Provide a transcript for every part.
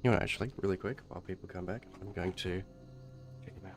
You know what, actually, really quick, while people come back, I'm going to check him out.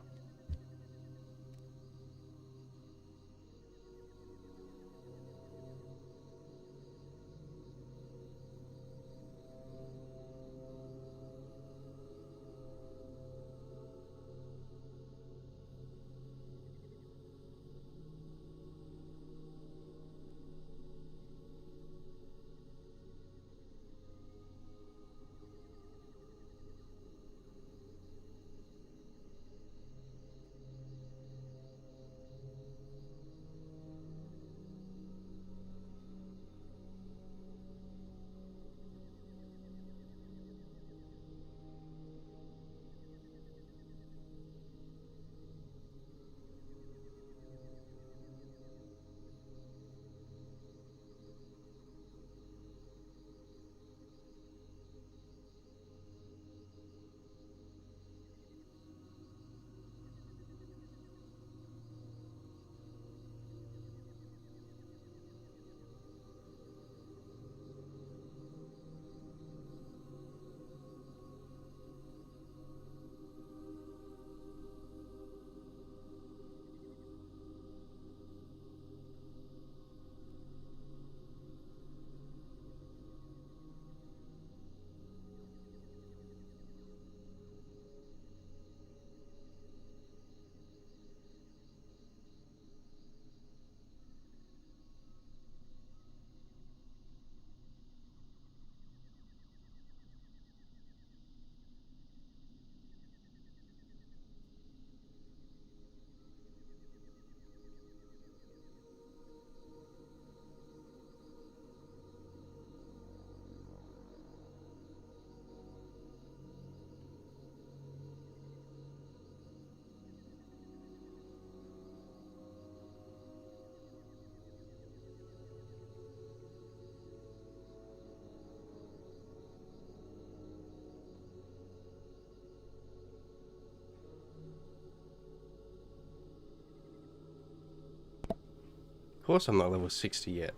Of course I'm not level 60 yet.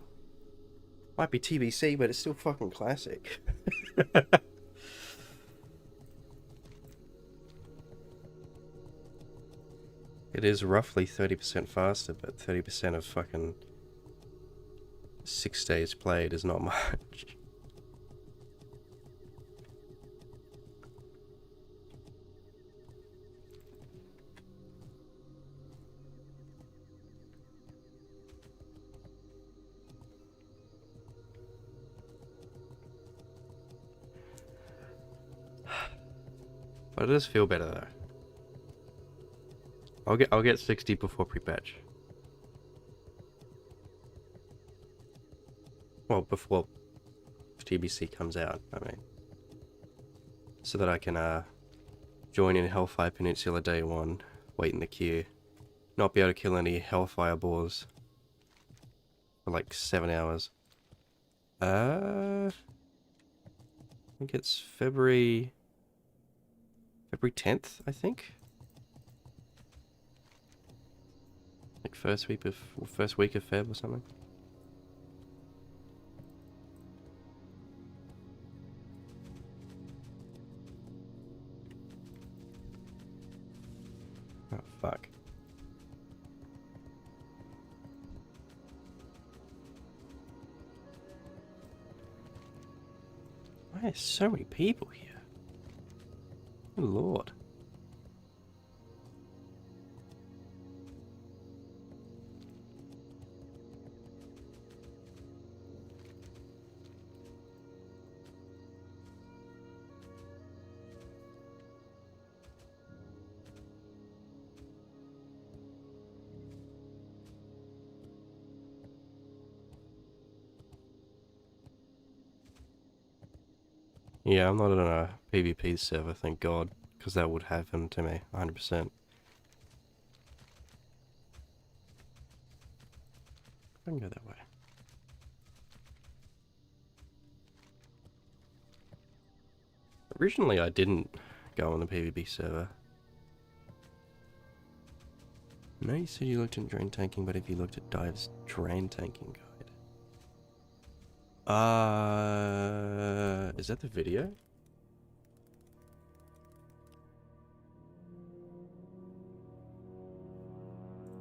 Might be TBC, but it's still fucking classic. It is roughly 30% faster, but 30% of fucking 6 days played is not much. But it does feel better though. I'll get 60 before pre-patch. Well, before TBC comes out, I mean. So that I can join in Hellfire Peninsula day 1, wait in the queue, not be able to kill any Hellfire boars for like 7 hours. I think it's February 10th, I think. Like first week of Feb or something. Oh fuck. Why are so many people here? Good lord. Yeah, I'm not on a PvP server, thank God, because that would happen to me, 100%. I can go that way. Originally, I didn't go on the PvP server. No, you said you looked at drain tanking, but if you looked at Dive's drain tanking guide. Is that the video?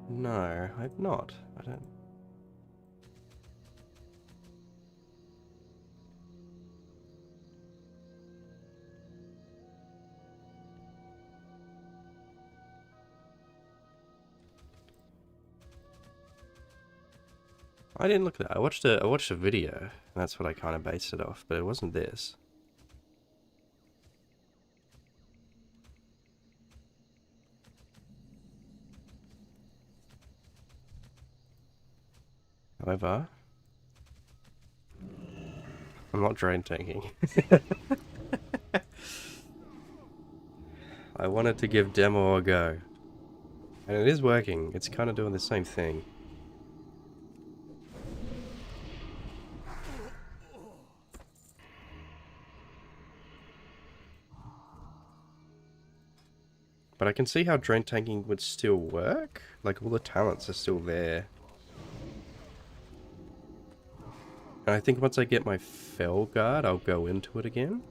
No, I've not. I don't... I didn't look at that. I watched a video, and that's what I kind of based it off, but it wasn't this. However, I'm not drain tanking. I wanted to give demo a go. And it is working. It's kind of doing the same thing. But I can see how drain tanking would still work. Like, all the talents are still there. And I think once I get my Fell Guard, I'll go into it again.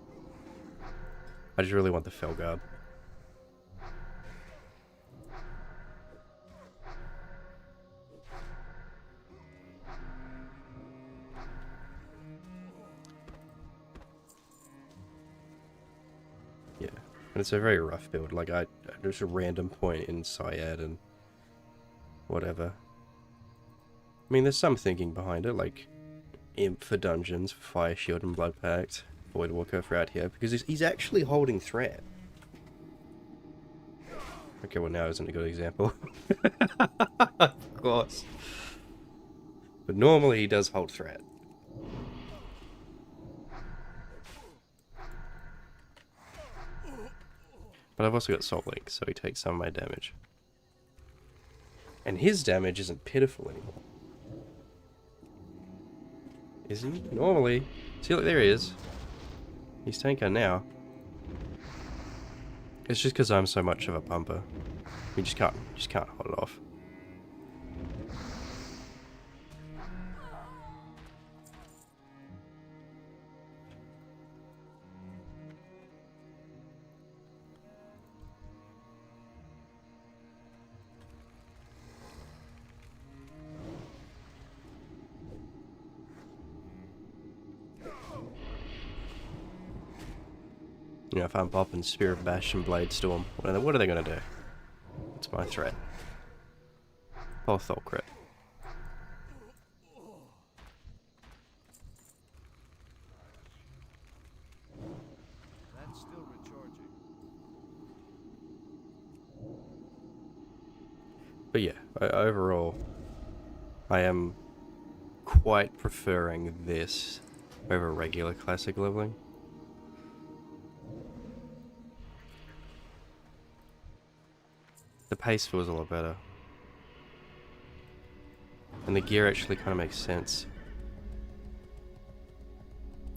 I just really want the Fell Guard. Yeah, and it's a very rough build. Like, there's a random point in Syed and whatever. I mean, there's some thinking behind it, like Imp for dungeons, Fire Shield and Blood Pact, Void Walker for out here, because he's actually holding threat. Okay, well now isn't a good example. Of course. But normally he does hold threat. But I've also got Soul Link, so he takes some of my damage. And his damage isn't pitiful anymore. Is he? Normally. See, look, there he is. He's tanker now. It's just because I'm so much of a pumper. We just can't hold it off. You know, if I'm popping Spirit Bash and Blade Storm, what are they going to do? It's my threat. Both all crit. That's still recharging. But yeah, overall, I am quite preferring this over regular classic leveling. The pace feels a lot better. And the gear actually kind of makes sense.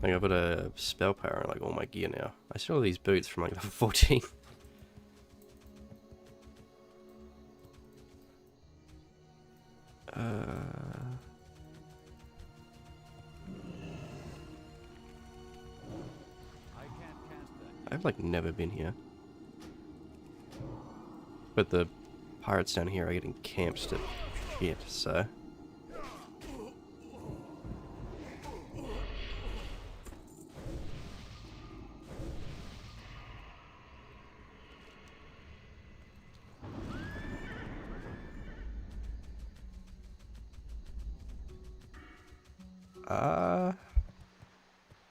Like, I've got a spell power in like all my gear now. I still have these boots from like level 14. I've like never been here. But the pirates down here are getting camps to shit, so...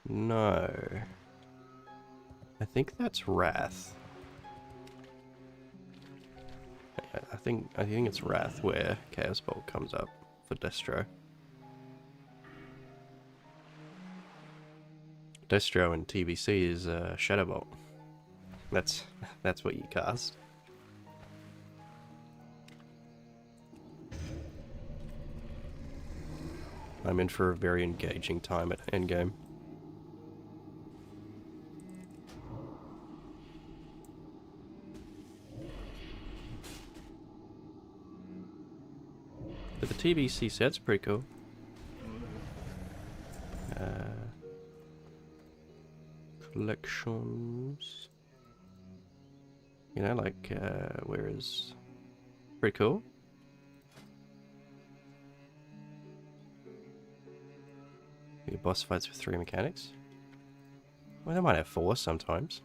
No. I think that's Wrath. I think it's Wrath where Chaos Bolt comes up for Destro. Destro in TBC is Shadow Bolt. That's what you cast. I'm in for a very engaging time at endgame. But the TBC set's pretty cool. Collections. You know, like, where is... Pretty cool. Your boss fights with 3 mechanics? Well, they might have 4 sometimes.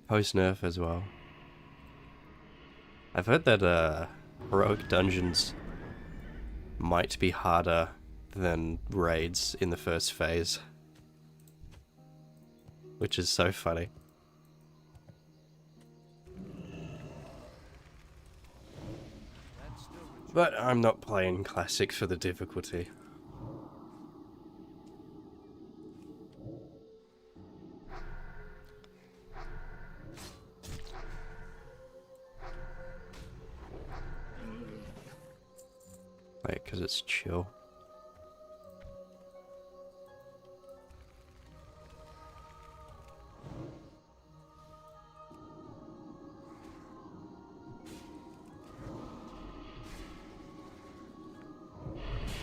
Post-nerf as well. I've heard that heroic dungeons might be harder than raids in the first phase. Which is so funny. But I'm not playing Classic for the difficulty. Wait, because it's chill.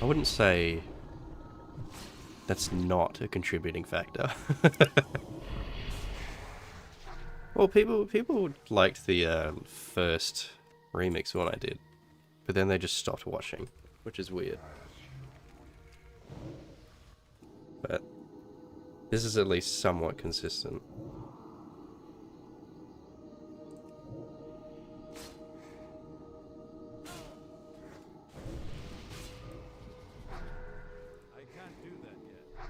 I wouldn't say that's not a contributing factor. Well, people liked the first remix one I did, but then they just stopped watching, which is weird. But this is at least somewhat consistent. I can't do that yet.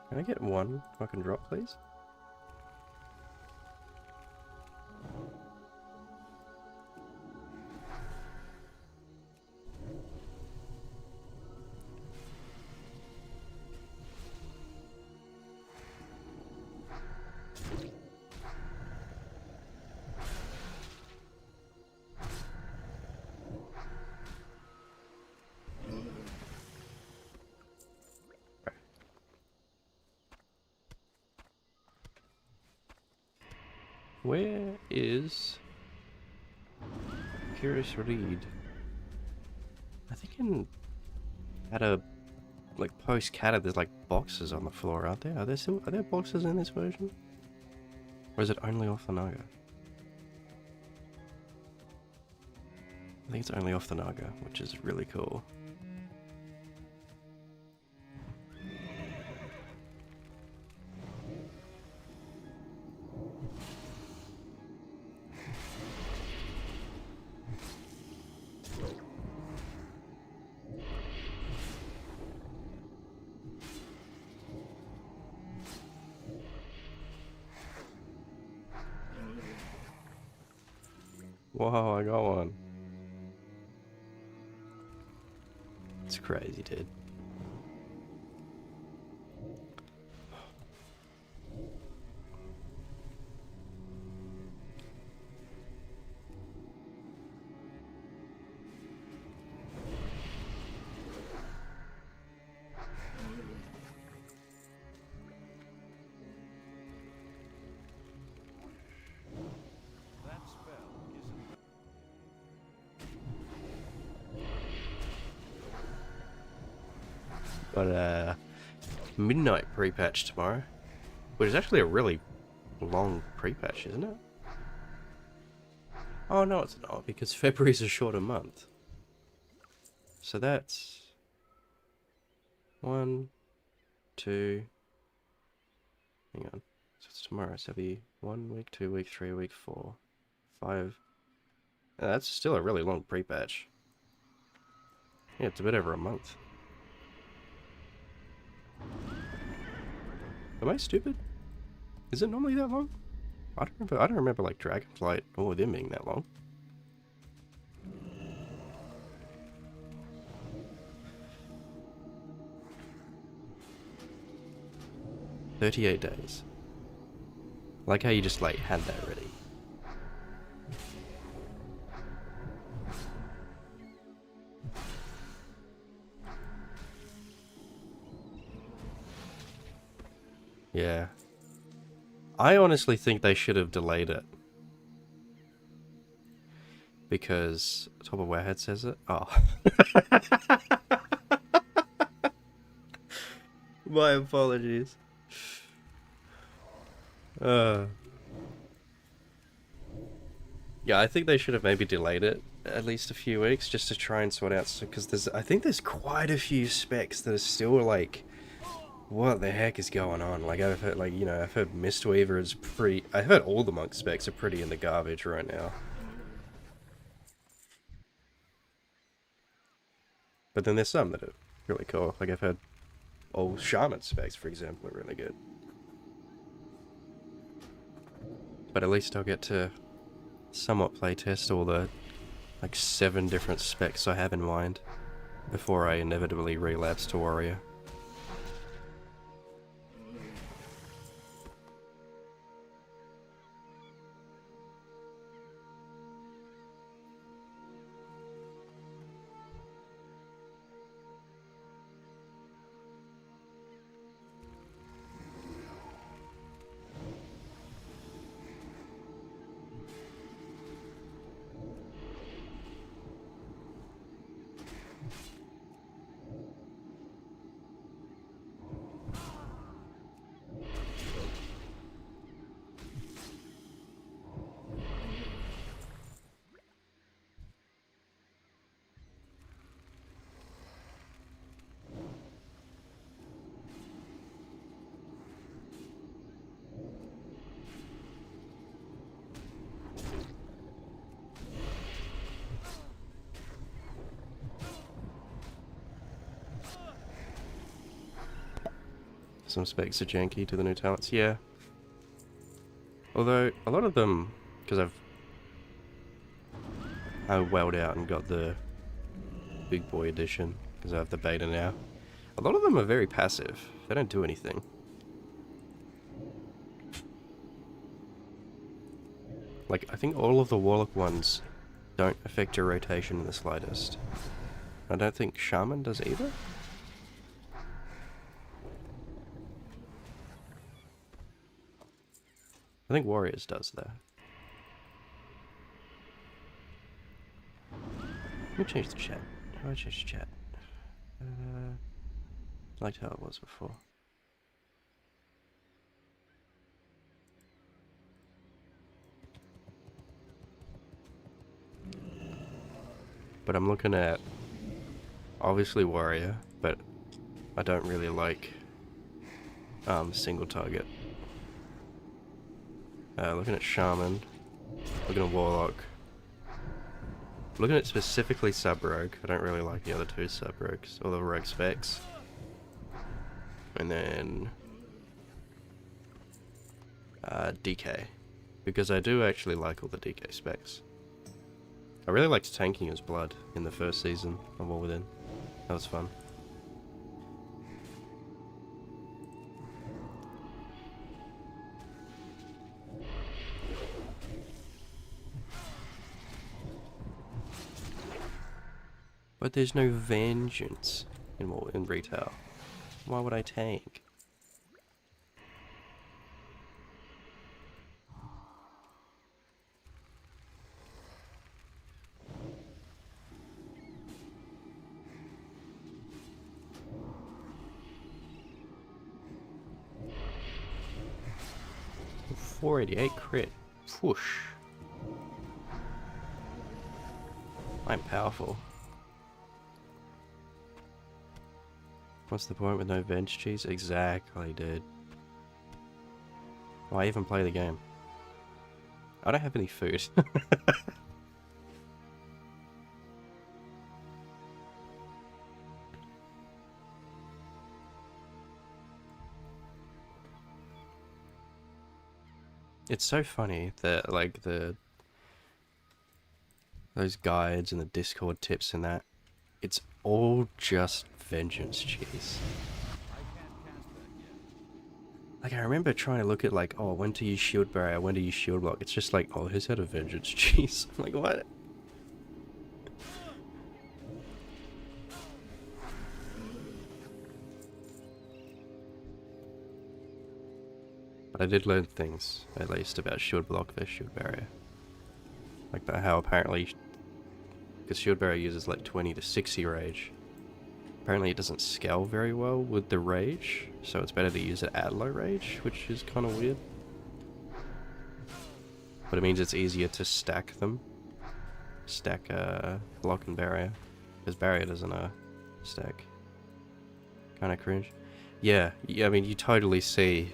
Can I get one fucking drop, please? Where is Curious Read? I think in like post Cata there's like boxes on the floor, aren't there? Are there boxes in this version? Or is it only off the Naga? I think it's only off the Naga, which is really cool. Whoa, I got one. It's crazy, dude. That spell isn't. But midnight pre-patch tomorrow, which is actually a really long pre-patch, isn't it? Oh no, it's not, because February's a shorter month. So that's 1, 2. Hang on. So it's tomorrow. So it'll be 1 week, 2 week, 3 week, 4, 5. That's still a really long pre-patch. Yeah, it's a bit over a month. Am I stupid? Is it normally that long? I don't remember like Dragonflight or them being that long. "38 days. Like how you just like had that ready. Yeah. I honestly think they should have delayed it. Because Top of Warhead says it. Oh. My apologies. Yeah, I think they should have maybe delayed it at least a few weeks just to try and sort out, because I think there's quite a few specs that are still like, what the heck is going on? Like I've heard, like, you know, I've heard Mistweaver is pretty. I've heard all the monk specs are pretty in the garbage right now. But then there's some that are really cool. Like I've heard all Shaman specs, for example, are really good. But at least I'll get to somewhat playtest all the like 7 different specs I have in mind before I inevitably relapse to warrior. Some specs are janky to the new talents, yeah. Although, a lot of them, because I welled out and got the big boy edition, because I have the beta now. A lot of them are very passive. They don't do anything. Like, I think all of the Warlock ones don't affect your rotation in the slightest. I don't think Shaman does either. I think Warriors does, though. Let me change the chat. How do I change the chat? Liked how it was before. But I'm looking at, obviously Warrior, but I don't really like single target. Looking at Shaman, looking at Warlock, looking at specifically Sub-Rogue. I don't really like the other 2 Sub-Rogues, or the Rogue specs. And then DK, because I do actually like all the DK specs. I really liked tanking as Blood in the first season of War Within. That was fun. But there's no vengeance in retail. Why would I tank? .488 crit. Whoosh. I'm powerful. What's the point with no venge cheese? Exactly, dude. Why even play the game? I don't have any food. It's so funny that, like, those guides and the Discord tips and that, it's all just vengeance cheese. Like, I remember trying to look at, like, oh, when to use shield barrier, when to use shield block. It's just like, oh, who's had a vengeance cheese? I'm like, what? But I did learn things, at least, about shield block versus shield barrier. Like how apparently, because shield barrier uses like 20 to 60 rage, apparently it doesn't scale very well with the rage, so it's better to use it at low rage, which is kind of weird. but it means it's easier to stack them. Stack block and barrier, because barrier doesn't stack. Kind of cringe. Yeah, I mean, you totally see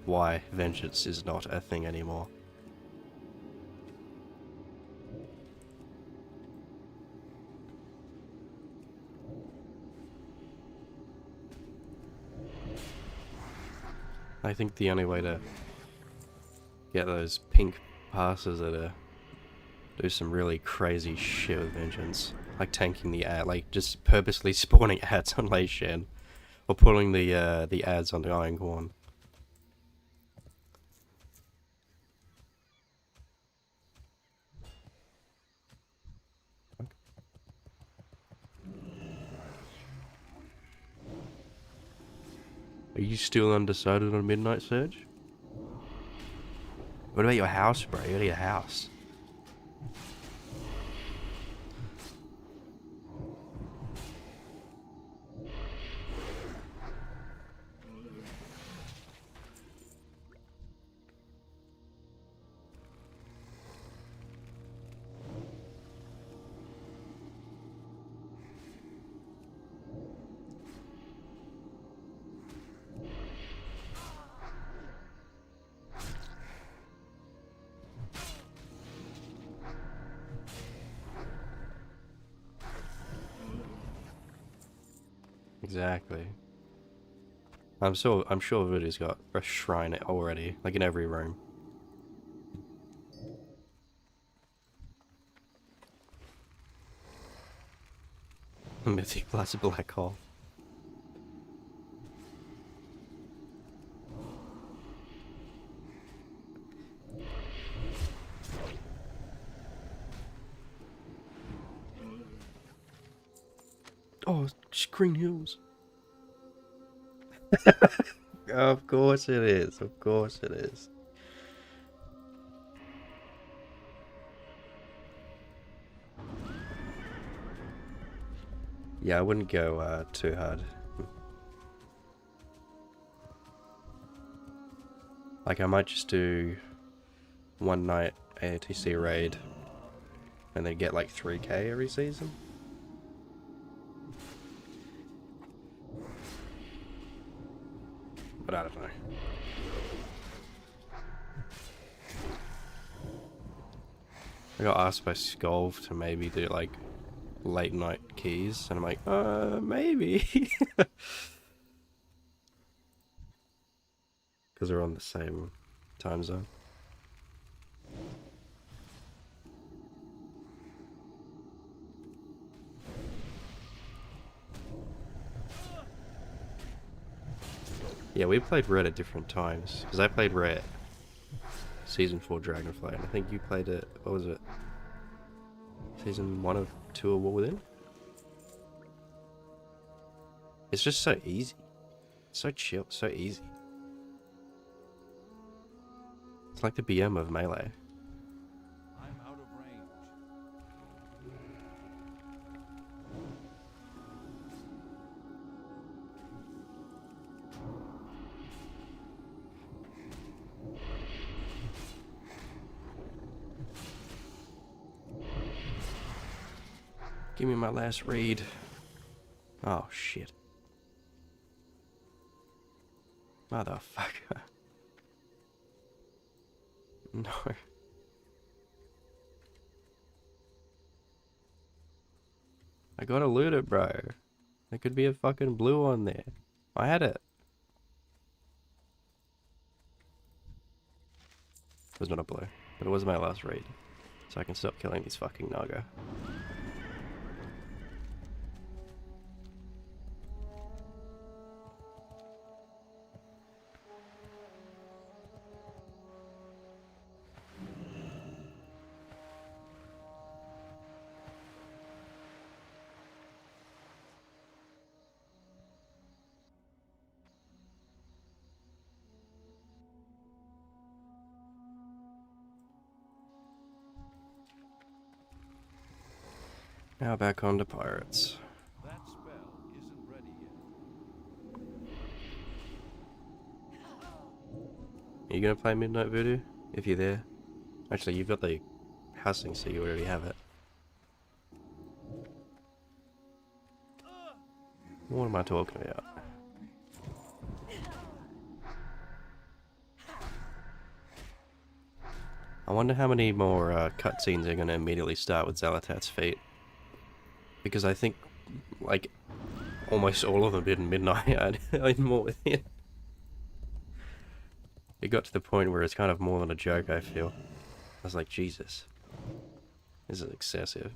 why vengeance is not a thing anymore. I think the only way to get those pink passes are to do some really crazy shit with vengeance, like tanking the ad, like just purposely spawning ads on Lei Shen, or pulling the ads on the Iron Gorn. Are you still undecided on Midnight Surge? What about your house, bro? You gotta get a house. Exactly. I'm sure Voodoo's got a shrine already, like in every room. Mythic plus black hole. Oh, Green Hills. Of course it is. Of course it is. Yeah, I wouldn't go too hard. Like, I might just do one night AOTC raid and then get like 3k every season. But I don't know. I got asked by Skolv to maybe do like late night keys, and I'm like, maybe. Because we're on the same time zone. Yeah, we played Red at different times. Because I played Red Season 4 Dragonflight, and I think you played it, what was it? Season 1 of 2 of War Within? It's just so easy. So chill, so easy. It's like the BM of Melee. I'm out of range. Give me my last read. Oh, shit. Motherfucker. No. I gotta loot it, bro. There could be a fucking blue on there. I had it. It was not a blue, but it was my last read. So I can stop killing these fucking Naga. Now back on to pirates. That spell isn't ready yet. Are you gonna play Midnight Voodoo? If you're there? Actually, you've got the housing, so you already have it. What am I talking about? I wonder how many more cutscenes are going to immediately start with Zalatat's feet. Because I think, like, almost all of them did in Midnight. It got to the point where it's kind of more than a joke, I feel. I was like, Jesus. This is excessive.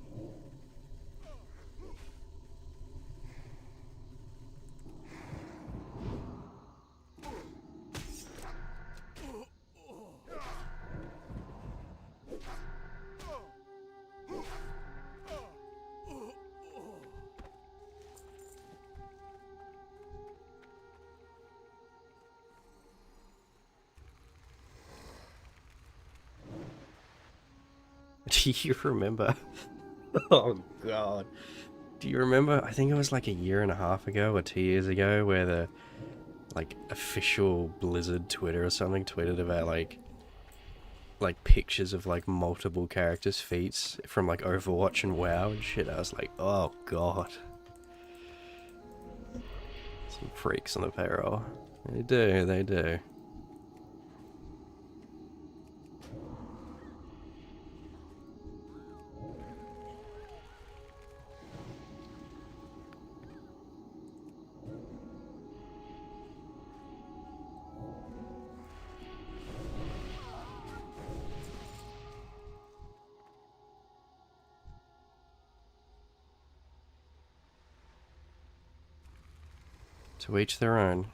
Do you remember? Oh god. Do you remember? I think it was like a year and a half ago or 2 years ago where the like official Blizzard Twitter or something tweeted about like pictures of like multiple characters' feats from like Overwatch and WoW and shit. I was like, oh god. Some freaks on the payroll. They do, they do. To each their own.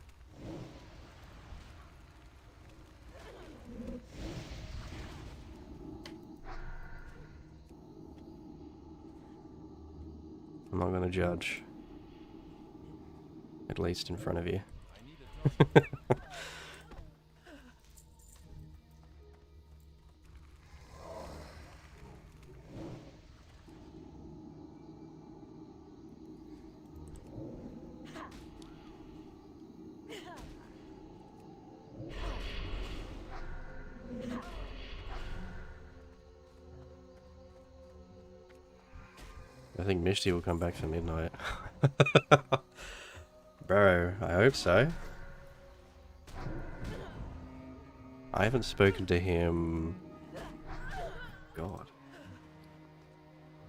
I'm not gonna judge. At least in front of you. I think Mishti will come back for midnight. Bro, I hope so. I haven't spoken to him... God.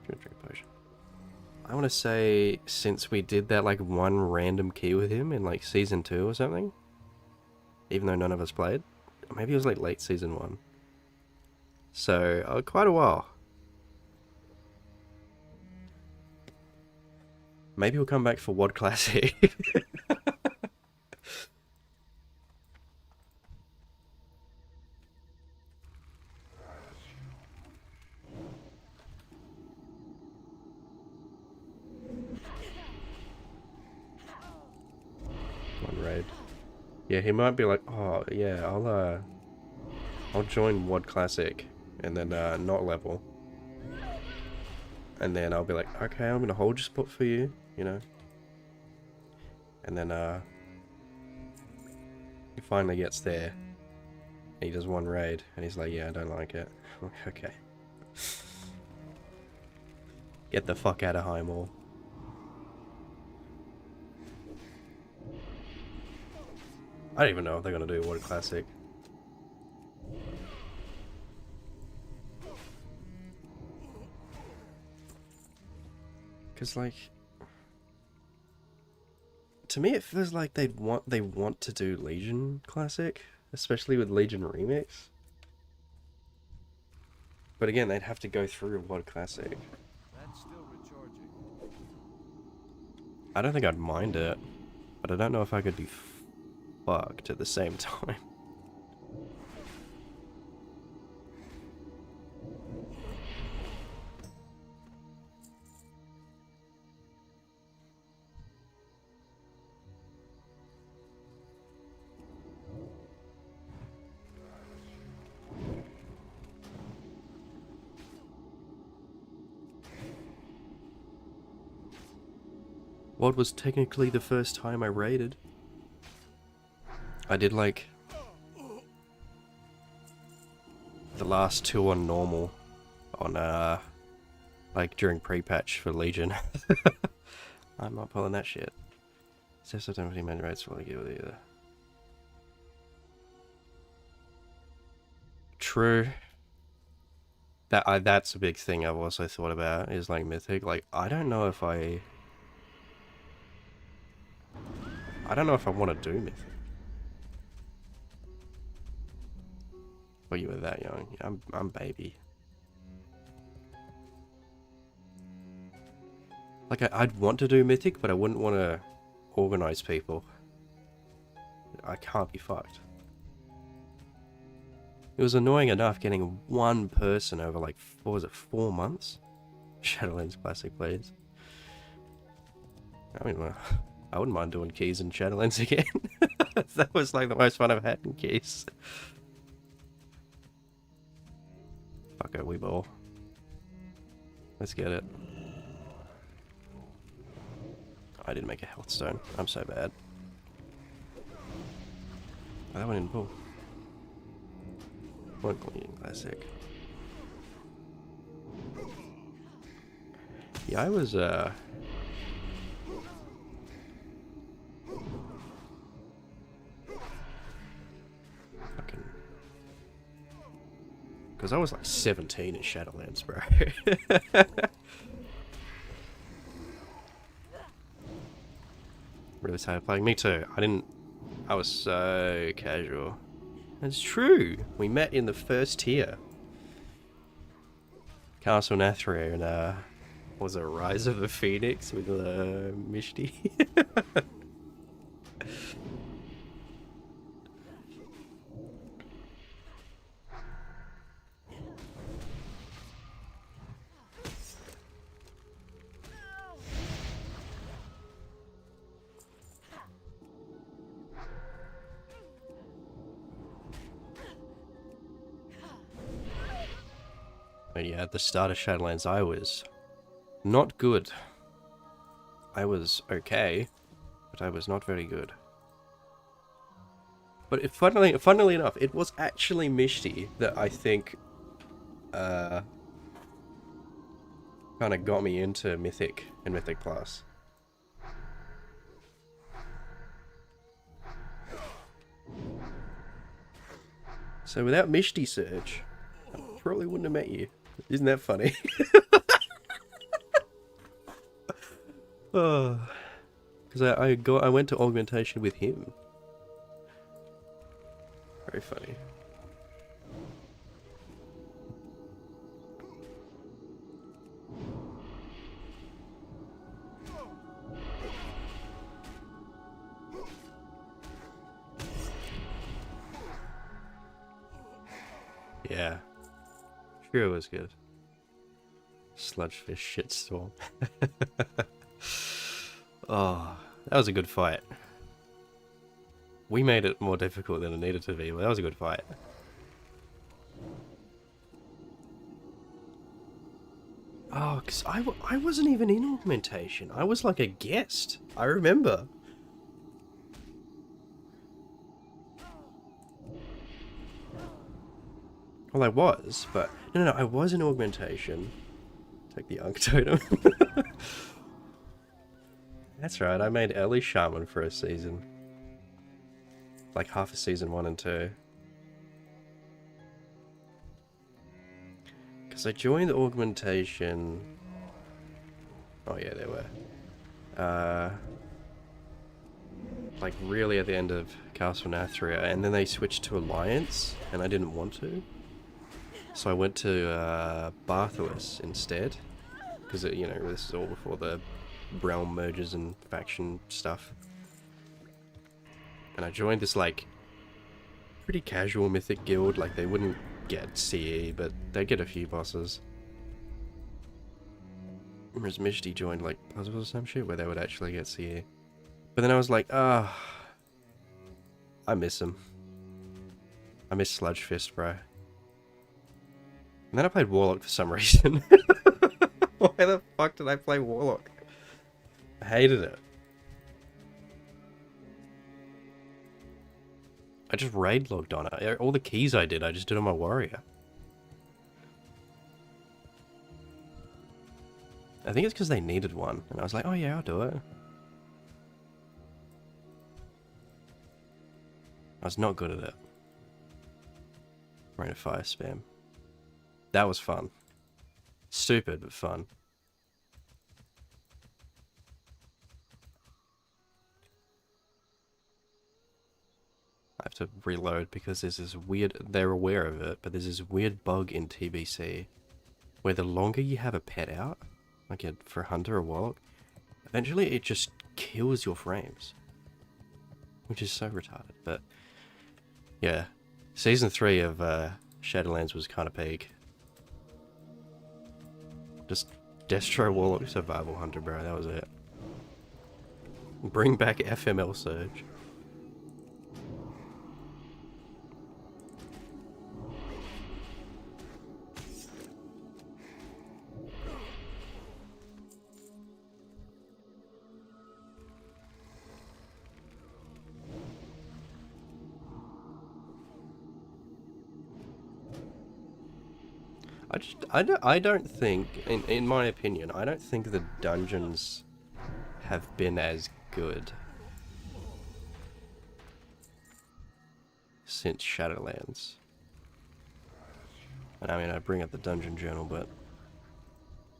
Drink potion. I want to say since we did that like one random key with him in like season 2 or something. Even though none of us played. Maybe it was like late season 1. So, quite a while. Maybe we'll come back for WOD Classic. One raid. Yeah, he might be like, oh yeah, I'll join WOD Classic and then not level. And then I'll be like, okay, I'm gonna hold your spot for you, you know. And then he finally gets there. And he does one raid and he's like, yeah, I don't like it. I'm like, okay. Get the fuck out of Highmore. I don't even know if they're gonna do WOD Classic. Cause like, to me it feels like they want to do Legion Classic, especially with Legion Remix. But again, they'd have to go through WOD Classic. That's still recharging. I don't think I'd mind it, but I don't know if I could be fucked at the same time. WOD was technically the first time I raided. I did like... last 2 on normal on like during pre-patch for Legion. I'm not pulling that shit. Says I don't really main rates while I give it either. True. That's a big thing I've also thought about, is like Mythic. Like, I don't know if I want to do Mythic. Well, you were that young. I'm baby. Like, I'd want to do Mythic, but I wouldn't want to organize people. I can't be fucked. It was annoying enough getting one person over like, what was it, 4 months? Shadowlands Classic, please. I mean, I wouldn't mind doing keys in Shadowlands again. That was like the most fun I've had in keys. Fuck it, we ball. Let's get it. I didn't make a health stone. I'm so bad. Oh, that one didn't pull. One clean classic. Yeah, I was fucking, because I was like 17 in Shadowlands, bro. Really tired of playing. Me too. I was so casual. It's true. We met in the first tier. Castle Nathria and what was it, Rise of the Phoenix with Mishti? But yeah, at the start of Shadowlands, I was not good. I was okay, but I was not very good. But funnily enough, it was actually Mishti that I think kind of got me into Mythic and Mythic Plus. So without Mishti Surge, I probably wouldn't have met you. Isn't that funny? Oh, because I went to augmentation with him. Very funny. Yeah. Sure was good. Sludgefish shitstorm. Oh, that was a good fight. We made it more difficult than it needed to be, but that was a good fight. Oh, because I wasn't even in augmentation. I was like a guest. I remember. Well, I was, but... No, I was in augmentation. Take the Unk Totem. That's right, I made early Shaman for a season. Like half a season 1 and 2. Because I joined augmentation... Oh yeah, there were. Like really at the end of Castle Nathria, and then they switched to Alliance, and I didn't want to. So I went to Bartholus instead, because you know, this is all before the realm mergers and faction stuff. And I joined this like pretty casual mythic guild. Like they wouldn't get CE, but they'd get a few bosses. Whereas Mishti joined like puzzles or some shit where they would actually get CE. But then I was like, I miss him. I miss Sludge Fist, bro. And then I played Warlock for some reason. Why the fuck did I play Warlock? I hated it. I just raid logged on it. All the keys I did, I just did on my warrior. I think it's because they needed one, and I was like, oh yeah, I'll do it. I was not good at it. Rate of fire spam. That was fun. Stupid, but fun. I have to reload because there's this weird... They're aware of it, but there's this weird bug in TBC where the longer you have a pet out, like for a hunter or warlock, eventually it just kills your frames. Which is so retarded, but... Yeah. Season 3 of Shadowlands was kind of peak. Just Destro Warlock Survival Hunter, bro, that was it. Bring back FML Surge. I don't think, in my opinion, I don't think the dungeons have been as good since Shadowlands. And I mean, I bring up the dungeon journal, but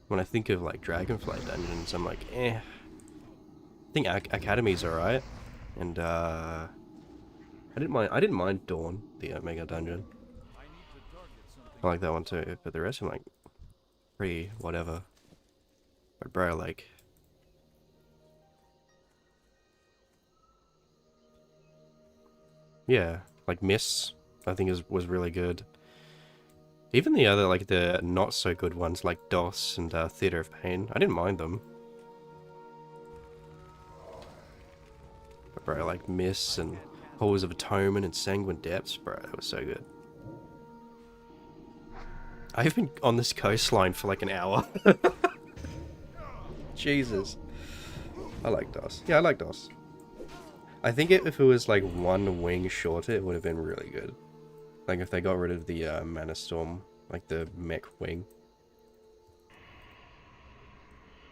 when I think of like Dragonflight dungeons, I'm like, eh. I think Academy's alright, and I didn't mind Dawn, the Omega dungeon. I like that one too, but the rest I'm like, pretty whatever. But bro, like, yeah, like Miss, I think was really good. Even the other, like the not so good ones, like DOS and Theater of Pain, I didn't mind them. But bro, like Miss and Halls of Atonement and Sanguine Depths, bro, that was so good. I've been on this coastline for like an hour. Jesus. I like DOS. Yeah, I like DOS. I think if it was like one wing shorter, it would have been really good. Like if they got rid of the Mana Storm, like the mech wing.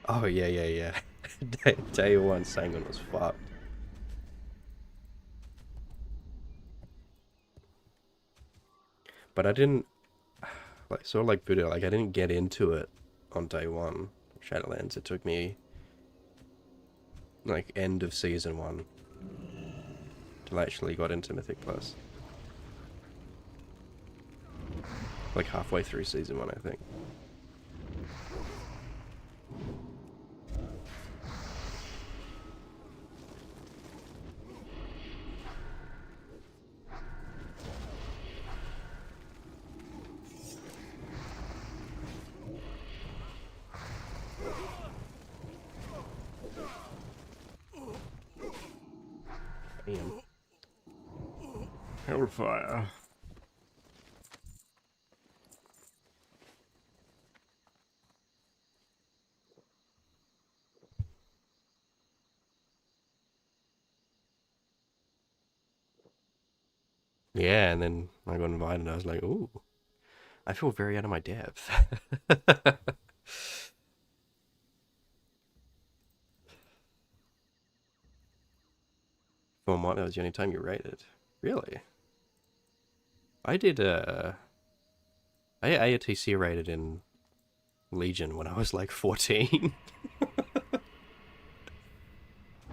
Oh yeah. Day 1 Sanguine was fucked. But I didn't... Like, sort of like Buddha, like I didn't get into it on day 1 of Shadowlands. It took me like end of season 1 till I actually got into Mythic Plus. Like halfway through season 1, I think. Damn. Hellfire. Yeah, and then I got invited and I was like, ooh, I feel very out of my depth. For a month, that was the only time you rated. Really? I did, I AOTC rated in Legion when I was like 14.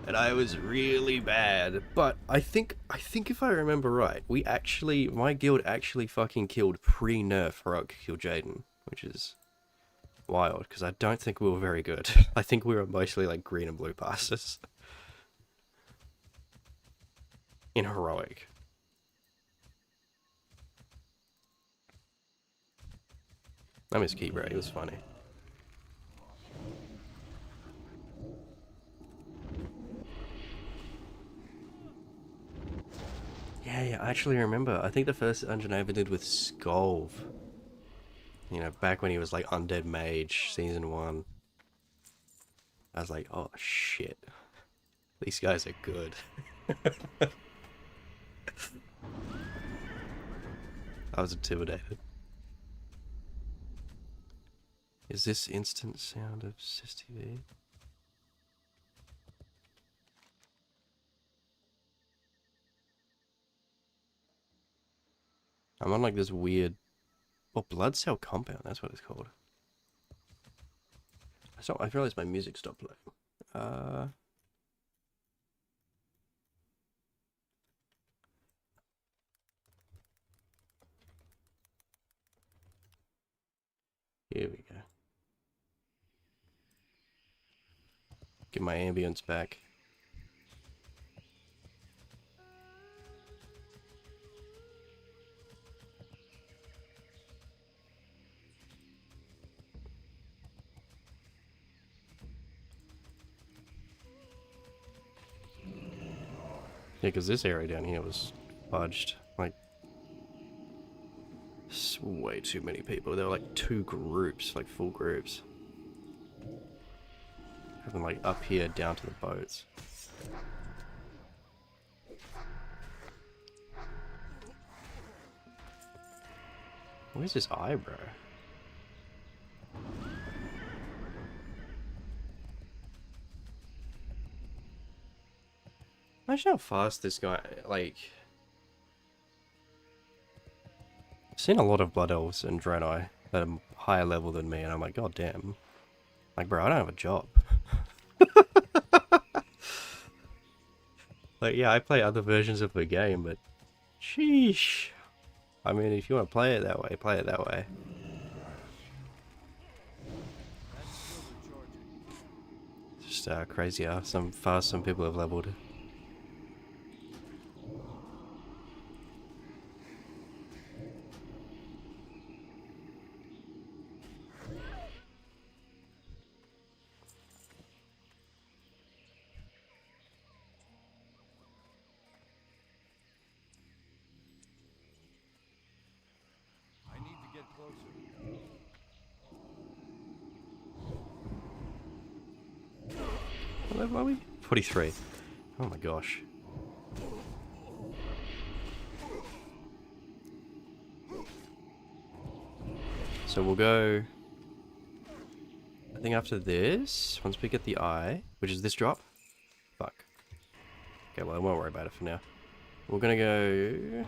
And I was really bad. But I think if I remember right, my guild actually fucking killed pre-nerf Heroic Kill Jaden, which is wild, because I don't think we were very good. I think we were mostly like green and blue passes. In Heroic. I miss Key, bro. He was funny. Yeah, I actually remember. I think the first dungeon I ever did with Skolv. You know, back when he was like Undead Mage, season 1. I was like, oh shit. These guys are good. I was intimidated. Is this instant sound of SysTV? I'm on like this weird... Oh, blood cell compound, that's what it's called. I realized my music stopped playing. Here we go. Get my ambience back. Yeah, because this area down here was fudged. Like, way too many people. There were like 2 groups, like full groups. From like up here down to the boats. Where's his eyebrow? Imagine how fast this guy, like... I've seen a lot of Blood Elves and Draenei that are higher level than me, and I'm like, god damn. Like, bro, I don't have a job. Like, yeah, I play other versions of the game, but... Sheesh. I mean, if you want to play it that way, play it that way. It's just crazy how fast some people have leveled. I need to get closer. What level are we? 43. Oh my gosh. So we'll go... I think after this, once we get the eye, which is this drop. Fuck. Okay, well I won't worry about it for now. We're gonna go...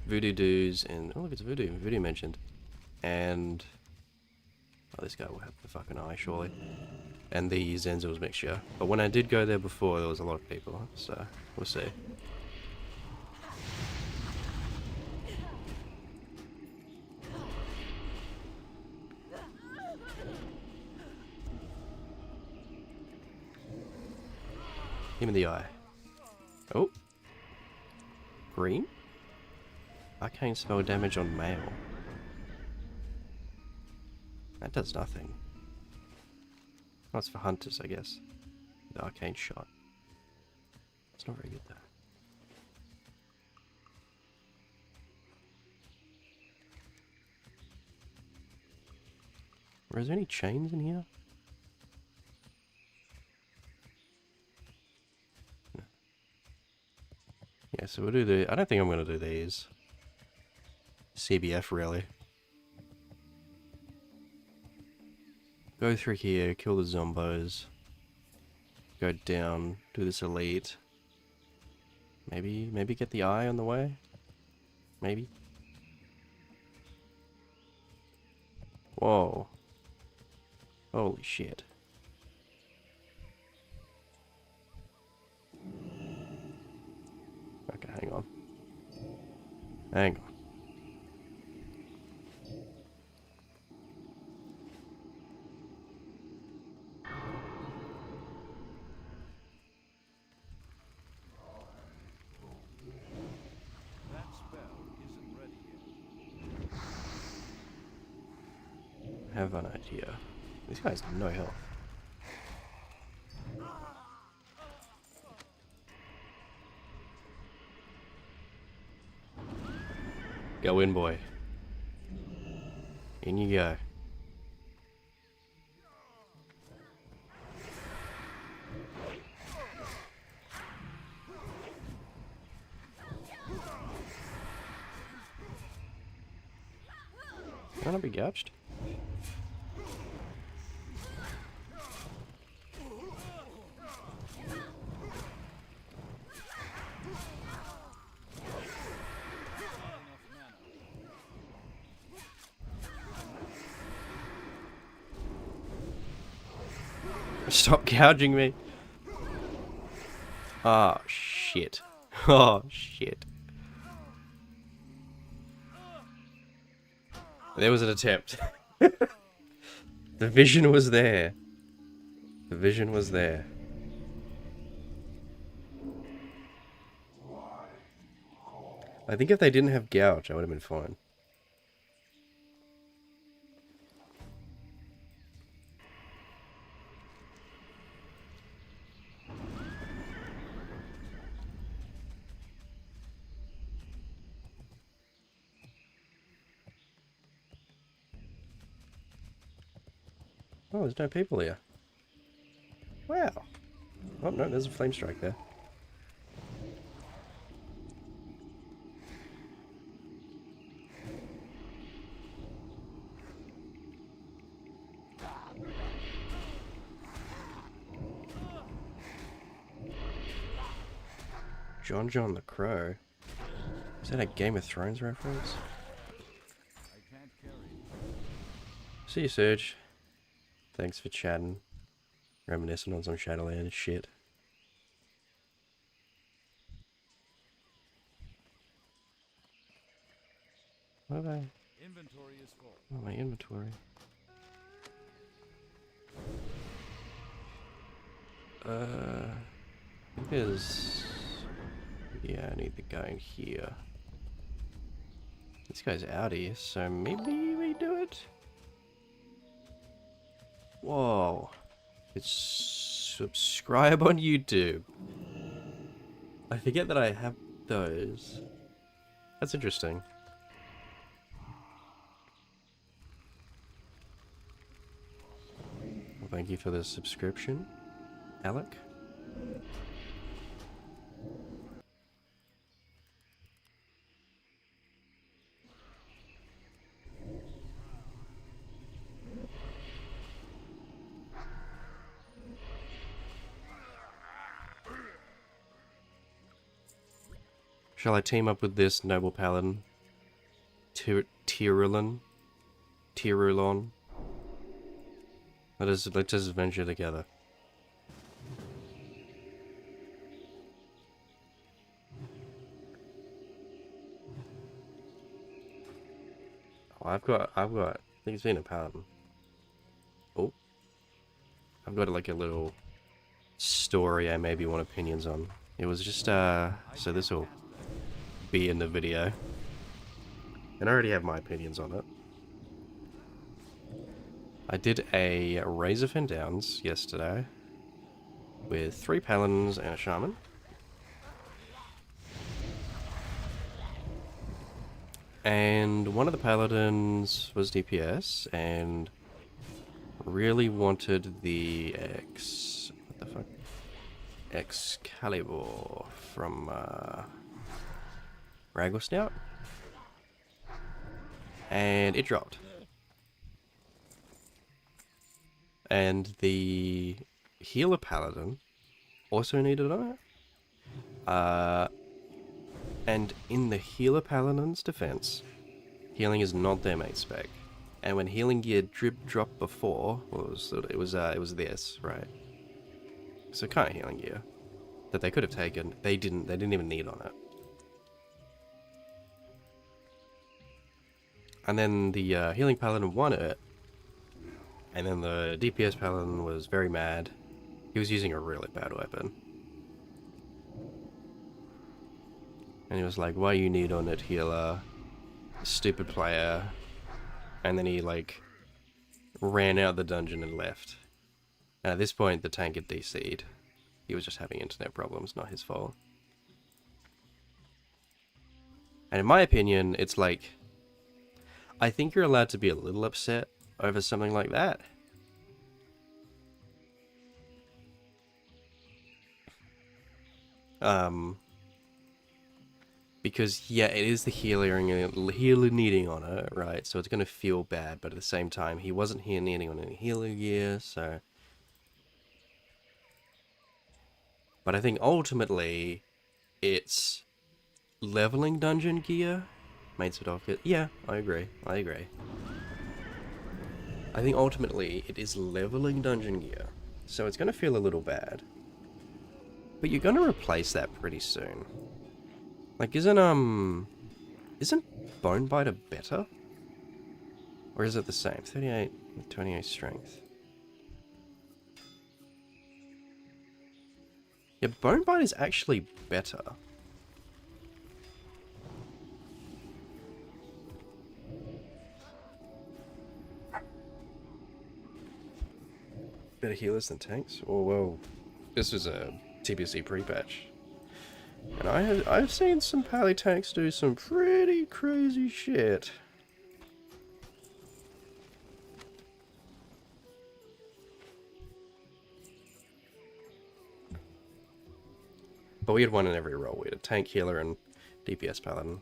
Voodoo Doos and... Oh look, it's Voodoo. Voodoo mentioned. And... Oh, this guy will have the fucking eye, surely. And the Zenzel's mixture. But when I did go there before, there was a lot of people, so we'll see. Give me the eye. Oh. Green? Arcane spell damage on male. That does nothing. Oh, it's for hunters, I guess. The arcane shot. It's not very good though. Or is there any chains in here? No. Yeah, so we'll do the... I don't think I'm going to do these. CBF, really. Go through here, kill the zombos. Go down, do this elite. Maybe get the eye on the way? Maybe? Whoa. Holy shit. Okay, hang on. Hang on. That spell isn't ready yet. I have an idea. These guys have no health. Go in, boy. In you go. Can I be gouged? Stop gouging me. Oh, shit. Oh, shit. There was an attempt. The vision was there. The vision was there. I think if they didn't have gouge, I would have been fine. Oh, there's no people here. Wow. Oh, no, there's a flame strike there. John the Crow. Is that a Game of Thrones reference? I can't carry it. See you, Serge. Thanks for chatting. Reminiscing on some Shadowlands shit. What have I... Inventory is full. Oh, my inventory. I think there's... Yeah, I need the guy in here. This guy's out here, so maybe we do it? Whoa. It's subscribe on YouTube. I forget that I have those. That's interesting. Well, thank you for the subscription, Alec. Shall I team up with this noble paladin? Tirulon? Let's just venture together. Oh, I think it's been a paladin. Oh. I've got like a little story I maybe want opinions on. It was just, so this will be in the video. And I already have my opinions on it. I did a Razorfen Downs yesterday with 3 paladins and a shaman. And one of the paladins was DPS and really wanted the what the fuck? Excalibur from Raggle Snout. And it dropped. And the healer paladin also needed it. And in the healer paladin's defense, healing is not their main spec. And when healing gear dropped before, well, it was this, right? So kind of healing gear that they could have taken, they didn't even need on it. And then the healing paladin won it. And then the DPS paladin was very mad. He was using a really bad weapon. And he was like, why you need on it, healer? Stupid player. And then he, like, ran out the dungeon and left. And at this point, the tank had DC'd. He was just having internet problems, not his fault. And in my opinion, it's like, I think you're allowed to be a little upset over something like that. Because, yeah, it is the healer needing on it, right? So it's going to feel bad, but at the same time, he wasn't here needing on any healer gear, so... But I think ultimately, it's leveling dungeon gear. Main certificate. Yeah, I agree. I think ultimately, it is leveling dungeon gear. So it's going to feel a little bad. But you're going to replace that pretty soon. Like, isn't Bonebiter better? Or is it the same? 38 with 28 strength. Yeah, Bonebite is actually better. Better healers than tanks? Oh, well, this was a TBC pre-patch. And I've seen some pally tanks do some pretty crazy shit. But we had one in every role. We had a tank, healer, and DPS paladin.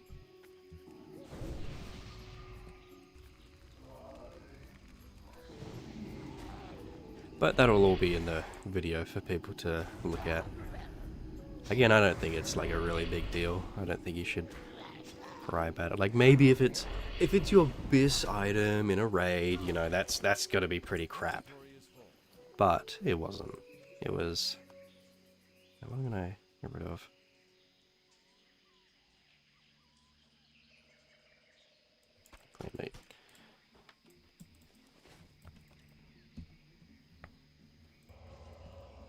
But that'll all be in the video for people to look at. Again, I don't think it's like a really big deal. I don't think you should cry about it. Like, maybe if it's your BIS item in a raid, you know, that's gotta be pretty crap. But it wasn't. It was... What am I gonna get rid of? Clean meat.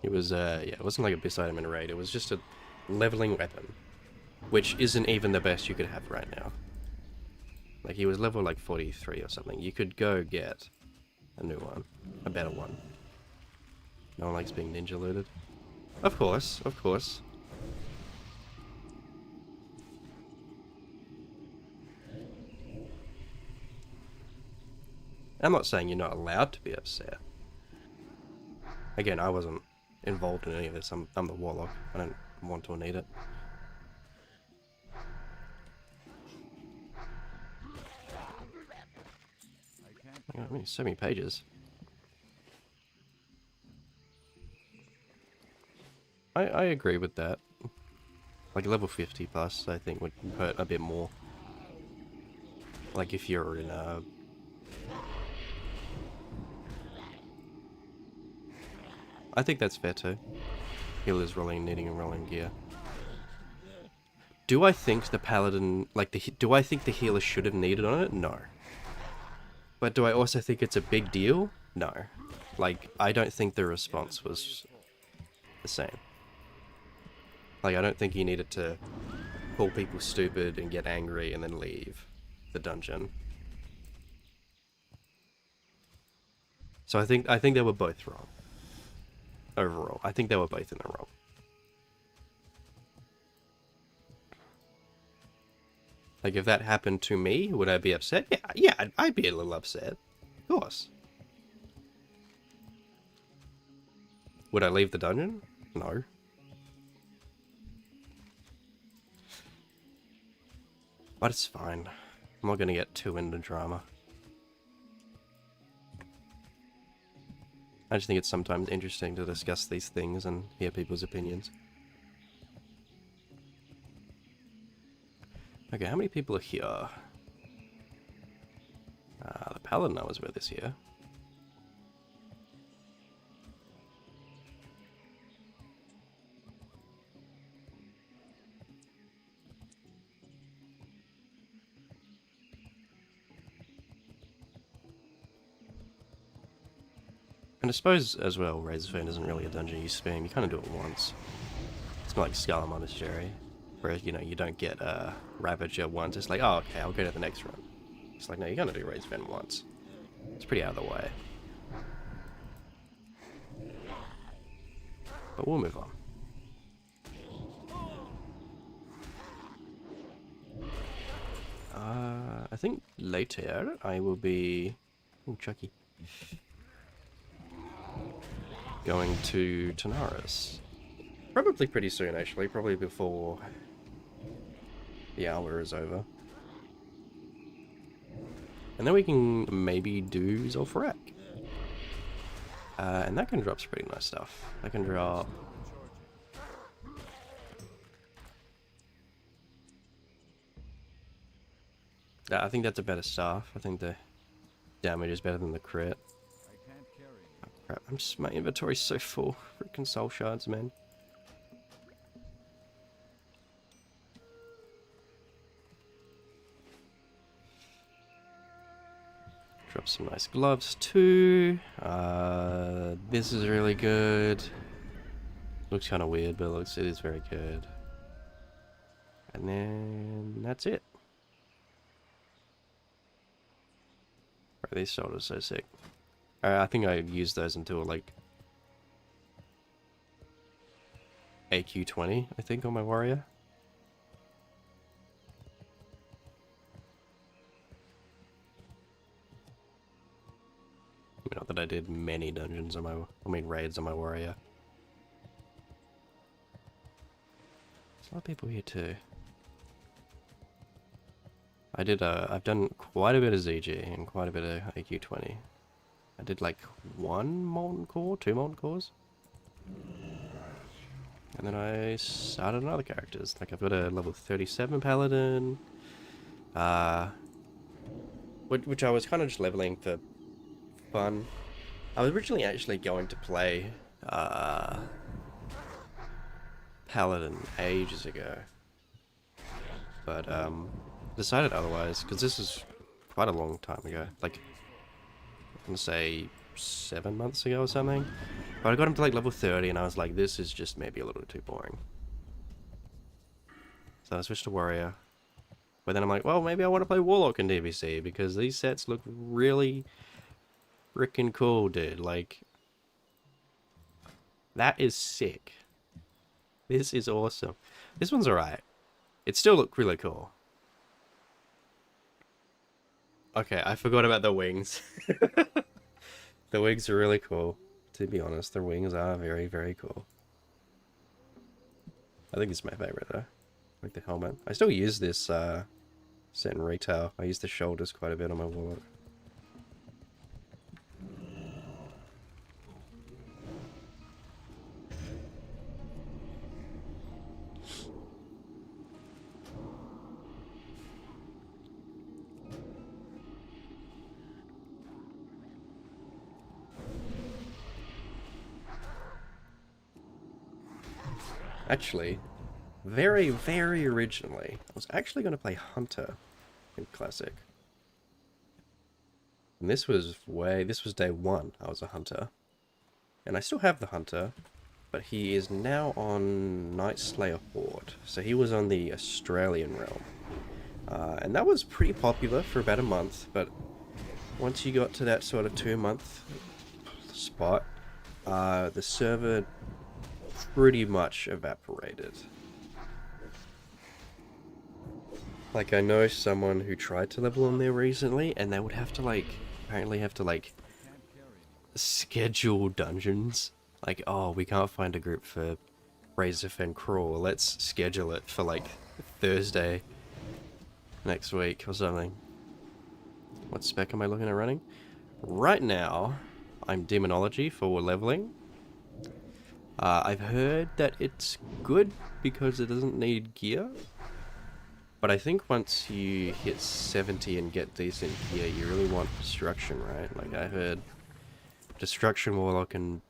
It was, yeah, it wasn't like a BIS item in a raid. It was just a leveling weapon, which isn't even the best you could have right now. Like, he was level like 43 or something. You could go get a new one, a better one. No one likes being ninja looted. Of course, of course. I'm not saying you're not allowed to be upset. Again, I wasn't involved in any of this. I'm the warlock. I don't want or need it. I mean, so many pages. I agree with that. Like level 50 plus, I think would hurt a bit more. Like if you're in a... I think that's fair too. Healers rolling, needing rolling gear. Do I think the paladin, like do I think the healer should have needed on it? No. But do I also think it's a big deal? No. Like, I don't think the response was the same. Like, I don't think he needed to call people stupid and get angry and then leave the dungeon. So I think they were both wrong. Overall, I think they were both in the wrong. Like, if that happened to me, would I be upset? Yeah, I'd be a little upset. Of course. Would I leave the dungeon? No. But it's fine. I'm not gonna get too into drama. I just think it's sometimes interesting to discuss these things and hear people's opinions. Okay, how many people are here? The paladin I was with is here. And I suppose, as well, Razorfern isn't really a dungeon you spam, you kind of do it once. It's not like Skull Monastery, where, you know, you don't get Ravager once. It's like, oh, okay, I'll go to the next run. It's like, no, you're gonna do Razorfern once. It's pretty out of the way. But we'll move on. I think later I will be... Oh, Chucky. Going to Tanaris. Probably pretty soon, actually. Probably before the hour is over. And then we can maybe do Zul'Farrak. And that can drop some pretty nice stuff. That can drop... I think that's a better staff. I think the damage is better than the crit. Crap, my inventory's so full. Freaking soul shards, man. Drop some nice gloves too. This is really good. Looks kind of weird, but it is very good. And then that's it. Bro, these shoulders are so sick. I think I used those until like AQ20, I think, on my warrior. Not that I did many dungeons on my, raids on my warrior. There's a lot of people here too. I've done quite a bit of ZG and quite a bit of AQ20. I did like 1 molten core, 2 molten cores. And then I started on other characters. Like I've got a level 37 paladin. Which I was kind of just leveling for fun. I was originally actually going to play paladin ages ago. But decided otherwise, because this is quite a long time ago. Like, I'm gonna say 7 months ago or something. But I got him to like level 30 and I was like, this is just maybe a little too boring. So I switched to warrior. But then I'm like, well, maybe I want to play warlock in TBC because these sets look really freaking cool, dude. Like, that is sick. This is awesome. This one's alright. It still looked really cool. Okay, I forgot about the wings. The wings are really cool. To be honest, the wings are very, very cool. I think it's my favorite though. Like the helmet. I still use this set in retail. I use the shoulders quite a bit on my warlock. Actually, very, very originally, I was actually going to play Hunter in Classic. And this was day 1, I was a Hunter. And I still have the Hunter, but he is now on Night Slayer Horde. So he was on the Australian realm. And that was pretty popular for about a month, but once you got to that sort of 2-month spot, the server pretty much evaporated. Like, I know someone who tried to level on there recently, and they would have to, like, apparently have to, like, schedule dungeons. Like, oh, we can't find a group for Razorfen Crawl, let's schedule it for, like, Thursday next week or something. What spec am I looking at running? Right now, I'm Demonology for leveling. I've heard that it's good because it doesn't need gear. But I think once you hit 70 and get decent gear, you really want Destruction, right? Like, I heard Destruction Warlock and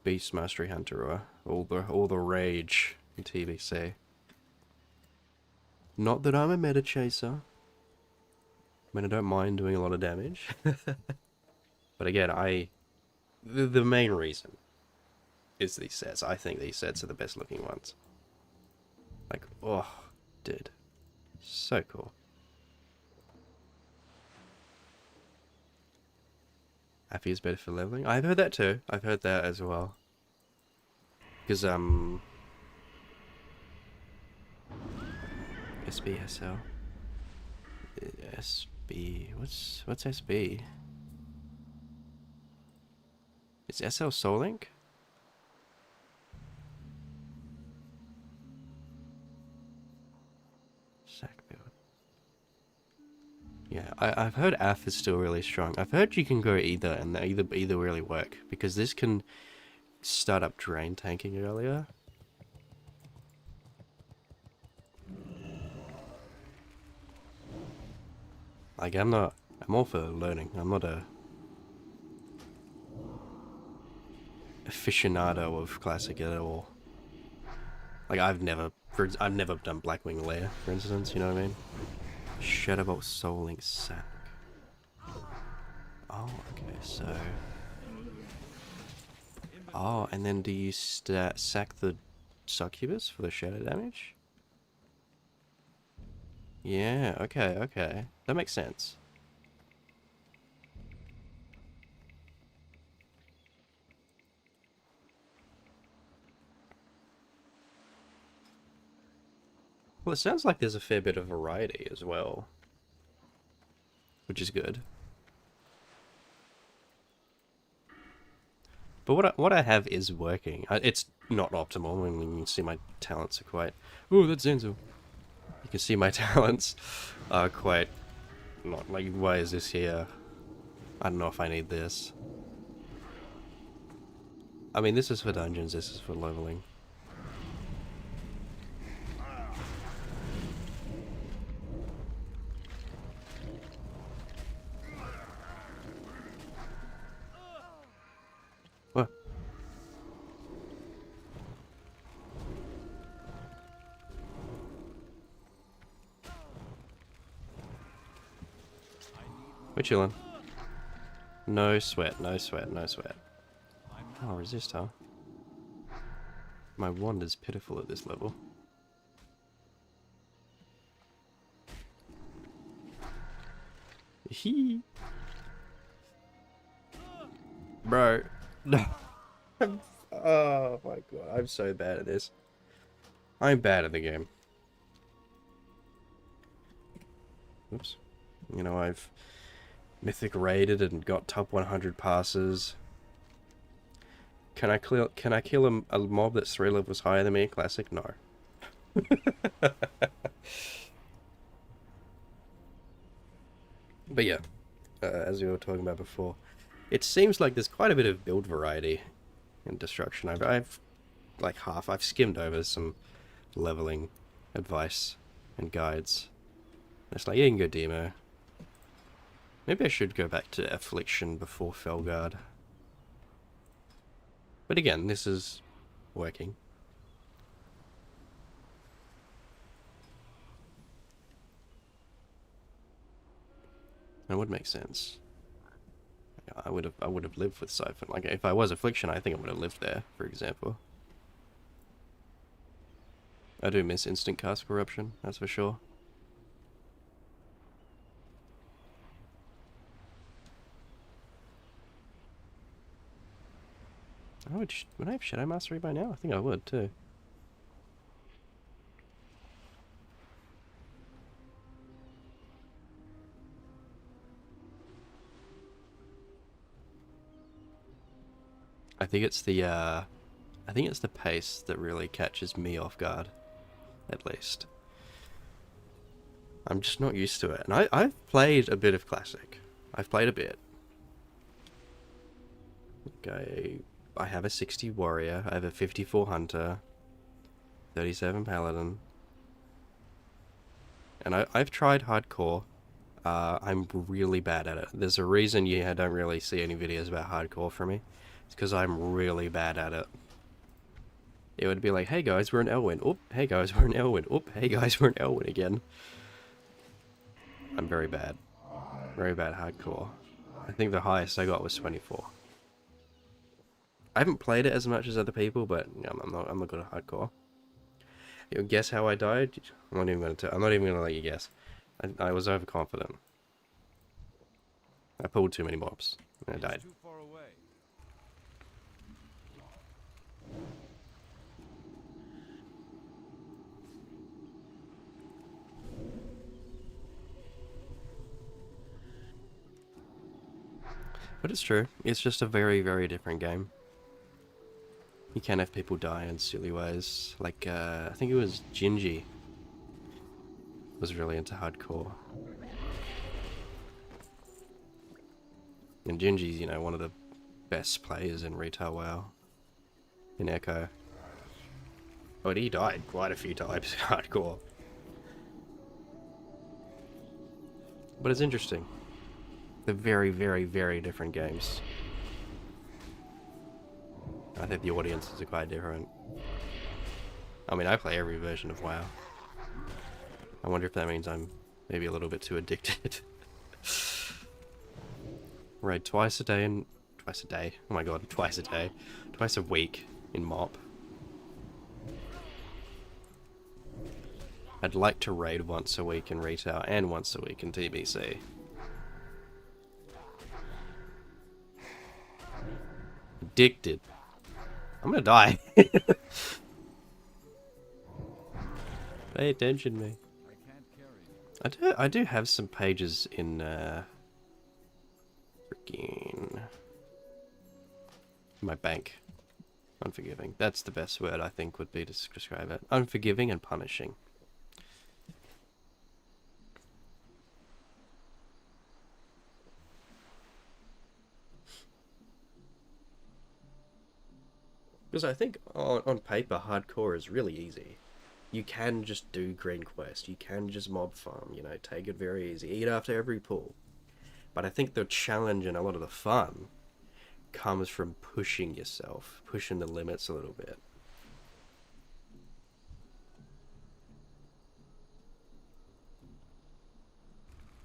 Beast Mastery Hunter are all the rage in TBC. Not that I'm a meta chaser. I mean, I don't mind doing a lot of damage. But again, the main reason is these sets. I think these sets are the best looking ones. Like, oh, dude. So cool. Happy is better for leveling. I've heard that too. I've heard that as well. Because, SBSL. SB. What's SB? Is SL Soul Link? Yeah, I've heard AF is still really strong. I've heard you can go either, and either really work, because this can start up drain tanking earlier. Like, I'm all for learning. I'm not a aficionado of classic at all. Like I've never done Blackwing Lair, for instance. You know what I mean? Shadowbolt Soul Link Sack. Oh, okay, so. Oh, and then do you sack the succubus for the shadow damage? Yeah, okay, okay. That makes sense. Well, it sounds like there's a fair bit of variety as well, which is good. But what I have is working. It's not optimal. I mean, you can see my talents are quite... Ooh, that's Zenzo. You can see my talents are quite... Not like, why is this here? I don't know if I need this. I mean, this is for dungeons, this is for leveling. What? We're chilling. No sweat, no sweat, no sweat. Oh, resist, huh? My wand is pitiful at this level. Hee. Bro. No. Oh my god, I'm so bad at this. I'm bad at the game. Oops. You know, I've mythic raided and got top 100 passes. Can I kill a mob that's 3 levels higher than me? Classic? No. But yeah, as we were talking about before, it seems like there's quite a bit of build variety in Destruction. I've skimmed over some leveling advice and guides. It's like, yeah, you can go demo. Maybe I should go back to Affliction before Felguard. But again, this is working. That would make sense. I would have lived with Siphon. Like if I was Affliction, I think I would have lived there, for example. I do miss instant cast corruption, that's for sure. Would I have Shadow Mastery by now? I think I would too. I think it's the pace that really catches me off guard, at least. I'm just not used to it, and I've played a bit of Classic. I've played a bit. Okay, I have a 60 Warrior, I have a 54 Hunter, 37 Paladin, and I've tried Hardcore. I'm really bad at it. There's a reason you don't really see any videos about Hardcore from me. It's because I'm really bad at it. It would be like, hey guys, we're in Elwyn. Oop, hey guys, we're in Elwyn. Oop, hey guys, we're in Elwyn again. I'm very bad. Very bad Hardcore. I think the highest I got was 24. I haven't played it as much as other people, but you know, I'm not good at Hardcore. You guess how I died? I'm not even gonna let you guess. I was overconfident. I pulled too many mobs and I died. Too far away. But it's true. It's just a very, very different game. You can have people die in silly ways. Like, I think it was Gingy was really into Hardcore. And Gingy's, you know, one of the best players in retail WoW. In Echo. Oh, and he died quite a few times in Hardcore. But it's interesting. They're very, very, very different games. I think the audiences are quite different. I mean, I play every version of WoW. I wonder if that means I'm maybe a little bit too addicted. Right, twice a day. Oh my god, twice a day. Twice a week in MOP. I'd like to raid once a week in retail and once a week in TBC. Addicted. I'm gonna die. Pay attention, me. I can't carry. I do have some pages in freaking my bank. Unforgiving. That's the best word I think would be to describe it. Unforgiving and punishing. Because I think on paper, hardcore is really easy. You can just do green quest, you can just mob farm, you know, take it very easy, eat after every pull. But I think the challenge and a lot of the fun comes from pushing yourself, pushing the limits a little bit.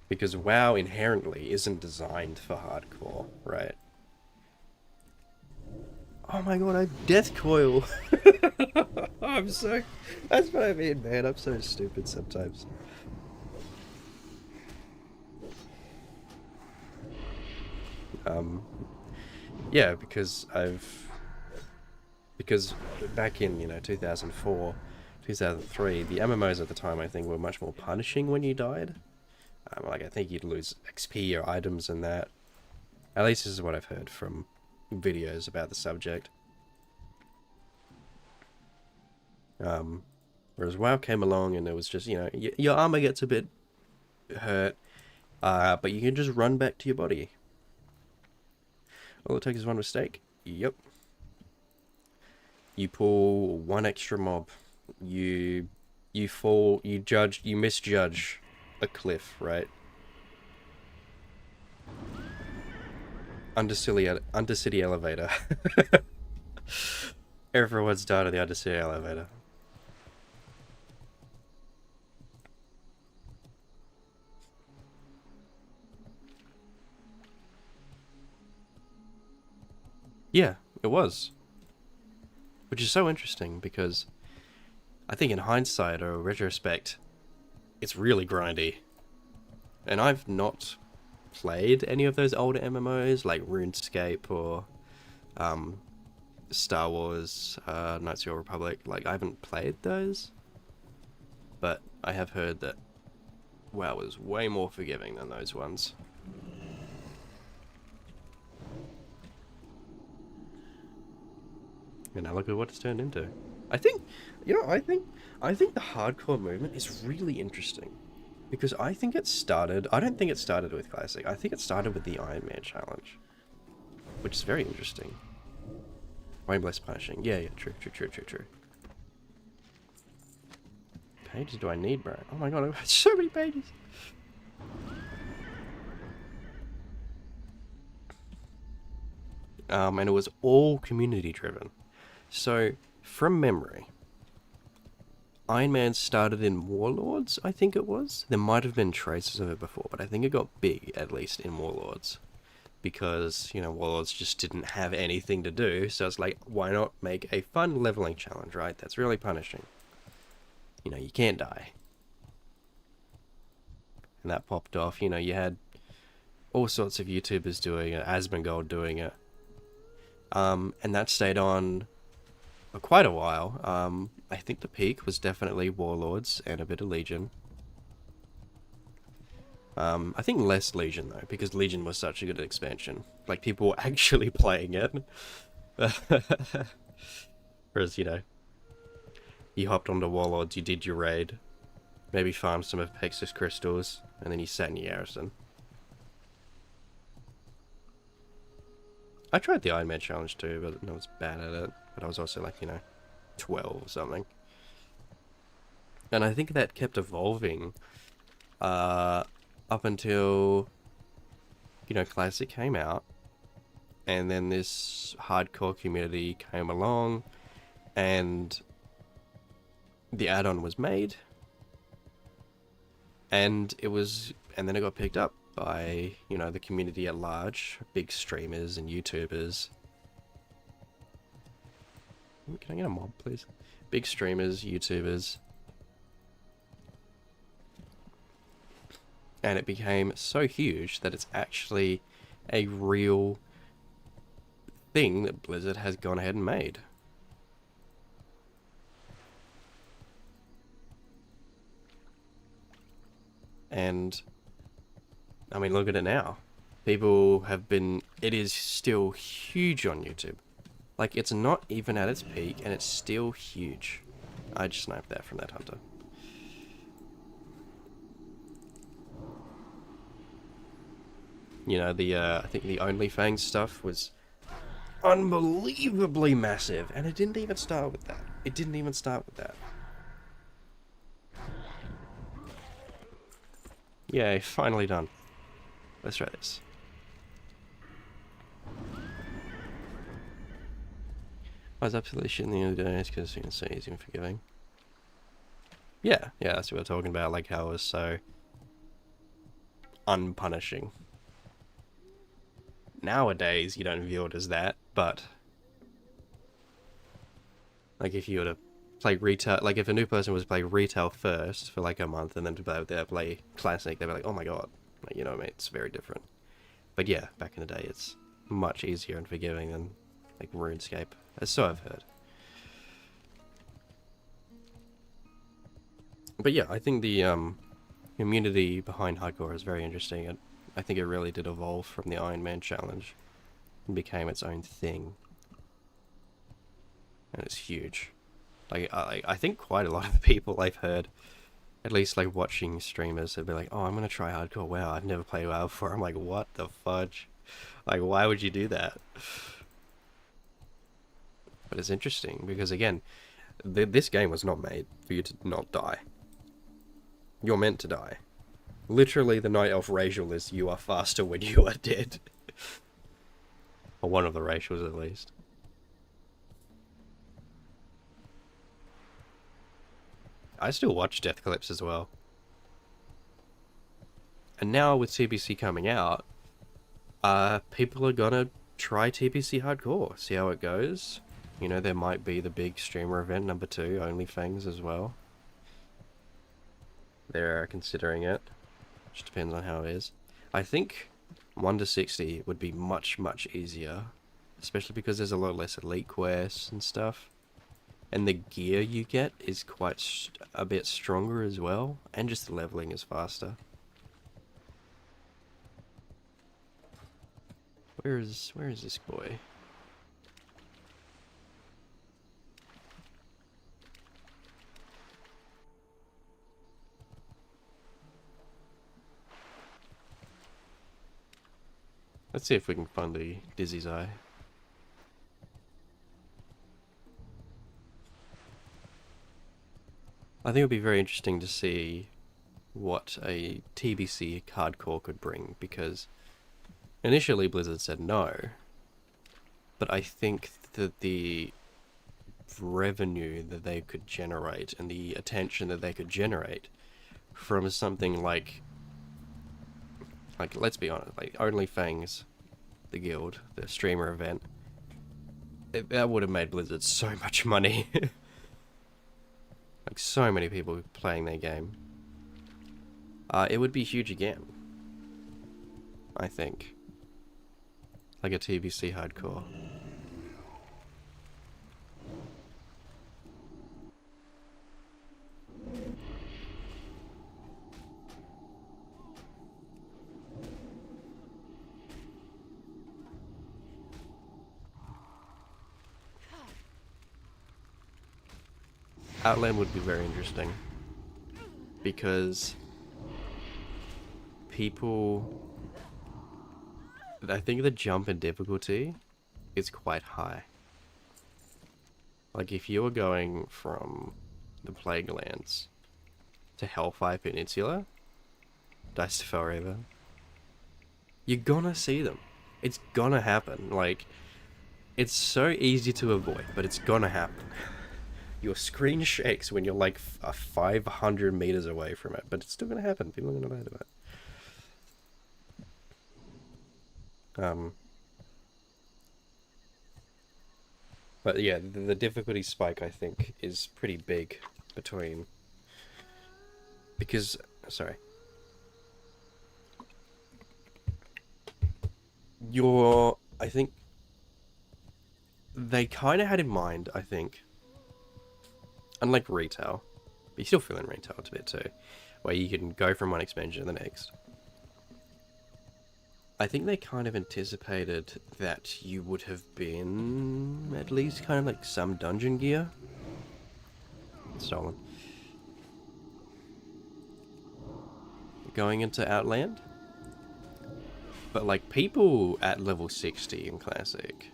Because WoW inherently isn't designed for hardcore, right? Oh my god, I death coil. That's what I mean, man. I'm so stupid sometimes. Yeah, because back in, 2004, 2003, the MMOs at the time, I think, were much more punishing when you died. Like, I think you'd lose XP or items and that. At least this is what I've heard from videos about the subject. Whereas WoW came along and it was just, your armor gets a bit hurt, but you can just run back to your body. All it takes is one mistake. Yep. You pull one extra mob. You misjudge a cliff, right? Undercity elevator. Everyone's died on the Undercity elevator. Yeah, it was. Which is so interesting because I think in hindsight or retrospect, it's really grindy. And I've not played any of those older MMOs like RuneScape or Star Wars, Knights of the Old Republic. Like, I haven't played those, but I have heard that WoW was way more forgiving than those ones. And now look at what it's turned into. I think the hardcore movement is really interesting. Because I don't think it started with Classic. I think it started with the Iron Man challenge. Which is very interesting. Rainbow less punishing. Yeah, true. Pages do I need, bro? Oh my god, I've got so many pages. And it was all community driven. So, from memory, Iron Man started in Warlords, I think it was. There might have been traces of it before, but I think it got big, at least, in Warlords. Because, Warlords just didn't have anything to do, so it's like, why not make a fun leveling challenge, right? That's really punishing. You can't die. And that popped off, you had all sorts of YouTubers doing it, Asmongold doing it. And that stayed on for quite a while. I think the peak was definitely Warlords and a bit of Legion. I think less Legion though, because Legion was such a good expansion. Like, people were actually playing it. Whereas, you hopped onto Warlords, you did your raid, maybe farmed some of Pexus crystals, and then you sat in your garrison. I tried the Iron Man challenge too, but I was bad at it. But I was also like, 12 or something. And I think that kept evolving up until, Classic came out. and then this hardcore community came along, and the add-on was made, and then it got picked up by, you know, the community at large, big streamers and YouTubers. Can I get a mob, please? Big streamers, YouTubers. And it became so huge that it's actually a real thing that Blizzard has gone ahead and made. And I mean, look at it now. People have been... It is still huge on YouTube. Like, it's not even at its peak, and it's still huge. I just sniped that from that hunter. You know, I think the OnlyFans stuff was unbelievably massive, and it didn't even start with that. It didn't even start with that. Yay, finally done. Let's try this. I was absolutely shitting the other day, it's because you can see easy and forgiving. Yeah, that's what we're talking about, like how it was so unpunishing. Nowadays, you don't view it as that, but like if you were to play retail, like if a new person was to play retail first for like a month and then to play classic, they'd be like, oh my god, like, you know what I mean? It's very different. But yeah, back in the day, it's much easier and forgiving than like RuneScape, so I've heard. But yeah, I think the community behind hardcore is very interesting, and I think it really did evolve from the Iron Man challenge and became its own thing. And it's huge. Like, I think quite a lot of the people I've heard, at least like watching streamers, they'd be like, oh, I'm gonna try hardcore WoW, I've never played WoW before. I'm like, what the fudge? Like, why would you do that? But it's interesting, because again, this game was not made for you to not die. You're meant to die. Literally, the Night Elf racial is you are faster when you are dead. Or one of the racials, at least. I still watch death clips as well. And now with TBC coming out, people are gonna try TBC hardcore, see how it goes. You know, there might be the big streamer event number 2, OnlyFans as well. They're considering it. Just depends on how it is. I think 1 to 60 would be much, much easier. Especially because there's a lot less elite quests and stuff. And the gear you get is quite a bit stronger as well. And just the leveling is faster. Where is this boy? Let's see if we can find the Dizzy's Eye. I think it would be very interesting to see what a TBC hardcore could bring, because initially Blizzard said no, but I think that the revenue that they could generate and the attention that they could generate from something like let's be honest, like OnlyFans, the guild, the streamer event, that would have made Blizzard so much money. Like, so many people playing their game. It would be huge again, I think. Like a TBC hardcore. Outland would be very interesting, because people, I think the jump in difficulty is quite high. Like, if you were going from the Plaguelands to Hellfire Peninsula, Dice to Forever, you're gonna see them. It's gonna happen. Like, it's so easy to avoid, but it's gonna happen. Your screen shakes when you're like 500 meters away from it, but it's still gonna happen. People are gonna know about it. But yeah, the difficulty spike, I think, is pretty big between... Because... Sorry. I think... They kind of had in mind, I think... Unlike retail, but you still feel in retail a bit too, where you can go from one expansion to the next. I think they kind of anticipated that you would have been at least kind of like some dungeon gear. Stolen. Going into Outland. But like people at level 60 in Classic,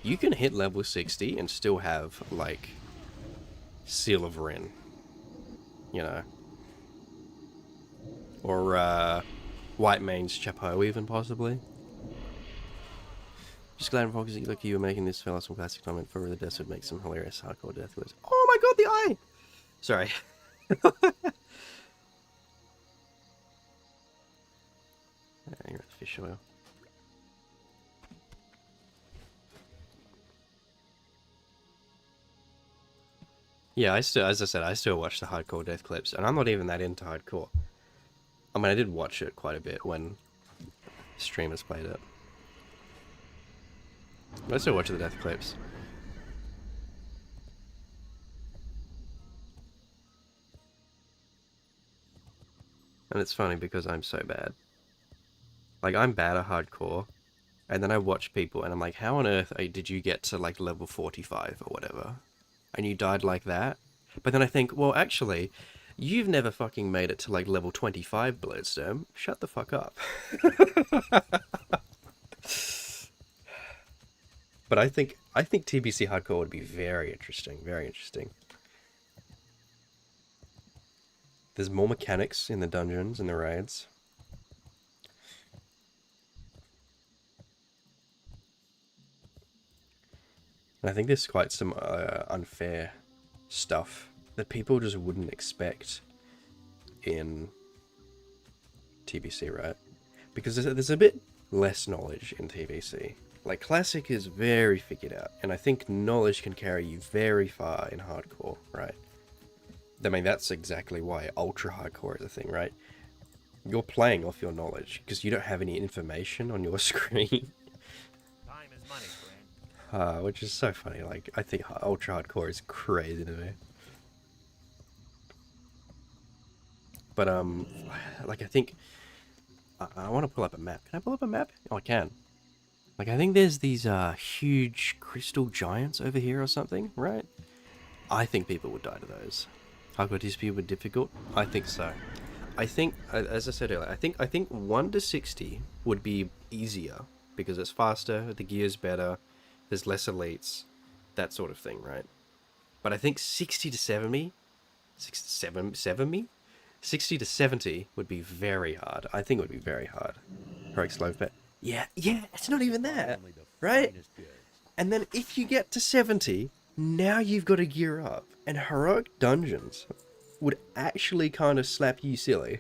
you can hit level 60 and still have like Seal of Ren. You know. Or White Main's Chapeau even, possibly. Just glad and focusing like you were making this fella some classic comment for the deaths would make some hilarious hardcore death clips. Oh my god, the eye! Sorry. You're at fish oil. Yeah, as I said, I still watch the hardcore death clips, and I'm not even that into hardcore. I mean, I did watch it quite a bit when streamers played it. But I still watch the death clips. And it's funny because I'm so bad. Like, I'm bad at hardcore, and then I watch people, and I'm like, how on earth did you get to, like, level 45 or whatever? And you died like that? But then I think, well, actually... You've never fucking made it to like level 25, Bloodstorm. Shut the fuck up. But I think TBC hardcore would be very interesting. Very interesting. There's more mechanics in the dungeons and the raids. And I think there's quite some unfair stuff that people just wouldn't expect in TBC, right? Because there's a bit less knowledge in TBC. Like, Classic is very figured out, and I think knowledge can carry you very far in hardcore, right? I mean, that's exactly why ultra hardcore is a thing, right? You're playing off your knowledge, because you don't have any information on your screen. Time is money, friend. Which is so funny. Like, I think ultra hardcore is crazy to me. But, like, I think... I want to pull up a map. Can I pull up a map? Oh, I can. Like, I think there's these, huge crystal giants over here or something, right? I think people would die to those. Hardcore TCP would be difficult? I think so. I think, as I said earlier, I think 1 to 60 would be easier, because it's faster, the gear's better, there's less elites, that sort of thing, right? But I think 60 to 70... 60 to 70 would be very hard. I think it would be very hard. Heroic Slove Pet. Yeah, it's not even that, right? And then if you get to 70, now you've got to gear up. And Heroic Dungeons would actually kind of slap you silly.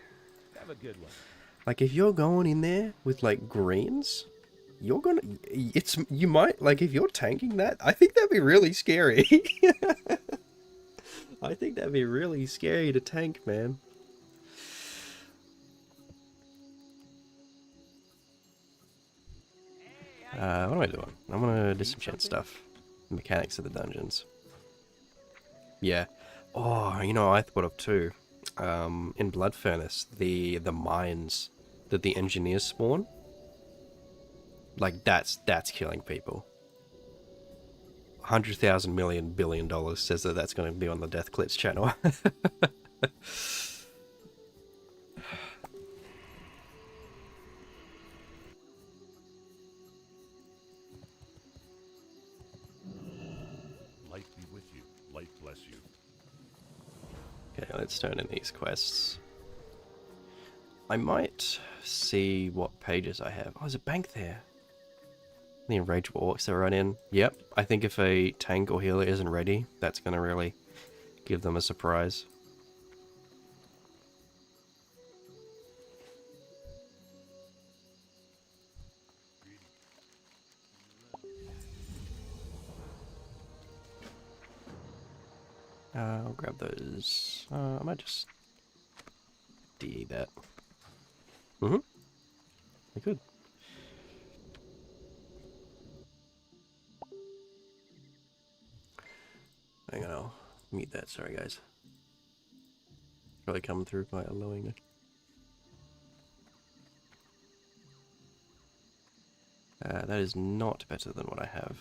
Have a good one. Like, if you're going in there with, like, greens, you're gonna... You might... Like, if you're tanking that, I think that'd be really scary. I think that'd be really scary to tank, man. What am I doing? I'm gonna disenchant stuff. The mechanics of the dungeons. Yeah. Oh, you know, I thought of too. In Blood Furnace, the mines that the engineers spawn. Like, that's killing people. 100,000 million billion dollars says that that's going to be on the Death Clips channel. Light be with you. Light bless you. Okay, let's turn in these quests. I might see what pages I have. Oh, there's a bank there. The enraged orcs that run in. Yep, I think if a tank or healer isn't ready, that's gonna really give them a surprise. I'll grab those. I might just DE that. Mm-hmm. I could. Hang on, I'll mute that. Sorry, guys. Probably coming through quite allowing it. That is not better than what I have.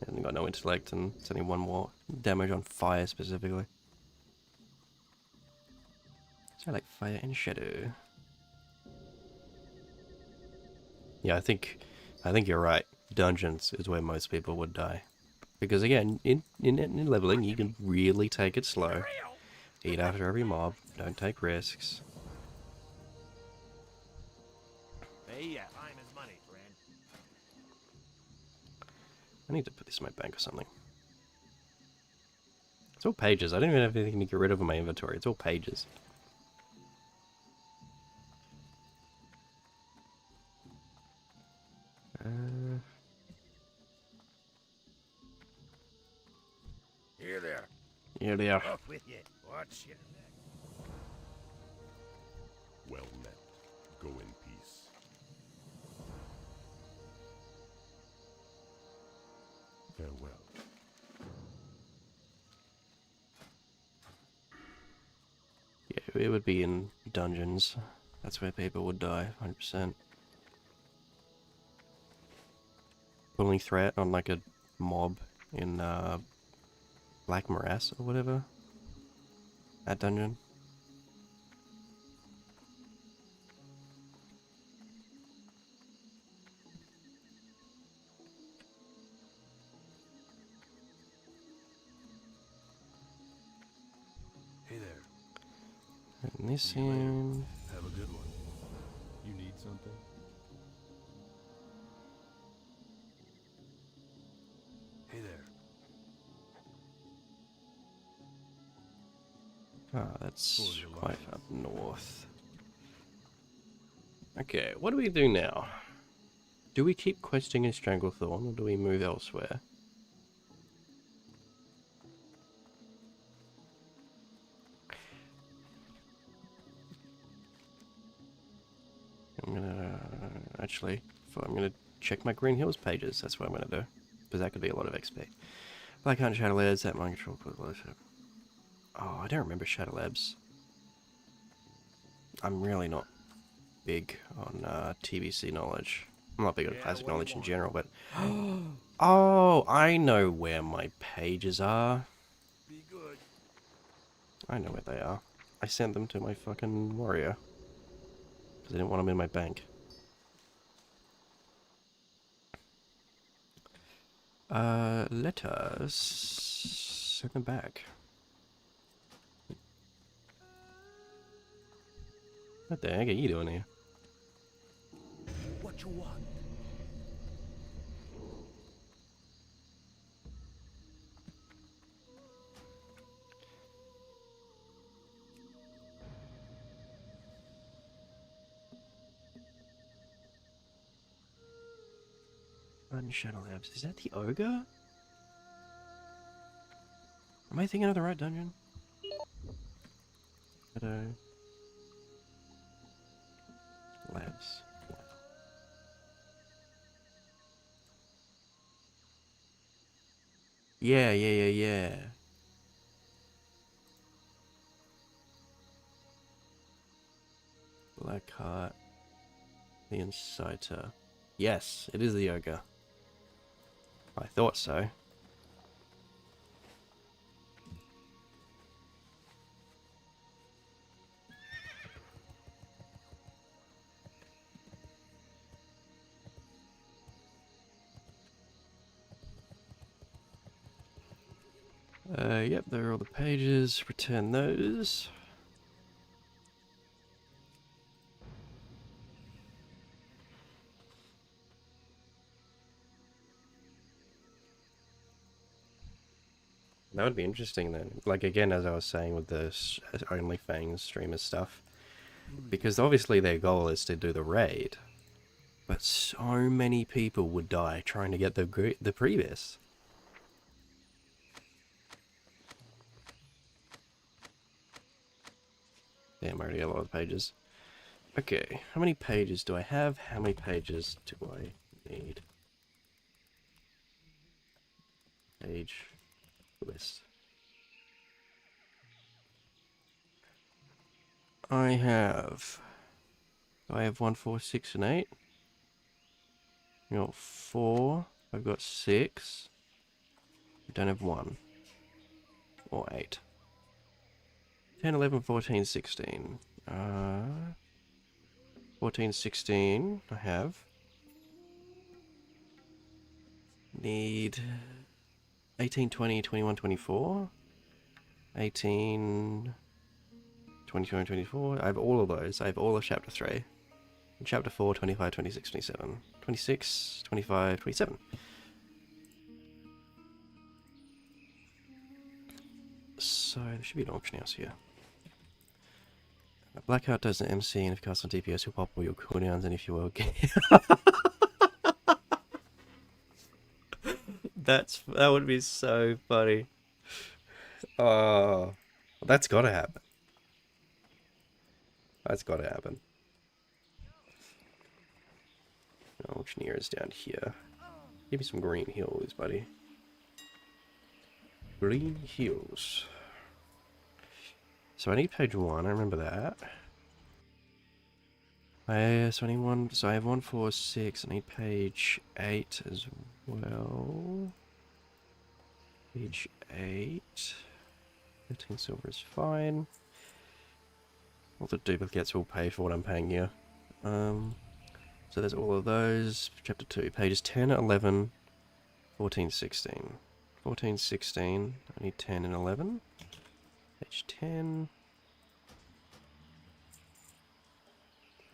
And got no intellect, and it's only one more damage on fire specifically. So I like fire and shadow. Yeah, I think you're right. Dungeons is where most people would die, because again, in leveling, you can really take it slow. Eat after every mob. Don't take risks. Hey, yeah, time is money, friend. I need to put this in my bank or something. It's all pages. I don't even have anything to get rid of in my inventory. It's all pages. Here there. Here they are. Off with you. Watch your neck. Well met. Go in peace. Farewell. Yeah, it would be in dungeons. That's where people would die, 100%. Pulling threat on like a mob in Black Morass or whatever. That dungeon. Hey there. And this in. Have a good one. You need something? Hey there. Ah, that's quite up north. Okay, what do we do now? Do we keep questing in Stranglethorn, or do we move elsewhere? I'm gonna I'm gonna check my Green Hills pages. That's what I'm gonna do, because that could be a lot of XP. Black Hunt, Shadow Labs, that mind control. Oh, I don't remember Shadow Labs. I'm really not big on TBC knowledge. I'm not big on classic knowledge in general, but oh, I know where my pages are. Be good. I know where they are. I sent them to my fucking warrior because I didn't want them in my bank. Let us send them back. What the heck are you doing here? What you want? Shadow Labs. Is that the ogre? Am I thinking of the right dungeon? Shadow Labs. Yeah. Blackheart. The Inciter. Yes, it is the ogre. I thought so. Yep, there are all the pages. Return those. That would be interesting then. Like, again, as I was saying with the OnlyFans streamer stuff. Because obviously their goal is to do the raid. But so many people would die trying to get the previous. Damn, I already got a lot of pages. Okay, how many pages do I have? How many pages do I need? Page list. I have 1, 4, 6, and 8. I got 4. I've got 6. I don't have 1 or 8. 10, 11, 14, 16. 14, 16. I have. Need 18, 20, 21, 24. 18, 20, 24. I have all of those. I have all of chapter 3. Chapter 4, 25, 26, 27. 26, 25, 27. So there should be an auction house here. Blackout does an MC, and if you cast on DPS, you'll pop all your cooldowns, and if you will get... that would be so funny. Oh, that's gotta happen. That's gotta happen. Auctioneer is down here. Give me some green hills, buddy. Green hills. So I need page 1, I remember that. So I need 1, so I have 1, 4, 6, I need page 8 as well. Page 8. 13 silver is fine. All the duplicates will pay for what I'm paying here. So there's all of those. Chapter 2, pages 10, 11, 14, 16. 14, 16, I need 10 and 11. Page 10.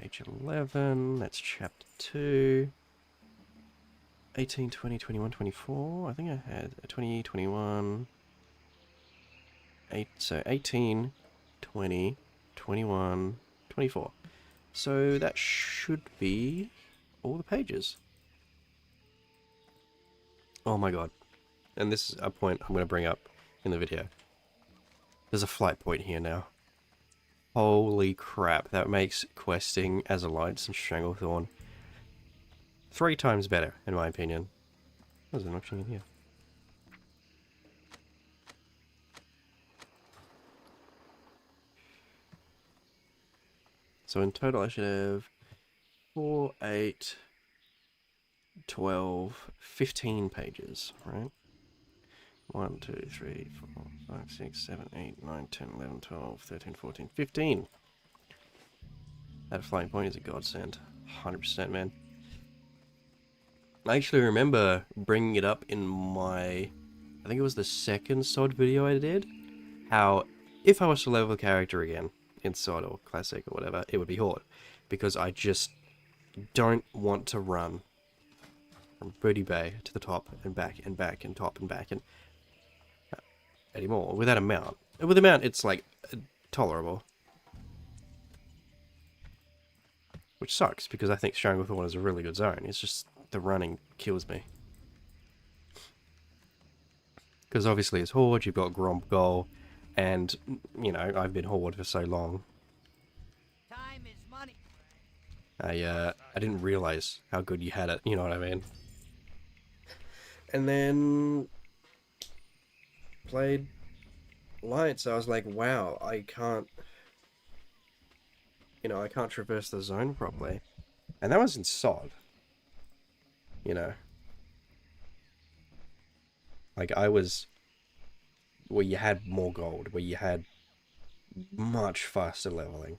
Page 11, that's chapter 2. 18, 20, 21, 24. I think I had 20, 21. 8, so 18, 20, 21, 24. So that should be all the pages. Oh my god. And this is a point I'm going to bring up in the video. There's a flight point here now. Holy crap, that makes questing as Alliance and Stranglethorn 3 times better, in my opinion. There's an option in here. So in total I should have 4, 8, 12, 15 pages, right? 1, 2, 3, 4, 5, 6, 7, 8, 9, 10, 11, 12, 13, 14, 15. That flying point is a godsend. 100%, man. I actually remember bringing it up in my... I think it was the second SOD video I did. How, if I was to level a character again, in SOD or Classic or whatever, it would be Horde. Because I just don't want to run from Booty Bay to the top and back and back and top and back and... anymore. Without a mount. With a mount, it's like tolerable. Which sucks, because I think Stranglethorn is a really good zone. It's just the running kills me. Because obviously it's Horde, you've got Gromp Goal, and, you know, I've been Horde for so long. Time is money. I didn't realize how good you had it, you know what I mean? And then... played Lights, I was like, wow, I can't... you know, I can't traverse the zone properly. And that was in SOD. You know. Like, I was... where you had more gold, where you had much faster leveling.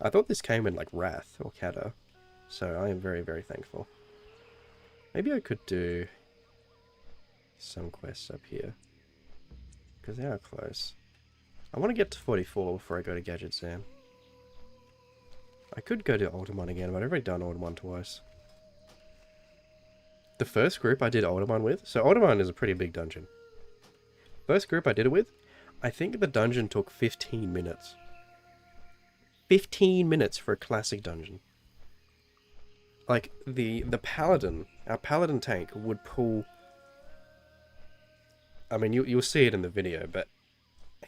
I thought this came in, like, Wrath or Kata. So I am very, very thankful. Maybe I could do some quests up here. Because they are close. I want to get to 44 before I go to Gadget Sam. I could go to Ultimate again, but I've already done Ultimate twice. the first group I did Alderman with, so Alderman is a pretty big dungeon. First group I did it with, I think the dungeon took 15 minutes. 15 minutes for a classic dungeon. Like, the paladin, our paladin tank would pull... I mean, you'll see it in the video, but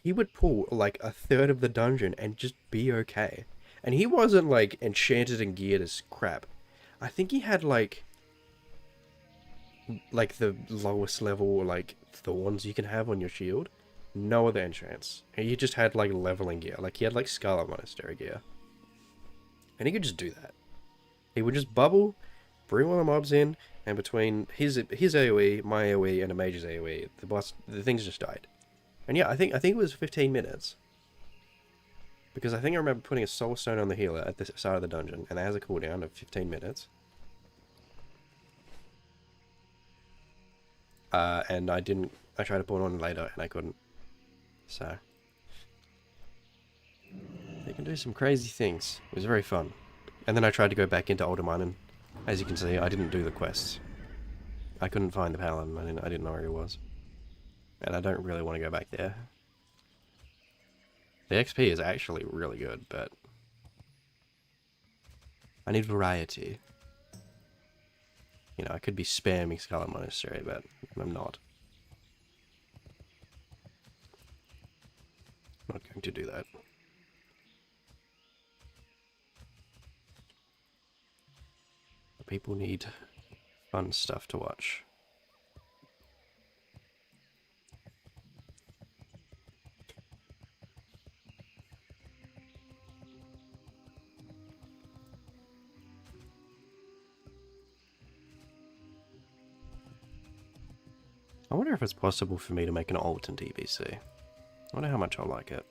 he would pull, like, a third of the dungeon and just be okay. And he wasn't, like, enchanted and geared as crap. I think he had, like the lowest level, like, thorns you can have on your shield. No other enchants. He just had, like, leveling gear. Like, he had, like, Scarlet Monastery gear. And he could just do that. He would just bubble, bring all the mobs in, and between his AoE, my AoE, and a mage's AoE, the things just died. And yeah, I think it was 15 minutes. Because I think I remember putting a soul stone on the healer at the start of the dungeon, and that has a cooldown of 15 minutes. And I tried to put it on later, and I couldn't. So, they can do some crazy things. It was very fun. And then I tried to go back into Alderman, and as you can see, I didn't do the quests. I couldn't find the paladin. I didn't know where he was. And I don't really want to go back there. The XP is actually really good, but I need variety. You know, I could be spamming Scarlet Monastery, but I'm not. I'm not going to do that. People need fun stuff to watch. I wonder if it's possible for me to make an alt in TBC. I wonder how much I'll like it.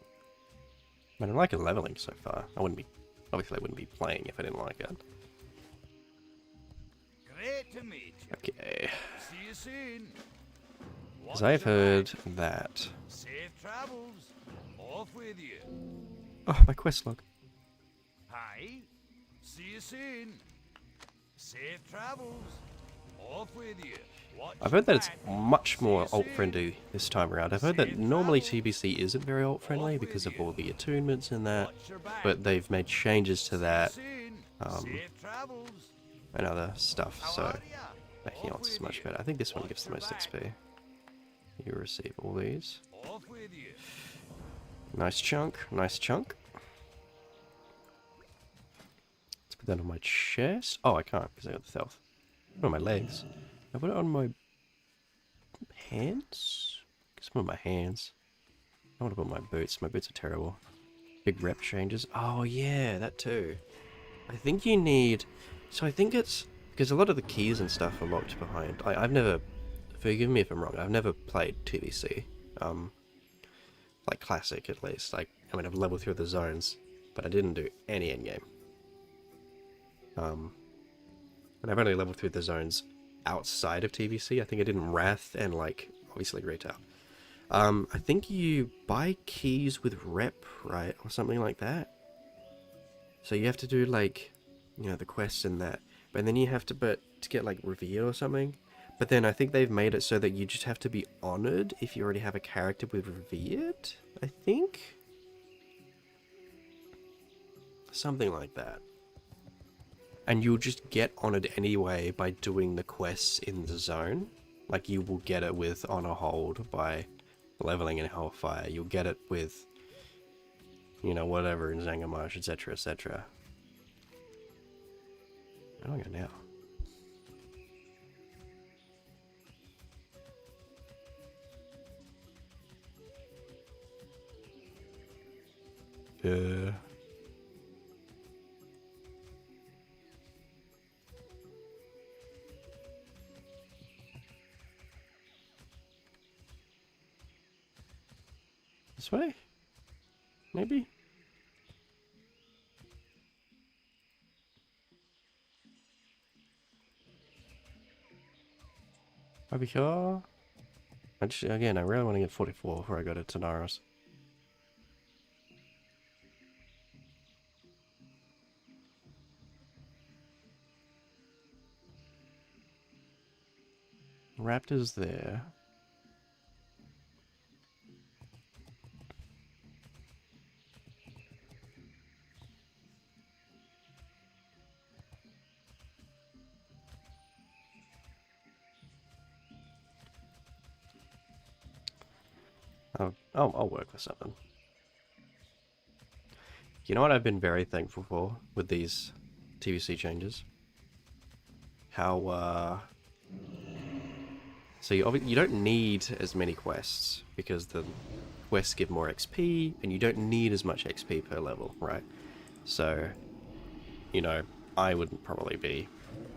I mean, I like it leveling so far. Obviously I wouldn't be playing if I didn't like it. Great to meet you. Okay. See you soon. Because I've heard that... Safe travels. Off with you. Oh, my quest log. Hi. See you soon. Safe travels. Off with you. Watch I've heard that it's your back. much See more you soon. alt-friendly this time around. I've heard that normally TBC isn't very alt-friendly because of all the attunements and that, Watch your back. but they've made changes to that See you soon. Safe travels. and other stuff, How so are ya? making Off alts is with much you. better. I think this one Watch gives the your most back. XP. You receive all these. Off with you. Nice chunk, nice chunk. Let's put that on my chest. Oh, I can't because I got the stealth. Put it on my legs. I put it on my hands? Guess put it on my hands. I want to put my boots. My boots are terrible. Big rep changes. Oh yeah, that too. I think you need... So I think it's... Because a lot of the keys and stuff are locked behind. I've never... Forgive me if I'm wrong. I've never played TBC. Like classic at least. Like, I mean, I've leveled through the zones, but I didn't do any endgame. And I've only leveled through the zones outside of TBC. I think I did in Wrath and, like, obviously Retail. I think you buy keys with rep, right? Or something like that. So you have to do, like, you know, the quests and that. But then you have to, to get, like, revered or something. But then I think they've made it so that you just have to be honored if you already have a character with revered, I think? Something like that. And you'll just get honored anyway by doing the quests in the zone. Like, you will get it with honor hold by leveling in Hellfire. You'll get it with, you know, whatever in Zangarmarsh, etc, etc. Where do I go now? This way? Maybe? Over here? Again, I really want to get 44 before I go to Tanaros. Raptors there. I'll work with something. You know what I've been very thankful for with these TBC changes? How, so you don't need as many quests, because the quests give more XP, and you don't need as much XP per level, right? So, you know, I would probably be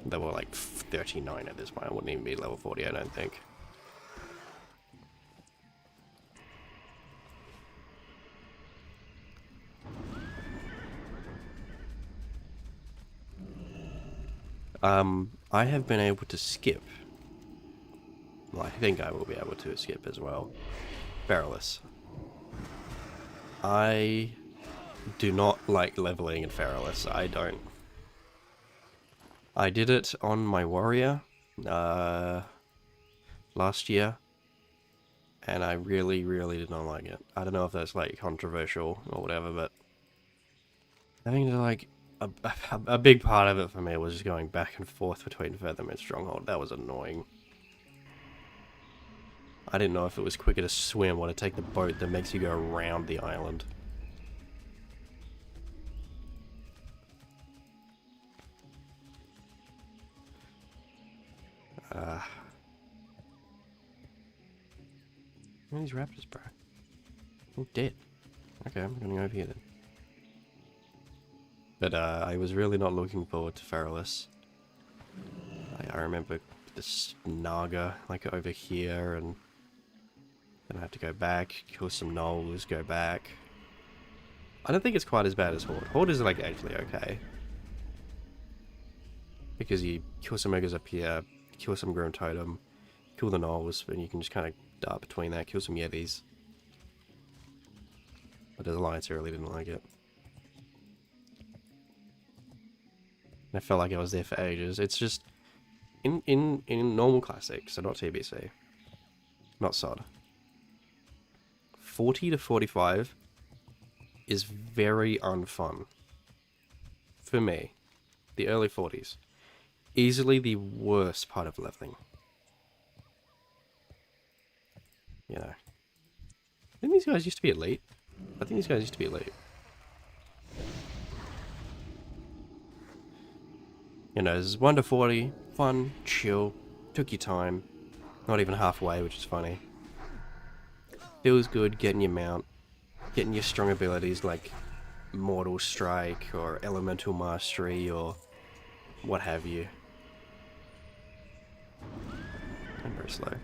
level like 39 at this point. I wouldn't even be level 40, I don't think. I have been able to skip. Well, I think I will be able to skip as well. Feralus. I do not like leveling in Feralus. I don't. I did it on my warrior last year, and I really did not like it. I don't know if that's like controversial or whatever, but I think that like a big part of it for me was just going back and forth between Featherman and Stronghold. That was annoying. I didn't know if it was quicker to swim or to take the boat that makes you go around the island. Where are these raptors, bro? Oh, dead. Okay, I'm gonna go over here then. But I was really not looking forward to Feralus. I remember this Naga like over here, and then I have to go back, kill some gnolls, go back. I don't think it's quite as bad as Horde. Horde is like actually okay, because you kill some ogres up here, kill some Grim Totem, kill the gnolls, and you can just kind of dart between that, kill some Yetis. But the Alliance really didn't like it. I felt like I was there for ages. It's just in normal classic, so not TBC, not SOD. 40 to 45 is very unfun for me. The early 40s, easily the worst part of leveling. You know, I think these guys used to be elite. You know, this is 1 to 40, fun, chill, took your time, not even halfway, which is funny. Feels good getting your mount, getting your strong abilities like Mortal Strike or Elemental Mastery or what have you. I'm very slow.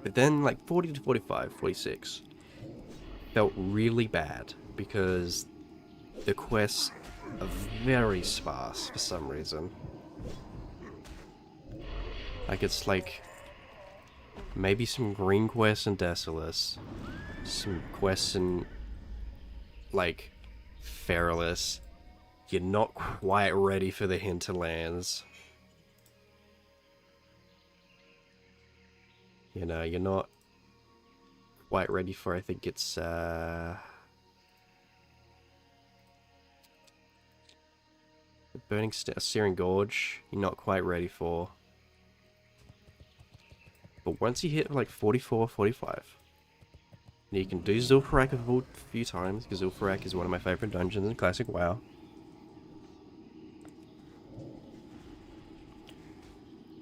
But then like 40 to 45, 46 felt really bad because the quests are very sparse for some reason. Like it's like maybe some green quests in Desolus, some quests in like Feralus. You're not quite ready for the hinterlands. You know, you're not quite ready for, I think it's Burning Searing Gorge, you're not quite ready for. But once you hit like 44, 45, you can do Zul'Farrak a few times, because Zul'Farrak is one of my favorite dungeons in Classic WoW.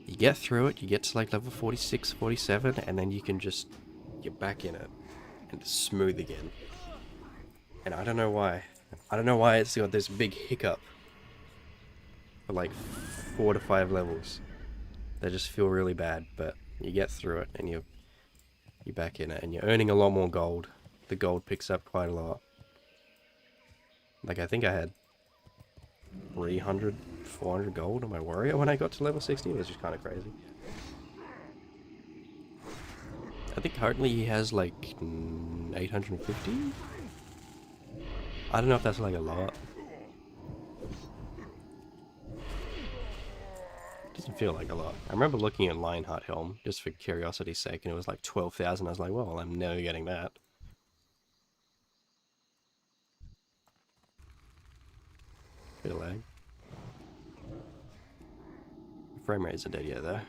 You get through it, you get to like level 46, 47, and then you can just get back in it and it's smooth again. And I don't know why. I don't know why it's got this big hiccup for like 4 to 5 levels. They just feel really bad, but you get through it and you're back in it and you're earning a lot more gold. The gold picks up quite a lot. Like I think I had 300, 400 gold on my warrior when I got to level 60. It was just kind of crazy. I think currently he has like 850. I don't know if that's like a lot. Doesn't feel like a lot. I remember looking at Lionheart Helm, just for curiosity's sake, and it was like 12,000. I was like, well, I'm never getting that. Bit of lag. Frame rate isn't dead yet, though.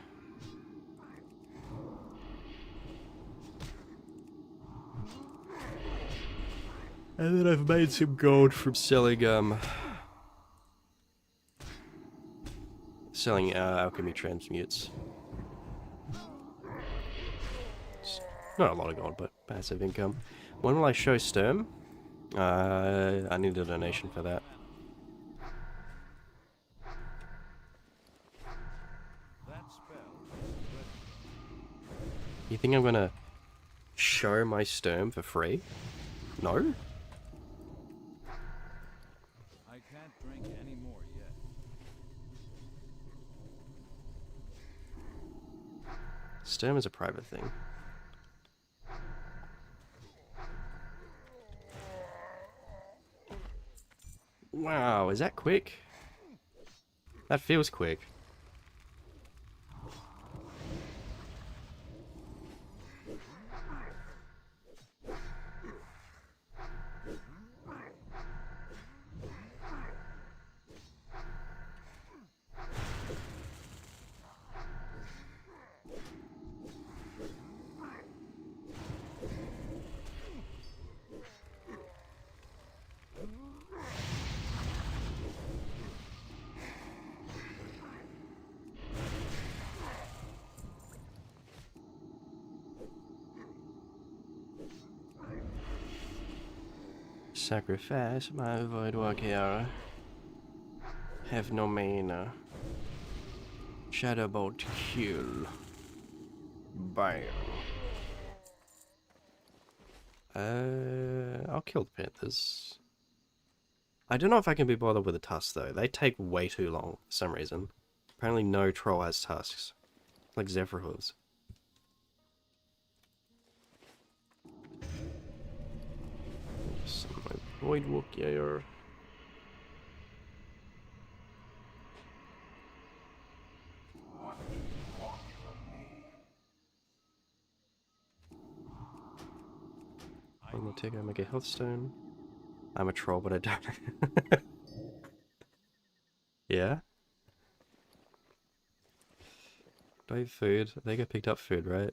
And then I've made some gold from selling alchemy transmutes. It's not a lot of gold, but passive income. When will I show Sturm? I need a donation for that. You think I'm gonna show my Sturm for free? No? I can't drink any more yet. Sturm is a private thing. Wow, is that quick? That feels quick. Sacrifice my void walker. Have no mana. Shadowbolt kill. Bam. I'll kill the Panthers. I don't know if I can be bothered with the tusks though. They take way too long for some reason. Apparently no troll has tusks. Like Zephyr hooves. Void walker. I'm gonna take make a health stone. I'm a troll, but I don't. Yeah? Do I have food? I think I picked up food, right?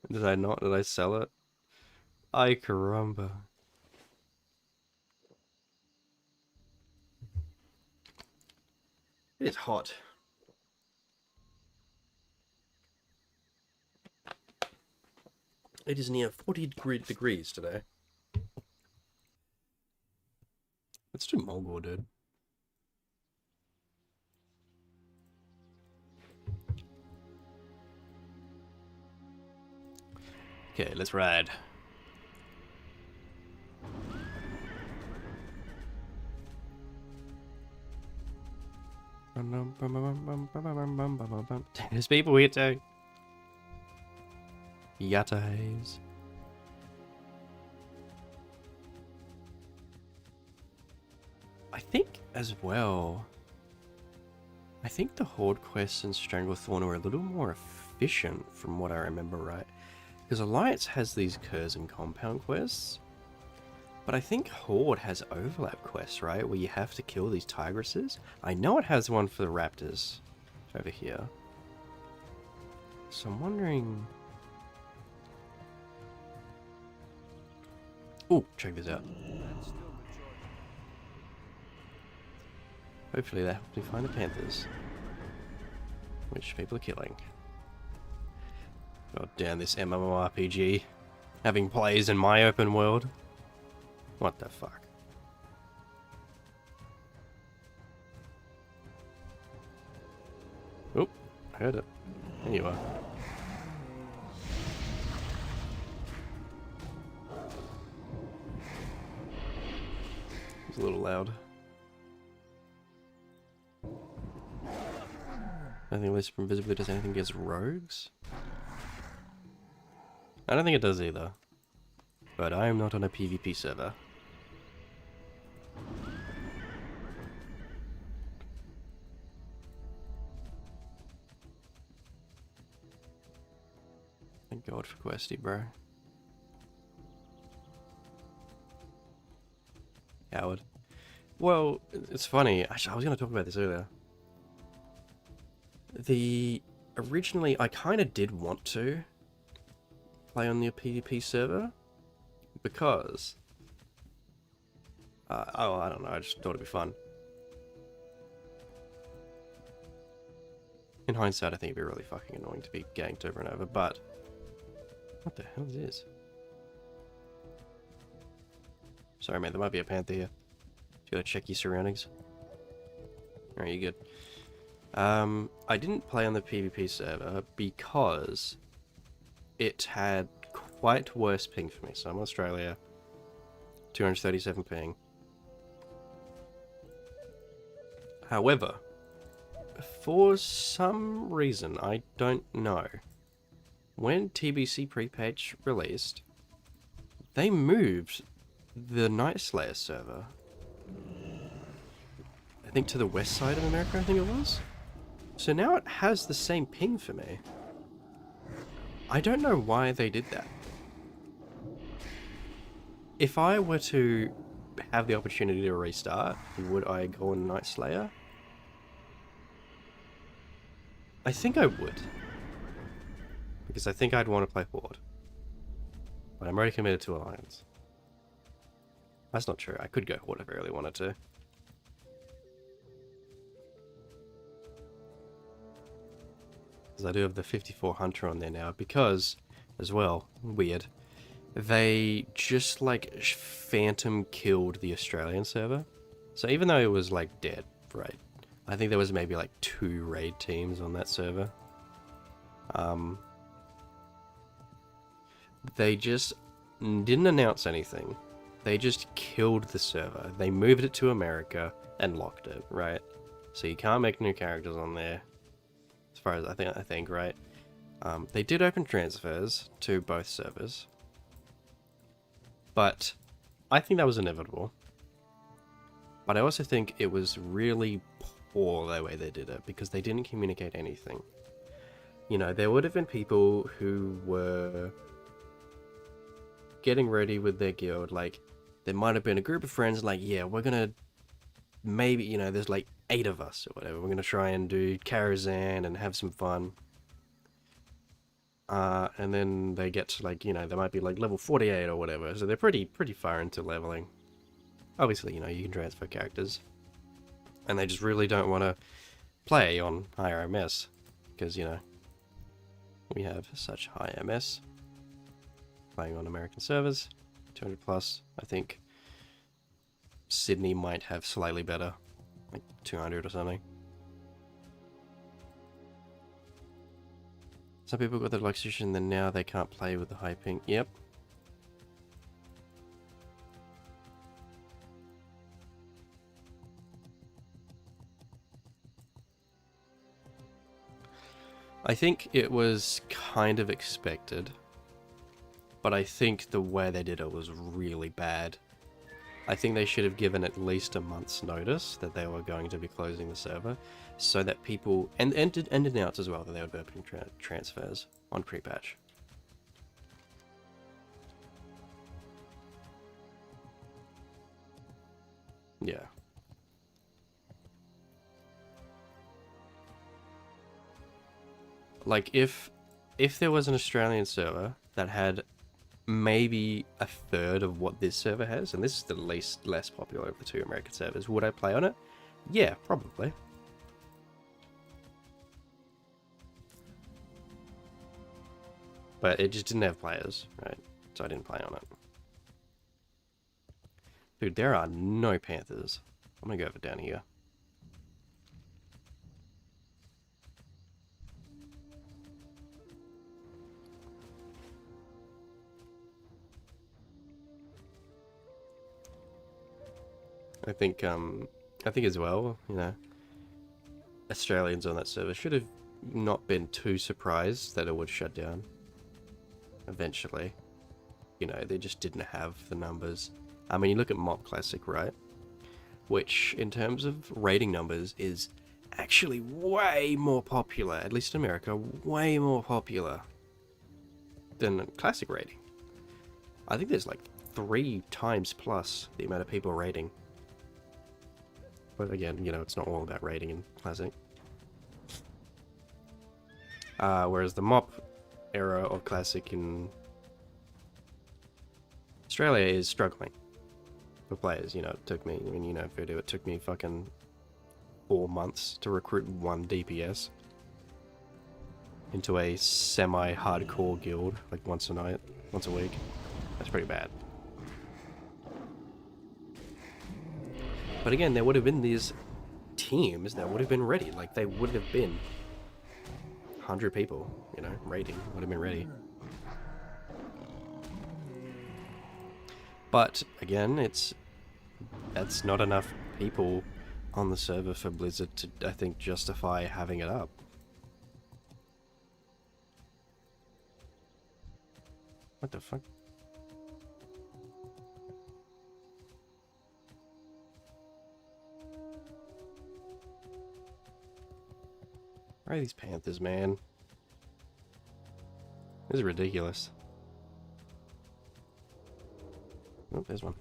Did I not? Did I sell it? Ay caramba. It is hot. It is near 40 degrees today. Let's do Mulgore, dude. Okay, let's ride. There's people here too. Yattays. I think as well, I think the Horde quests in Stranglethorn were a little more efficient from what I remember, right? Because Alliance has these Curzon compound quests, but I think Horde has overlap quests, right? Where you have to kill these tigresses. I know it has one for the raptors over here. So I'm wondering... Oh, check this out. Hopefully that helps me find the Panthers. Which people are killing. God damn this MMORPG. Having plays in my open world. What the fuck? Oh, I heard it. There you are. It's a little loud. I don't think List from Visibly does anything against rogues. I don't think it does either. But I am not on a PvP server. God for Questy, bro. Howard. Well, it's funny. Actually, I was going to talk about this earlier. Originally, I kind of did want to play on the PvP server because I don't know, I just thought it'd be fun. In hindsight, I think it'd be really fucking annoying to be ganked over and over, but what the hell is this? Sorry, mate, there might be a panther here. You gotta check your surroundings. Alright, you good. I didn't play on the PvP server because it had quite worse ping for me. So I'm in Australia, 237 ping. However, for some reason, I don't know, when TBC PREPATCH released, they moved the Night Slayer server, I think to the west side of America, I think it was. So now it has the same ping for me. I don't know why they did that. If I were to have the opportunity to restart, would I go on Night Slayer? I think I would. Because I think I'd want to play Horde. But I'm already committed to Alliance. That's not true. I could go Horde if I really wanted to. Because I do have the 54 Hunter on there now. Because, as well, weird, they just like phantom killed the Australian server. So even though it was like dead, right? I think there was maybe like 2 raid teams on that server. They just didn't announce anything. They just killed the server. They moved it to America and locked it, right? So you can't make new characters on there, as far as I think, right? They did open transfers to both servers, but I think that was inevitable. But I also think it was really poor the way they did it, because they didn't communicate anything. You know, there would have been people who were getting ready with their guild, like, there might have been a group of friends like, yeah, we're gonna, maybe, you know, there's like 8 of us or whatever, we're gonna try and do Karazhan and have some fun. And then they get to, like, you know, they might be like level 48 or whatever, so they're pretty far into leveling. Obviously, you know, you can transfer characters. And they just really don't want to play on higher MS, because, you know, we have such high MS playing on American servers, 200 plus. I think Sydney might have slightly better, like 200 or something. Some people got the luxury, and then now they can't play with the high ping. Yep. I think it was kind of expected, but I think the way they did it was really bad. I think they should have given at least a month's notice that they were going to be closing the server, so that people, and announced as well that they would be opening transfers on PREPATCH. Yeah. Like, if there was an Australian server that had maybe a third of what this server has, and this is the less popular of the 2 American servers, would I play on it? Yeah, probably. But it just didn't have players, right? So I didn't play on it. Dude, there are no Panthers. I'm gonna go over down here. I think as well, you know, Australians on that server should have not been too surprised that it would shut down eventually. You know, they just didn't have the numbers. I mean, you look at Mock Classic, right? Which, in terms of rating numbers, is actually way more popular, at least in America, way more popular than classic raiding. I think there's like 3 times plus the amount of people raiding. But again, you know, it's not all about raiding in classic. Whereas the mop era of classic in Australia is struggling for players. You know, it took me, I mean, you know, video, it took me fucking 4 months to recruit 1 DPS into a semi-hardcore guild, like once a night, once a week. That's pretty bad. But again, there would have been these teams that would have been ready. Like, they would have been 100 people, you know, raiding, would have been ready. But again, that's not enough people on the server for Blizzard to, I think, justify having it up. What the fuck? Where are these panthers, man? This is ridiculous. Oh, there's one.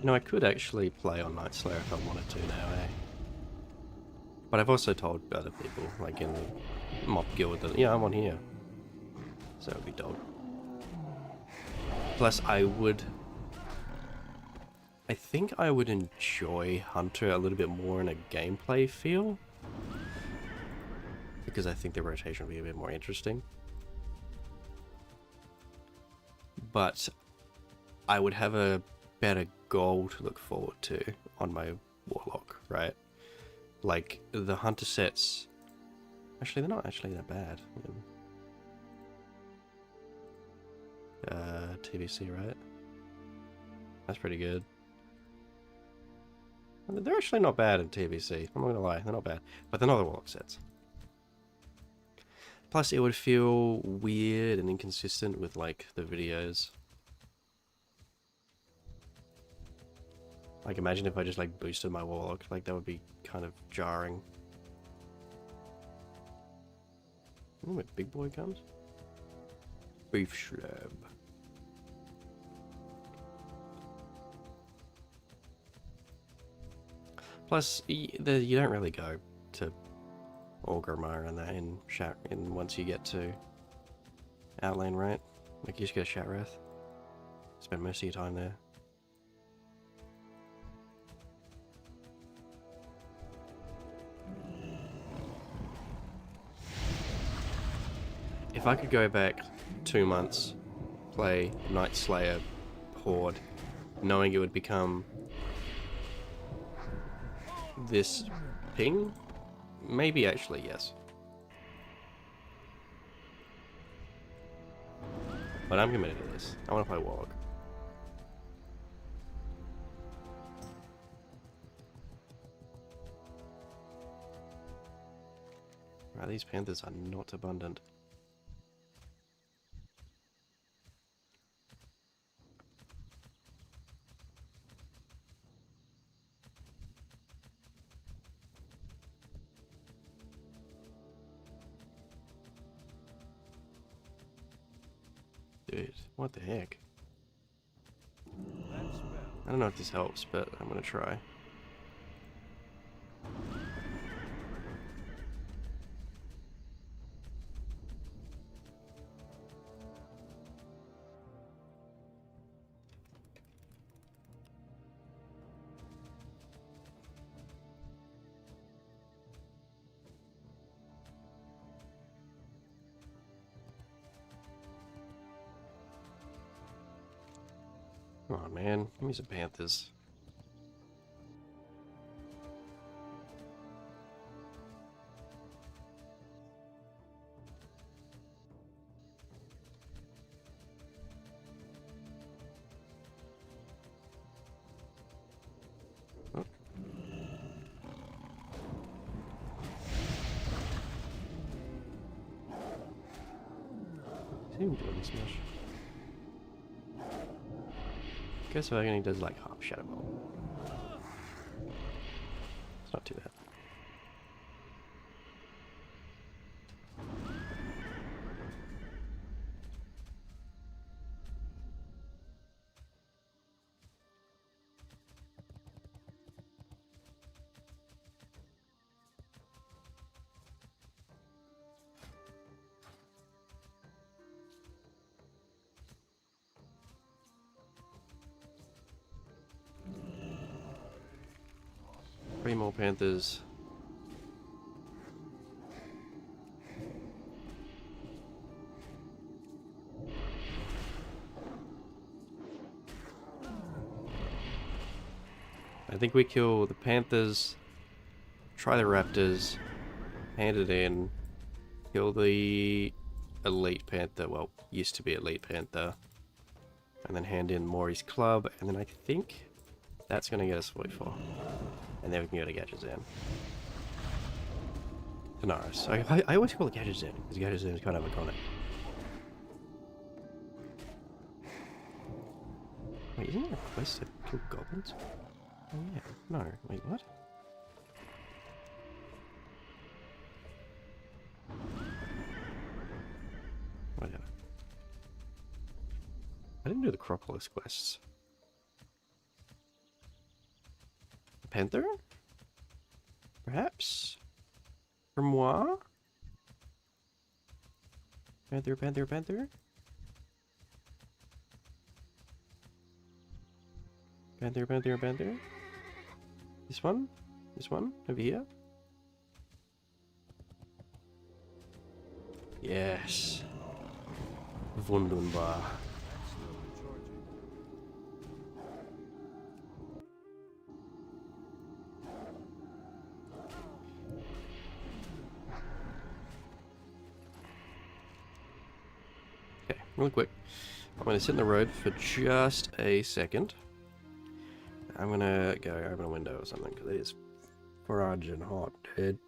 You know, I could actually play on Night Slayer if I wanted to now, eh? But I've also told other people, like in the Mop Guild, that, yeah, I'm on here. So it would be dog. Plus, I think I would enjoy Hunter a little bit more in a gameplay feel. Because I think the rotation would be a bit more interesting. But I would have a better goal to look forward to on my Warlock, right? Like, the Hunter sets... Actually, they're not actually that bad. TBC, right? That's pretty good. They're actually not bad in TBC. I'm not gonna lie, they're not bad. But they're not the Warlock sets. Plus, it would feel weird and inconsistent with, like, the videos. Like, imagine if I just, like, boosted my Warlock. Like, that would be kind of jarring. Oh, where Big Boy comes? Beef Shrub. Plus, you don't really go to Orgrimmar and that in once you get to Outland, right? Like, you just go to Shatrath. Spend most of your time there. If I could go back 2 months, play Night Slayer Horde, knowing it would become this ping, maybe actually yes. But I'm committed to this. I want to play Warlock. Right, these panthers are not abundant. Dude, what the heck? That spell. I don't know if this helps, but I'm gonna try. Come on, man. Give me some panthers. him doing this much? Guess I only does like half Shadow Ball. It's not too bad. Three more Panthers. I think we kill the Panthers, try the Raptors, hand it in, kill the Elite Panther, well, used to be Elite Panther, and then hand in Maury's Club, and then I think that's going to get us 44. And then we can go to Gadgetzan. Tanaris. I always call it Gadgetzan, because Gadgetzan is kind of iconic. Wait, isn't there a quest to kill goblins? Oh yeah. No. Wait, what? Whatever. I didn't do the Cropolis quests. Panther? Perhaps? For moi? Panther, Panther, Panther? Panther, Panther, Panther? This one? This one? Over here? Yes. Wunderbar. Slowly charging. Okay, really quick. I'm going to sit in the road for just a second. I'm going to go open a window or something, because it is frigid hot, dude.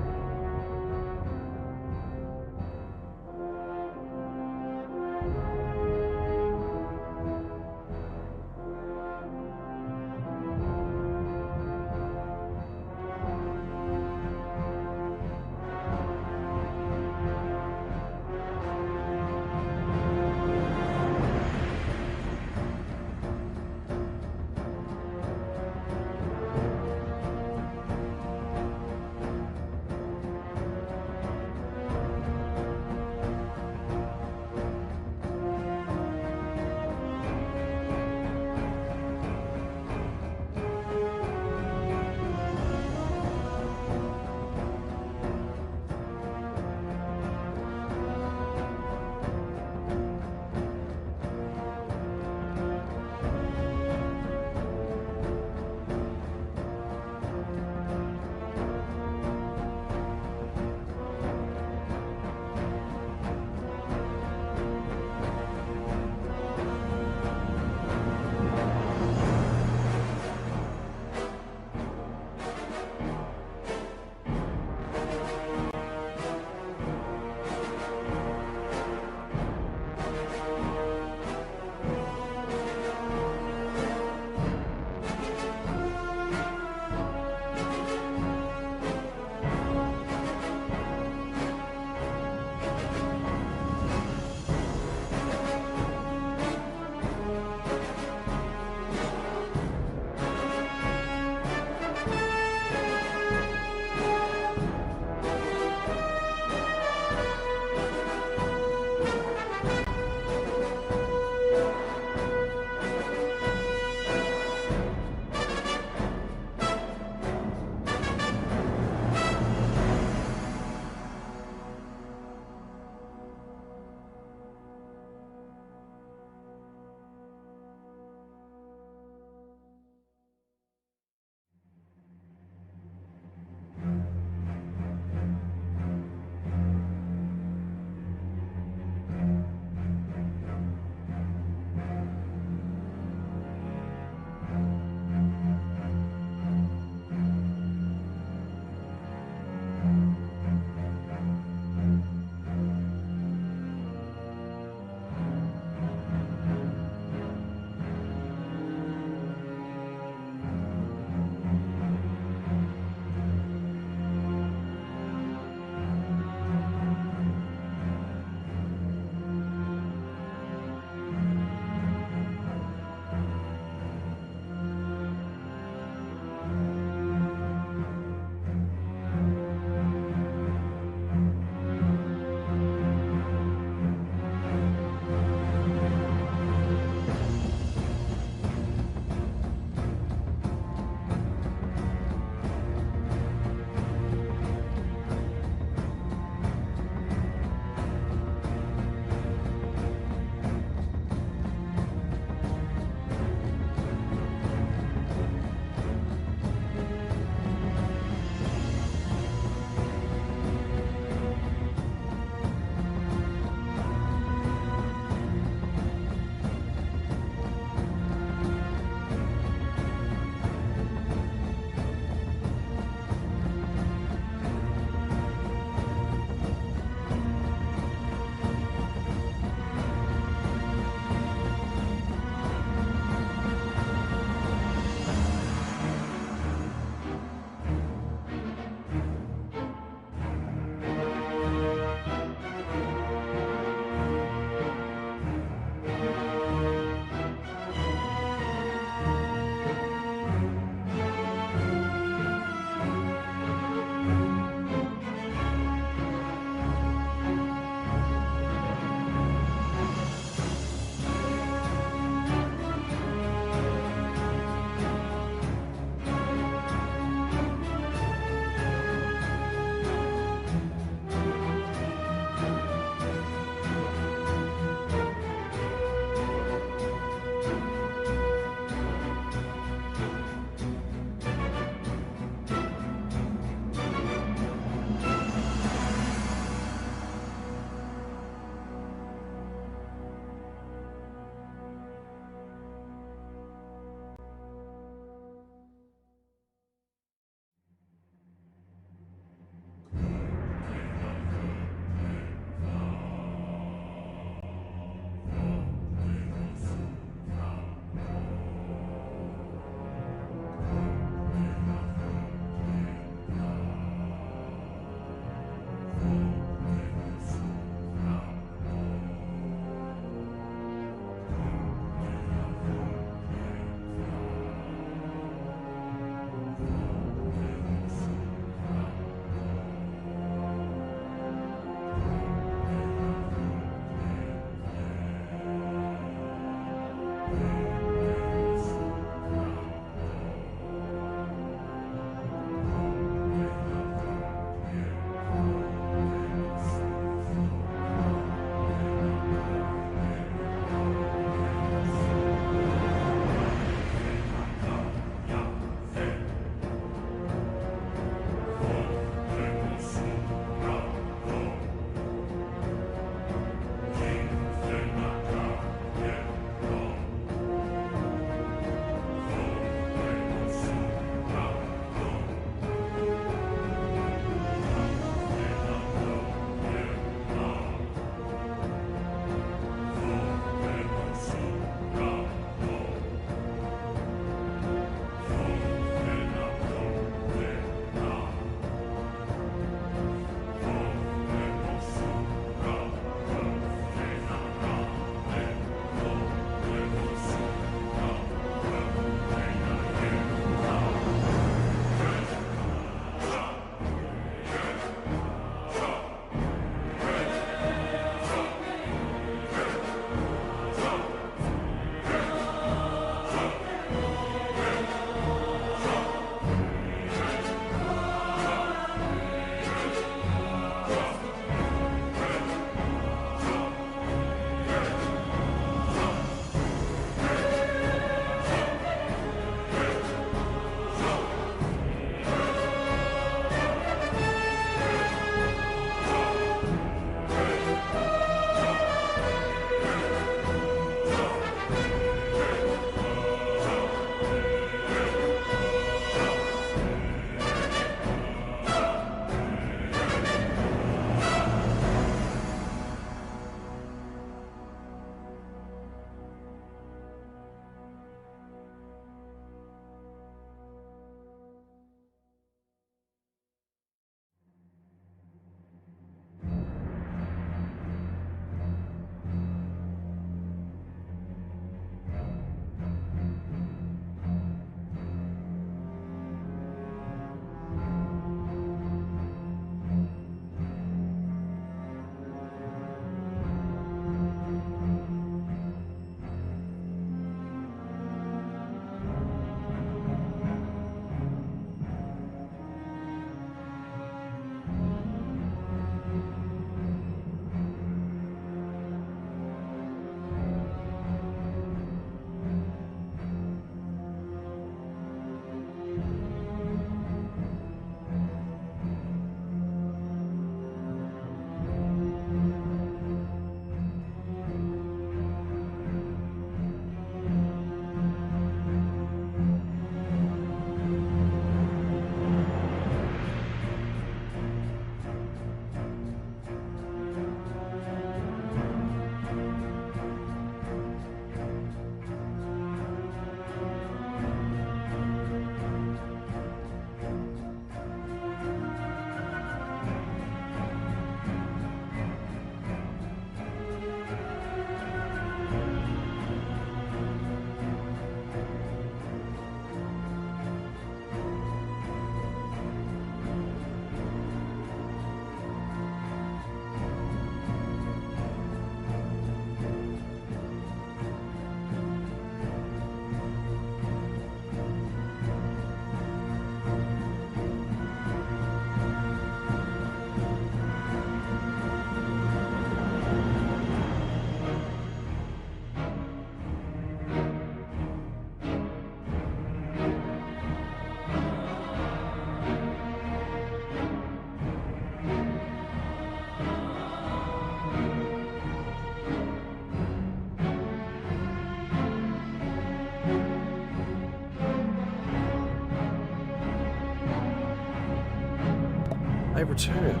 I returned.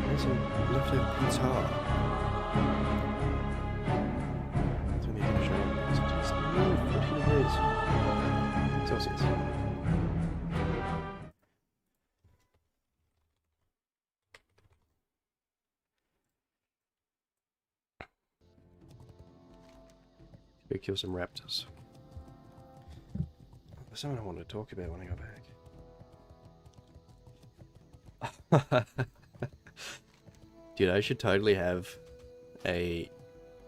There's some leftover pizza. It's only going to show up. It's just 14 degrees Celsius. Go kill some raptors. There's something I want to talk about when I go back. Dude, I should totally have a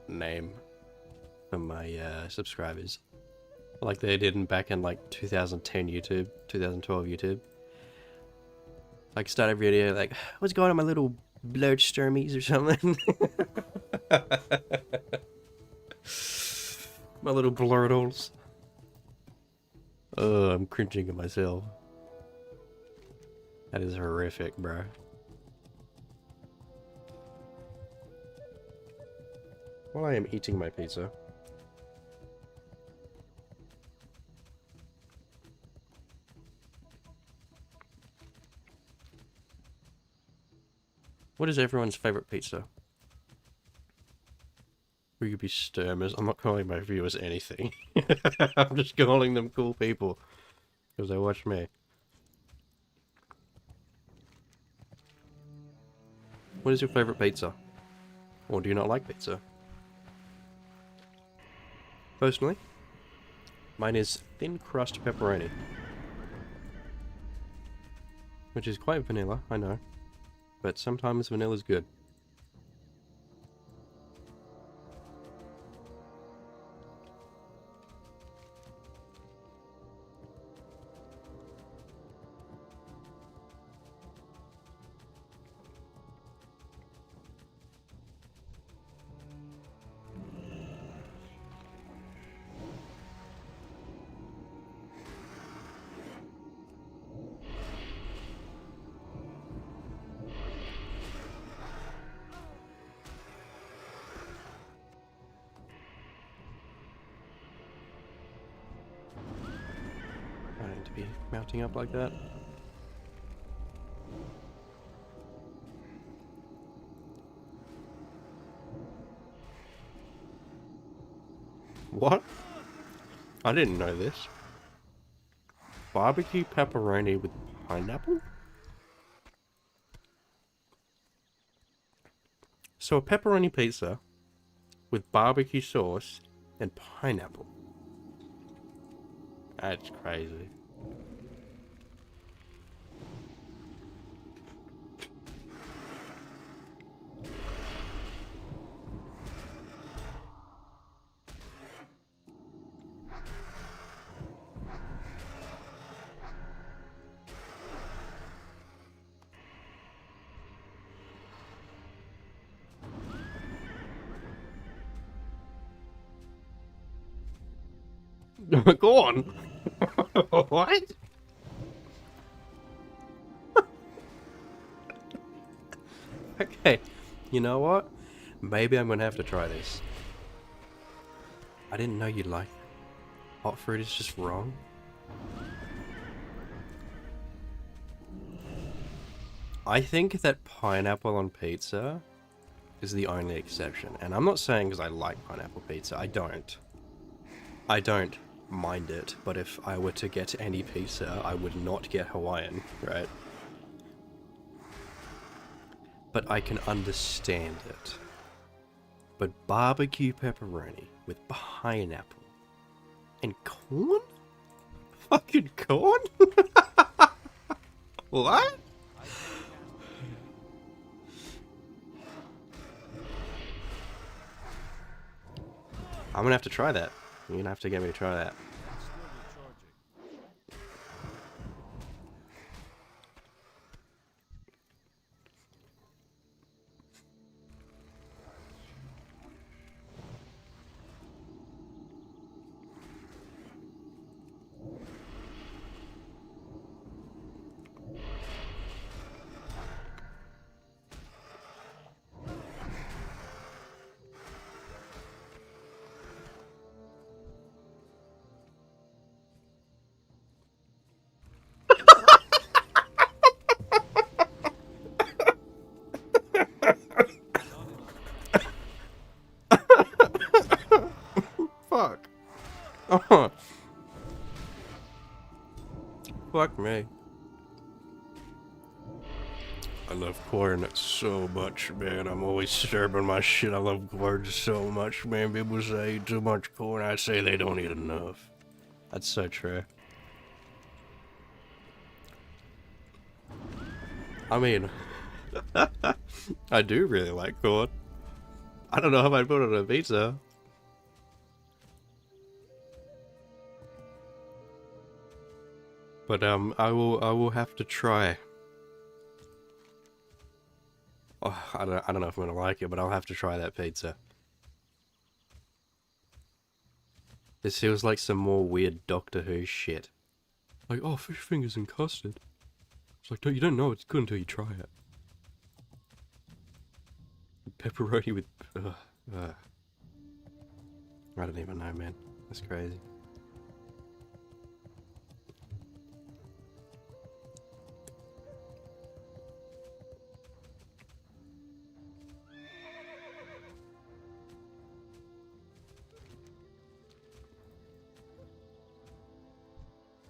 name for my subscribers. Like they did back in like 2010 YouTube, 2012 YouTube. Like start every video like, what's going on my little blood sturmies or something? My little blurtles. Oh, I'm cringing at myself. That is horrific, bro. While I am eating my pizza. What is everyone's favorite pizza? We could be Sturmers. I'm not calling my viewers anything. I'm just calling them cool people. Because they watch me. What is your favorite pizza? Or do you not like pizza? Personally, mine is thin crust pepperoni. Which is quite vanilla, I know. But sometimes vanilla's good. To be mounting up like that. What? I didn't know this. Barbecue pepperoni with pineapple? So a pepperoni pizza with barbecue sauce and pineapple. That's crazy. Go on. What? Okay, you know what? Maybe I'm gonna have to try this. I didn't know you'd like it. Hot fruit is just wrong. I think that pineapple on pizza is the only exception. And I'm not saying because I like pineapple pizza. I don't mind it. But if I were to get any pizza, I would not get Hawaiian, right? But I can understand it. But barbecue pepperoni with pineapple and corn? Fucking corn? What? I'm gonna have to try that. You're gonna have to get me to try that. Fuck me. I love corn so much, man. I'm always disturbing my shit. I love corn so much, man. People say eat too much corn. I say they don't eat enough. That's so true. I mean, I do really like corn. I don't know if I'd put it on a pizza. But I will have to try. Oh, I don't know if I'm gonna like it, but I'll have to try that pizza. This feels like some more weird Doctor Who shit. Like, oh, fish fingers and custard. It's like, you don't know it's good until you try it. Pepperoni with... I don't even know, man. That's crazy.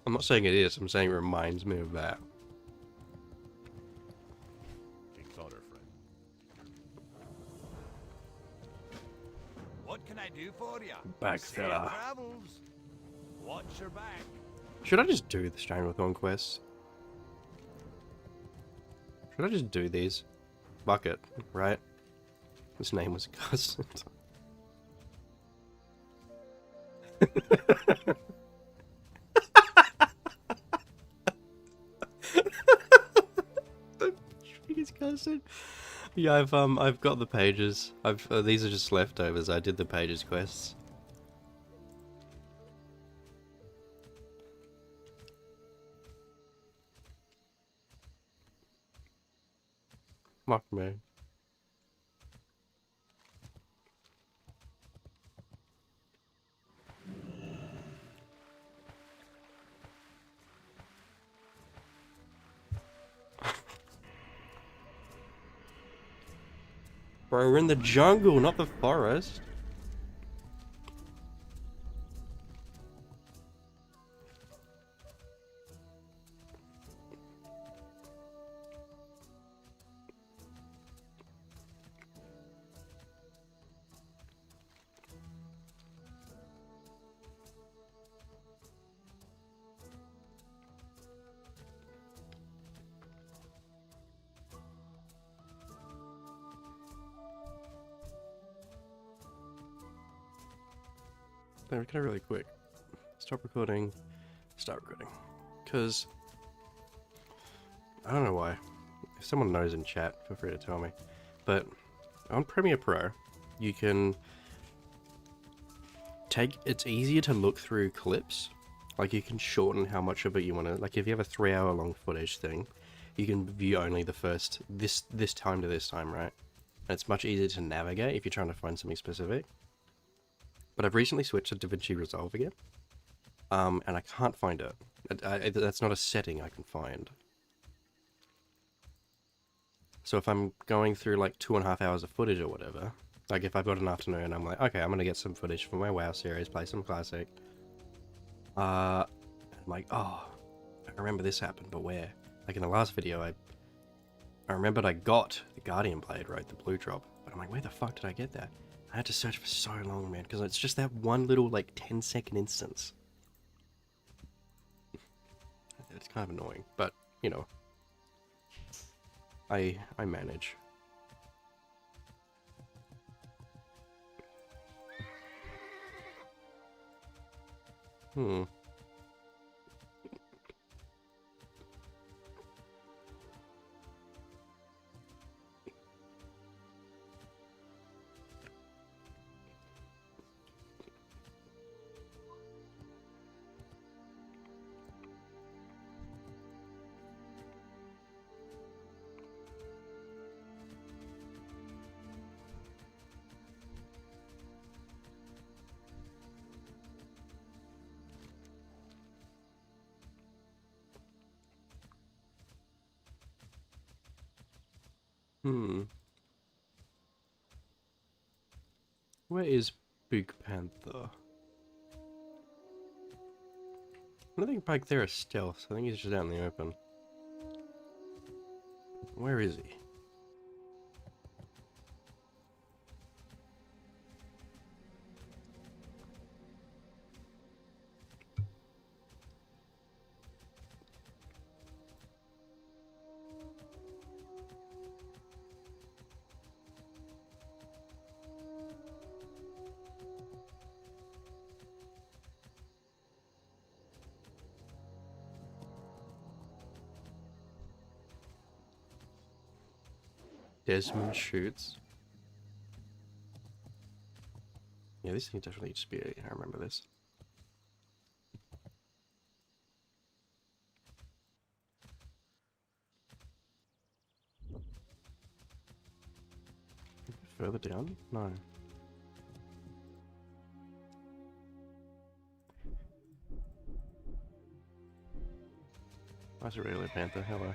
I'm not saying it is, I'm saying it reminds me of that. King's honor, friend. What can I do for you? Backseller. Travels. Watch your back. Should I just do the Stranglethorn quests? Should I just do these? Bucket, right? His name was Cousin. His cousin. Yeah, I've got the pages. These are just leftovers. I did the pages quests. Fuck me. Bro, we're in the jungle, not the forest. There, we can really quick. Stop recording. Start recording. Because I don't know why. If someone knows in chat, feel free to tell me. But on Premiere Pro, you can it's easier to look through clips. Like, you can shorten how much of it you want to, like, if you have a 3-hour long footage thing, you can view only the first, this time to this time, right? And it's much easier to navigate if you're trying to find something specific. But I've recently switched to DaVinci Resolve again, and I can't find it. That's not a setting I can find. So if I'm going through like 2.5 hours of footage or whatever, like if I've got an afternoon, I'm like, okay, I'm gonna get some footage for my WoW series, play some classic. I'm like, oh, I remember this happened, but where? Like in the last video, I remembered I got the Guardian Blade, right, the blue drop, but I'm like, where the fuck did I get that? I had to search for so long, man, because it's just that one little, like, 10-second instance. It's kind of annoying, but, you know, I manage. Hmm. Where is Big Panther? don't think back there is stealth. I think he's just out in the open. Where is he? Desmond shoots. Yeah, this thing definitely just be. I remember this. Further down? No. That's a regular panther. Hello.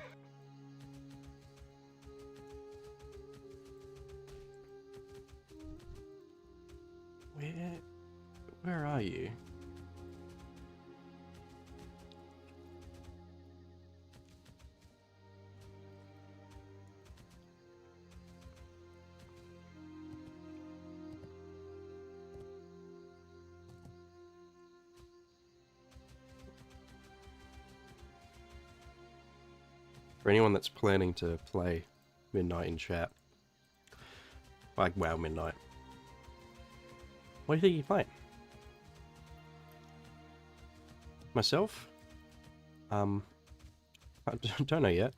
Where are you? For anyone that's planning to play Midnight in chat, like WoW Midnight, what do you think you're playing? Myself? I don't know yet.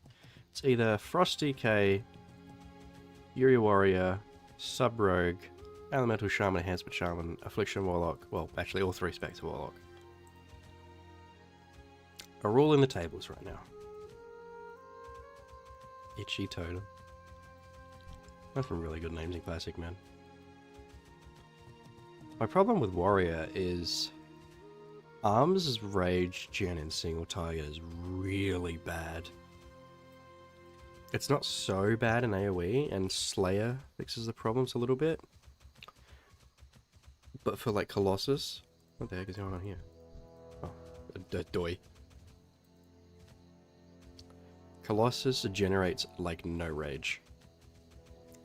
It's either Frosty K, Yuri Warrior, Sub Rogue, Elemental Shaman, Enhancement Shaman, Affliction Warlock. Well, actually, all three specs of Warlock are all in the tables right now. Itchy Totem. That's some really good names in Classic, man. My problem with Warrior is Arms' Rage, Gen, and Single Tiger is really bad. It's not so bad in AoE, and Slayer fixes the problems a little bit. But for like Colossus, what the heck is going on here? Oh, a doy. Colossus generates like no rage.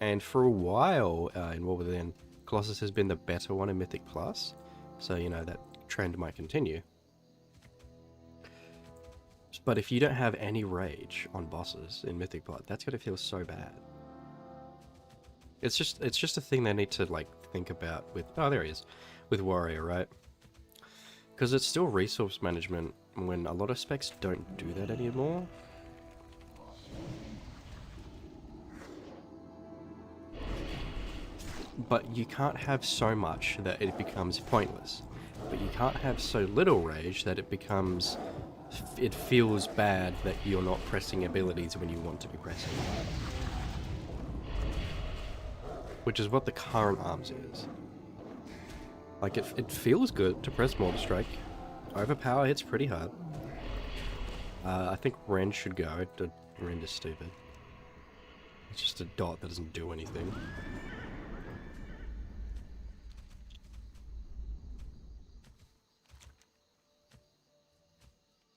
And for a while in War Within, Colossus has been the better one in Mythic Plus. So, you know, that trend might continue. But if you don't have any rage on bosses in Mythic Plus, that's gonna feel so bad. It's just a thing they need to like think about with there he is, with Warrior, right? Because it's still resource management when a lot of specs don't do that anymore. But you can't have so much that it becomes pointless. But you can't have so little rage that it becomes... It feels bad that you're not pressing abilities when you want to be pressing. Which is what the current Arms is. Like, it feels good to press Mortal Strike. Overpower hits pretty hard. I think Rend should go. Rend is stupid. It's just a dot that doesn't do anything.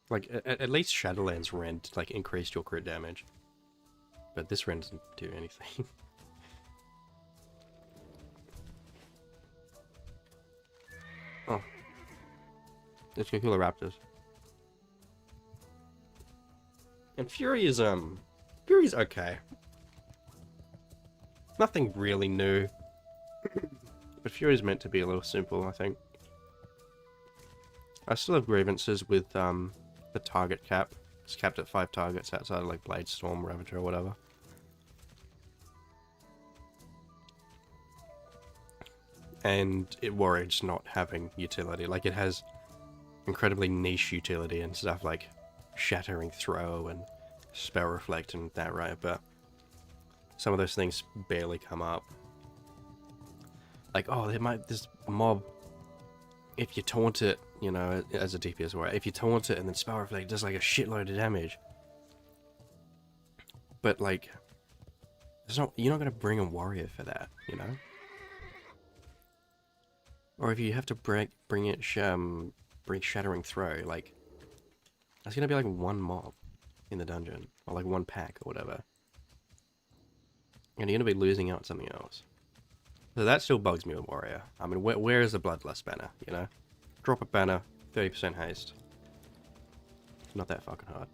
Like, at least Shadowlands Rend, like, increased your crit damage. But this Rend doesn't do anything. Oh. Let's go kill the raptors. And Fury is, Fury's okay. Nothing really new. But Fury's meant to be a little simple, I think. I still have grievances with, the target cap. It's capped at 5 targets outside of like Blade Storm, Ravager, or whatever. And it worries not having utility. Like, it has incredibly niche utility and stuff like Shattering Throw and Spell Reflect and that, right? But some of those things barely come up. Like, oh, this mob, if you taunt it, you know, as a DPS warrior, if you taunt it and then Spell Reflect, it does like a shitload of damage. But like, you're not going to bring a warrior for that, you know? Or if you have to bring Shattering Throw, like, There's gonna be like one mob in the dungeon, or like one pack or whatever. And you're gonna be losing out on something else. So that still bugs me with Warrior. I mean, where is the Bloodlust banner, you know? Drop a banner, 30% haste. Not that fucking hard.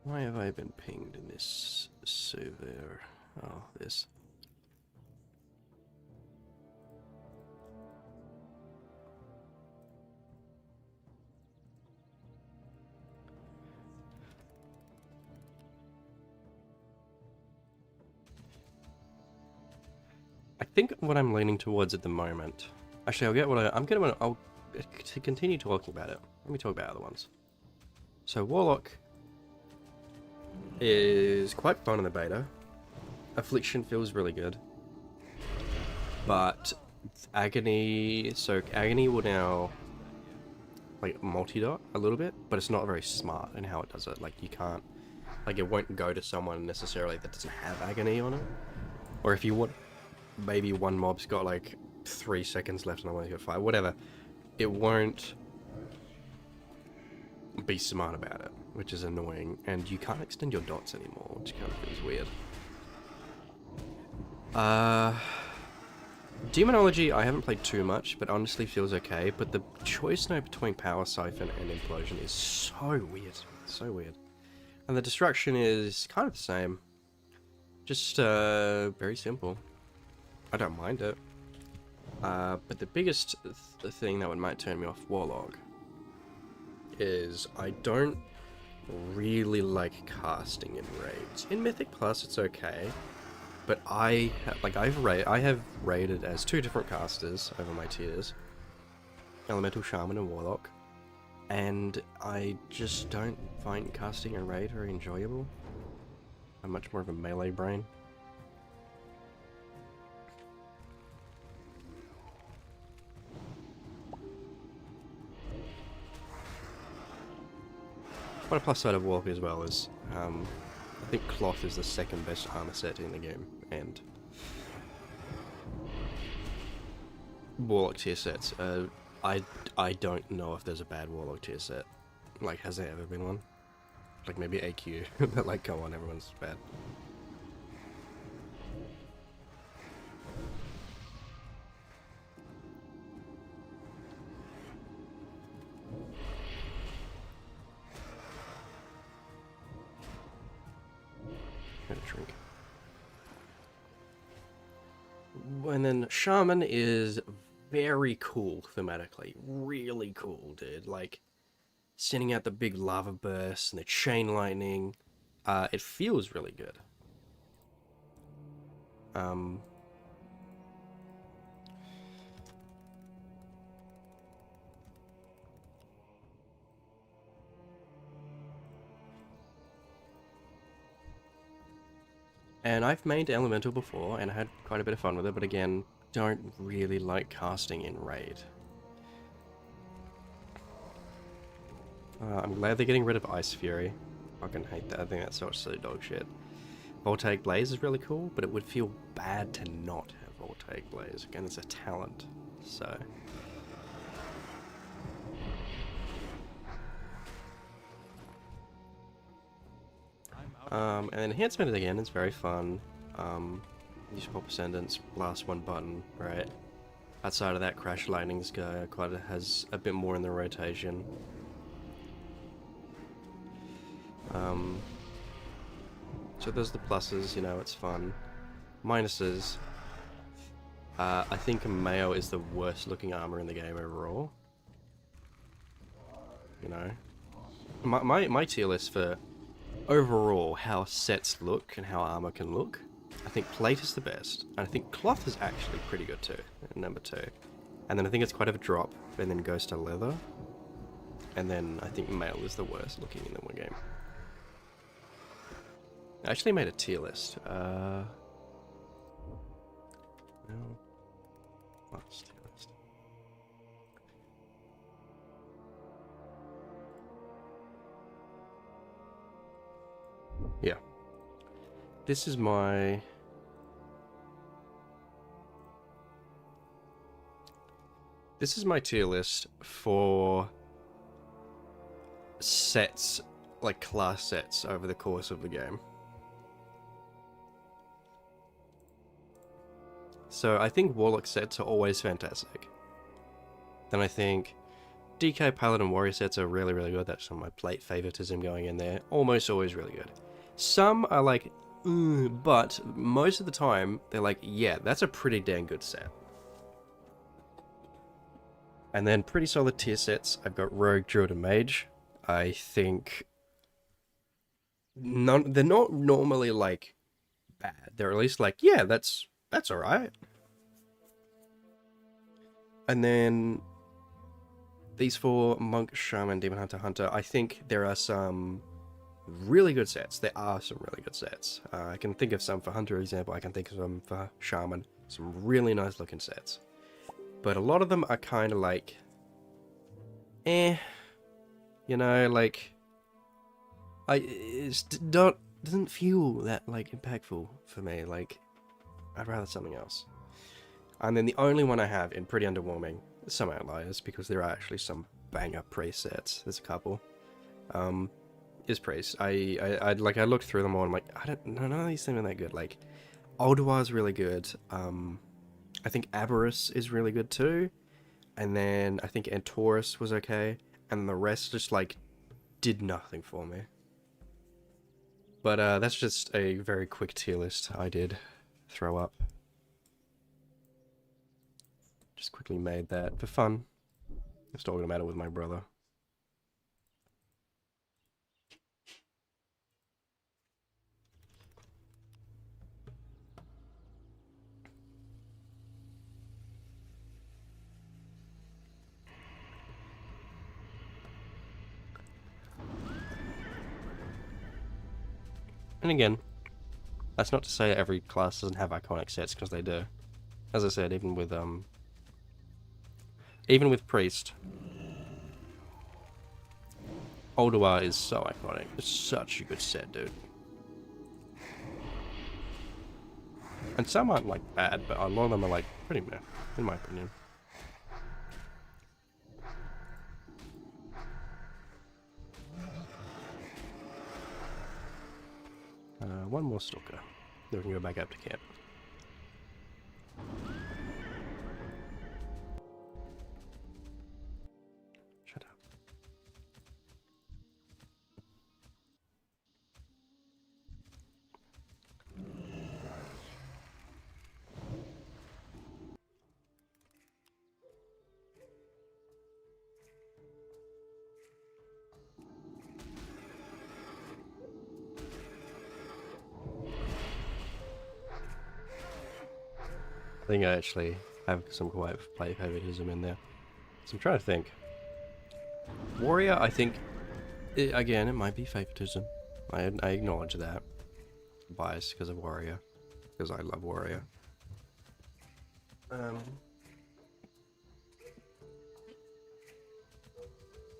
Why have I been pinged in this server? Oh, this. I think what I'm leaning towards at the moment. Actually, I'll get what I'll to continue talking about it. Let me talk about other ones. So Warlock is quite fun in the beta. Affliction feels really good, but Agony. So Agony will now like multi-dot a little bit, but it's not very smart in how it does it. Like you can't, like it won't go to someone necessarily that doesn't have Agony on it, or if you want. Maybe one mob's got like 3 seconds left and I want to go 5, whatever. It won't be smart about it, which is annoying. And you can't extend your dots anymore, which kind of feels weird. Demonology, I haven't played too much, but honestly feels okay. But the choice now between Power Siphon and Implosion is so weird. So weird. And the destruction is kind of the same. Just very simple. I don't mind it. But the biggest thing that might turn me off Warlock is I don't really like casting in raids. In Mythic Plus it's okay, but I have raided as 2 different casters over my tiers, Elemental Shaman and Warlock, and I just don't find casting in raid very enjoyable. I'm much more of a melee brain. One plus side of Warlock as well is, I think Cloth is the second best armor set in the game, and Warlock tier sets. I don't know if there's a bad Warlock tier set. Like, has there ever been one? Like maybe AQ, but like, come on, everyone's bad. Drink. And then Shaman is very cool thematically. Really cool, dude. Like, sending out the big lava bursts and the chain lightning. It feels really good. And I've made Elemental before, and I had quite a bit of fun with it, but again, don't really like casting in Raid. I'm glad they're getting rid of Ice Fury. Fucking hate that. I think that's such silly dog shit. Voltaic Blaze is really cool, but it would feel bad to not have Voltaic Blaze. Again, it's a talent, so... and enhancement again is very fun. Use Pop Ascendance, blast one button, right? Outside of that, Crash Lightning's has a bit more in the rotation. So there's the pluses, you know, it's fun. Minuses, I think Mayo is the worst looking armor in the game overall. You know, my tier list for overall how sets look and how armor can look, I think plate is the best, and I think cloth is actually pretty good too, number 2. And then I think it's quite a drop, and then goes to leather, and then I think mail is the worst looking in the one game. I actually made a tier list. No. Last tier list. Yeah. This is my... This is my tier list for sets, like class sets over the course of the game. So I think Warlock sets are always fantastic. Then I think DK Paladin Warrior sets are really, really good. That's some of my plate favoritism going in there. Almost always really good. Some are like, but most of the time, they're like, yeah, that's a pretty dang good set. And then pretty solid tier sets. I've got Rogue, Druid, and Mage. I think they're not normally like bad. They're at least like, yeah, that's alright. And then these four, Monk, Shaman, Demon Hunter, Hunter, I think there are some really good sets. There are some really good sets. I can think of some for Hunter, example. I can think of some for Shaman. Some really nice looking sets. But a lot of them are kind of like, you know, like, doesn't feel that, like, impactful for me. Like, I'd rather something else. And then the only one I have in pretty underwhelming, some outliers, because there are actually some banger priest sets. There's a couple. Is priest. I looked through them all and I'm like, none of these seem that good. Like, Ulduar is really good. I think Aberrus is really good too. And then I think Antorus was okay. And the rest just, like, did nothing for me. But that's just a very quick tier list I did throw up. Just quickly made that for fun. I was talking about it with my brother. And again, that's not to say every class doesn't have iconic sets, because they do. As I said, even with Priest, Ulduar is so iconic. It's such a good set, dude. And some aren't, like, bad, but a lot of them are, like, pretty meh, in my opinion. One more Stalker. Then we can go back up to camp. Shut up. I think I actually have some quite play favoritism in there. So I'm trying to think. Warrior, I think, again, it might be favoritism. I acknowledge that. Bias because of Warrior. Because I love Warrior.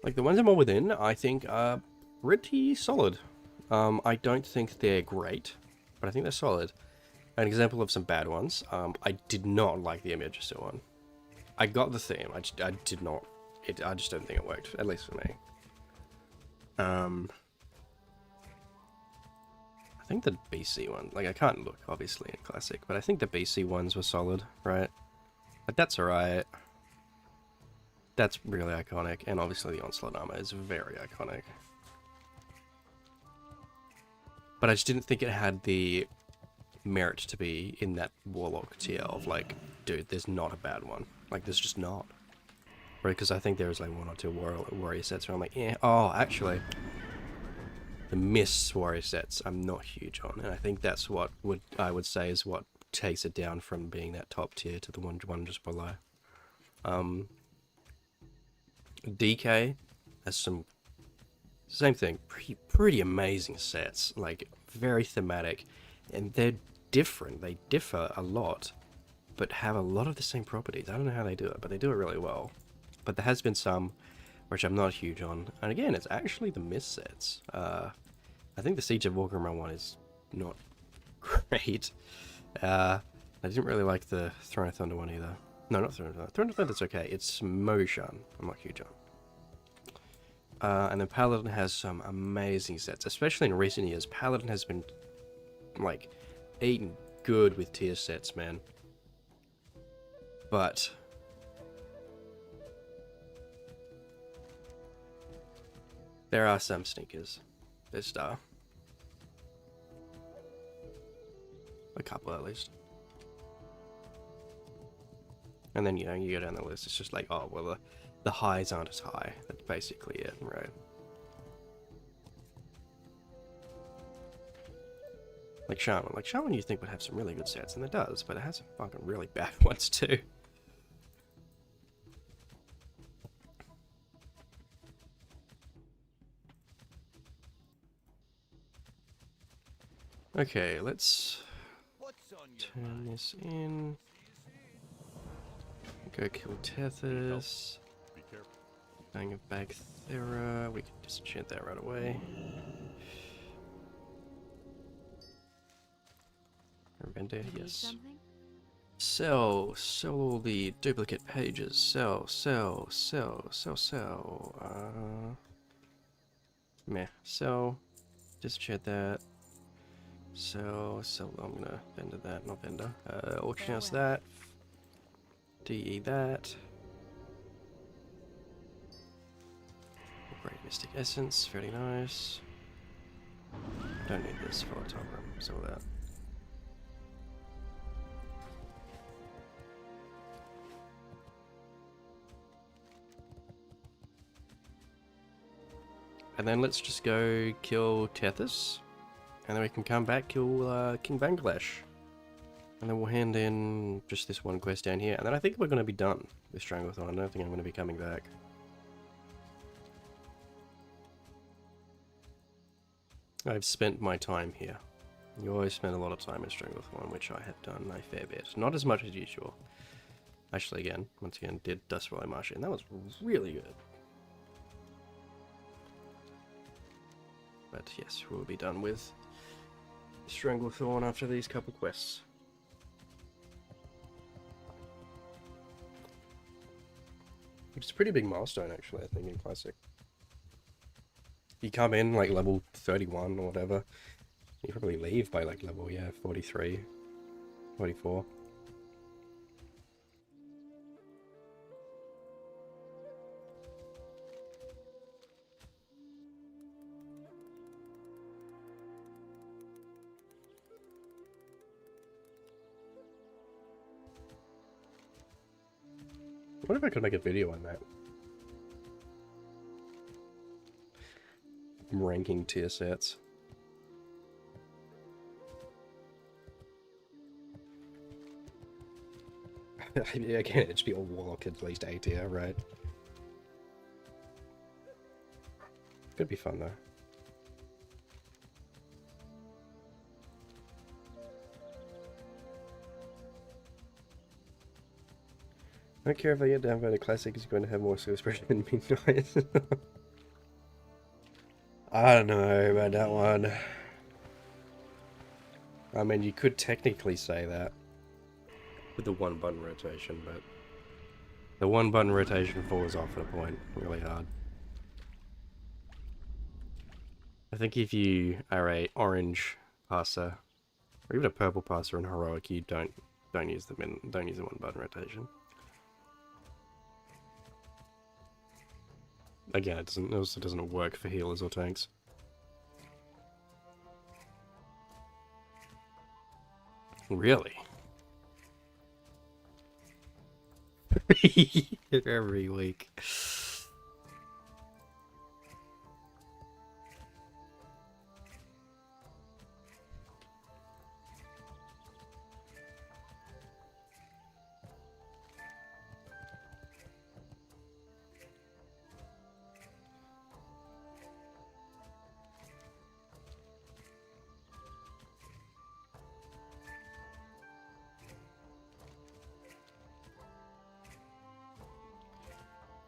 Like, the ones I'm all within, I think are pretty solid. I don't think they're great, but I think they're solid. An example of some bad ones, I did not like the Imagister one. I got the theme, I did not. I just don't think it worked, at least for me. I think the BC one, like, I can't look, obviously, in Classic, but I think the BC ones were solid, right? Like, that's alright. That's really iconic, and obviously the Onslaught armor is very iconic. But I just didn't think it had the merit to be in that Warlock tier of, like, dude, there's not a bad one. Like, there's just not. Right, because I think there's like one or two warrior sets where I'm like, yeah, oh, actually, the Mist warrior sets I'm not huge on, and I think that's what I would say is what takes it down from being that top tier to the one just below. DK has some, same thing, pretty amazing sets, like very thematic, and they're different. They differ a lot, but have a lot of the same properties. I don't know how they do it, but they do it really well. But there has been some which I'm not huge on, and again, it's actually the Mist sets. I think the Siege of Warhammer one is not great. I didn't really like the Throne of Thunder one either. No, not Throne of Leather. Throne of Leather's okay. It's Moshan. I'm not huge on. And then Paladin has some amazing sets, especially in recent years. Paladin has been, like, eating good with tier sets, man. But there are some sneakers. There's a couple at least. And then, you know, you go down the list, it's just like, oh, well, the highs aren't as high. That's basically it, right? Like Shaman. Like Shaman you think would have some really good sets, and it does, but it has some fucking really bad ones too. Okay, let's What's on your turn mind? this in. Go kill Tethys. Be careful. Bang of Bagthera. We can disenchant that right away. Revender, You need yes. something? Sell all the duplicate pages. Sell. Meh. Sell. Disenchant that. Sell. I'm gonna vendor that, not vendor. Auction house that. DE that. Great Mystic Essence, very nice. Don't need this for a top room, so that. And then let's just go kill Tethys. And then we can come back, kill King Bangladesh. And then we'll hand in just this one quest down here. And then I think we're going to be done with Stranglethorn. I don't think I'm going to be coming back. I've spent my time here. You always spend a lot of time in Stranglethorn, which I have done a fair bit. Not as much as usual. Actually, once again, did Dustwallow Marsh, and that was really good. But yes, we'll be done with Stranglethorn after these couple quests. Which is a pretty big milestone, actually, I think, in Classic. You come in, like, level 31 or whatever. You probably leave by, like, level, 43, 44. What if I could make a video on that? Ranking tier sets. Again, it'd just be a Warlock at least A tier, right? Could be fun though. I don't care if I get downvoted. Classic is going to have more skill expression than Midnight. I don't know about that one. I mean, you could technically say that with the one button rotation, but the one button rotation falls off at a point really hard. I think if you are a orange passer or even a purple passer in heroic, you don't use the one button rotation. Again, it also doesn't work for healers or tanks. Really? Every week.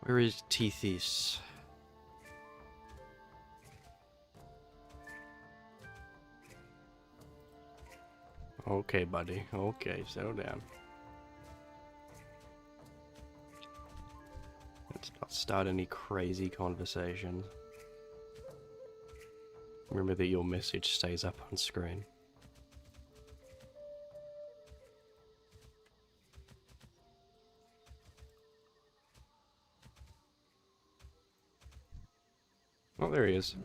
Where is Tethys? Okay, buddy. Okay, settle down. Let's not start any crazy conversation. Remember that your message stays up on screen. Oh, there he is.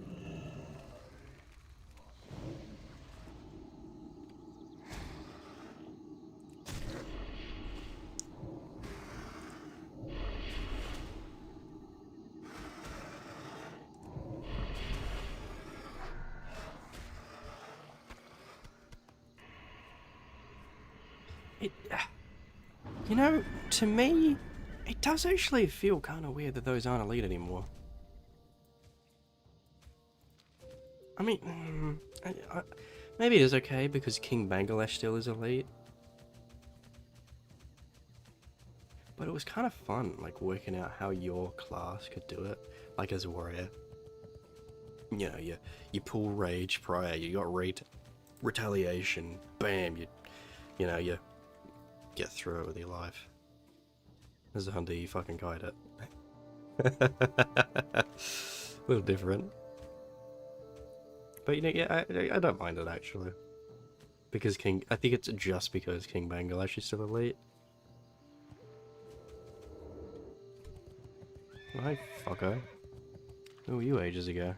You know, to me, it does actually feel kind of weird that those aren't elite anymore. I mean, maybe it is okay because King Bangladesh still is elite. But it was kind of fun, like, working out how your class could do it, like, as a warrior. You know, you pull Rage prior, you got retaliation, bam, you know, you get through it with your life. As a hunter, you fucking guide it. A little different. But, you know, yeah, I don't mind it, actually. Because I think it's just because King Bangladesh is still elite. Hi, fucker. Who were you ages ago?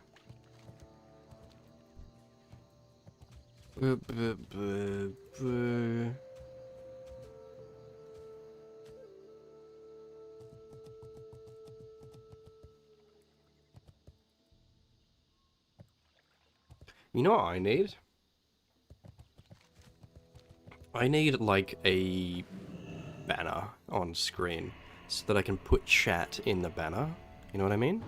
You know what I need? I need, like, a banner on screen so that I can put chat in the banner. You know what I mean?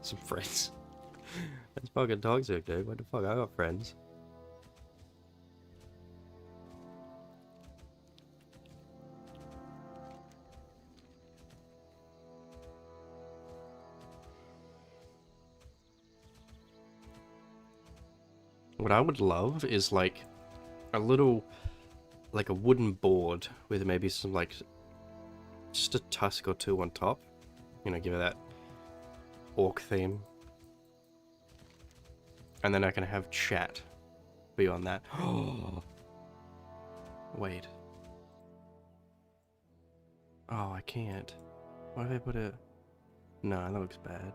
Some friends. That's fucking toxic, dude. What the fuck? I got friends. What I would love is like a little, like a wooden board with maybe some like, just a tusk or two on top. You know, give it that orc theme. And then I can have chat beyond that. Oh, wait. Oh, I can't. Why did I put it? No, that looks bad.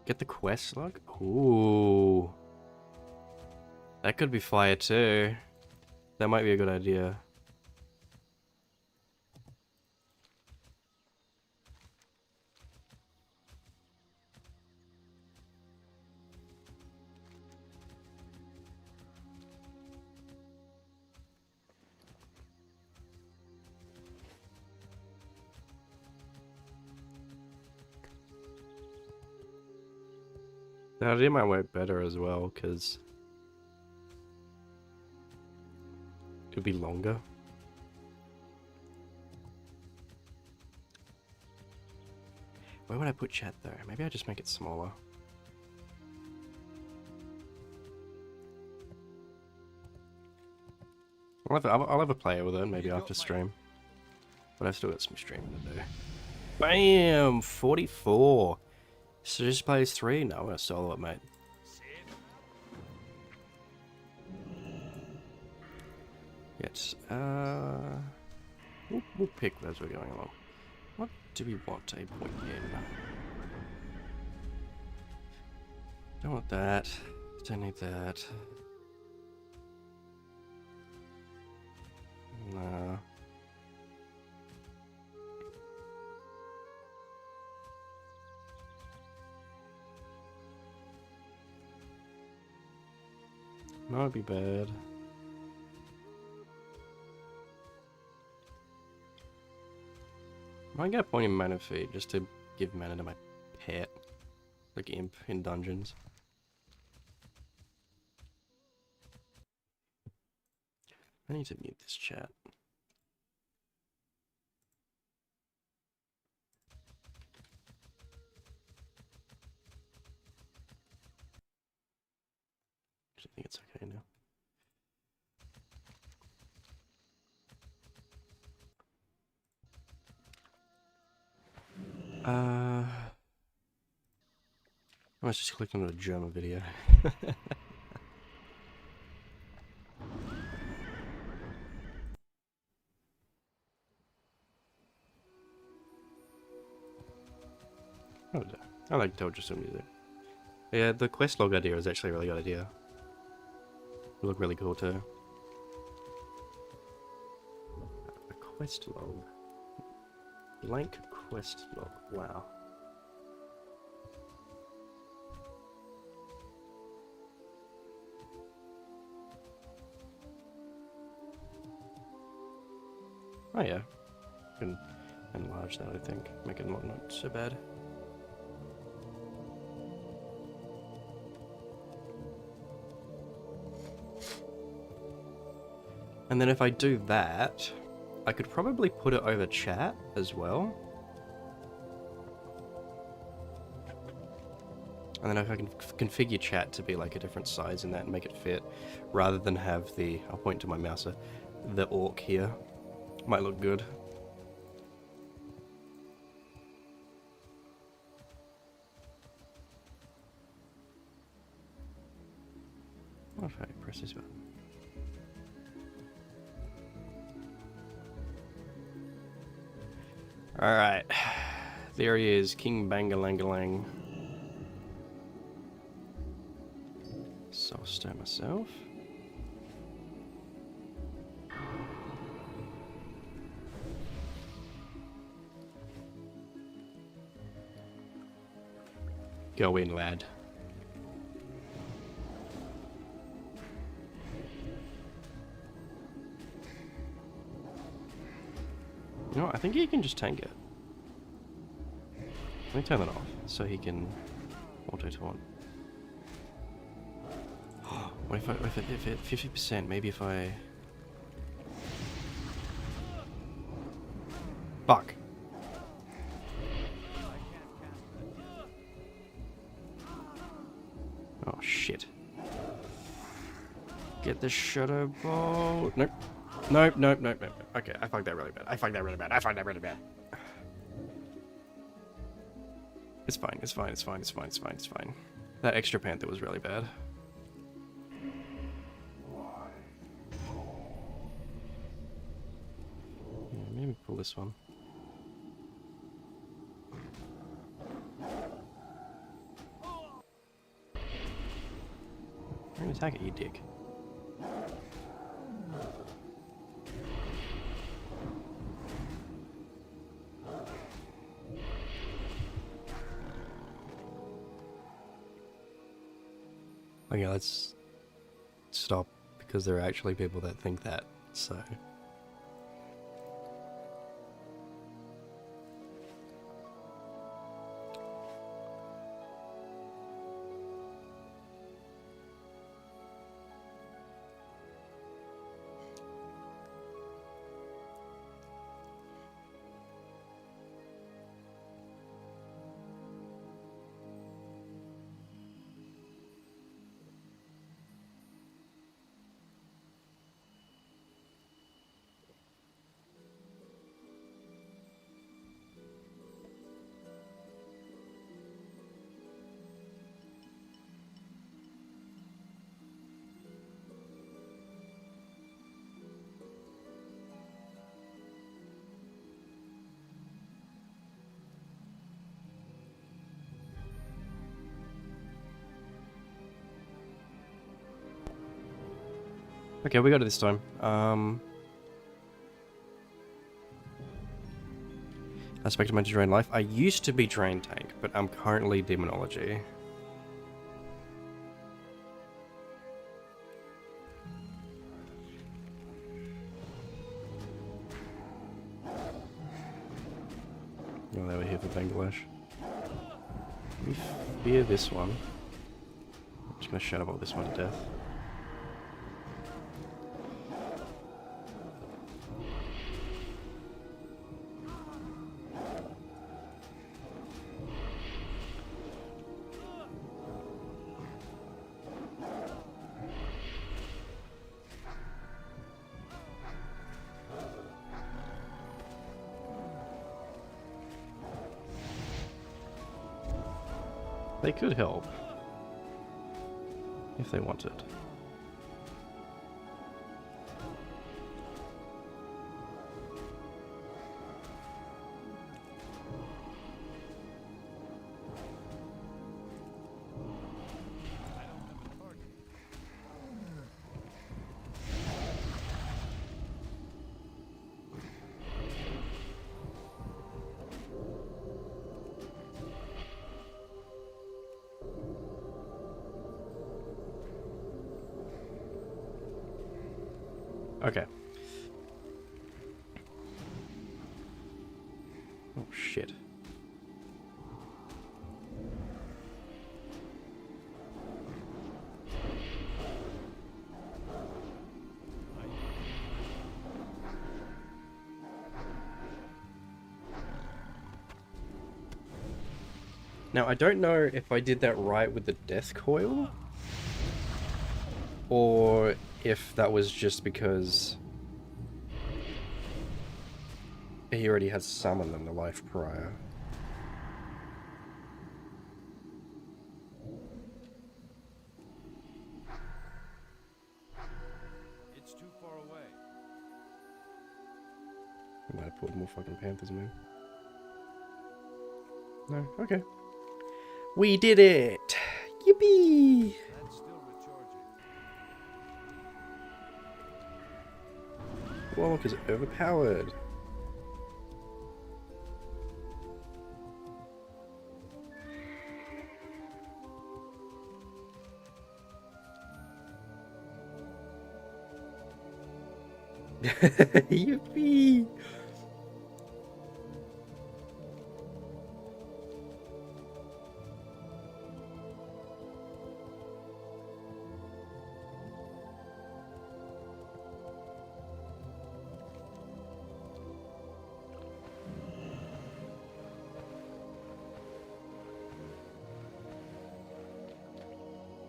Get the quest log? Ooh. That could be fire too. That might be a good idea. That idea might work better as well, because it'd be longer. Where would I put chat though? Maybe I just make it smaller. I'll have a play with it maybe after stream. But I've still got some streaming to do. Bam! 44! So just plays 3? No, I'm gonna solo it, mate. Yes, we'll pick as we're going along. What do we want a point in? Don't want that. Don't need that. No. Not be bad. I might get a point in mana feed just to give mana to my pet, like imp in dungeons. I need to mute this chat. I think it's okay now. I just clicked on a German video. Oh, I like Dojo music. Yeah, the quest log idea is actually a really good idea. It look really cool too. A quest log. Blank quest log. Wow. Oh yeah. Can enlarge that, I think. Make it not so bad. And then if I do that, I could probably put it over chat as well. And then if I can configure chat to be like a different size in that and make it fit, rather than have the, I'll point to my mouse, the orc here. Might look good. What if I press this button? Alright. There he is, King Bangalangalang. So I'll stir myself. Go in, lad. You know what, I think he can just tank it. Let me turn that off so he can auto-taunt. What if it 50%, maybe if I... Fuck. Oh shit. Get the shadow ball. Nope. Nope, nope, nope, nope. Okay, I fucked that really bad. I fucked that really bad. I fucked that really bad. It's fine, it's fine, it's fine, it's fine, it's fine, it's fine. That extra panther was really bad. Yeah, maybe pull this one. I'm gonna attack it, you dick. Okay, let's stop, because there are actually people that think that, so... Okay, we got it this time. Aspect of my drain life. I used to be drain tank, but I'm currently demonology. Oh, they were here for Bangladesh. We fear this one. I'm just gonna shadow ball this one to death. They could help. If they wanted. Okay. Oh shit. Now, I don't know if I did that right with the death coil, or if that was just because he already had summoned them the life prior. It's too far away. I might have pulled more fucking panthers, man. No? Okay. We did it! Yippee! That's still recharging. Warlock is overpowered. Yippee!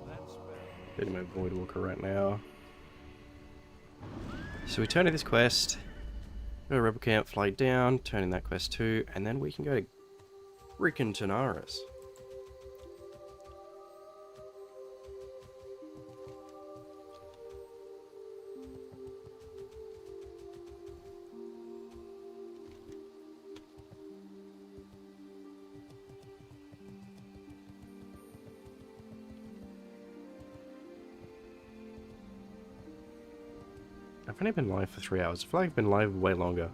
That's better. Getting my Void Walker right now. So we turn to this quest, go to Rebel Camp, fly down, turn in that quest too, and then we can go to freaking Tanaris. I've only been live for 3 hours. I feel like I've been live way longer.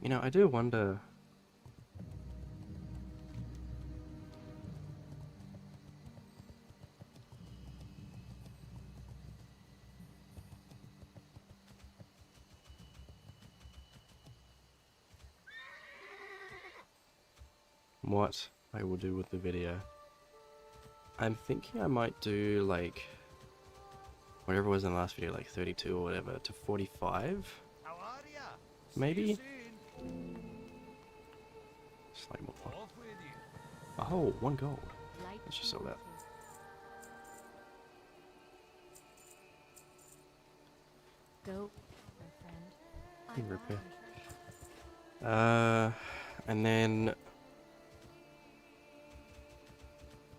You know, I do wonder... what I will do with the video. I'm thinking I might do like whatever was in the last video, like 32 or whatever, to 45 How are ya? maybe. See you Slightly more. soon. Off with you. Oh, 1 gold. Let's just sell that. Go, my friend. Repair.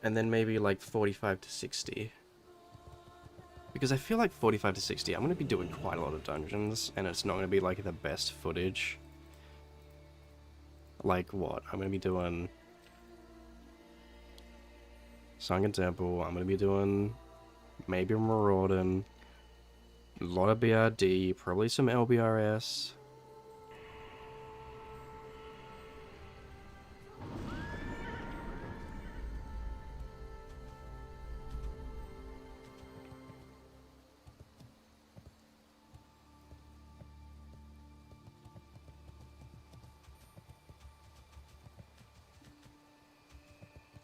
And then maybe like 45 to 60. Because I feel like 45 to 60, I'm going to be doing quite a lot of dungeons, and it's not going to be like the best footage. Like what? I'm going to be doing Sunken Temple, I'm going to be doing maybe Maraudin, a lot of BRD, probably some LBRS.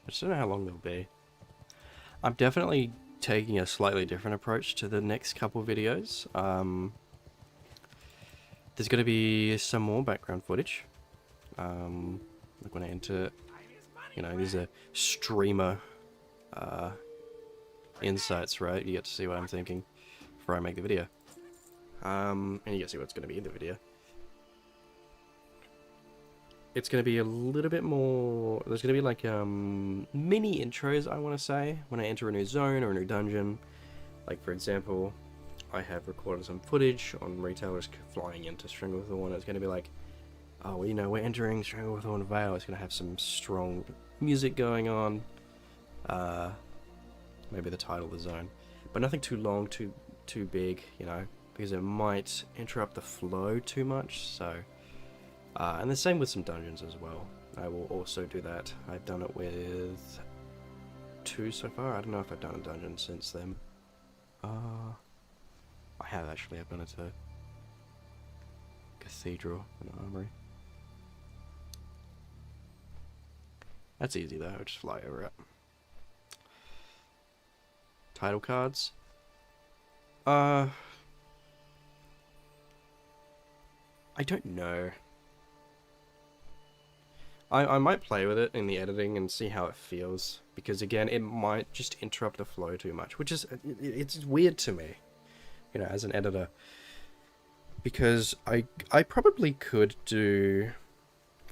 I just don't know how long they'll be. I'm definitely taking a slightly different approach to the next couple videos. There's going to be some more background footage. Like when I enter, you know, there's a streamer insights, right? You get to see what I'm thinking before I make the video. And you get to see what's going to be in the video. It's going to be a little bit more... There's going to be like mini intros, I want to say, when I enter a new zone or a new dungeon. Like, for example, I have recorded some footage on retailers flying into Stranglethorn. It's going to be like, oh, well, you know, we're entering Stranglethorn Vale. It's going to have some strong music going on. Maybe the title of the zone. But nothing too long, too big, you know, because it might interrupt the flow too much, so... and the same with some dungeons as well. I will also do that. I've done it with 2 so far. I don't know if I've done a dungeon since then. I have actually. I've done it to Cathedral and Armory. That's easy though. I'll just fly over it. Title cards. I don't know. I might play with it in the editing and see how it feels, because again, it might just interrupt the flow too much, which is, it's weird to me, you know, as an editor, because I probably could do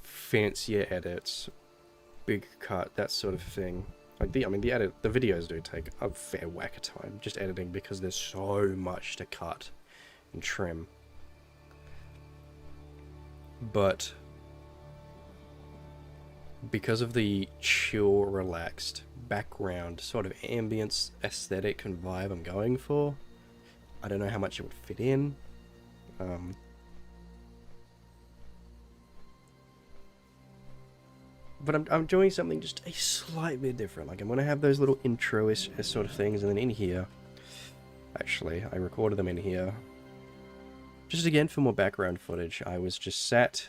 fancier edits, big cut, that sort of thing. Like the videos do take a fair whack of time just editing, because there's so much to cut and trim. But because of the chill, relaxed background sort of ambience, aesthetic and vibe I'm going for, I don't know how much it would fit in. But I'm doing something just a slight bit different. Like, I'm going to have those little intro-ish sort of things, and then in here, actually, I recorded them in here. Just again for more background footage. I was just sat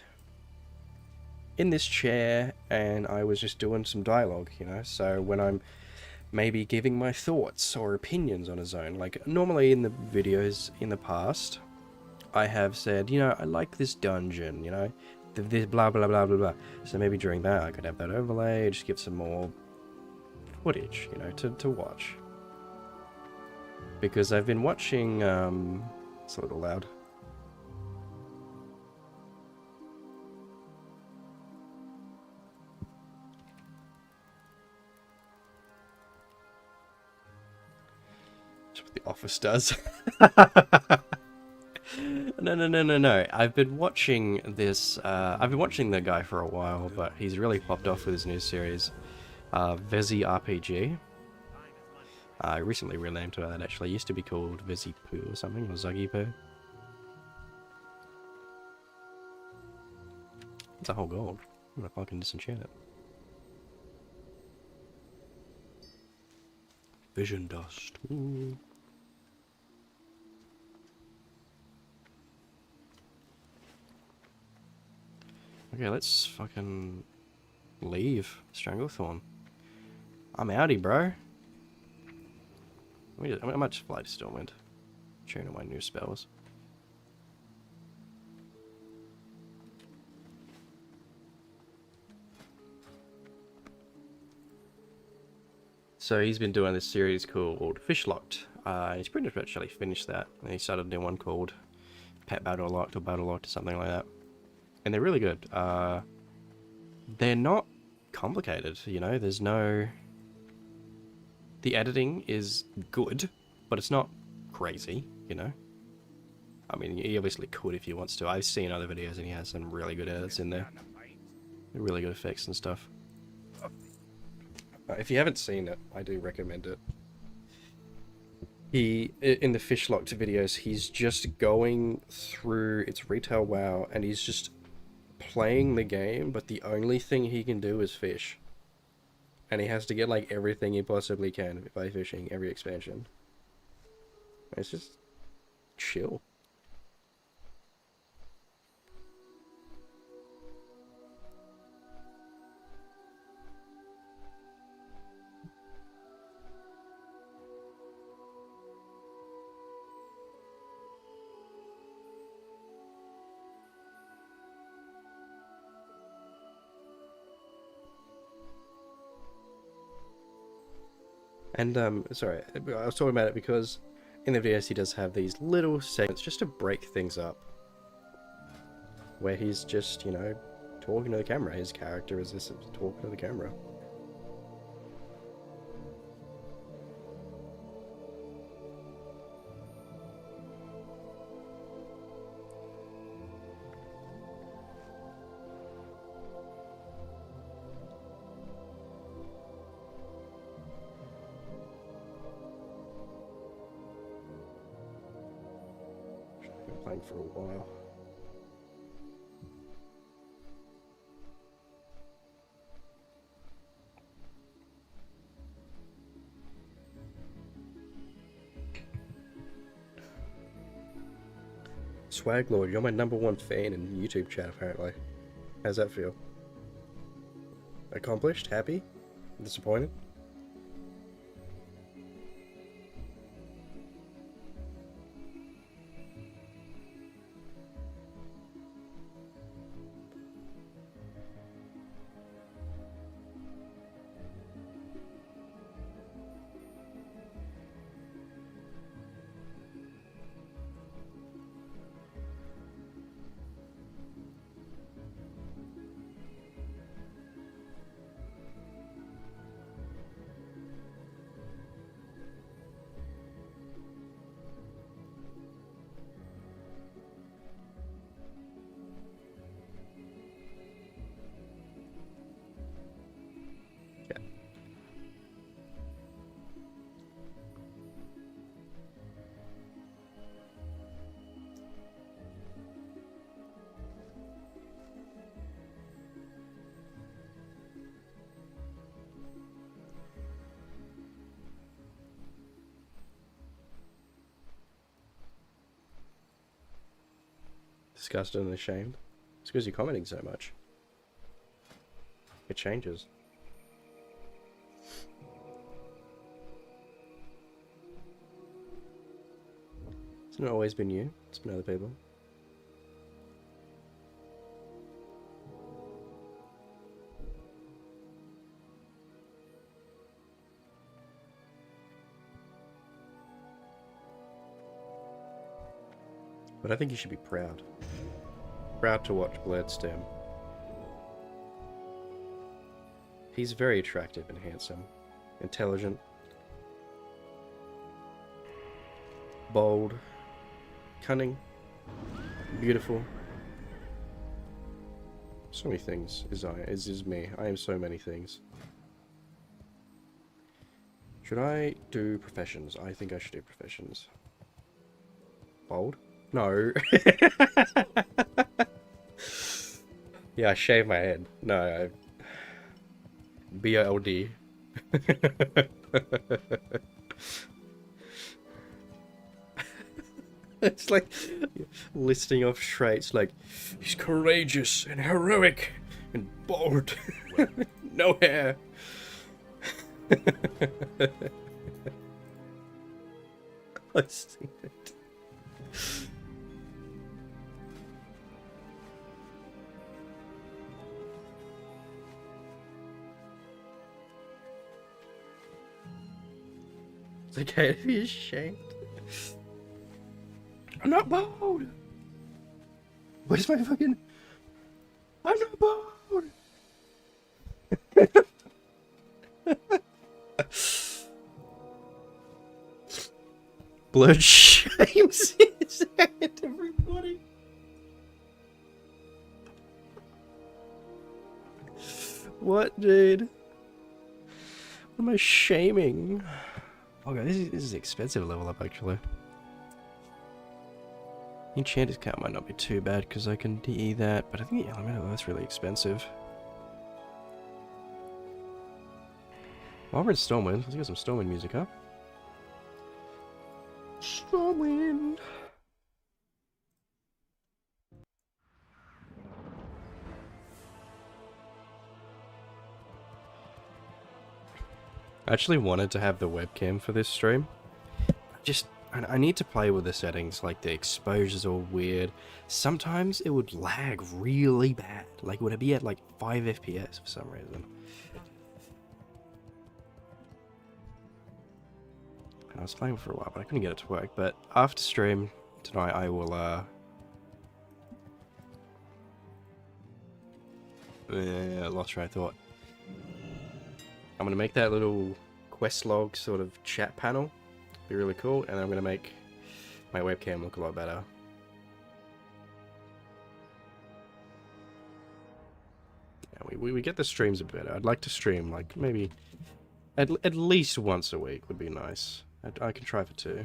in this chair and I was just doing some dialogue, you know. So when I'm maybe giving my thoughts or opinions on a zone, like normally in the videos in the past, I have said, you know, I like this dungeon, you know, this blah blah blah blah blah. So maybe during that I could have that overlay, just give some more footage, you know, to watch. Because I've been watching, it's a little loud. The Office does. No. I've been watching this. I've been watching the guy for a while, but he's really popped off with his new series, Vezi RPG. I recently renamed to that. Actually, it used to be called Vezi Poo or something, or Zuggy Poo. It's a whole gold. I'm gonna fucking disenchant it. Vision dust. Ooh. Okay, let's fucking leave Stranglethorn. I'm outie, bro. I might just fly to Stormwind. Tune in my new spells. So he's been doing this series called Fishlocked. He's pretty much actually finished that. And he started a new one called Pet Battle Locked or Battle Locked or something like that. And they're really good. They're not complicated, you know, there's no... The editing is good, but it's not crazy, you know? I mean, he obviously could if he wants to. I've seen other videos and he has some really good edits in there. Really good effects and stuff. If you haven't seen it, I do recommend it. In the Fishlocked videos, he's just going through its retail WoW and he's just playing the game, but the only thing he can do is fish. And he has to get like everything he possibly can by fishing every expansion. It's just chill. And sorry, I was talking about it because in the videos he does have these little segments just to break things up, where he's just, you know, talking to the camera. His character is just talking to the camera. Been playing for a while. Swag Lord, you're my #1 fan in YouTube chat apparently. How's that feel? Accomplished? Happy? Disappointed? Disgusted and ashamed. It's because you're commenting so much. It changes. It's not always been you, it's been other people. But I think you should be proud. Proud to watch Bloodstem. He's very attractive and handsome. Intelligent. Bold. Cunning. Beautiful. So many things is me. I am so many things. Should I do professions? I think I should do professions. Bold? No. Yeah, I shaved my head. No, I... B-O-L-D. It's like listing off traits like he's courageous and heroic and bold. No hair. I've seen it. It's okay to be ashamed. I'm not bold. Where's my fucking... I'm not bold. Blood shames his head, everybody. What, dude? What am I shaming? Okay, this is expensive level up, actually. Enchanter's count might not be too bad, because I can DE that, but I think the Elemental, that's really expensive. While we're in Stormwind, let's get some Stormwind music, huh? Stormwind! I actually wanted to have the webcam for this stream. I need to play with the settings, like the exposure's all weird. Sometimes it would lag really bad. Like, would it be at like 5 FPS for some reason? I was playing for a while, but I couldn't get it to work. But after stream tonight, I will, I lost track of thought. I'm going to make that little quest log sort of chat panel. Be really cool. And I'm going to make my webcam look a lot better. Yeah, we get the streams a bit better. I'd like to stream, like, maybe at least once a week would be nice. I can try for 2.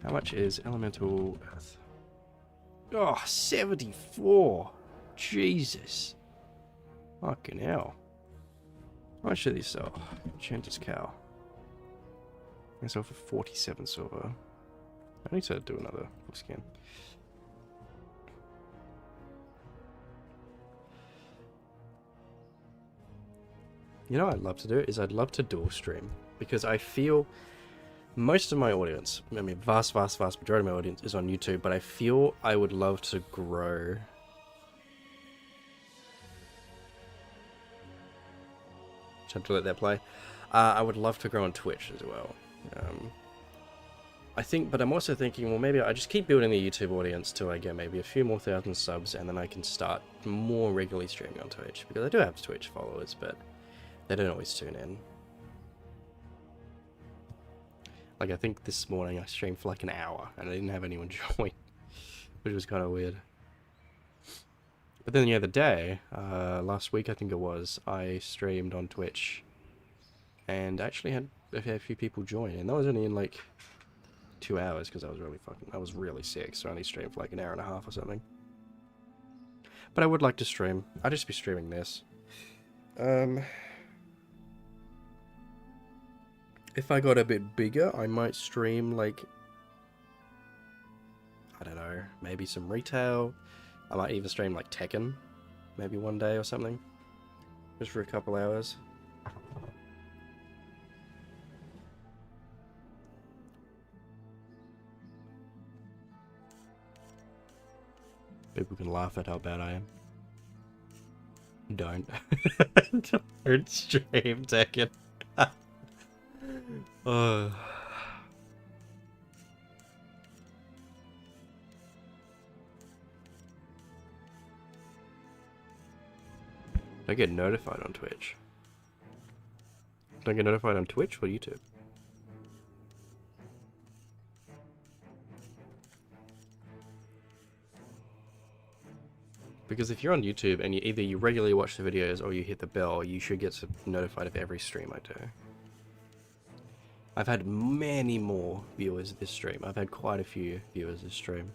How much is elemental earth? Oh, 74! Jesus! Fucking hell. How much do these sell? Enchanter's Cow. I sell for 47 silver. I need to do another book scan. You know what I'd love to do is I'd love to dual stream, because I feel most of my audience, I mean vast majority of my audience is on YouTube, but I feel I would love to grow have to let that play. I would love to grow on Twitch as well. I think, but I'm also thinking, well, maybe I just keep building the YouTube audience till I get maybe a few more thousand subs, and then I can start more regularly streaming on Twitch, because I do have Twitch followers, but they don't always tune in. Like, I think this morning I streamed for like an hour, and I didn't have anyone join, which was kind of weird. But then the other day, last week I think it was, I streamed on Twitch, and actually had a few people join, and that was only in like 2 hours, because I was really sick, so I only streamed for like an hour and a half or something. But I would like to stream. I'd just be streaming this. If I got a bit bigger, I might stream like, I don't know, maybe some retail. I might even stream like Tekken, maybe one day or something, just for a couple hours. People can laugh at how bad I am. Don't. Don't stream Tekken. Oh. I get notified on Twitch. Don't get notified on Twitch or YouTube? Because if you're on YouTube and either you regularly watch the videos or you hit the bell, you should get notified of every stream I do. I've had many more viewers this stream. I've had quite a few viewers this stream.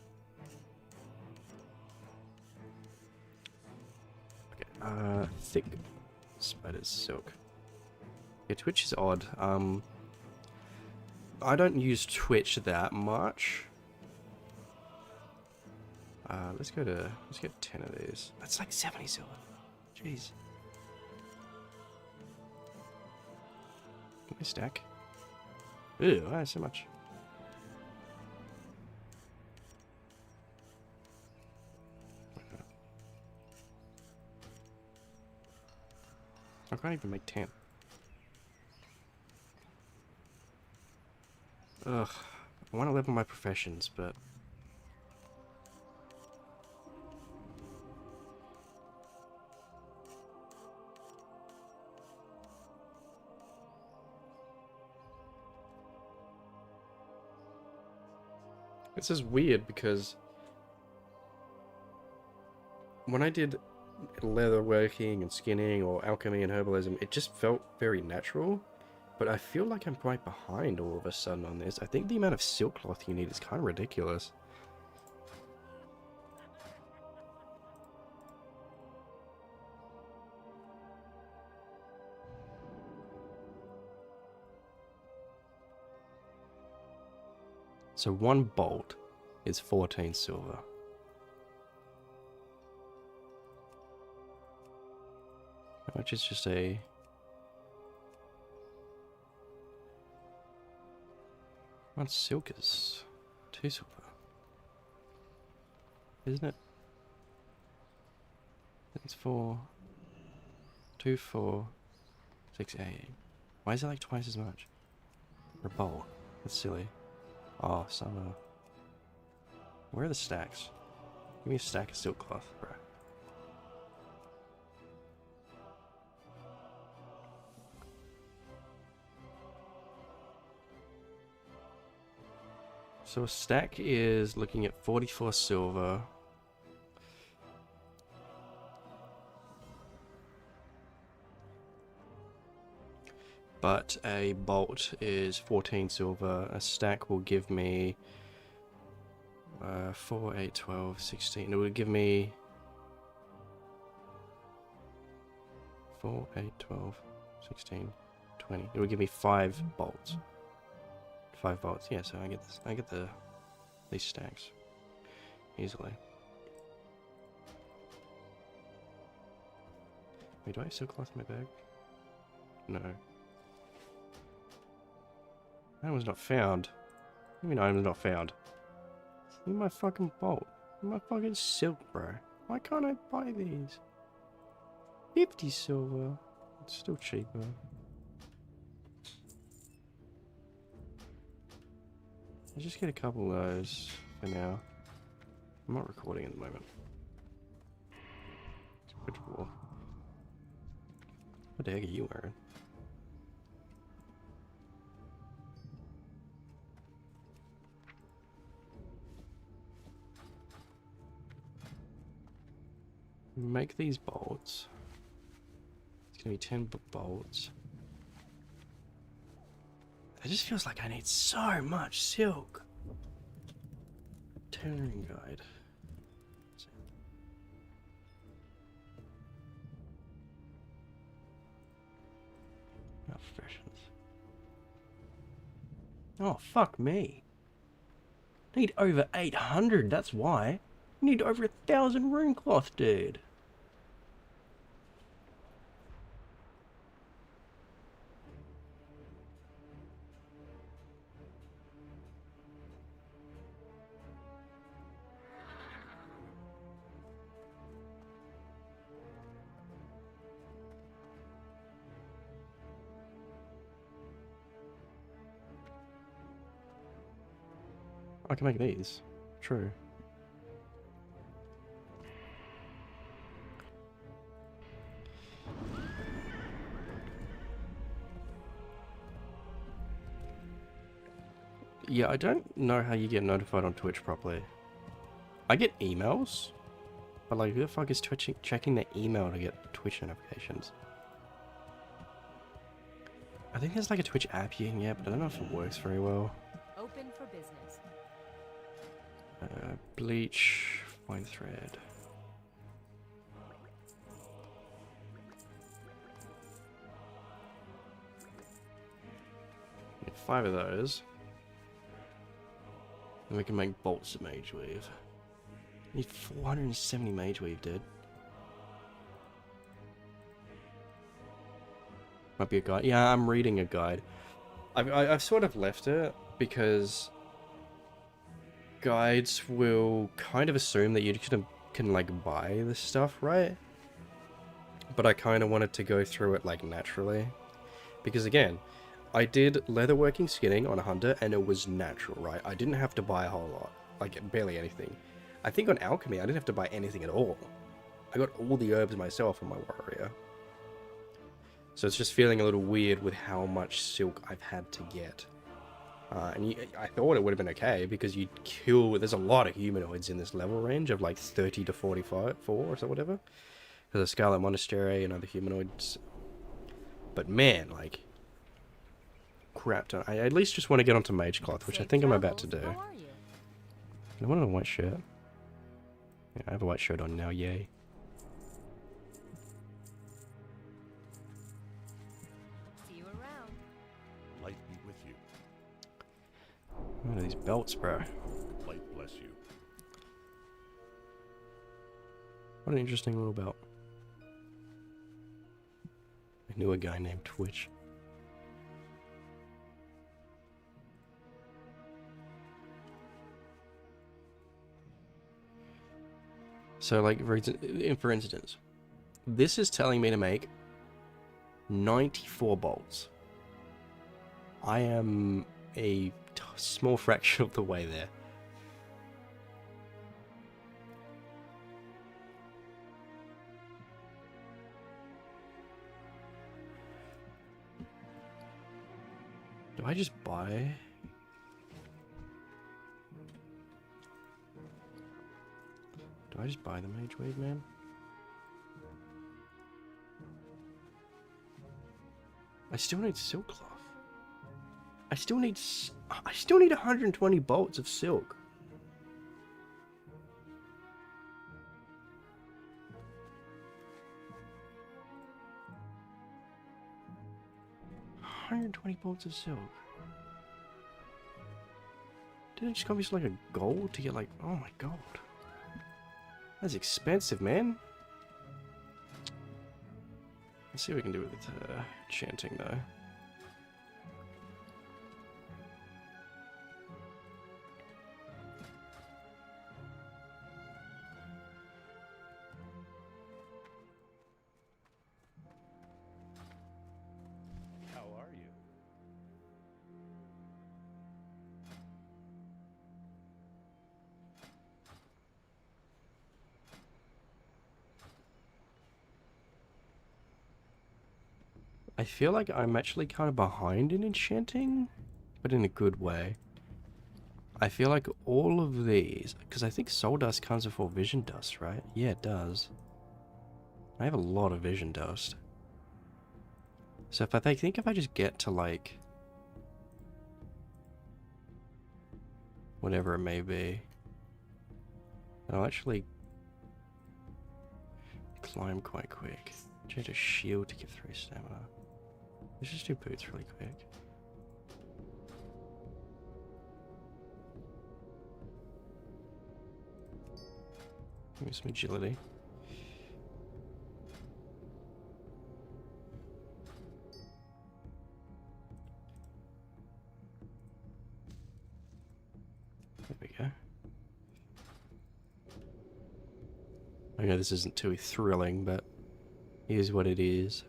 Okay, thick spider's silk. Yeah, Twitch is odd. I don't use Twitch that much. Let's get 10 of these. That's like 70 silver. Jeez. Can we stack? Ew, why so much? I can't even make 10. Ugh. I want to level my professions, but this is weird because when I did leather working and skinning or alchemy and herbalism, it just felt very natural. But I feel like I'm quite behind all of a sudden on this. I think the amount of silk cloth you need is kind of ridiculous. So one bolt is 14 silver. Which is just a... One silk is 2 silver. Isn't it? It's for... 2, 4, 6, 8. Why is it like twice as much? For a bolt. That's silly. Oh, some, where are the stacks? Give me a stack of silk cloth, bro. So a stack is looking at 44 silver. But a bolt is 14 silver. A stack will give me 4, 8, 12, 16. It would give me 4, 8, 12, 16, 20. It would give me 5 bolts. 5 bolts. Yeah, so I get this. I get these stacks easily. Wait, do I have silk cloth in my bag? No. Item was not found. What do you mean item was not found? Give me my fucking bolt. Give me my fucking silk, bro. Why can't I buy these? 50 silver. It's still cheaper. I'll just get a couple of those for now. I'm not recording at the moment. Which wall? What the heck are you wearing? Make these bolts. It's gonna be 10 bolts. It just feels like I need so much silk. Tailoring guide. Professions. Oh, fuck me. I need over 800, that's why. I need over 1,000 rune cloth, dude. I can make these. True. Yeah, I don't know how you get notified on Twitch properly. I get emails, but like who the fuck is checking the email to get Twitch notifications? I think there's like a Twitch app you can get, but I don't know if it works very well. Open for business. Bleach, fine thread. Get 5 of those. And we can make bolts of mage weave. Need 470 mage weave, dude. Might be a guide. Yeah, I'm reading a guide. I've sort of left it because guides will kind of assume that you can like buy this stuff, right? But I kind of wanted to go through it like naturally, because again, I did leatherworking skinning on a hunter and it was natural, right? I didn't have to buy a whole lot, like barely anything. I think on alchemy I didn't have to buy anything at all. I got all the herbs myself on my warrior. So it's just feeling a little weird with how much silk I've had to get. I thought it would have been okay because you'd kill. There's a lot of humanoids in this level range of like 30 to 45, 4 or so whatever. There's a Scarlet Monastery and other humanoids. But man, like, crap ton. I at least just want to get onto Mage Cloth, which I think I'm about to do. How are you? I want a white shirt. Yeah, I have a white shirt on now, yay. See you around. Light be with you. What are these belts, bro? Light bless you. What an interesting little belt. I knew a guy named Twitch. So, like, for instance, this is telling me to make 94 bolts. I am a small fraction of the way there. Do I just buy? Do I just buy the Mage Wave, man? I still need silk cloth. I still need 120 bolts of silk. $120 bolts of silk. Didn't it just cost me like a gold to get like, oh my god. That's expensive, man. Let's see what we can do with chanting though. How are you? I feel like I'm actually kind of behind in enchanting, but in a good way. I feel like all of these, because I think soul dust comes before vision dust, right? Yeah, it does. I have a lot of vision dust. So if I think if I just get to like whatever it may be, I'll actually climb quite quick. Change a shield to give 3 stamina. Let's just do boots really quick. Give me some agility. There we go. I know this isn't too thrilling, but here's what it is.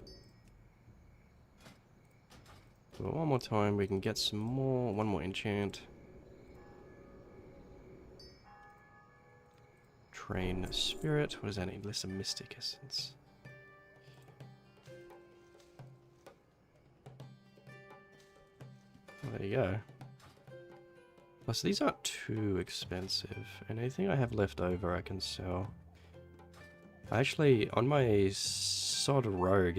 But one more time, we can get some more, one more enchant. Train spirit, what does that need? List of mystic essence. Well, there you go. Plus these aren't too expensive, and anything I have left over I can sell. Actually, on my sod rogue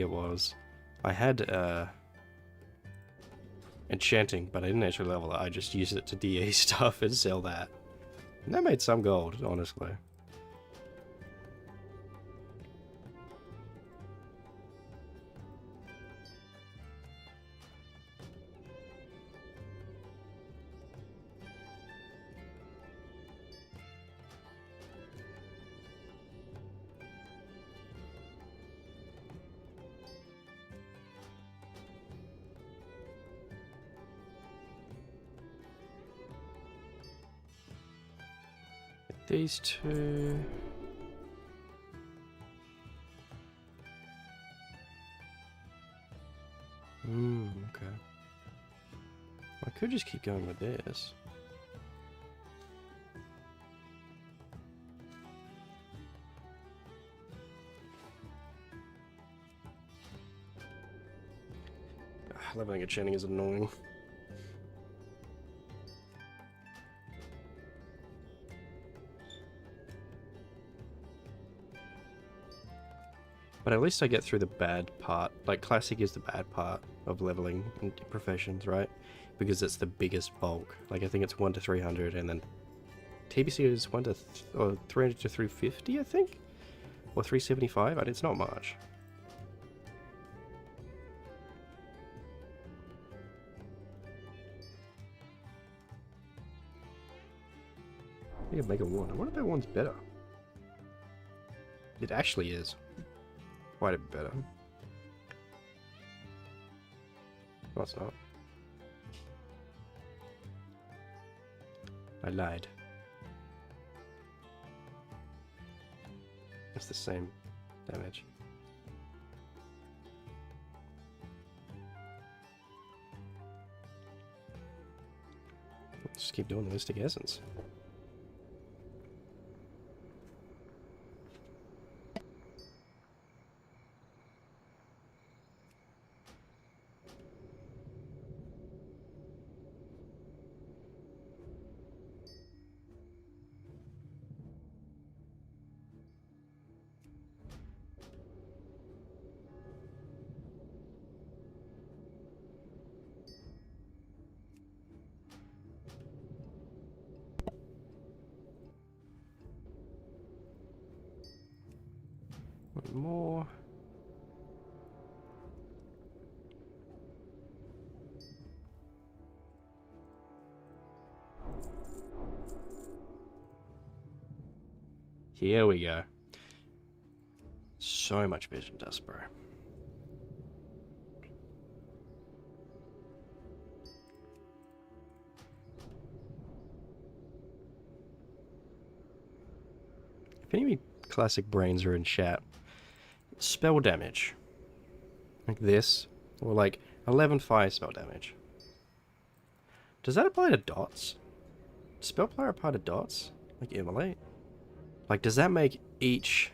I had enchanting, but I didn't actually level it. I just used it to DA stuff and sell that. And that made some gold, honestly. These two. Okay. I could just keep going with this. Leveling a chanting is annoying. But at least I get through the bad part. Like, Classic is the bad part of leveling in professions, right? Because it's the biggest bulk. Like, I think it's 1 to 300, and then TBC is 1 to 300 to 350, I think? Or 375? It's not much. I think Mega 1. I wonder if that one's better. It actually is. Quite a bit better. No, it's not. I lied. It's the same damage. keep doing the Mystic Essence. One more. Here we go. So much vision dust, bro. If any of you classic brains are in chat, spell damage. Like this, or like 11 fire spell damage. Does that apply to dots? Spell player apply to dots? Like immolate? Like, does that make each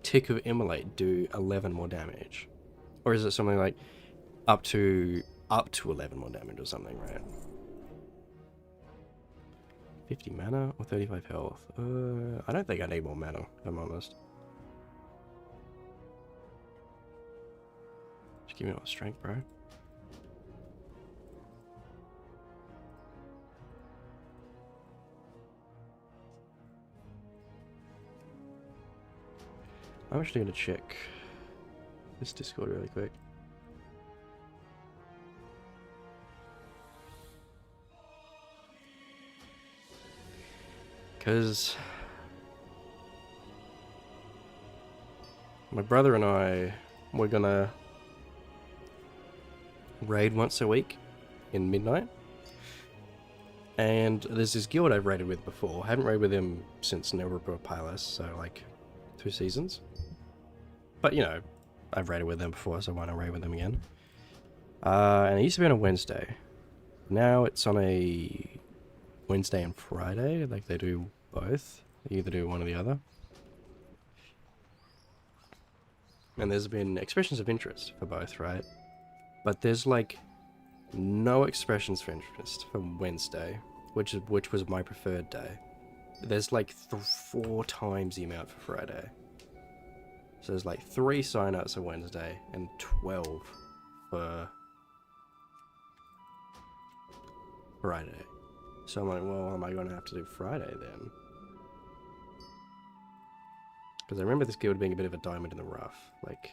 tick of immolate do 11 more damage? Or is it something like up to 11 more damage or something, right? 50 mana or 35 health? I don't think I need more mana, if I'm honest. Just give me all the strength, bro. I'm actually going to check this Discord really quick. Because my brother and I, we're going to raid once a week in midnight. And there's this guild I've raided with before. I haven't raided with him since Neverbror Palace, so like 2 seasons. But, you know, I've raided with them before, so why not raid with them again? And it used to be on a Wednesday. Now it's on a Wednesday and Friday. Like, they do both. They either do one or the other. And there's been expressions of interest for both, right? But there's, like, no expressions for interest for Wednesday, which was my preferred day. There's, like, 4 times the amount for Friday. So there's like 3 sign-ups on Wednesday and 12 for Friday. So I'm like, well, am I going to have to do Friday then? Because I remember this guild being a bit of a diamond in the rough. Like,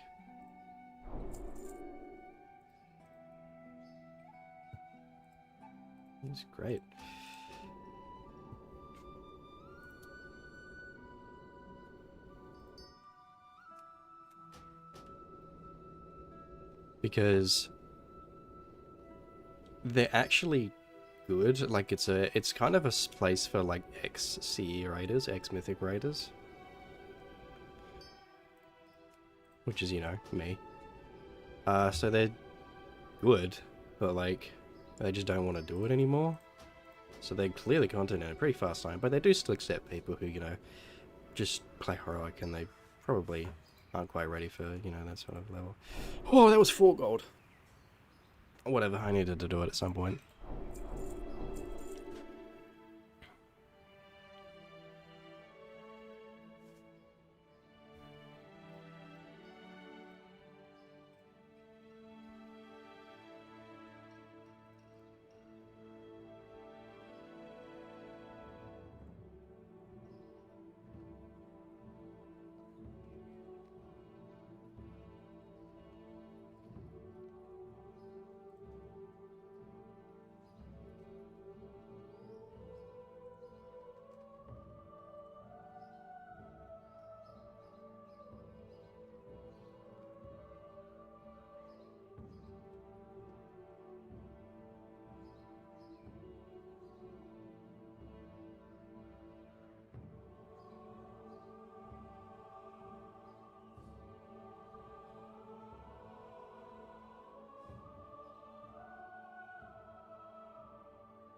it's great. Because they're actually good. Like, it's kind of a place for like ex-CE raiders, ex-mythic raiders, which is, you know, me. So they're good, but like they just don't want to do it anymore. So they clearly content in a pretty fast time, but they do still accept people who, you know, just play heroic and they probably aren't quite ready for, you know, that sort of level. Oh, that was 4 gold. Whatever, I needed to do it at some point.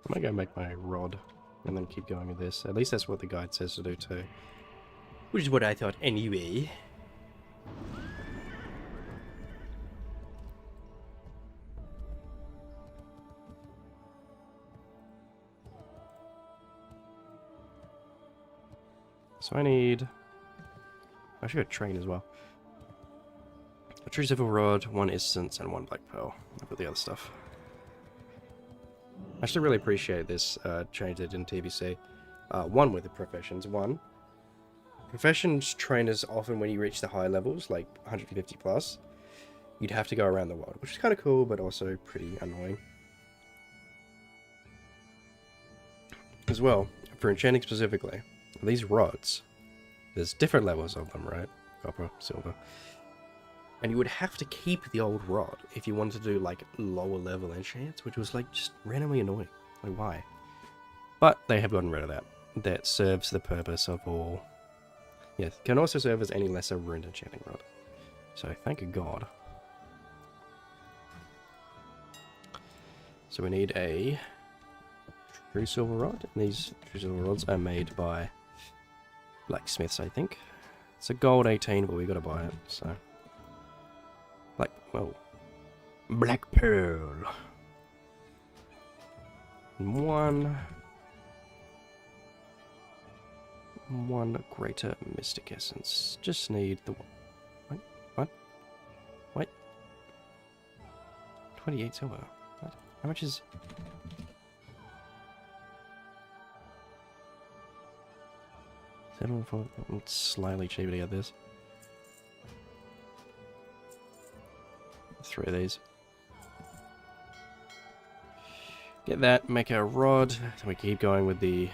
I might go make my rod and then keep going with this. At least that's what the guide says to do too. Which is what I thought anyway. So I need... I should go train as well. A true civil rod, 1 essence, and 1 black pearl. I've got the other stuff. I actually really appreciate this change they did in TBC. One with the professions. One, professions trainers often when you reach the high levels, like 150 plus, you'd have to go around the world, which is kind of cool, but also pretty annoying. As well, for enchanting specifically, these rods, there's different levels of them, right? Copper, silver. And you would have to keep the old rod if you wanted to do, like, lower level enchants, which was, like, just randomly annoying. Like, why? But they have gotten rid of that. That serves the purpose of all... Yes, can also serve as any lesser ruined enchanting rod. So, thank God. So we need a true silver rod. And these true silver rods are made by blacksmiths, I think. It's a gold 18, but we gotta buy it, so... Like, well, black pearl. And one greater mystic essence. Just need the one. What? 28 silver. What? How much is... It's slightly cheaper to get this. 3 of these. Get that, make a rod, then we keep going with the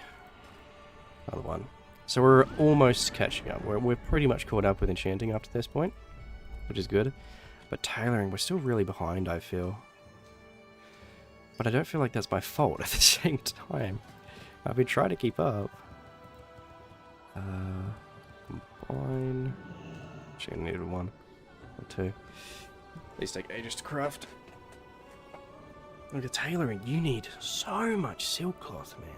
other one. So we're almost catching up. We're pretty much caught up with enchanting up to this point, which is good. But tailoring, we're still really behind, I feel. But I don't feel like that's my fault at the same time. I've been trying to keep up. Combine. Actually, I needed 1 or 2. These take ages to craft. Look at tailoring. You need so much silk cloth, man.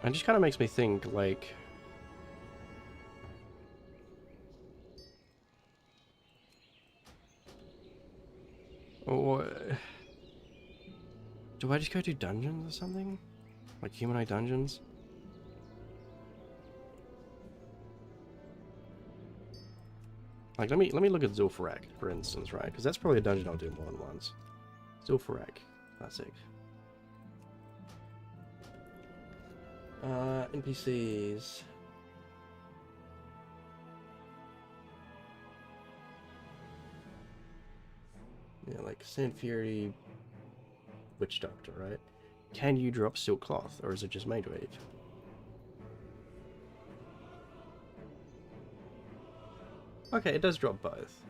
It just kind of makes me think, like... Or... Do I just go do dungeons or something? Like humanoid dungeons? Like, let me look at Zul'Farrak, for instance, right? Because that's probably a dungeon I'll do more than once. Zul'Farrak. Classic. NPCs. Yeah, like Sand Fury, Witch Doctor, right? Can you drop silk cloth, or is it just Mage Weave? Okay, it does drop both.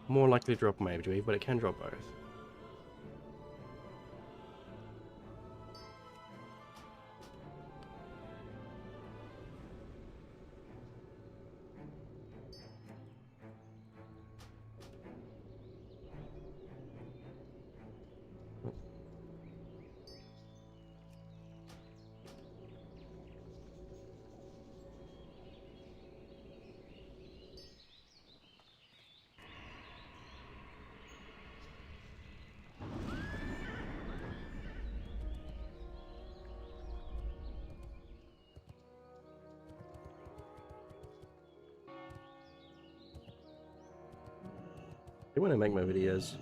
More likely to drop Mage Weave, but it can drop both. When I make my videos,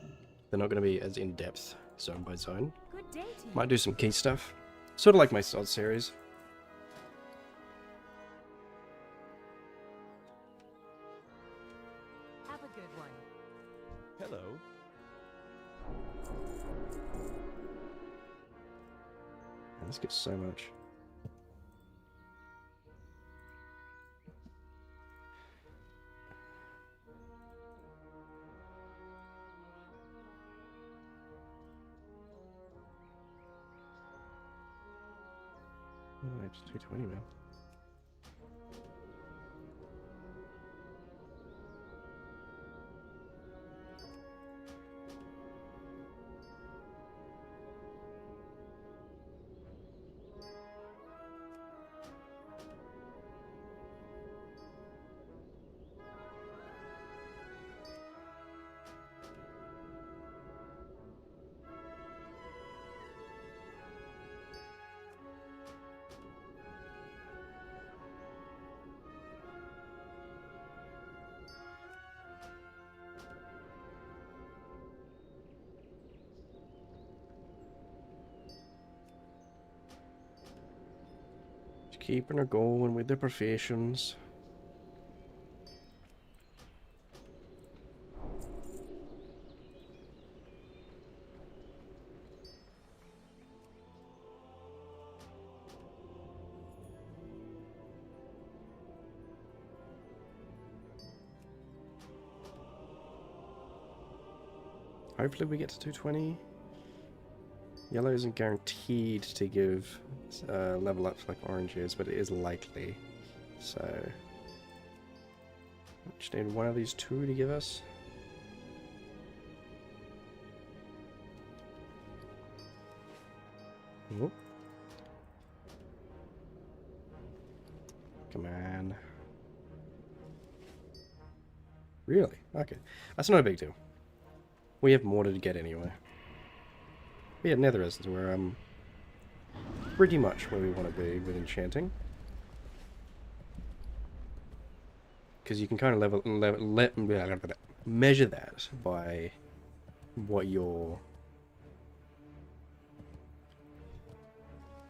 they're not going to be as in-depth, zone by zone. Good day to you. Might do some key stuff. Sort of like my SOD series. Have a good one. Hello. Man, this gets so much. Oh, it's 220 now. Keeping her going with the professions. Hopefully we get to 220. Yellow isn't guaranteed to give level ups like orange is, but it is likely. So, just need one of these two to give us. Whoop. Come on. Really? Okay. That's not a big deal. We have more to get anyway. But yeah, Nether is where pretty much where we want to be with enchanting. Because you can kind of measure that by what your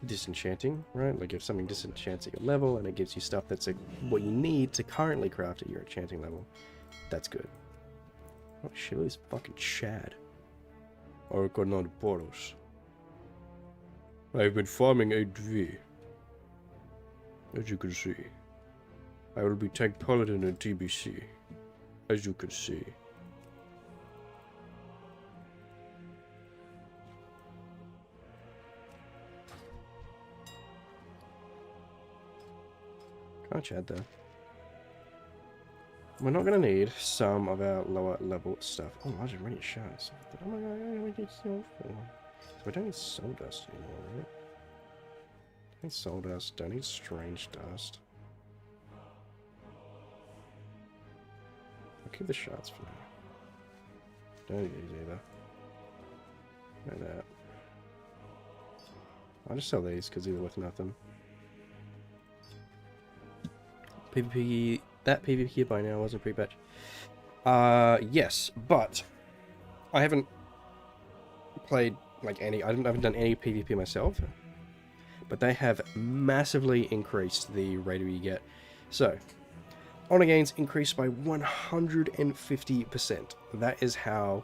disenchanting, right? Like if something disenchants at your level and it gives you stuff that's like what you need to currently craft at your enchanting level, that's good. Oh shit, this fucking Chad. Arcanod Boros. I've been farming 8V. As you can see. I will be tank paladin in TBC. As you can see. Can't chat though. We're not going to need some of our lower level stuff. Oh, I just ready shots. Oh my god, I need soul for. So we don't need soul dust anymore, right? Don't need soul dust, don't need strange dust. I'll keep the shots for now. Don't need these either. Like that. I'll just sell these because these are worth nothing. PvP. That PvP by now wasn't pre-patch. Yes, but I haven't played like any. I haven't done any PvP myself, but they have massively increased the rate you get. So, honor gains increased by 150%. That is how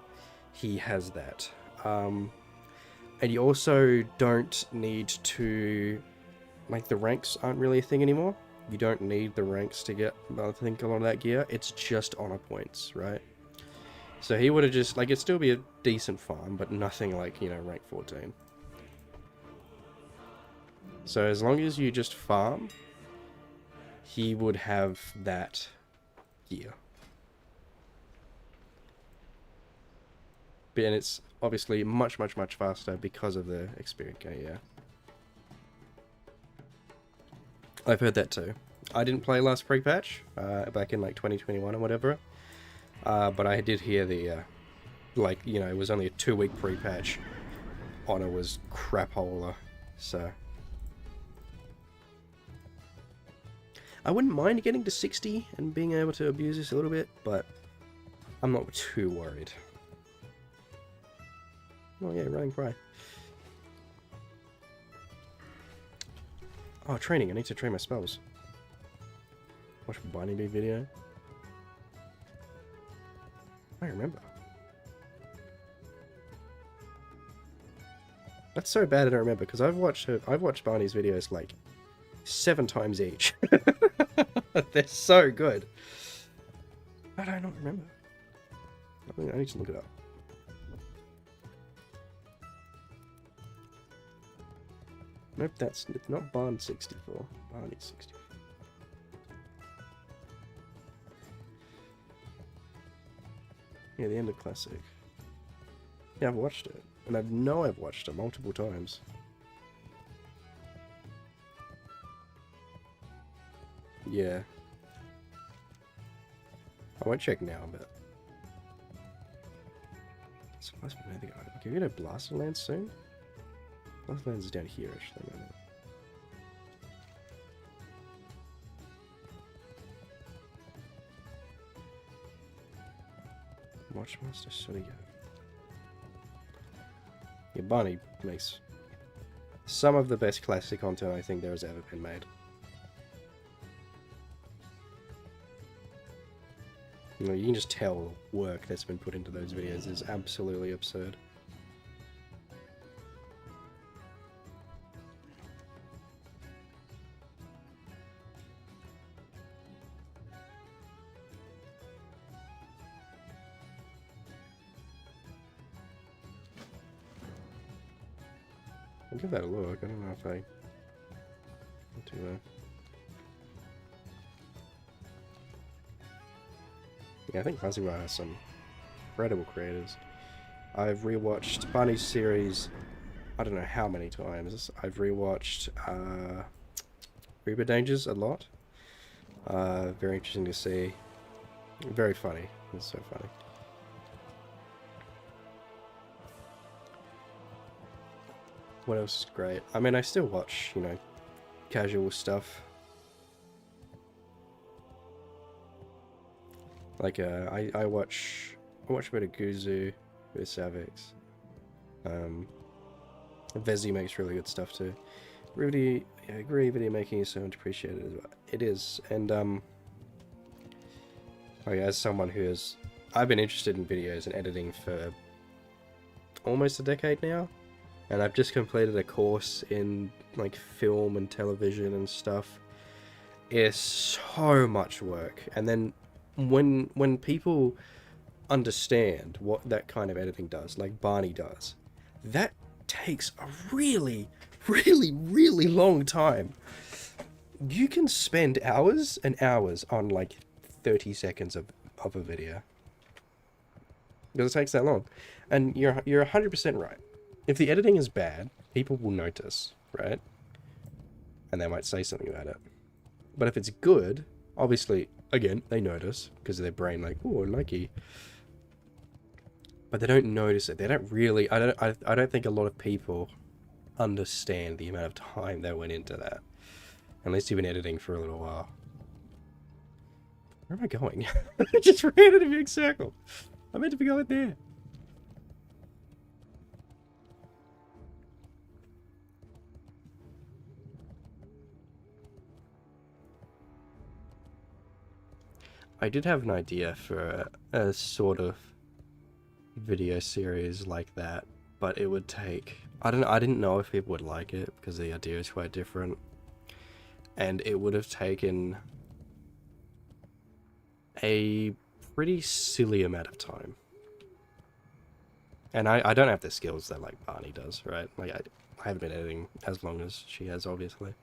he has that. And you also don't need to, like, the ranks aren't really a thing anymore. You don't need the ranks to get, I think, a lot of that gear. It's just honor points, right? So he would have just, like, it'd still be a decent farm, but nothing like, you know, rank 14. So as long as you just farm, he would have that gear. And it's obviously much, much, much faster because of the experience gain, yeah. I've heard that too. I didn't play last pre-patch, back in like 2021 or whatever, but I did hear the, like, you know, it was only a 2-week pre-patch. Honor was crapola, so. I wouldn't mind getting to 60 and being able to abuse this a little bit, but I'm not too worried. Oh yeah, running cry. Oh, training. I need to train my spells. Watch a Binding Bee video. I remember. That's so bad I don't remember, because I've watched Barney's videos like 7 times each. They're so good. How do I not remember? I need to look it up. Nope, it's not Barn 64. Barney 64. Yeah, the end of Classic. Yeah, I've watched it. And I know I've watched it multiple times. Yeah. I won't check now, but... So can we get a Blaster Land soon? Blaster Land's down here, actually. Right now. Watchmaster Studio. Yeah, Barney makes some of the best classic content I think there has ever been made. You know, you can just tell work that's been put into those videos is absolutely absurd. I'll give that a look. I don't know if I want to. Yeah, I think Fuzzybar has some incredible creators. I've rewatched Barney's series, I don't know how many times. I've rewatched Reba Dangers a lot. Very interesting to see. Very funny. It's so funny. What else is great? I mean, I still watch, you know, casual stuff. Like, I watch a bit of Guzu, a bit of Savix. Vezi makes really good stuff too. Really, yeah, I agree, video making is so much appreciated as well. It is, and like, as someone who has, I've been interested in videos and editing for almost a decade now. And I've just completed a course in like film and television and stuff. It's so much work. And then when people understand what that kind of editing does, like Barney does, that takes a really, really, really long time. You can spend hours and hours on like 30 seconds of a video. Because it takes that long. And you're 100% right. If the editing is bad, people will notice, right? And they might say something about it. But if it's good, obviously, again, they notice because their brain like, oh, likey. But they don't notice it. They don't really. I don't think a lot of people understand the amount of time that went into that. Unless you've been editing for a little while. Where am I going? I just ran in a big circle. I meant to be going there. I did have an idea for a sort of video series like that, but it would take, I didn't know if people would like it because the idea is quite different, and it would have taken a pretty silly amount of time. And I don't have the skills that like Barney does, right? Like I haven't been editing as long as she has, obviously.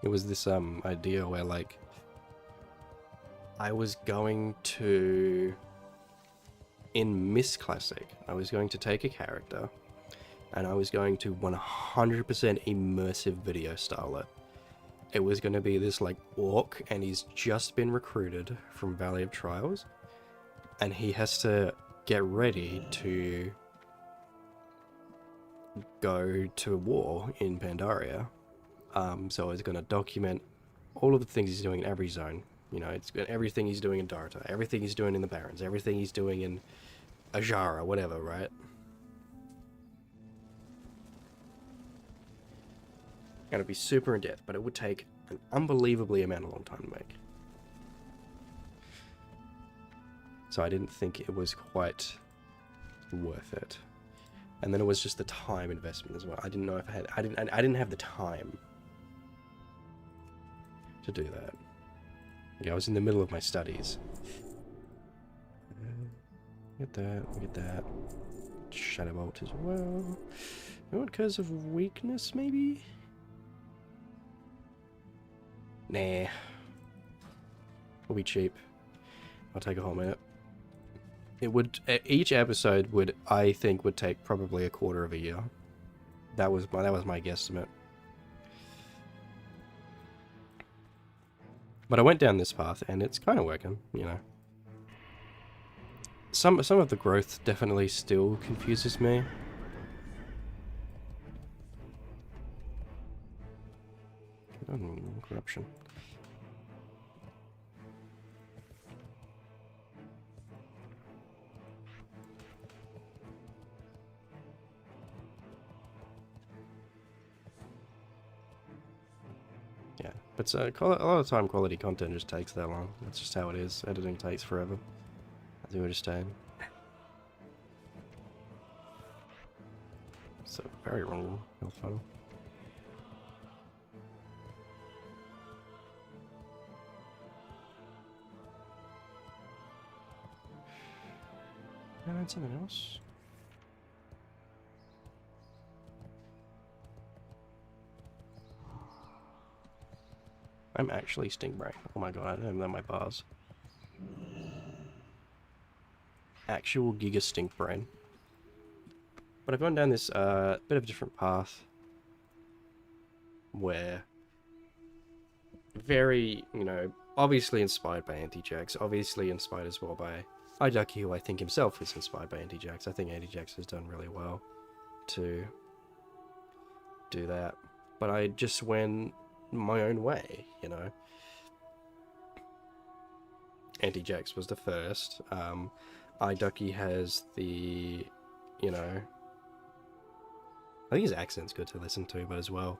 It was this idea where like I was going to, in Miss Classic, I was going to take a character and I was going to 100% immersive video style it. It was going to be this like orc, and he's just been recruited from Valley of Trials, and he has to get ready to go to war in Pandaria. So it's going to document all of the things he's doing in every zone. You know, it's everything he's doing in Dorota, everything he's doing in the Barrens, everything he's doing in Ajara, whatever, right? And it'd be super in depth, but it would take an unbelievably amount of long time to make. So I didn't think it was quite worth it. And then it was just the time investment as well. I didn't know if I didn't have the time to do that. Yeah, I was in the middle of my studies. Get that, get that. Shadow Bolt as well. You know, because of weakness, maybe? Nah. It'll be cheap. I'll take a whole minute. It would, each episode would, I think, would take probably a quarter of a year. That was my guesstimate. But I went down this path, and it's kind of working, you know. Some of the growth definitely still confuses me. Corruption. Yeah, but a lot of the time quality content just takes that long. That's just how it is. Editing takes forever. As you were just saying. So very wrong health funnel. And then something else. I'm actually Stingray. Oh my god, I don't know my bars. Actual Giga Stink Brain. But I've gone down this bit of a different path where very, you know, obviously inspired by Anti-Jax, obviously inspired as well by Iducky, who I think himself is inspired by Anti-Jax. I think Anti-Jax has done really well to do that. But I just went my own way, you know. Anti-Jax was the first. Iducky has the, you know, I think his accent's good to listen to, but as well,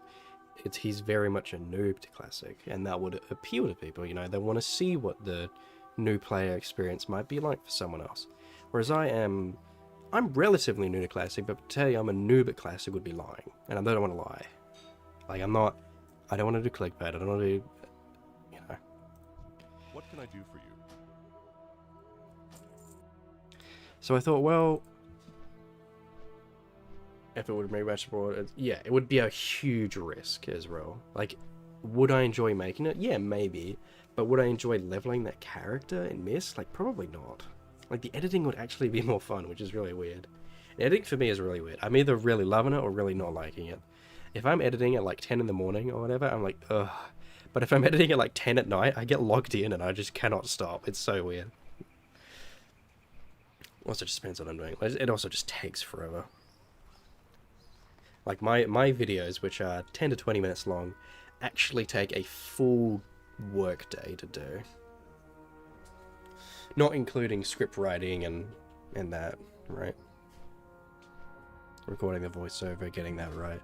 he's very much a noob to Classic, and that would appeal to people, you know. They want to see what the new player experience might be like for someone else. Whereas I'm relatively new to Classic, but to tell you I'm a noob at Classic would be lying, and I don't want to lie. Like, I don't want to do clickbait, I don't want to do, you know. What can I do for you? So I thought, well, if it would rematch abroad, yeah, it would be a huge risk as well. Like, would I enjoy making it? Yeah, maybe. But would I enjoy leveling that character in Mist? Like, probably not. Like, the editing would actually be more fun, which is really weird. Editing for me is really weird. I'm either really loving it or really not liking it. If I'm editing at like 10 in the morning or whatever, I'm like, ugh. But if I'm editing at like 10 at night, I get logged in and I just cannot stop. It's so weird. Also just depends on what I'm doing. It also just takes forever. Like my videos, which are 10 to 20 minutes long, actually take a full work day to do. Not including script writing and that, right? Recording the voiceover, getting that right.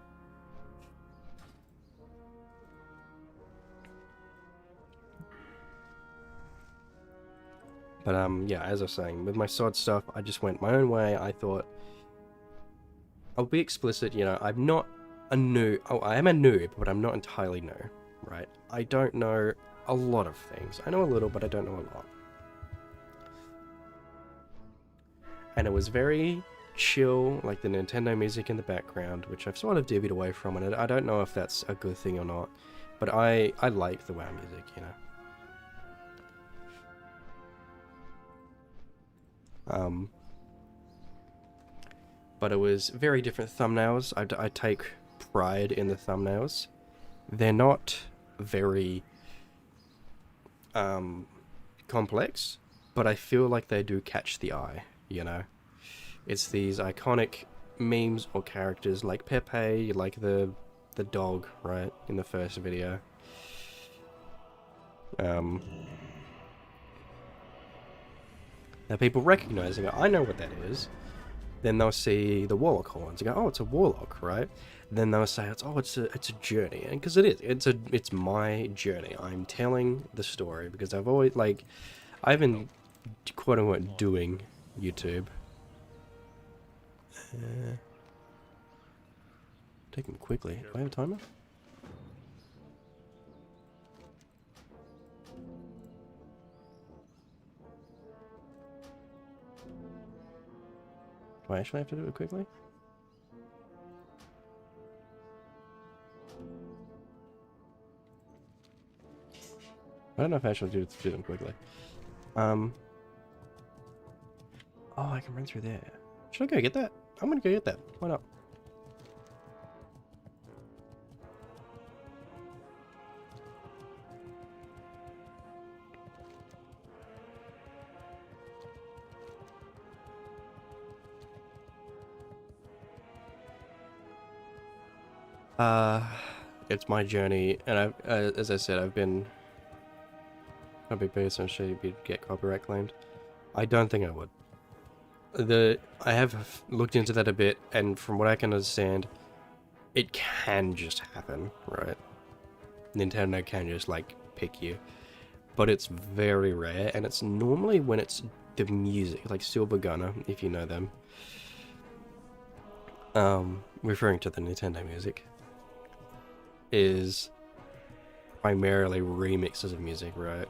But yeah, as I was saying, with my sword stuff, I just went my own way. I thought, I'll be explicit, you know, I'm not a noob. Oh, I am a noob, but I'm not entirely new, right? I don't know a lot of things. I know a little, but I don't know a lot. And it was very chill, like the Nintendo music in the background, which I've sort of divvied away from, and I don't know if that's a good thing or not, but I like the WoW music, you know. But it was very different thumbnails. I take pride in the thumbnails. They're not very complex, but I feel like they do catch the eye, you know. It's these iconic memes or characters like Pepe, like the dog, right, in the first video. Now people recognizing it, I know what that is. Then they'll see the Warlock horns and go, oh, it's a Warlock, right? Then they'll say, it's a journey, and because it is, it's my journey. I'm telling the story because I've been quote unquote doing YouTube. Take them quickly. Do I have a timer? Do I actually have to do it quickly? I don't know if I actually do them quickly. Oh, I can run through there. Should I go get that? I'm gonna go get that. Why not? It's my journey, and as I said, I've been a big person. Should you get copyright claimed? I don't think I would. I have looked into that a bit, and from what I can understand, it can just happen, right? Nintendo can just like pick you, but it's very rare, and it's normally when it's the music, like Silver Gunner, if you know them. Referring to the Nintendo music, is primarily remixes of music, right?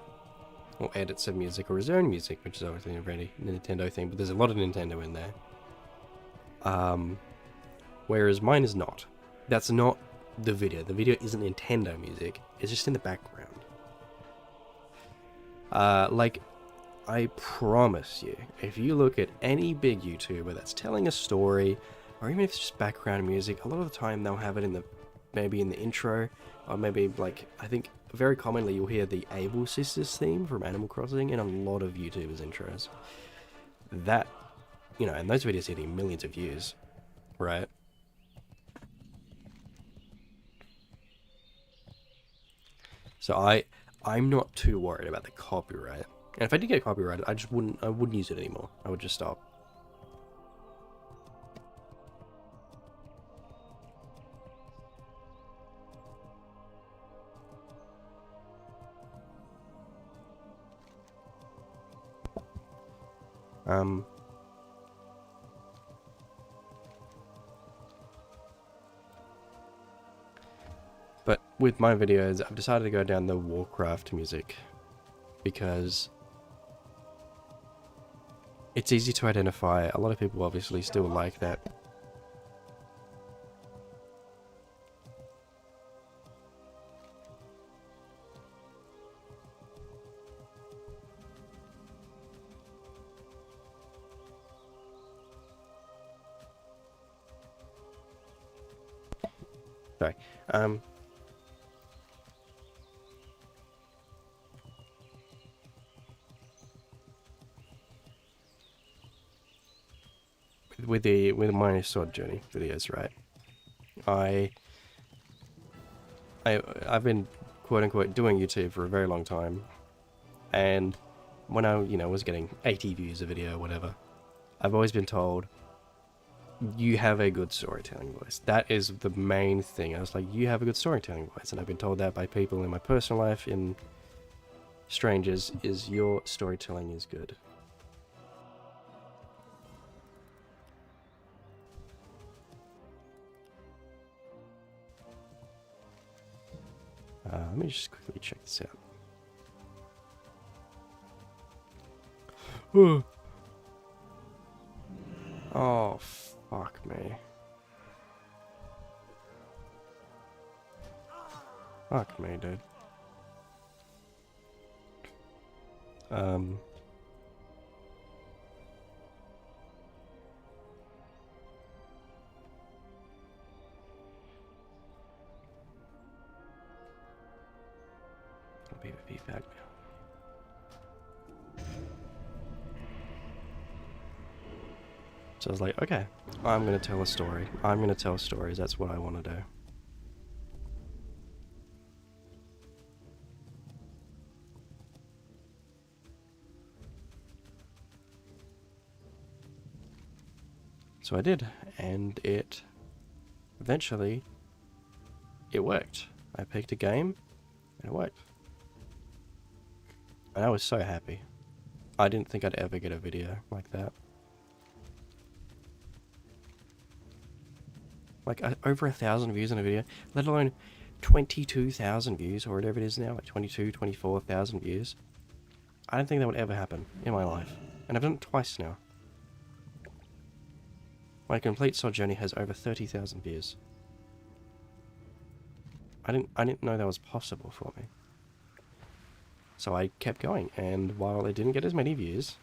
Or edits of music, or his own music, which is obviously a very Nintendo thing, but there's a lot of Nintendo in there. Whereas mine is not. That's not the video. The video isn't Nintendo music, it's just in the background. Like, I promise you, if you look at any big YouTuber that's telling a story, or even if it's just background music, a lot of the time they'll have it in the, maybe in the intro, or maybe like, I think very commonly you'll hear the Able Sisters theme from Animal Crossing in a lot of YouTubers' intros. That, you know, and those videos are getting millions of views, right? So I'm not too worried about the copyright. And if I did get copyrighted, I wouldn't use it anymore. I would just stop. But with my videos, I've decided to go down the Warcraft music because it's easy to identify. A lot of people obviously still like that. Sorry. With my sword journey videos, right? I've been quote unquote doing YouTube for a very long time, and when I was getting 80 views a video or whatever, I've always been told, you have a good storytelling voice. That is the main thing. I was like, you have a good storytelling voice, and I've been told that by people in my personal life, in strangers, is your storytelling is good. Let me just quickly check this out. Oh, fuck me. Fuck me, dude. I'll be back now. So I was like, okay, I'm gonna tell a story. I'm gonna tell stories. That's what I want to do. So I did, and it eventually worked. I picked a game, and it worked. And I was so happy. I didn't think I'd ever get a video like that. Like over 1,000 views on a video, let alone 22,000 views or whatever it is now, like 24,000 views. I don't think that would ever happen in my life. And I've done it twice now. My complete sod journey has over 30,000 views. I didn't know that was possible for me. So I kept going, and while it didn't get as many views,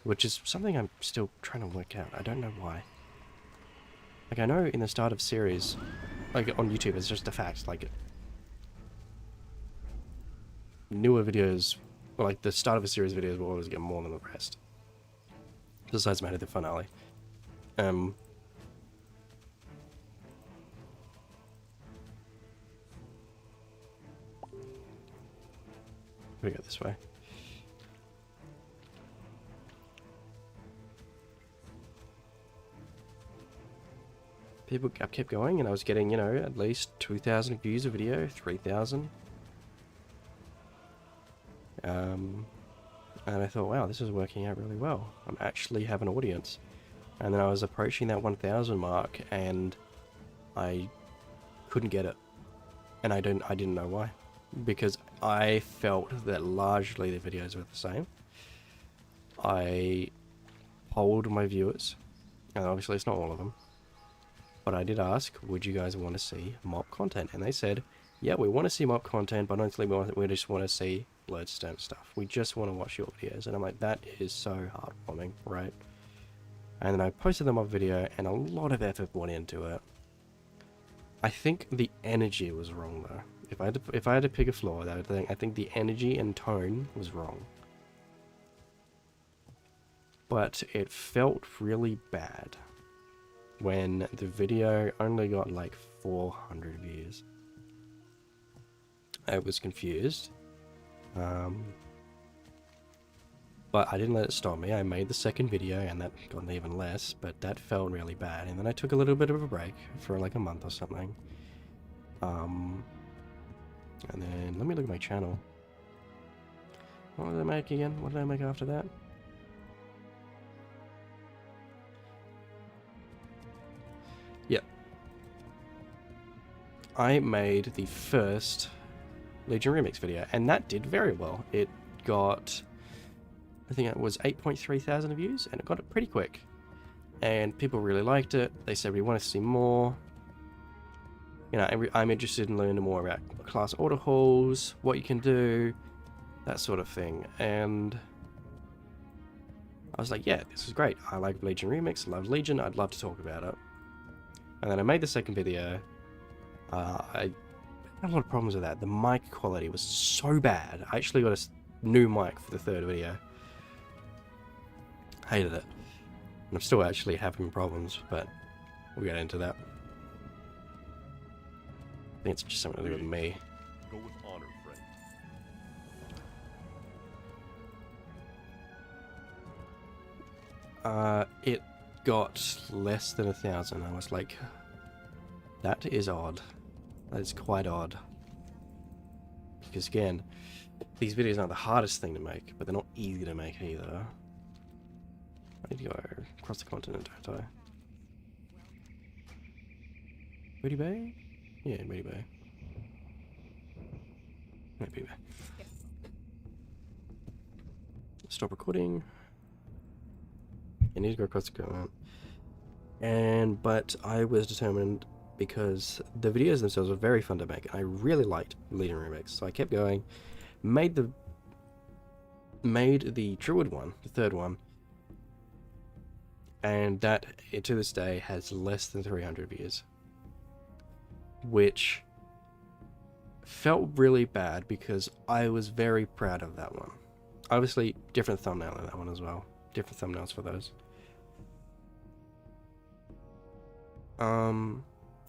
which is something I'm still trying to work out, I don't know why. Like, I know in the start of series, like on YouTube, it's just a fact, like, newer videos, or like the start of a series videos will always get more than the rest. Besides maybe the finale. We go this way. I kept going, and I was getting, you know, at least 2,000 views a video, 3,000. And I thought, wow, this is working out really well. I'm actually have an audience. And then I was approaching that 1,000 mark, and I couldn't get it. And I didn't know why. Because I felt that largely the videos were the same. I polled my viewers, and obviously it's not all of them, but I did ask, would you guys want to see mop content? And they said, yeah, we want to see mop content, but honestly we just want to see Bloodstone stuff. We just want to watch your videos. And I'm like, that is so heartwarming, right? And then I posted the mop video, and a lot of effort went into it. I think the energy was wrong though. If I had to pick a flaw, I think the energy and tone was wrong. But it felt really bad when the video only got like 400 views. I was confused. But I didn't let it stop me. I made the second video, and that got even less, but that felt really bad. And then I took a little bit of a break for like a month or something. And then, let me look at my channel. What did I make again? What did I make after that? Yep. I made the first Legion Remix video, and that did very well. It got, I think it was 8.3 thousand views, and it got it pretty quick. And people really liked it. They said, we want to see more. You know, I'm interested in learning more about class order halls, what you can do, that sort of thing. And I was like, yeah, this is great. I like Legion Remix, I love Legion, I'd love to talk about it. And then I made the second video. I had a lot of problems with that. The mic quality was so bad. I actually got a new mic for the third video. Hated it. And I'm still actually having problems, but we'll get into that. I think it's just something to do with me. Go with honor, friend. It got less than 1,000. I was like, that is odd. That is quite odd. Because again, these videos aren't the hardest thing to make, but they're not easy to make either. I need to go across the continent, don't I? Moody Bay? Yeah, Moody Bay. No, Moody Bay. Stop recording. I need to go across the continent. But I was determined because the videos themselves were very fun to make, and I really liked Legion Remix, so I kept going. Made the Druid one, the third one, and that to this day has less than 300 views, which felt really bad because I was very proud of that one. Obviously, different thumbnail in that one as well. Different thumbnails for those.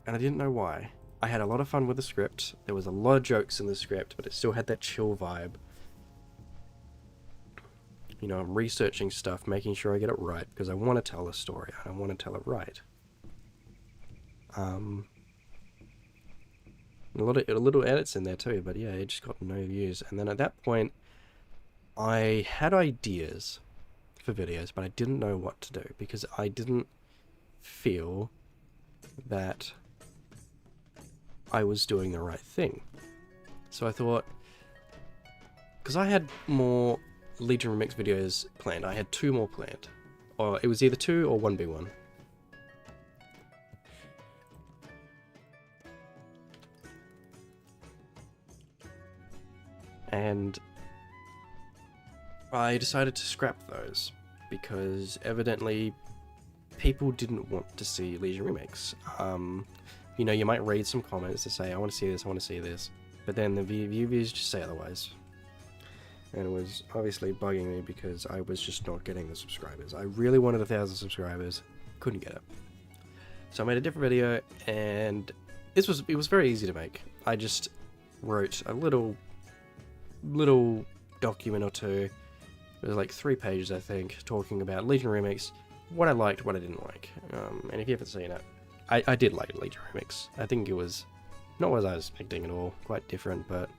And I didn't know why. I had a lot of fun with the script. There was a lot of jokes in the script, but it still had that chill vibe. You know, I'm researching stuff, making sure I get it right, because I want to tell a story. I want to tell it right. A lot of little edits in there too, but yeah, it just got no views. And then at that point, I had ideas for videos, but I didn't know what to do, because I didn't feel that I was doing the right thing. So I thought, because I had more Legion Remix videos planned. I had 2 more planned. Or it was either 2 or 1v1. And I decided to scrap those because evidently people didn't want to see Legion Remix. You know, you might read some comments to say, I want to see this, I want to see this. But then the viewers just say otherwise. And it was obviously bugging me because I was just not getting the subscribers. I really wanted 1,000 subscribers, couldn't get it. So I made a different video, and it was very easy to make. I just wrote a little document or 2. It was like 3 pages, I think, talking about Legion Remix, what I liked, what I didn't like. And if you haven't seen it, I did like Legion Remix. I think it was not what I was expecting at all, quite different, but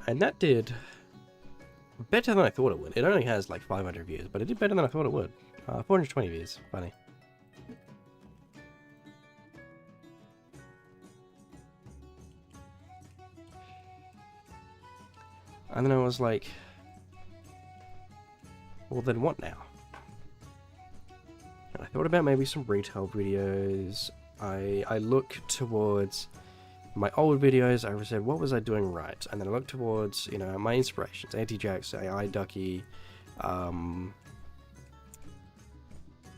and that did better than I thought it would. It only has like 500 views, but it did better than I thought it would. 420 views, funny. And then I was like, well then what now? And I thought about maybe some retail videos. I looked towards my old videos. I said, what was I doing right? And then I looked towards, you know, my inspirations. Anti-Jax, AI Ducky.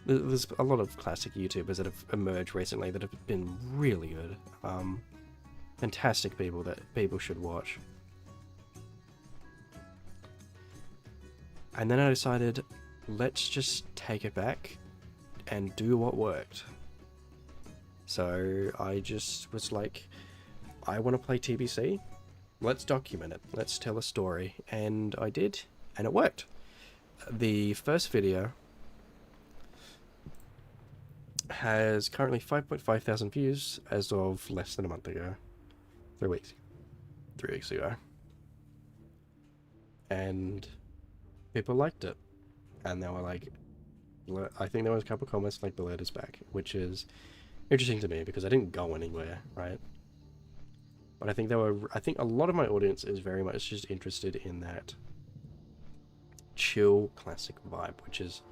There's a lot of classic YouTubers that have emerged recently that have been really good. Fantastic people that people should watch. And then I decided, let's just take it back and do what worked. So I just was like, I want to play TBC. Let's document it. Let's tell a story. And I did, and it worked. The first video has currently 5.5 thousand views as of less than a month ago. 3 weeks. 3 weeks ago. And people liked it. And they were like, I think there was a couple comments like the letter's back, which is interesting to me because I didn't go anywhere, right? But I think a lot of my audience is very much just interested in that chill classic vibe, which is,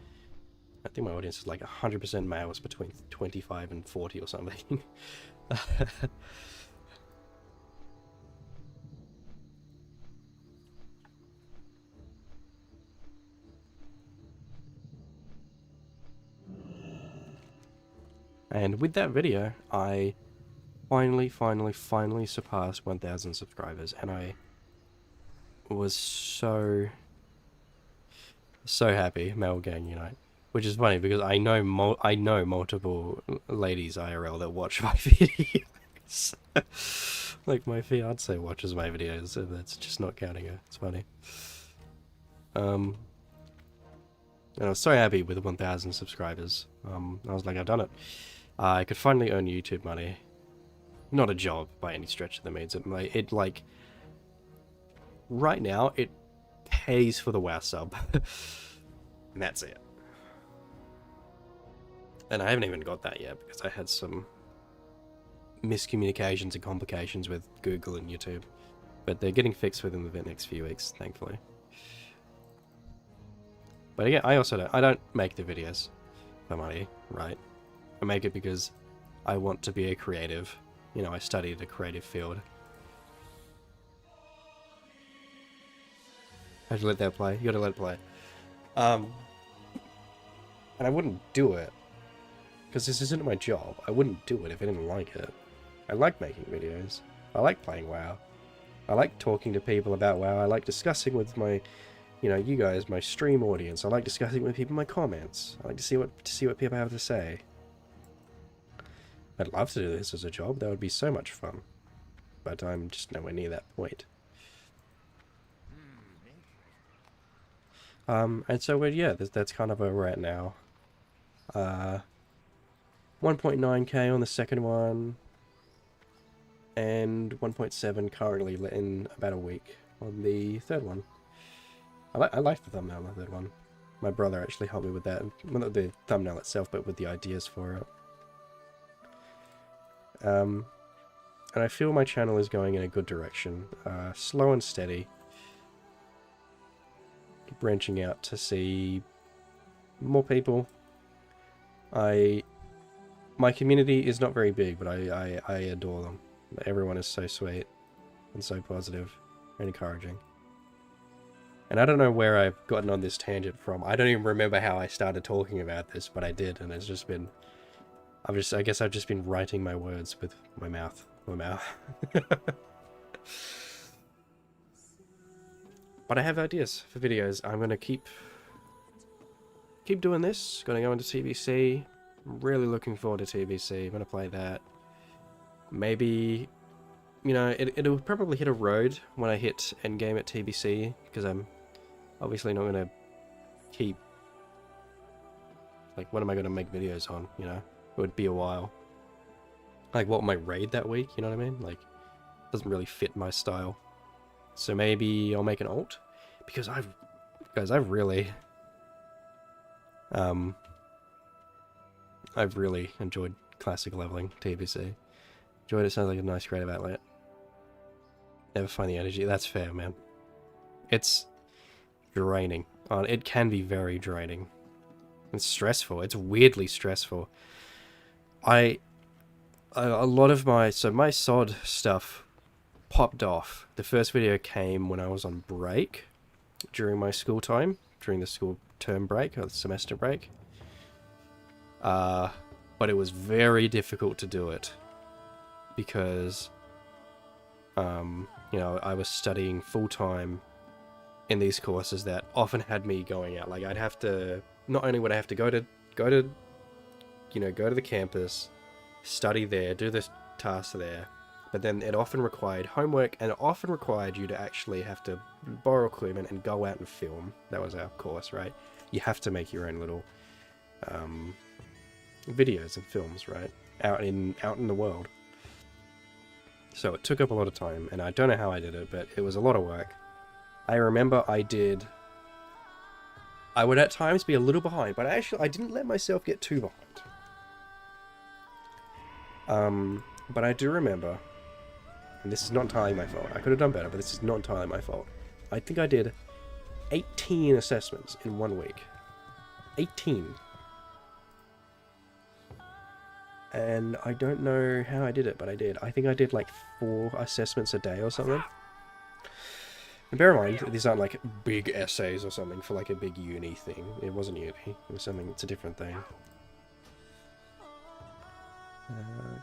I think my audience is like 100% males between 25 and 40 or something. And with that video, I finally surpassed 1,000 subscribers, and I was so happy. Male gang unite, which is funny because I know multiple ladies IRL that watch my videos. Like my fiance watches my videos, so that's just not counting her. It's funny. And I was so happy with 1,000 subscribers. I was like, I've done it. I could finally earn YouTube money. Not a job by any stretch of the means. It like right now it pays for the WoW sub, and that's it. And I haven't even got that yet because I had some miscommunications and complications with Google and YouTube, but they're getting fixed within the next few weeks, thankfully. But again, I don't make the videos for money, right? I make it because I want to be a creative. You know, I studied a creative field. I have to let that play. You gotta let it play. And I wouldn't do it because this isn't my job. I wouldn't do it if I didn't like it. I like making videos. I like playing WoW. I like talking to people about WoW. I like discussing with my, you know, you guys, my stream audience. I like discussing with people in my comments. I like to see what people have to say. I'd love to do this as a job. That would be so much fun. But I'm just nowhere near that point. And so yeah, that's kind of where we're at now. 1.9k on the second one, and 1.7 currently in about a week on the third one. I like the thumbnail on the third one. My brother actually helped me with that. Well, not the thumbnail itself, but with the ideas for it. And I feel my channel is going in a good direction. Slow and steady. Branching out to see more people. My community is not very big, but I adore them. Everyone is so sweet and so positive and encouraging. And I don't know where I've gotten on this tangent from. I don't even remember how I started talking about this, but I did, and it's just been... I guess I've just been writing my words with my mouth. But I have ideas for videos. I'm gonna keep doing this. Gonna go into TBC. I'm really looking forward to TBC. I'm gonna play that. Maybe, you know, it'll probably hit a road when I hit endgame at TBC, because I'm obviously not gonna keep... Like, what am I gonna make videos on, you know? It would be a while. Like, what might raid that week, you know what I mean? Like, doesn't really fit my style. So maybe I'll make an alt, because I've really enjoyed classic leveling TBC. Enjoyed it. Sounds like a nice creative outlet. Never find the energy. That's fair, man. It's draining. It can be very draining. It's stressful. It's weirdly stressful. A lot of my SOD stuff popped off. The first video came when I was on break during my school time, during the school term break or the semester break. But it was very difficult to do it because, you know, I was studying full time in these courses that often had me going out. Like, I'd have to, not only would I have to go to the campus, study there, do this task there, but then it often required homework, and it often required you to actually have to borrow equipment and go out and film. That was our course, right? You have to make your own little videos and films, right? Out in the world. So it took up a lot of time, and I don't know how I did it, but it was a lot of work. I remember I would at times be a little behind, but I didn't let myself get too behind. But I do remember, and this is not entirely my fault. I could have done better, but this is not entirely my fault. I think I did 18 assessments in 1 week. 18. And I don't know how I did it, but I did. I think I did like 4 assessments a day or something. And bear in mind, these aren't like big essays or something for like a big uni thing. It wasn't uni. It was something, it's a different thing.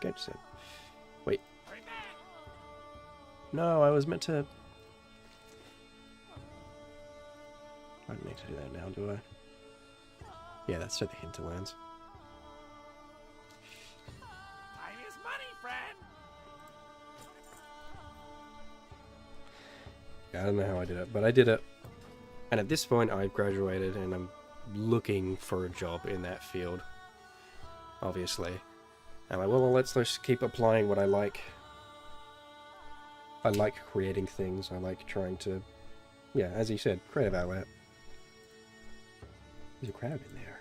Game set. Wait. No, I was meant to... I don't need to do that now, do I? Yeah, that's to the hinterlands. Time is money, friend. Yeah, I don't know how I did it, but I did it. And at this point, I've graduated and I'm looking for a job in that field. Obviously. I'm like, well, let's just keep applying what I like. I like creating things. I like trying to, yeah, as you said, creative outlet. There's a crab in there.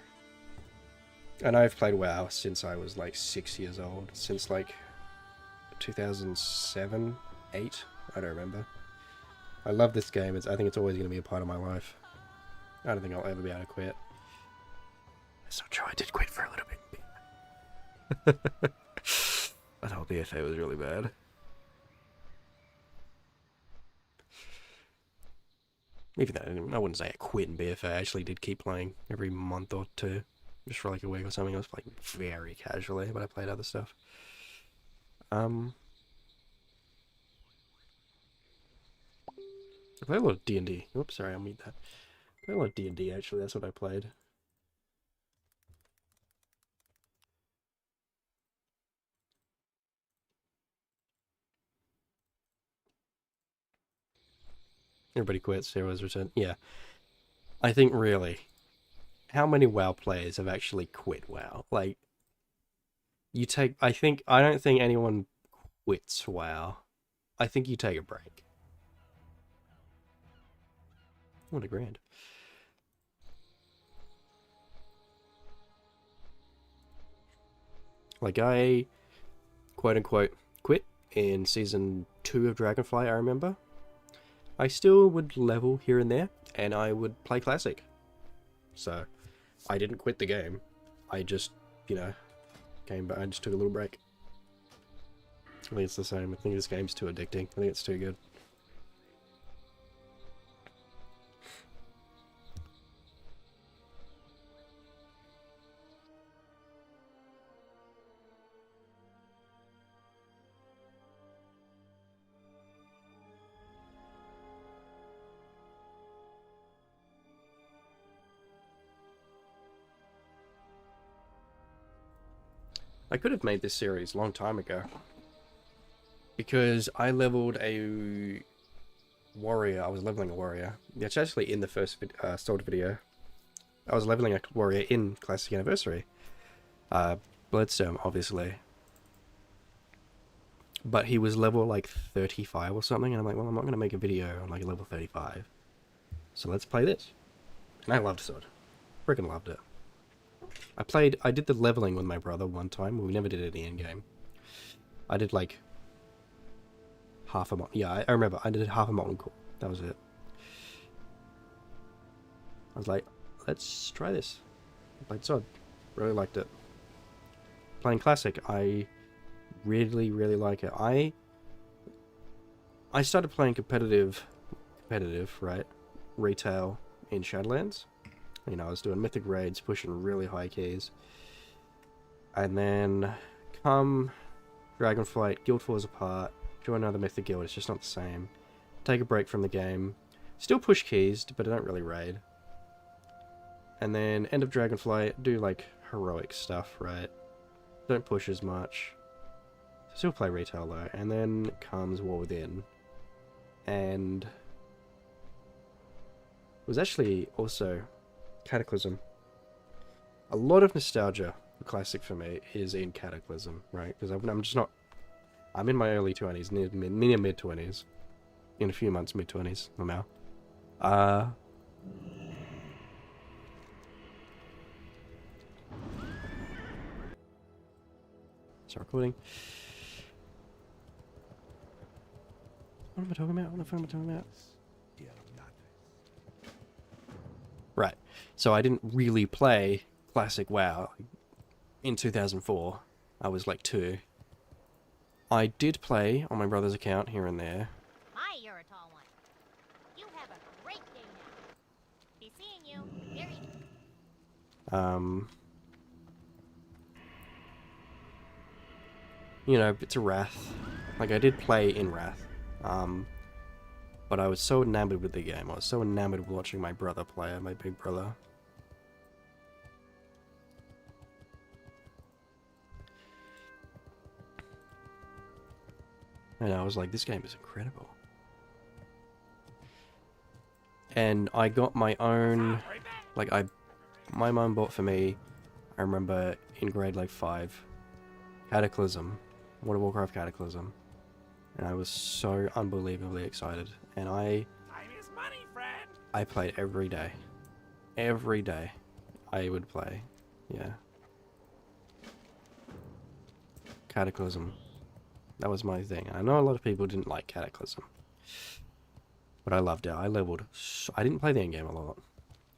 And I've played WoW since I was like 6 years old. Since like 2007, 8, I don't remember. I love this game. I think it's always going to be a part of my life. I don't think I'll ever be able to quit. That's not true. I did quit for a little bit. That whole BFA was really bad. Even though I wouldn't say I quit in BFA, I actually did keep playing every month or two. Just for like a week or something. I was playing very casually, but I played other stuff. I played a lot of D&D. Oops, sorry, I'll mute that. I played a lot of D&D actually, that's what I played. Everybody quits, heroes return. Yeah. I think really, how many WoW players have actually quit WoW? Like, I don't think anyone quits WoW. I think you take a break. What a grand. Like, I, quote-unquote, quit in Season 2 of Dragonfly, I remember. I still would level here and there, and I would play Classic. So, I didn't quit the game. I just, you know, came back. I just took a little break. I think it's the same. I think this game's too addicting. I think it's too good. I could have made this series a long time ago. Because I leveled a warrior. I was leveling a warrior. It's actually in the first stored video. I was leveling a warrior in Classic Anniversary. Bloodstone, obviously. But he was level like 35 or something, and I'm like, well, I'm not going to make a video on like level 35. So let's play this. And I loved Sword. Freaking loved it. I did the leveling with my brother one time. We never did it in the end game. I did like half a Molten. Yeah, I remember. I did half a Molten Core. That was it. I was like, let's try this. I played Sword. Really liked it. Playing Classic, I really, really like it. I started playing competitive, right? Retail in Shadowlands. You know, I was doing mythic raids, pushing really high keys. And then come Dragonflight, Guild falls apart, join another mythic guild, it's just not the same. Take a break from the game. Still push keys, but I don't really raid. And then end of Dragonflight, do like heroic stuff, right? Don't push as much. Still play retail though. And then comes War Within. And it was actually also Cataclysm. A lot of nostalgia for Classic for me is in Cataclysm, right? Because I'm just not... I'm in my early 20s, near mid-20s. In a few months, mid-20s, now. Start recording. What am I talking about? What am I talking about? Right. So I didn't really play Classic WoW in 2004. I was like 2. I did play on my brother's account here and there. My, you're a tall one. You have a great day now. Be seeing you. Very. You know, it's a Wrath. Like, I did play in Wrath. But I was so enamored with the game. I was so enamored with watching my brother play it, my big brother. And I was like, this game is incredible. And I got my own, like, my mum bought for me, I remember in grade like 5, Cataclysm, World of Warcraft Cataclysm. And I was so unbelievably excited. And Time is money, friend. I played every day. Every day I would play. Yeah. Cataclysm. That was my thing. I know a lot of people didn't like Cataclysm. But I loved it. I leveled... I didn't play the endgame a lot.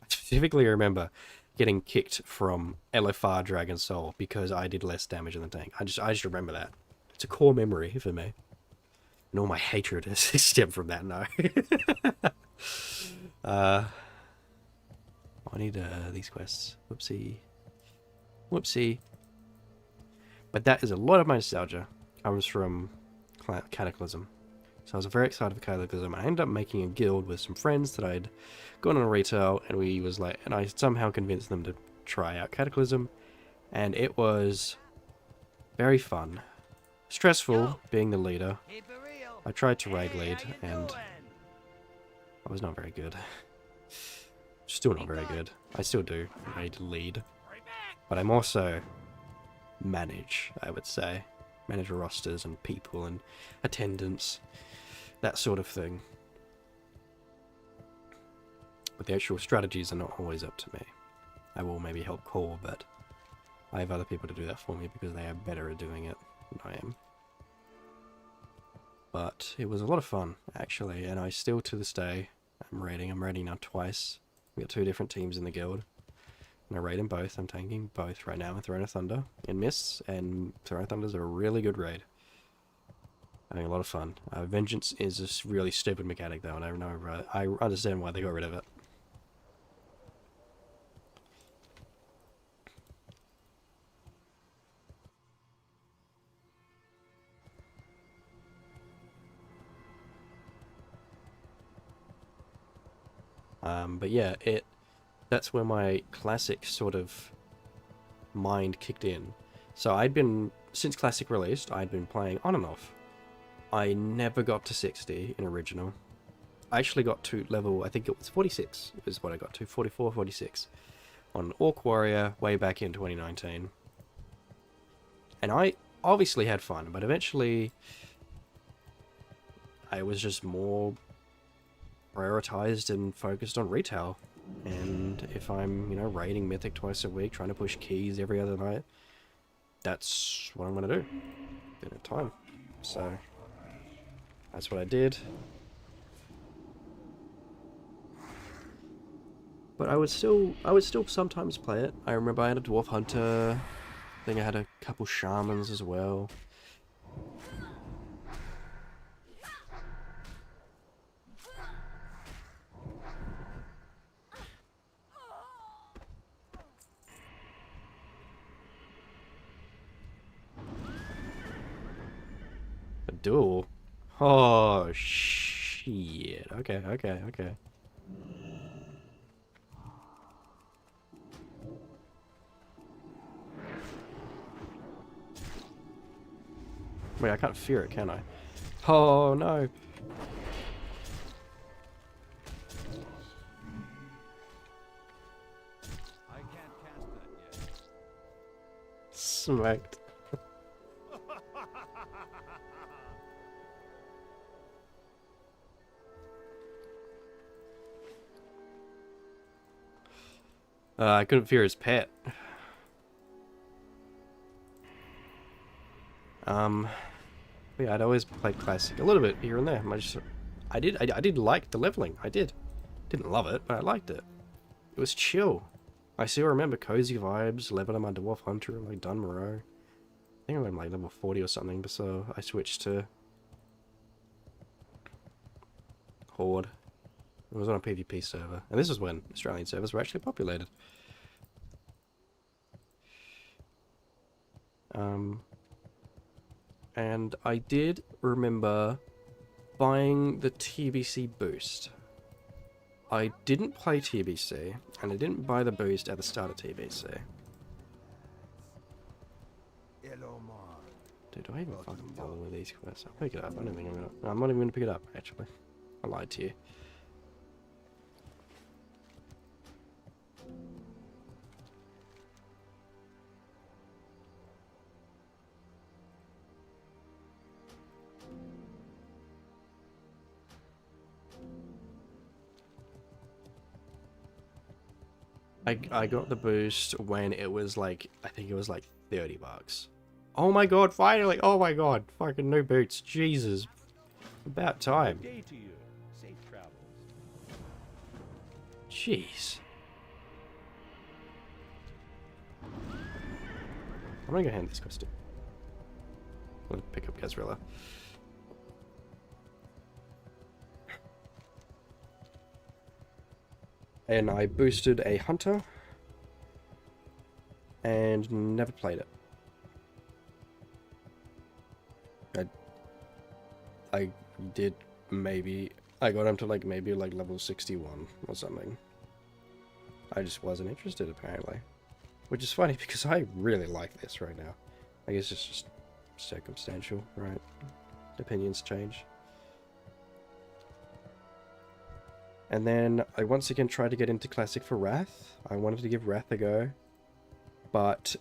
I specifically remember getting kicked from LFR Dragon Soul because I did less damage in the tank. I just remember that. It's a core memory for me. And all my hatred has stemmed from that, no. I need these quests. Whoopsie. Whoopsie. But that is a lot of my nostalgia. Comes from Cataclysm. So I was very excited for Cataclysm. I ended up making a guild with some friends that I'd gone on a retail, and I somehow convinced them to try out Cataclysm, and it was very fun. Stressful, being the leader. I tried to raid lead, and I was not very good. Still not very good. I still do raid lead. But I'm also manage, I would say. Manage rosters and people and attendance. That sort of thing. But the actual strategies are not always up to me. I will maybe help core, but I have other people to do that for me because they are better at doing it than I am. But it was a lot of fun, actually, and I still, to this day, I'm raiding. I'm raiding now twice. We got 2 different teams in the guild, and I raid them both. I'm tanking both right now with Throne of Thunder in Mists, and Throne of Thunder's a really good raid. Having a lot of fun. Vengeance is a really stupid mechanic, though, and I understand why they got rid of it. But yeah, that's where my classic sort of mind kicked in. So since Classic released, I'd been playing on and off. I never got to 60 in original. I actually got to level, I think it was 46 is what I got to, 44, 46 on Orc Warrior way back in 2019. And I obviously had fun, but eventually I was just more prioritized and focused on retail. And if I'm, raiding Mythic twice a week, trying to push keys every other night, that's what I'm going to do. Didn't have time. So that's what I did. But I would still sometimes play it. I remember I had a Dwarf Hunter. I think I had a couple Shamans as well. A duel? Oh, shit. Okay. Wait, I can't fear it, can I? Oh, no. I can't cast that yet. Smacked. I couldn't fear his pet. Yeah, I'd always played Classic a little bit here and there. I did like the leveling. I did. Didn't love it, but I liked it. It was chill. I still remember cozy vibes, leveling my Dwarf Hunter like Dunmoreau. I think I'm like level 40 or something, but so I switched to Horde. It was on a PvP server, and this is when Australian servers were actually populated. And I did remember buying the TBC boost. I didn't play TBC, and I didn't buy the boost at the start of TBC. Dude, do I even fucking bother with these quests? I'll pick it up. I don't think I'm gonna... No, I'm not even gonna pick it up, actually. I lied to you. I got the boost when it was like, I think it was like 30 bucks. Oh my god, finally! Oh my god, fucking new boots, Jesus. About time. Good day to you. Safe travels. Jeez. I'm gonna go hand this quest in. I'm gonna pick up Gazrilla. And I boosted a Hunter. And never played it. I did maybe... I got him to like maybe like level 61 or something. I just wasn't interested apparently. Which is funny because I really like this right now. I guess it's just circumstantial, right? Opinions change. And then I once again tried to get into Classic for Wrath. I wanted to give Wrath a go. But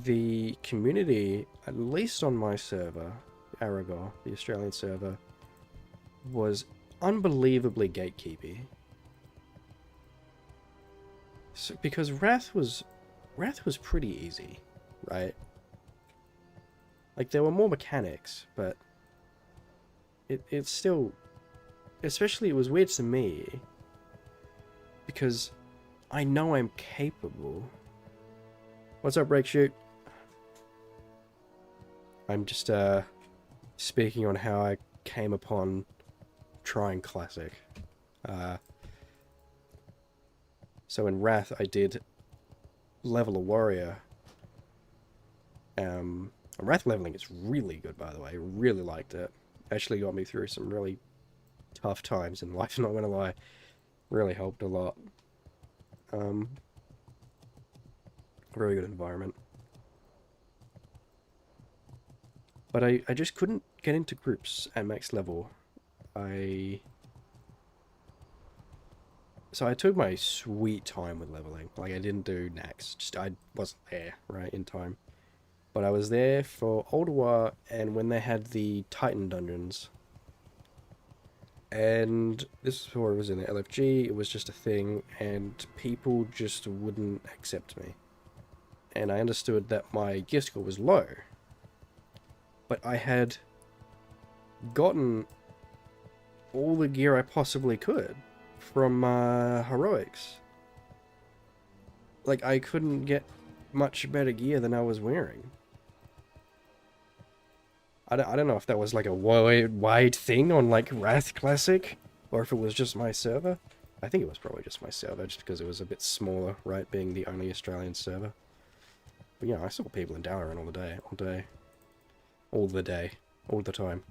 the community, at least on my server, Aragor, the Australian server, was unbelievably gatekeepy. So, because Wrath was Wrath was pretty easy, right? Like, there were more mechanics, but it's still... Especially, it was weird to me, because I know I'm capable. What's up, Break Shoot? I'm just, speaking on how I came upon trying Classic. So in Wrath, I did level a warrior. Wrath leveling is really good, by the way. I really liked it. Actually got me through some really tough times in life, not gonna lie. Really helped a lot. Very good environment. But I just couldn't get into groups at max level. So I took my sweet time with leveling. Like, I didn't do Nax. Just, I wasn't there, right, in time. But I was there for Old War and when they had the Titan dungeons. And this is before it was in the LFG, it was just a thing, and people just wouldn't accept me. And I understood that my gear score was low. But I had gotten all the gear I possibly could from Heroics. Like, I couldn't get much better gear than I was wearing. I don't know if that was like a wide thing on like Wrath Classic, or if it was just my server. I think it was probably just my server, just because it was a bit smaller, right, being the only Australian server. But yeah, I saw people in Dalaran all the time.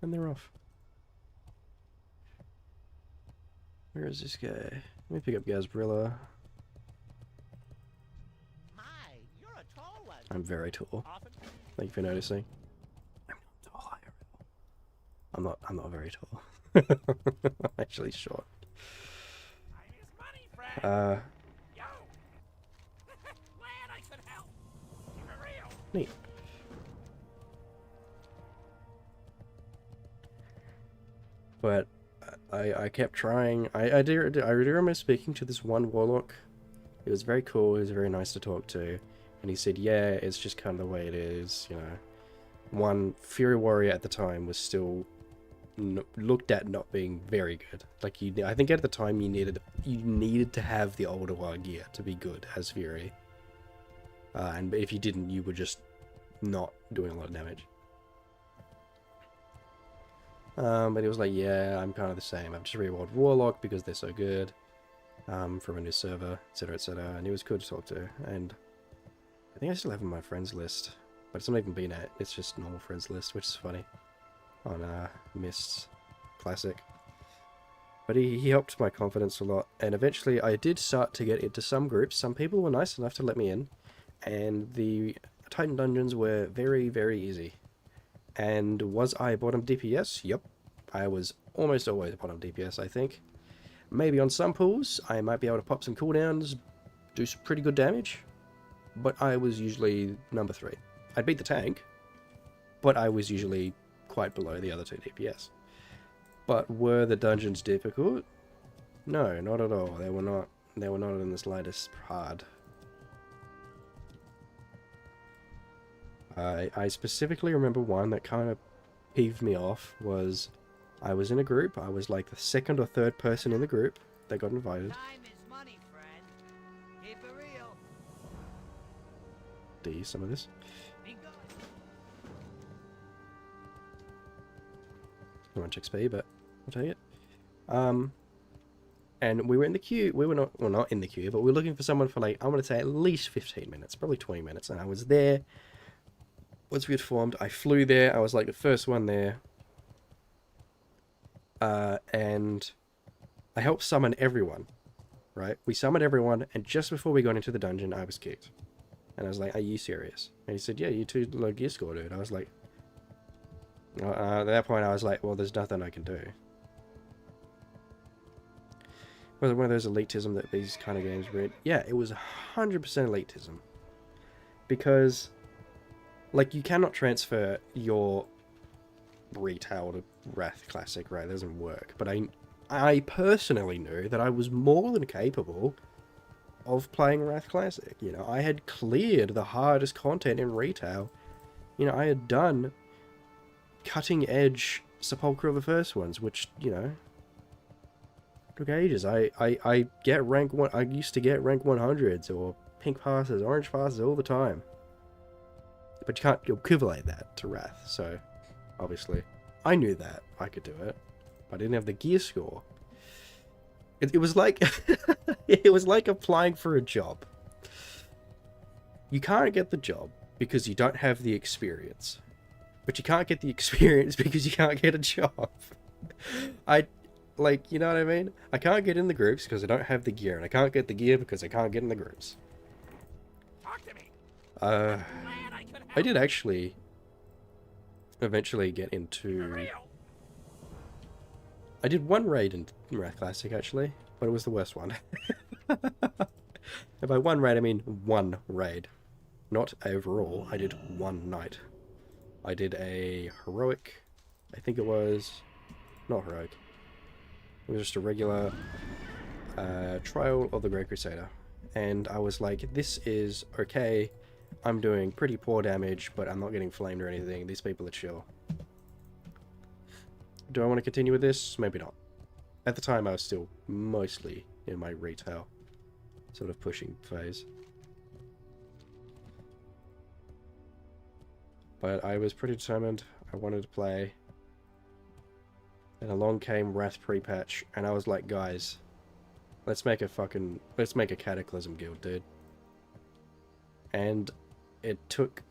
And they're off. Where is this guy? Let me pick up Gazbrilla. My, you're a tall one. I'm very tall. Often. Thank you for noticing. I'm not tall, I'm not very tall. I'm actually short. Time is money, friend. Yo. Glad I could help. Keep it real. Neat. But I kept trying. I do remember speaking to this one warlock. He was very cool. He was very nice to talk to, and he said, "Yeah, it's just kind of the way it is." You know, one Fury Warrior at the time was still looked at not being very good. Like, I think at the time you needed to have the older war gear to be good as Fury, and if you didn't, you were just not doing a lot of damage. But he was like, yeah, I'm kind of the same. I've just rewarded Warlock because they're so good. From a new server, etc, etc. And he was cool to talk to. And I think I still have him on my friends list. But it's not even BNet, it's just normal friends list, which is funny. On Mists Classic. But he helped my confidence a lot. And eventually I did start to get into some groups. Some people were nice enough to let me in. And the Titan dungeons were very, very easy. And was I bottom DPS? Yep. I was almost always bottom DPS, I think. Maybe on some pools, I might be able to pop some cooldowns, do some pretty good damage. But I was usually number 3. I'd beat the tank, but I was usually quite below the other 2 DPS. But were the dungeons difficult? No, not at all. They were not in the slightest hard. I specifically remember one that kind of peeved me off. Was I was in a group. I was like the second or third person in the group that got invited. Time is money, friend. Keep it real. Do you some of this? Be good. Not much XP, but I'll take it. And we were in the queue. We were not in the queue, but we were looking for someone for, like, I'm going to say at least 15 minutes, probably 20 minutes. And I was there. Once we had formed, I flew there. I was like the first one there. And I helped summon everyone, right? We summoned everyone, and just before we got into the dungeon, I was kicked. And I was like, are you serious? And he said, yeah, you too low gear score, dude. I was like, at that point, I was like, well, there's nothing I can do. Was it one of those elitism that these kind of games breed? Yeah, it was 100% elitism. Because, like, you cannot transfer your retailed Wrath Classic, right? It doesn't work. But I personally knew that I was more than capable of playing Wrath Classic. You know, I had cleared the hardest content in retail. You know, I had done cutting edge Sepulchre of the First ones, which, you know, took ages. I get rank 1, I used to get rank 100s or pink passes, orange passes all the time. But you can't equivalent that to Wrath, so obviously I knew that I could do it, but I didn't have the gear score. It was like it was like applying for a job. You can't get the job because you don't have the experience, but you can't get the experience because you can't get a job. Like, you know what I mean? I can't get in the groups because I don't have the gear, and I can't get the gear because I can't get in the groups. Talk to me. I Glad I could help. did actually eventually get Keep it into... real. I did one raid in Wrath Classic, actually, but it was the worst one. And by one raid, I mean one raid. Not overall, I did one night. I did a heroic, I think it was... Not heroic. It was just a regular trial of the Great Crusader. And I was like, this is okay. I'm doing pretty poor damage, but I'm not getting flamed or anything. These people are chill. Do I want to continue with this? Maybe not. At the time, I was still mostly in my retail sort of pushing phase. But I was pretty determined. I wanted to play. And along came Wrath Pre-Patch, and I was like, guys, let's make a Cataclysm guild, dude. And it took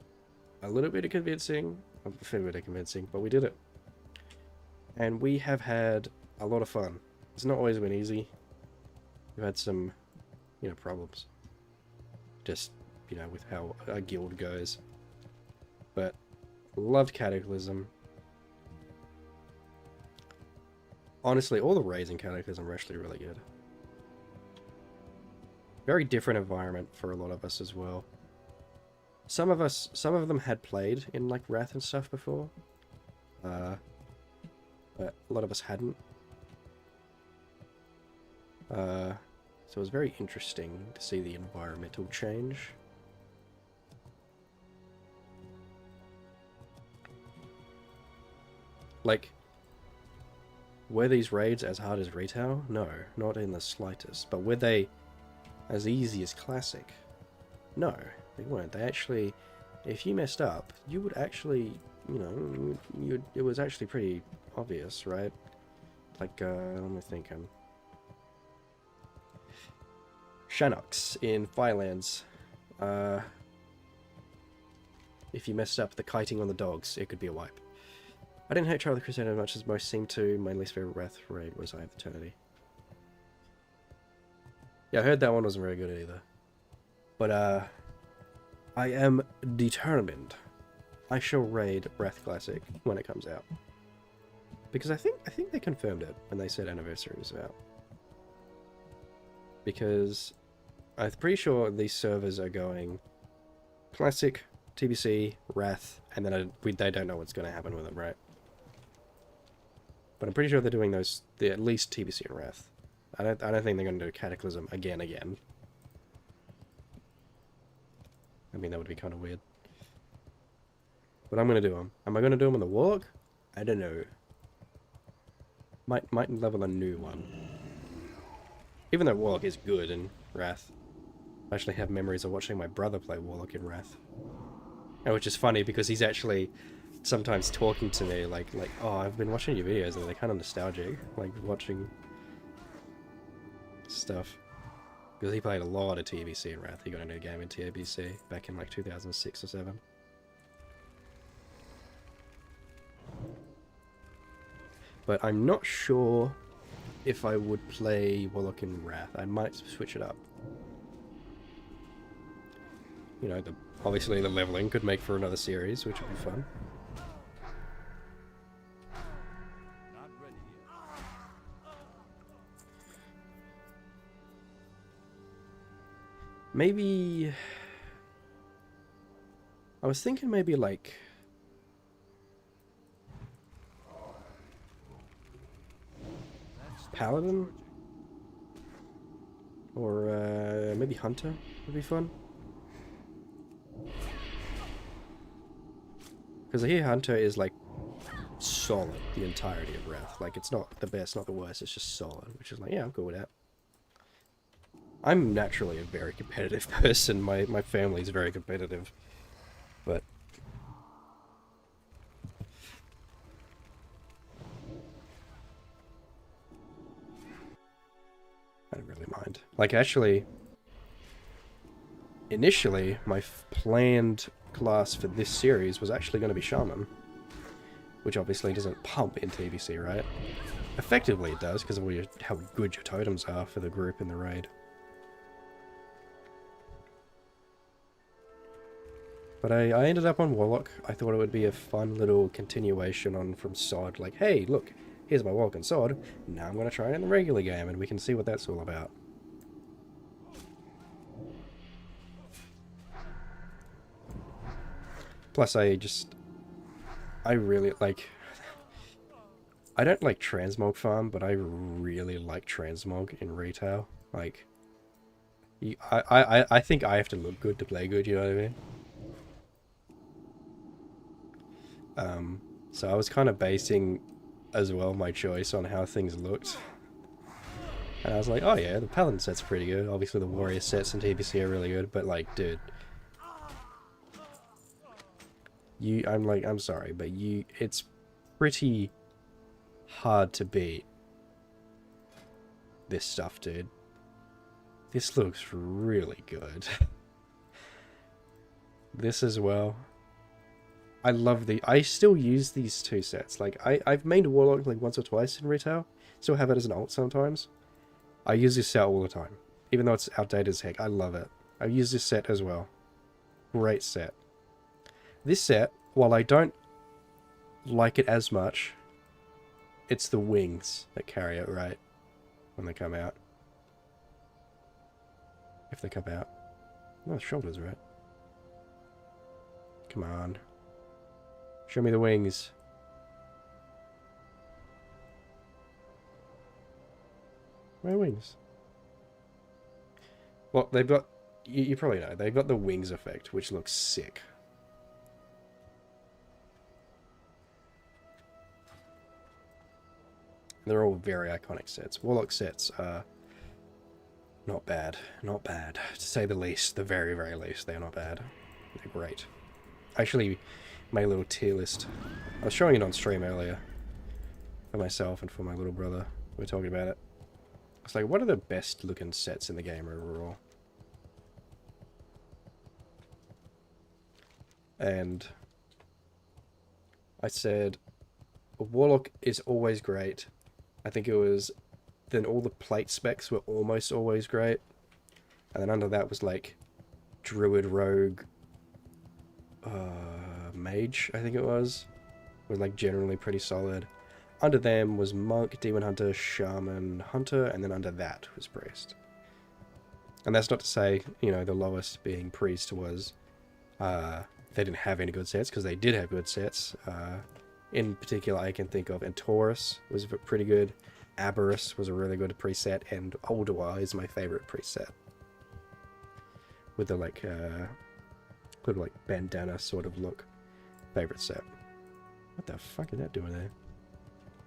a little bit of convincing, a fair bit of convincing, but we did it. And we have had a lot of fun. It's not always been easy. We've had some, you know, problems. Just, you know, with how a guild goes. But loved Cataclysm. Honestly, all the raids in Cataclysm are actually really good. Very different environment for a lot of us as well. Some of them had played in like Wrath and stuff before. But a lot of us hadn't. So it was very interesting to see the environmental change. Like, were these raids as hard as retail? No, not in the slightest. But were they as easy as classic? No, they weren't. They actually, if you messed up, you would actually, you know, it was actually pretty obvious, right? Like, let me think. Shannocks in Firelands. If you messed up the kiting on the dogs, it could be a wipe. I didn't hate Trial of the Crusader as much as most seemed to. My least favorite Wrath raid was Eye of Eternity. Yeah, I heard that one wasn't very good either. But, I am determined. I shall raid Wrath Classic when it comes out. Because I think they confirmed it when they said anniversary was out. Because I'm pretty sure these servers are going Classic, TBC, Wrath, and then they don't know what's going to happen with them, right? But I'm pretty sure they're doing those, at least TBC and Wrath. I don't think they're going to do Cataclysm again. I mean, that would be kind of weird. But I'm going to do them. Am I going to do them on the Warlock? I don't know. Might level a new one. Even though Warlock is good in Wrath. I actually have memories of watching my brother play Warlock in Wrath. And which is funny because he's actually sometimes talking to me like, oh, I've been watching your videos and they're kind of nostalgic. Like, watching stuff. Because he played a lot of TBC in Wrath. He got a new game in TBC back in like 2006 or 7. But I'm not sure if I would play Warlock in Wrath. I might switch it up. You know, obviously the leveling could make for another series, which would be fun. Not ready yet. Maybe... I was thinking maybe like... Paladin? Or maybe Hunter would be fun. Because I hear Hunter is like solid the entirety of Wrath. Like it's not the best, not the worst, it's just solid. Which is like, yeah, I'm cool with that. I'm naturally a very competitive person. My family's very competitive. But I don't really mind. Like actually, initially my planned class for this series was actually going to be Shaman. Which obviously doesn't pump in TBC, right? Effectively it does, because of how good your totems are for the group in the raid. But I ended up on Warlock. I thought it would be a fun little continuation on from Sod. Like, hey, look, here's my Warlock and Sod. Now I'm going to try it in the regular game, and we can see what that's all about. Plus, I really like... I don't like transmog farm, but I really like transmog in retail. Like, I think I have to look good to play good, you know what I mean? So I was kind of basing as well my choice on how things looked. And I was like, oh yeah, the Paladin set's pretty good. Obviously the Warrior sets in TBC are really good, but like, dude. I'm sorry, but it's pretty hard to beat this stuff, dude. This looks really good. This as well. I still use these two sets. Like, I've made Warlock like once or twice in retail. Still have it as an alt sometimes. I use this set all the time. Even though it's outdated as heck, I love it. I use this set as well. Great set. This set, while I don't like it as much, it's the wings that carry it, right? When they come out. If they come out. No, the shoulders, right? Come on. Show me the wings. Where are wings? Well, they've got... You probably know. They've got the wings effect, which looks sick. They're all very iconic sets. Warlock sets are not bad. Not bad. To say the least. The very, very least. They're not bad. They're great. Actually, my little tier list. I was showing it on stream earlier. For myself and for my little brother. We were talking about it. It's like, what are the best looking sets in the game overall? And I said, Warlock is always great. I think it was... Then all the plate specs were almost always great. And then under that was like Druid, Rogue, Mage, I think it was like generally pretty solid. Under them was Monk, Demon Hunter, Shaman, Hunter, and then under that was Priest. And that's not to say, you know, the lowest being Priest was, they didn't have any good sets, because they did have good sets. In particular, I can think of Taurus was pretty good. Aberrus was a really good preset, and Olduar is my favorite preset. With the like, sort of like bandana sort of look. Favorite set. What the fuck is that doing there?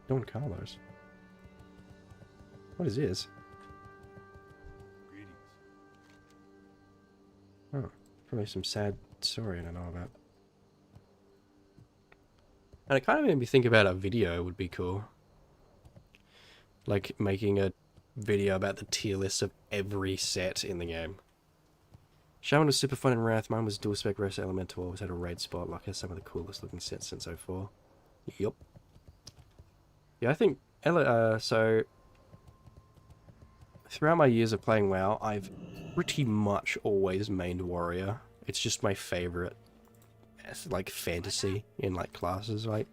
Don Carlos. What is this? Greetings. Oh, probably some sad story I don't know about. And it kind of made me think about a video would be cool. Like making a video about the tier list of every set in the game. Shaman was super fun in Wrath, mine was dual spec Rest Elemental, always had a raid spot, like has some of the coolest looking sets since 04. Yup. Yeah, I think, so, throughout my years of playing WoW, I've pretty much always mained Warrior. It's just my favorite, like, fantasy in, like, classes, like,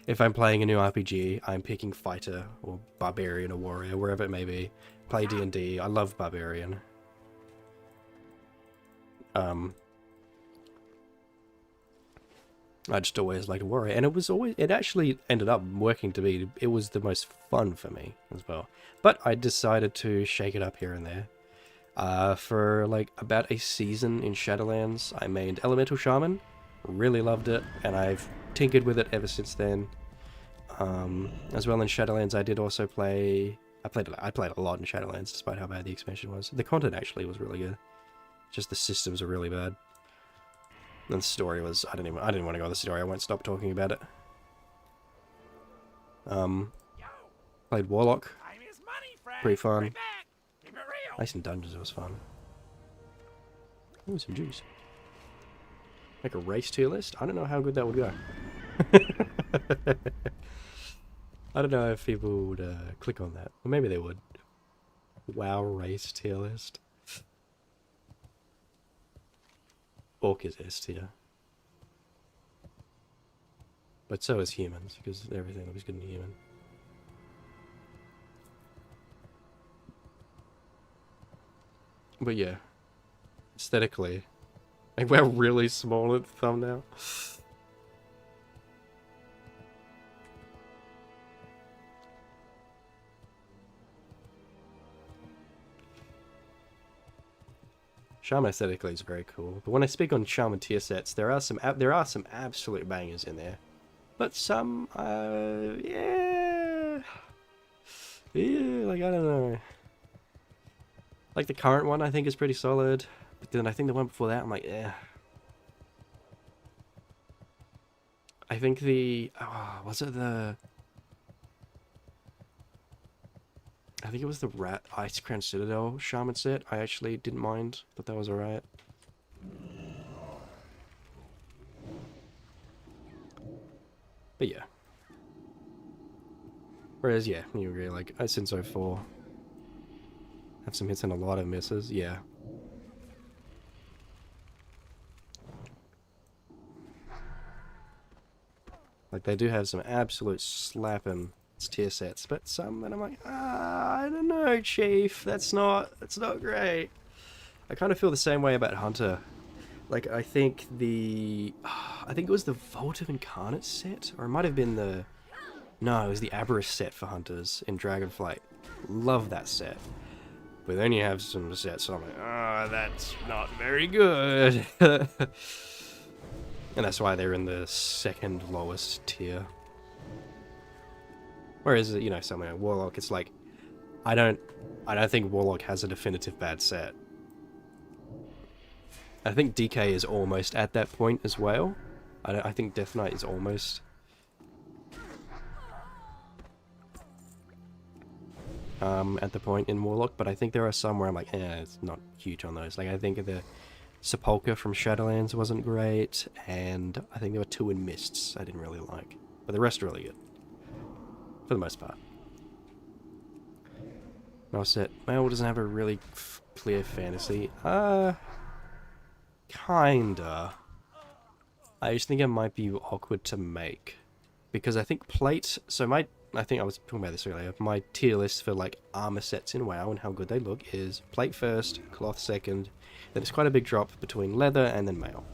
if I'm playing a new RPG, I'm picking Fighter, or Barbarian, or Warrior, wherever it may be. Play D&D, I love Barbarian. I just always liked warrior, and it actually ended up working to be, it was the most fun for me as well. But I decided to shake it up here and there. For like about a season in Shadowlands, I made Elemental Shaman, really loved it, and I've tinkered with it ever since then. As well in Shadowlands, I did also play. I played a lot in Shadowlands, despite how bad the expansion was. The content actually was really good. Just the systems are really bad. And the story was, I didn't want to go on the story. I won't stop talking about it. Played Warlock. Time is money, friend. Pretty fun. Right back. Keep it real. Ice and Dungeons was fun. Ooh, some juice. Make a race tier list? I don't know how good that would go. I don't know if people would click on that. Or maybe they would. WoW race tier list. Orc is S tier. But so is humans, because everything looks good in human. But yeah. Aesthetically. Like, we're really small at the thumbnail. Shaman aesthetically is very cool, but when I speak on Shaman tier sets, there are some absolute bangers in there, but some, yeah, like I don't know. Like the current one, I think is pretty solid, but then I think the one before that, I'm like, yeah. I think was it the? I think it was the Ice Crown Citadel Shaman set. I actually didn't mind. Thought that was alright. But yeah. Whereas, yeah, you agree, like, since 04. Have some hits and a lot of misses, yeah. Like, they do have some absolute slapping tier sets, but some that I'm like, I don't know, Chief, that's not great. I kind of feel the same way about Hunter. Like, I think it was the Vault of Incarnate set, or it might have been it was the Aberrus set for Hunters in Dragonflight. Love that set. But then you have some sets, so I'm like, that's not very good. And that's why they're in the second lowest tier. Whereas, you know, something like Warlock, it's like, I don't think Warlock has a definitive bad set. I think DK is almost at that point as well. I think Death Knight is almost. At the point in Warlock, but I think there are some where I'm like, it's not huge on those. Like, I think the Sepulchre from Shadowlands wasn't great, and I think there were 2 in Mists I didn't really like. But the rest are really good. For the most part. Mouse set. Mail doesn't have a really clear fantasy. Kinda. I just think it might be awkward to make. Because I think plate... I think I was talking about this earlier. My tier list for, like, armor sets in WoW and how good they look is plate first, cloth second. Then it's quite a big drop between leather and then mail.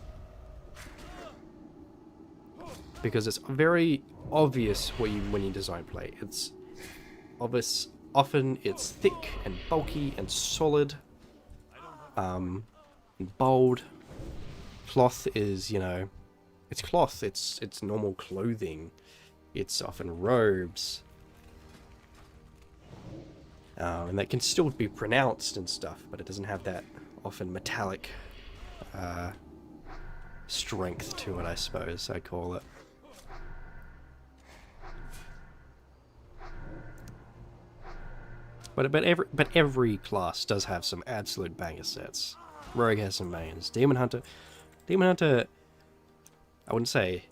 Because it's very obvious when you design plate. It's obvious. Often it's thick and bulky and solid, and bold. Cloth is, you know, it's cloth. It's normal clothing. It's often robes, and that can still be pronounced and stuff, but it doesn't have that often metallic strength to it, I suppose I'd call it. But every class does have some absolute banger sets. Rogue has some bangers. Demon Hunter, I wouldn't say.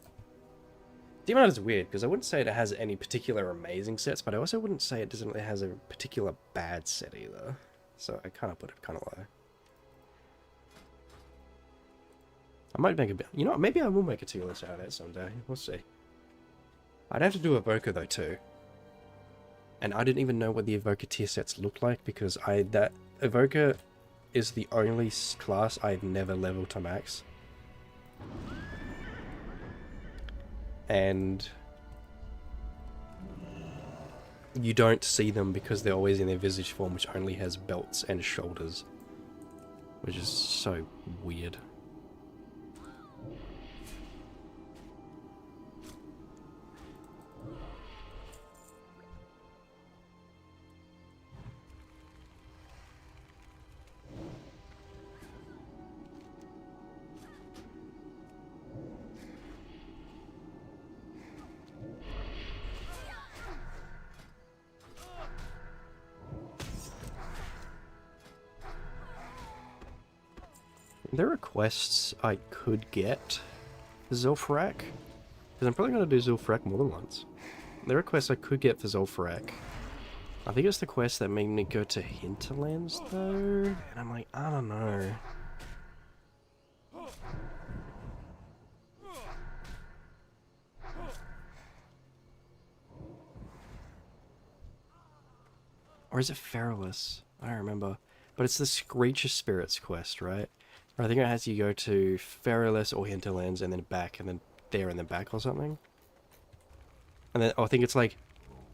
Demon Hunter's weird because I wouldn't say it has any particular amazing sets, but I also wouldn't say it has a particular bad set either. So I kind of put it kind of low. I might make a bit. You know what? Maybe I will make a tier list out of that someday. We'll see. I'd have to do Evoker though too. And I didn't even know what the Evoker tier sets looked like because that Evoker is the only class I've never leveled to max. and you don't see them because they're always in their visage form, which only has belts and shoulders, which is so weird. There are quests I could get for Zul'Farrak, because I'm probably going to do Zul'Farrak more than once. There are quests I could get for Zul'Farrak. I think it's the quest that made me go to Hinterlands, though, and I'm like, I don't know. Or is it Feralus? I don't remember. But it's the Screecher Spirits quest, right? Or I think it has you go to Feralus or Hinterlands and then back, and then there and then back or something. And then, oh, I think it's like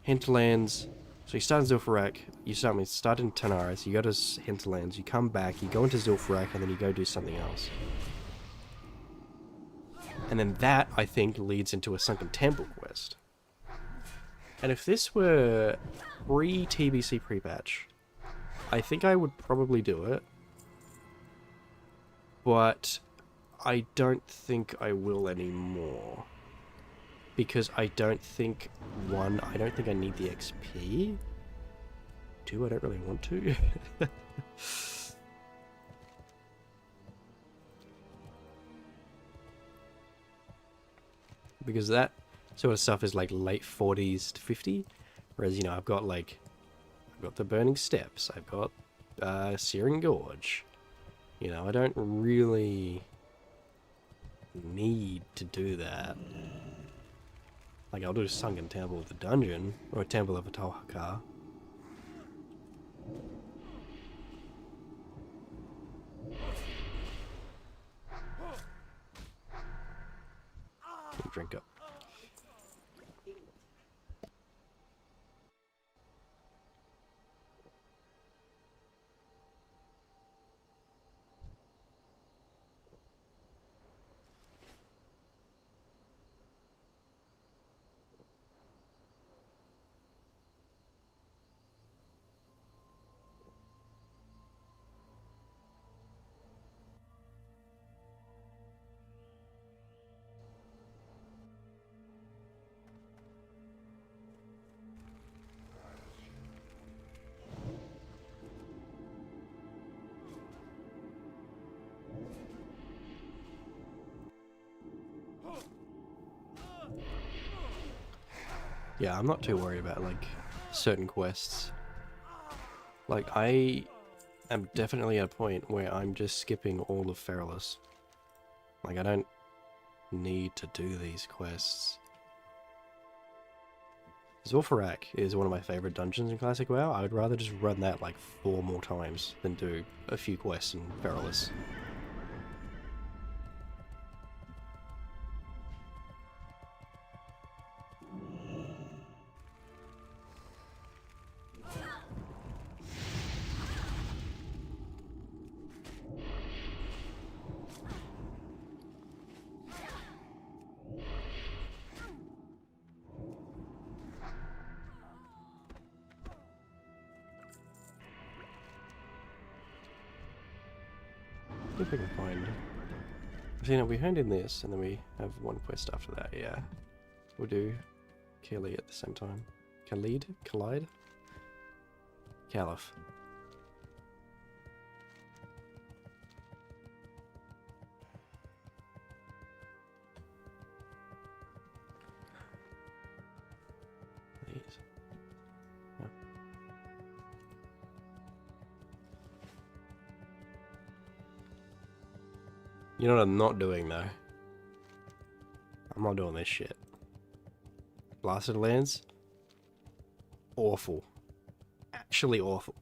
Hinterlands. So you start in Zul'Farrak, you start in Tanaris, you go to Hinterlands, you come back, you go into Zul'Farrak, and then you go do something else. And then that, I think, leads into a Sunken Temple quest. And if this were pre-TBC pre-patch, I think I would probably do it. But I don't think I will anymore. Because I don't think, one, I don't think I need the XP. Two, I don't really want to. Because that sort of stuff is like late 40s to 50. Whereas, you know, I've got the Burning Steps, I've got Searing Gorge. You know, I don't really need to do that. Like, I'll do Sunken Temple of the Dungeon, or a Temple of Atalhakar. Drink up. Yeah, I'm not too worried about, like, certain quests. Like, I am definitely at a point where I'm just skipping all of Feralus. Like, I don't need to do these quests. Zul'Farrak is one of my favorite dungeons in Classic WoW. I would rather just run that, like, 4 more times than do a few quests in Feralus. I think we can find... So, you know, we hand in this, and then we have one quest after that, yeah. We'll do Kali at the same time. Khalid? Collide? Caliph. These. Yep. You know what I'm not doing, though? I'm not doing this shit. Blasted Lands? Awful. Actually awful.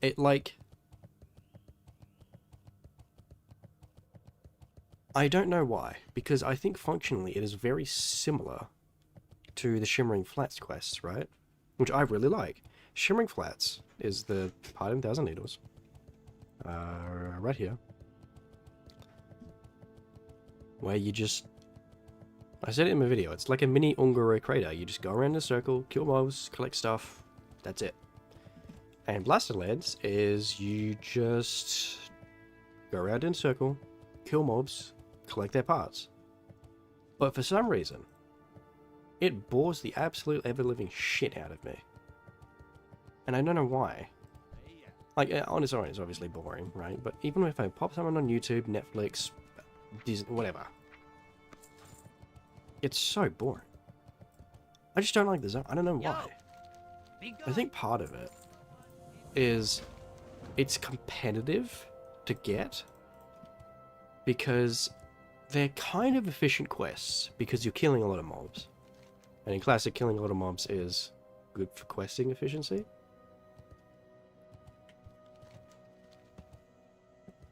It, like... I don't know why, because I think functionally it is very similar to the Shimmering Flats quests, right? Which I really like. Shimmering Flats is the part in Thousand Needles. Right here. Where you just... I said it in my video, it's like a mini Ungaro crater. You just go around in a circle, kill mobs, collect stuff, that's it. And Blasted Lands is you just go around in a circle, kill mobs, collect their parts. But for some reason, it bores the absolute ever-living shit out of me. And I don't know why. Like, on its own, it's obviously boring, right? But even if I pop someone on YouTube, Netflix, Disney, whatever, it's so boring. I just don't like the zone. I don't know why. I think part of it is it's competitive to get because they're kind of efficient quests because you're killing a lot of mobs. And in classic, killing a lot of mobs is good for questing efficiency.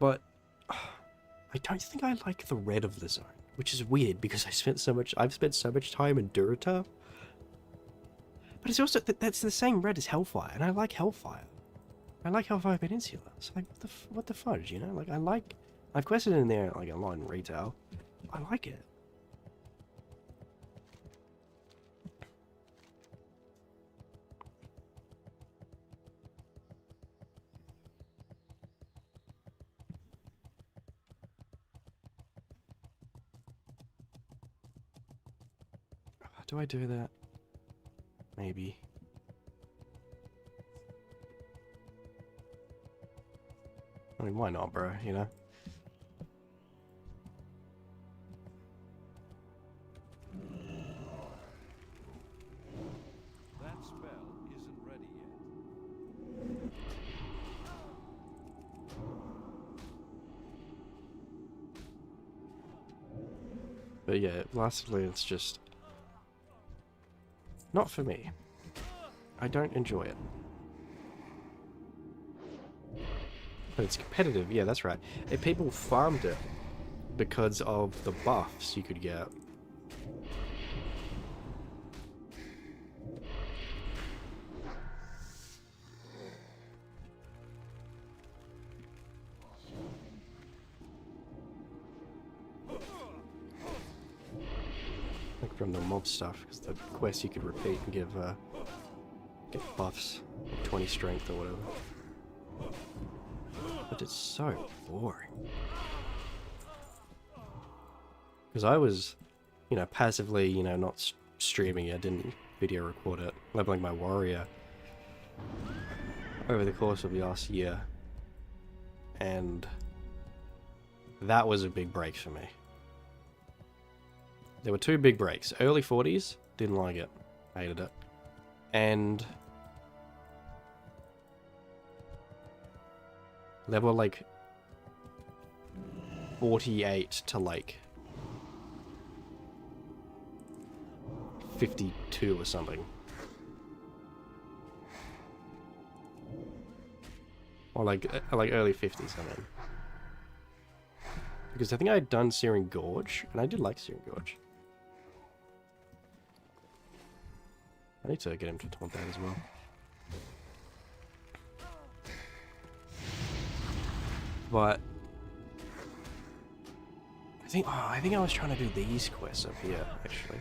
But I don't think I like the red of the zone, which is weird because I've spent so much time in Durata. But it's also that's the same red as Hellfire, and I like Hellfire. I like Hellfire Peninsula. It's like what the fudge, you know? Like I've quested in there like a lot in retail. I like it. Do I do that? Maybe. I mean, why not, bro? You know? That spell isn't ready yet. But yeah, lastly, it's just not for me. I don't enjoy it. But it's competitive, yeah, that's right. If people farmed it because of the buffs you could get. Like from the mob stuff, because the quests you could repeat and give get buffs, like 20 strength or whatever. But it's so boring. Because I was, you know, passively, you know, not streaming it, didn't video record it, leveling my warrior over the course of the last year. And that was a big break for me. There were two big breaks. Early 40s, didn't like it, hated it. And level like 48 to like 52 or something. Or like early 50s, I mean. Because I think I had done Searing Gorge, and I did like Searing Gorge. I need to get him to taunt that as well. But I think I was trying to do these quests up here, actually.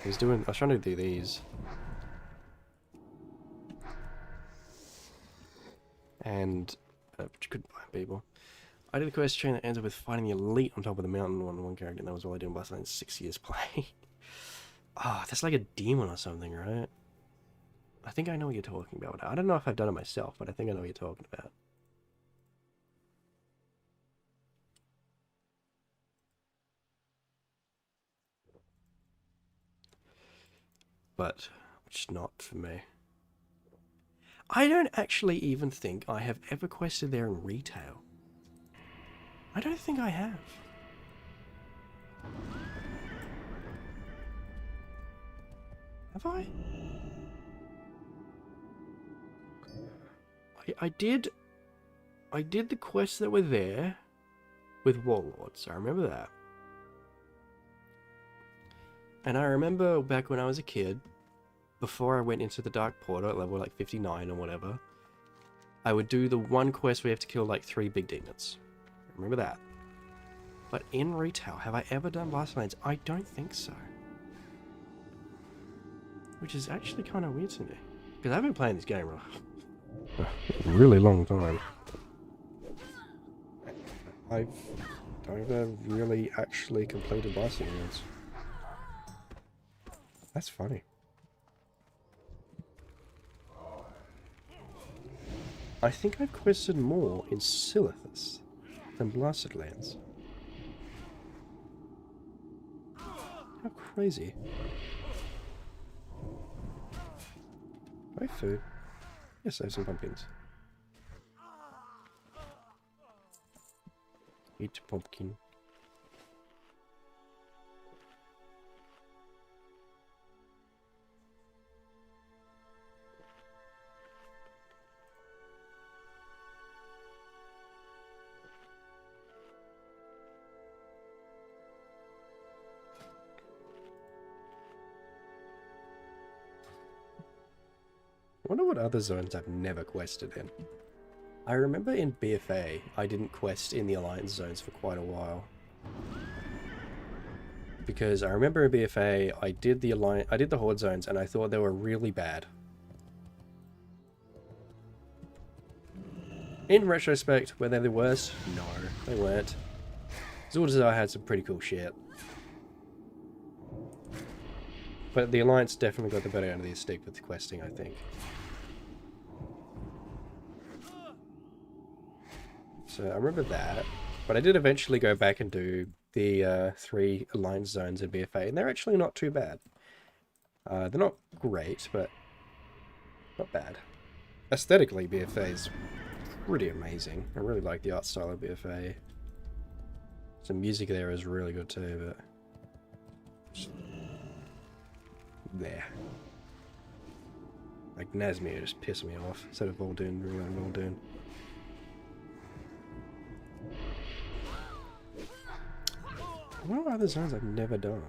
I was trying to do these. And couldn't find people. I did the quest chain that ends up with fighting the elite on top of the mountain on one character, and that was all I did in Bloodlines 6 years play. Ah, that's like a demon or something, right? I think I know what you're talking about. I don't know if I've done it myself, but I think I know what you're talking about. But it's not for me. I don't actually even think I have ever quested there in retail. I don't think I have. Have I? I did the quests that were there, with warlords. I remember that. And I remember back when I was a kid, before I went into the Dark Portal at level like 59 or whatever, I would do the one quest where you have to kill like 3 big demons. Remember that. But in retail, have I ever done Blast Lanes? I don't think so. Which is actually kind of weird to me. Because I've been playing this game a really long time. I've never really actually completed Blast Lanes. That's funny. I think I've quested more in Silithus than Blasted Lands. How crazy. Buy food. Yes, I have some pumpkins. Eat pumpkin. I wonder what other zones I've never quested in. I remember in BFA, I didn't quest in the Alliance zones for quite a while. Because I remember in BFA, I did the Horde zones and I thought they were really bad. In retrospect, were they the worst? No, they weren't. Zordazar had some pretty cool shit. But the Alliance definitely got the better end of the stick with the questing, I think. So I remember that, but I did eventually go back and do the 3 Alliance zones in BFA, and they're actually not too bad. They're not great, but not bad. Aesthetically, BFA is pretty amazing. I really like the art style of BFA. Some music there is really good too, but... just there. Like Nazmir just pissed me off, instead of Vol'dun, ruining Vol'dun. What are other zones I've never done?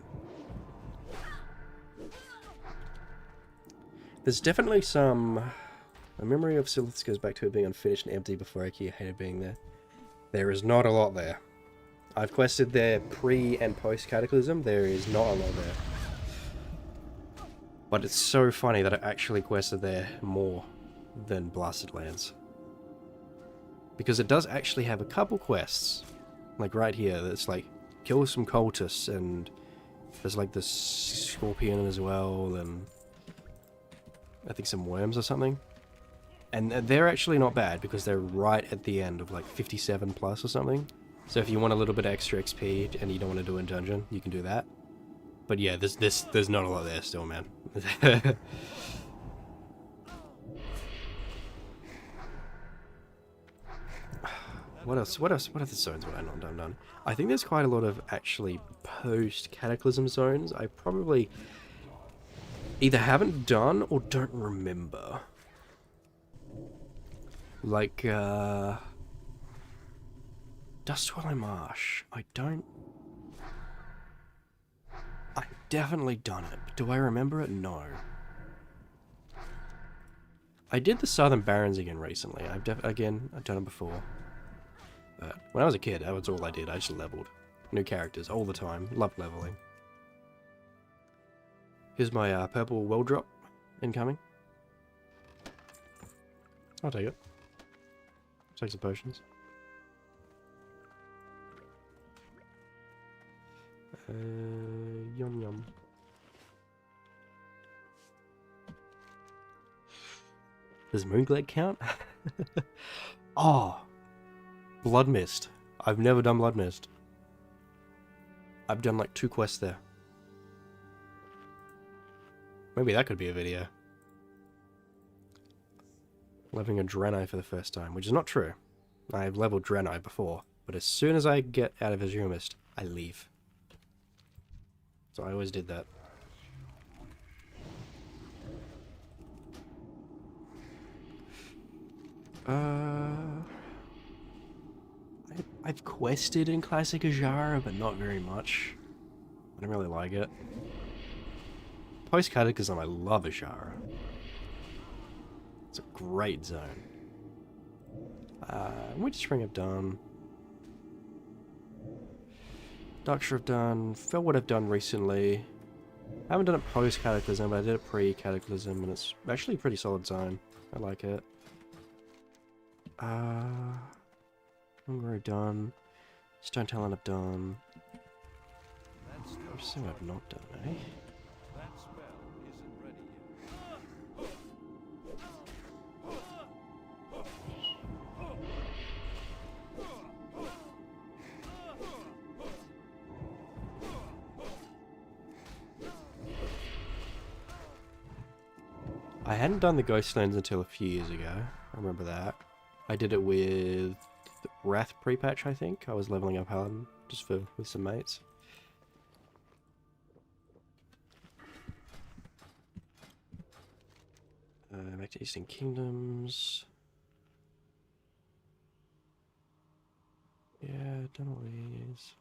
There's definitely some... My memory of Silithus goes back to it being unfinished and empty before I hated being there. There is not a lot there. I've quested there pre and post Cataclysm. There is not a lot there. But it's so funny that I actually quested there more than Blasted Lands. Because it does actually have a couple quests. Like right here, that's like... kill some cultists, and there's like this scorpion as well, and I think some worms or something. And they're actually not bad because they're right at the end of like 57 plus or something. So if you want a little bit of extra XP and you don't want to do a dungeon, you can do that. But yeah, there's not a lot there still, man. What else? What other zones would I not have done? I think there's quite a lot of actually post-Cataclysm zones I probably either haven't done or don't remember. Like, Dustwelling Marsh. I've definitely done it, but do I remember it? No. I did the Southern Barrens again recently. I've done it before. But when I was a kid, that was all I did. I just leveled. New characters all the time. Loved leveling. Here's my purple well drop incoming. I'll take it. Take some potions. Yum yum. Does Moonglade count? Oh! Blood Mist. I've never done Blood Mist. I've done like 2 quests there. Maybe that could be a video. Leveling a Draenei for the first time, which is not true. I've leveled Draenei before, but as soon as I get out of Azure Mist, I leave. So I always did that. I've quested in Classic Ajara, but not very much. I don't really like it. Post-Cataclysm, I love Ajara. It's a great zone. Winter Spring I've done. Darkshire I've done. Felwood I've done recently. I haven't done it post-Cataclysm, but I did it pre-Cataclysm, and it's actually a pretty solid zone. I like it. Hunger I've done. Stone Talon I've done. There's something I've not done, eh? That spell isn't ready yet. I hadn't done the Ghostlands until a few years ago. I remember that. I did it with Wrath pre-patch, I think. I was leveling up Paladin just with some mates. Back to Eastern Kingdoms. Yeah, done all these.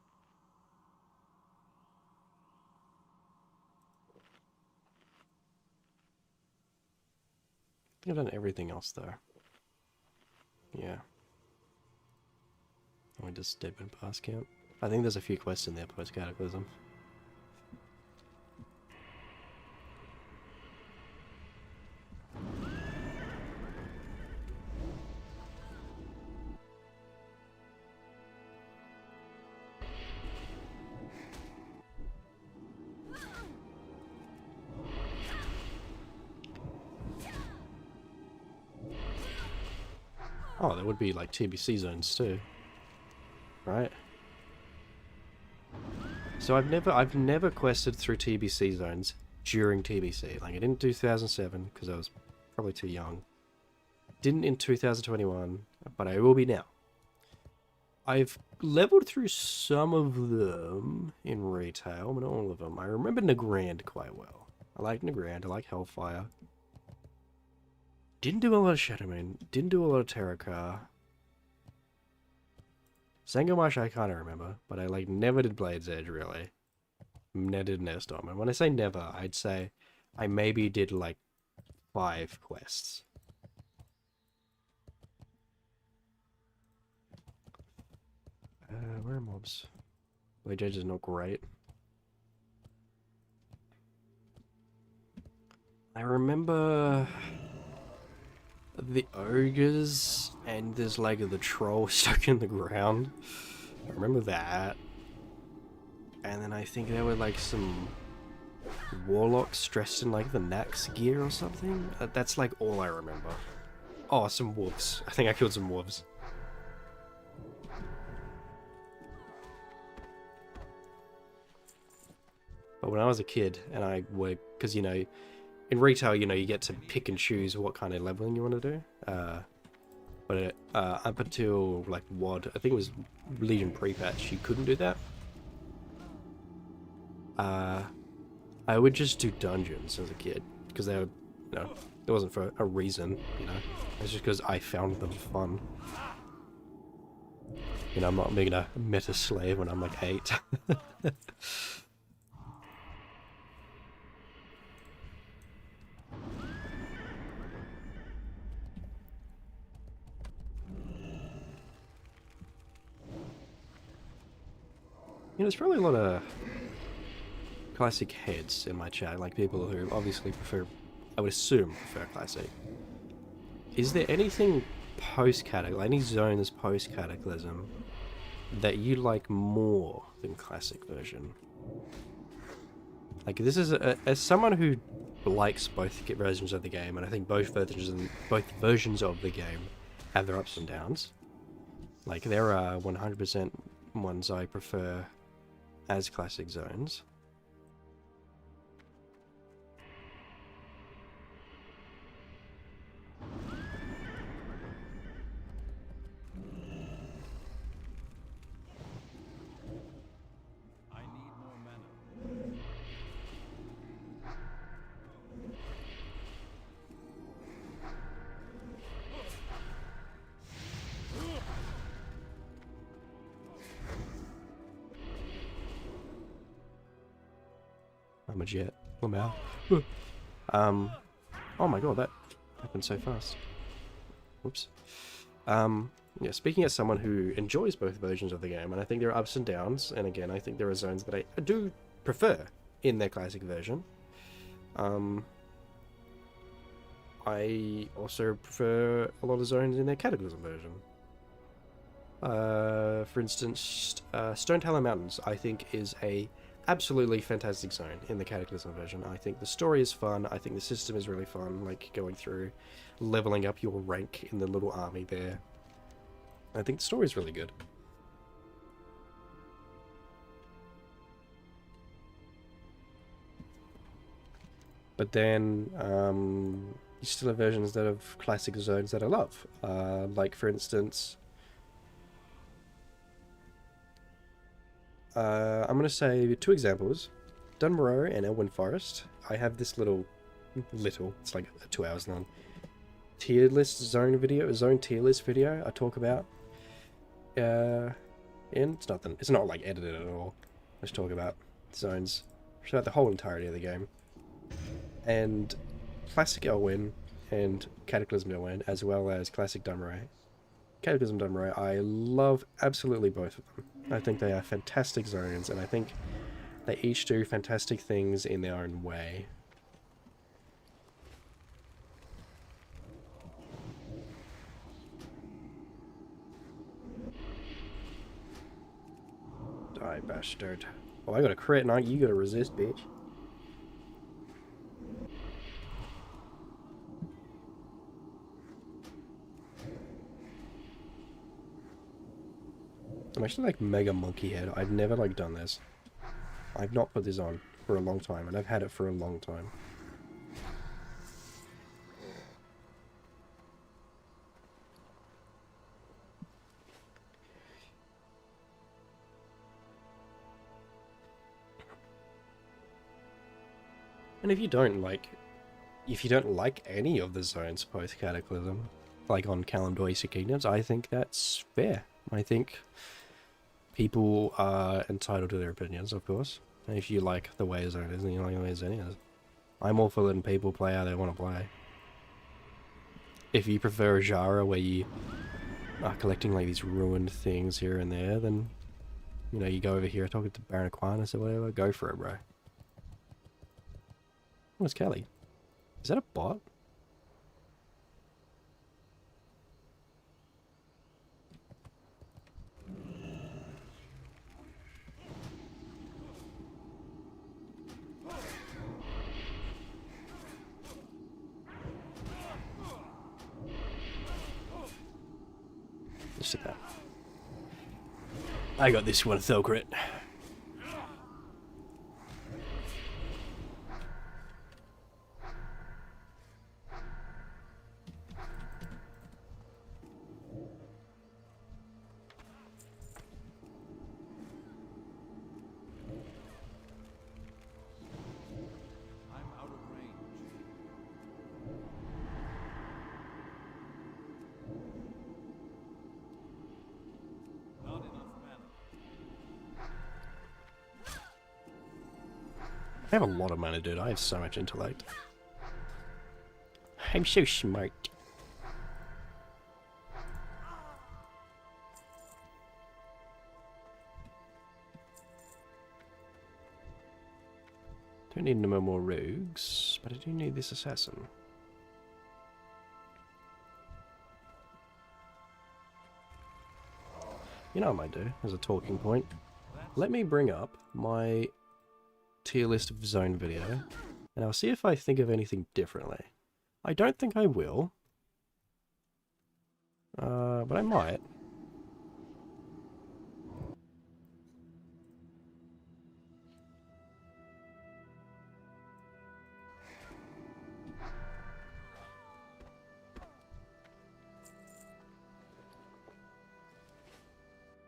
I think I've done everything else though. Yeah. I just Deadman Pass camp. I think there's a few quests in there post Cataclysm. Oh, there would be like TBC zones too, right? So I've never quested through TBC zones during TBC. Like I didn't do 2007 because I was probably too young. Didn't in 2021, but I will be now. I've leveled through some of them in retail, but not all of them. I remember Nagrand quite well. I like Nagrand. I like Hellfire. Didn't do a lot of Shadowman. Didn't do a lot of Terracar. Sangamash I kind of remember, but I like never did Blade's Edge really. Never did Nestorm. And when I say never, I'd say I maybe did like 5 quests. Where are mobs? Blade's Edge is not great. I remember the ogres and there's like the troll stuck in the ground. I remember that. And then I think there were like some warlocks dressed in like the Nax gear or something. That's like all I remember. Oh, some wolves. I think I killed some wolves. But when I was a kid and I would, because you know, in retail, you know, you get to pick and choose what kind of leveling you want to do. But up until like WoD, I think it was Legion pre-patch, you couldn't do that. I would just do dungeons as a kid because they were, you know, it wasn't for a reason, you know. It's just because I found them fun. You know, I'm not being a meta slave when I'm like 8. You know, there's probably a lot of classic heads in my chat, like people who obviously prefer, I would assume, prefer classic. Is there anything post-Cataclysm, any zones post-Cataclysm, that you like more than classic version? Like, this is, as someone who likes both versions of the game, and I think both versions of the game have their ups and downs. Like, there are 100% ones I prefer as classic zones. I need more mana. I'm a jet. Lamau. Oh my god, that happened so fast. Whoops. Yeah, speaking as someone who enjoys both versions of the game, and I think there are ups and downs, and again, I think there are zones that I do prefer in their classic version. I also prefer a lot of zones in their Cataclysm version. For instance, Stone Talon Mountains, I think, is a absolutely fantastic zone in the Cataclysm version. I think the story is fun. I think the system is really fun, like going through, leveling up your rank in the little army there. I think the story is really good. But then, you still have versions that have classic zones that I love. Like, for instance, I'm going to say 2 examples. Dunmoreau and Elwyn Forest. I have this it's like 2 hours long, tier list zone tier list video I talk about. And it's not like edited at all. I just talk about zones throughout the whole entirety of the game. And Classic Elwyn and Cataclysm Elwyn, as well as Classic Dunmoreau. Cataclysm Dunmoreau, I love absolutely both of them. I think they are fantastic zones, and I think they each do fantastic things in their own way. Die, bastard. Oh, I got a crit, and you gotta resist, bitch. I'm actually like mega monkey head. I've never like done this. I've not put this on for a long time, and I've had it for a long time. And if you don't like any of the zones post Cataclysm, like on Kalimdor Kingdoms, I think that's fair. I think people are entitled to their opinions, of course. And if you like the way a zone is, then you like the way a zone is. I'm all for letting people play how they want to play. If you prefer a genre where you are collecting like these ruined things here and there, then, you know, you go over here talking to Baron Aquinas or whatever, go for it, bro. What's Kelly? Is that a bot? Let's do that. I got this one, Thelcrit. I'm out of range. Not enough mana. I have a lot of mana, dude. I have so much intellect. I'm so smart. Don't need no more rogues, but I do need this assassin. You know what I might do as a talking point? Let me bring up my tier list of zone video, and I'll see if I think of anything differently. I don't think I will, but I might.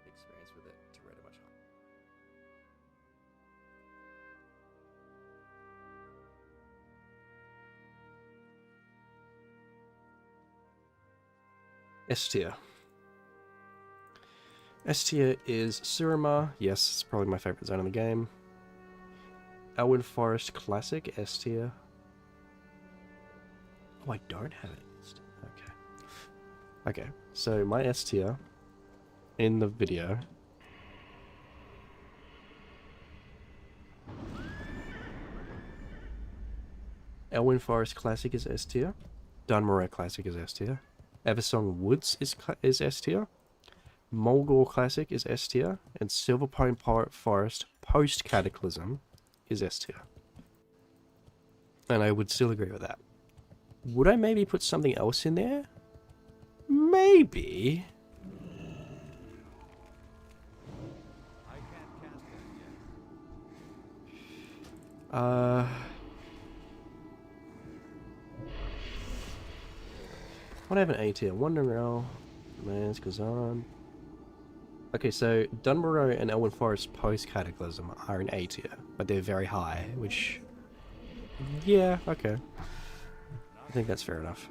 Experience with it to rate it much higher. S tier. S tier is Surima. Yes, it's probably my favorite zone in the game. Elwyn Forest Classic S tier. Oh, I don't have it. Okay. Okay, so my S tier in the video. Elwyn Forest Classic is S tier. Dunmore Classic is S tier. Eversong Woods is S tier. Mulgore Classic is S tier. And Silverpine Forest Post Cataclysm is S tier. And I would still agree with that. Would I maybe put something else in there? Maybe. I can't cast that yet. What I have an A tier? Wonder Rail, Lance Kazan. Okay, so Dunmore and Elwyn Forest post Cataclysm are in A tier, but they're very high, which, yeah, okay. I think that's fair enough.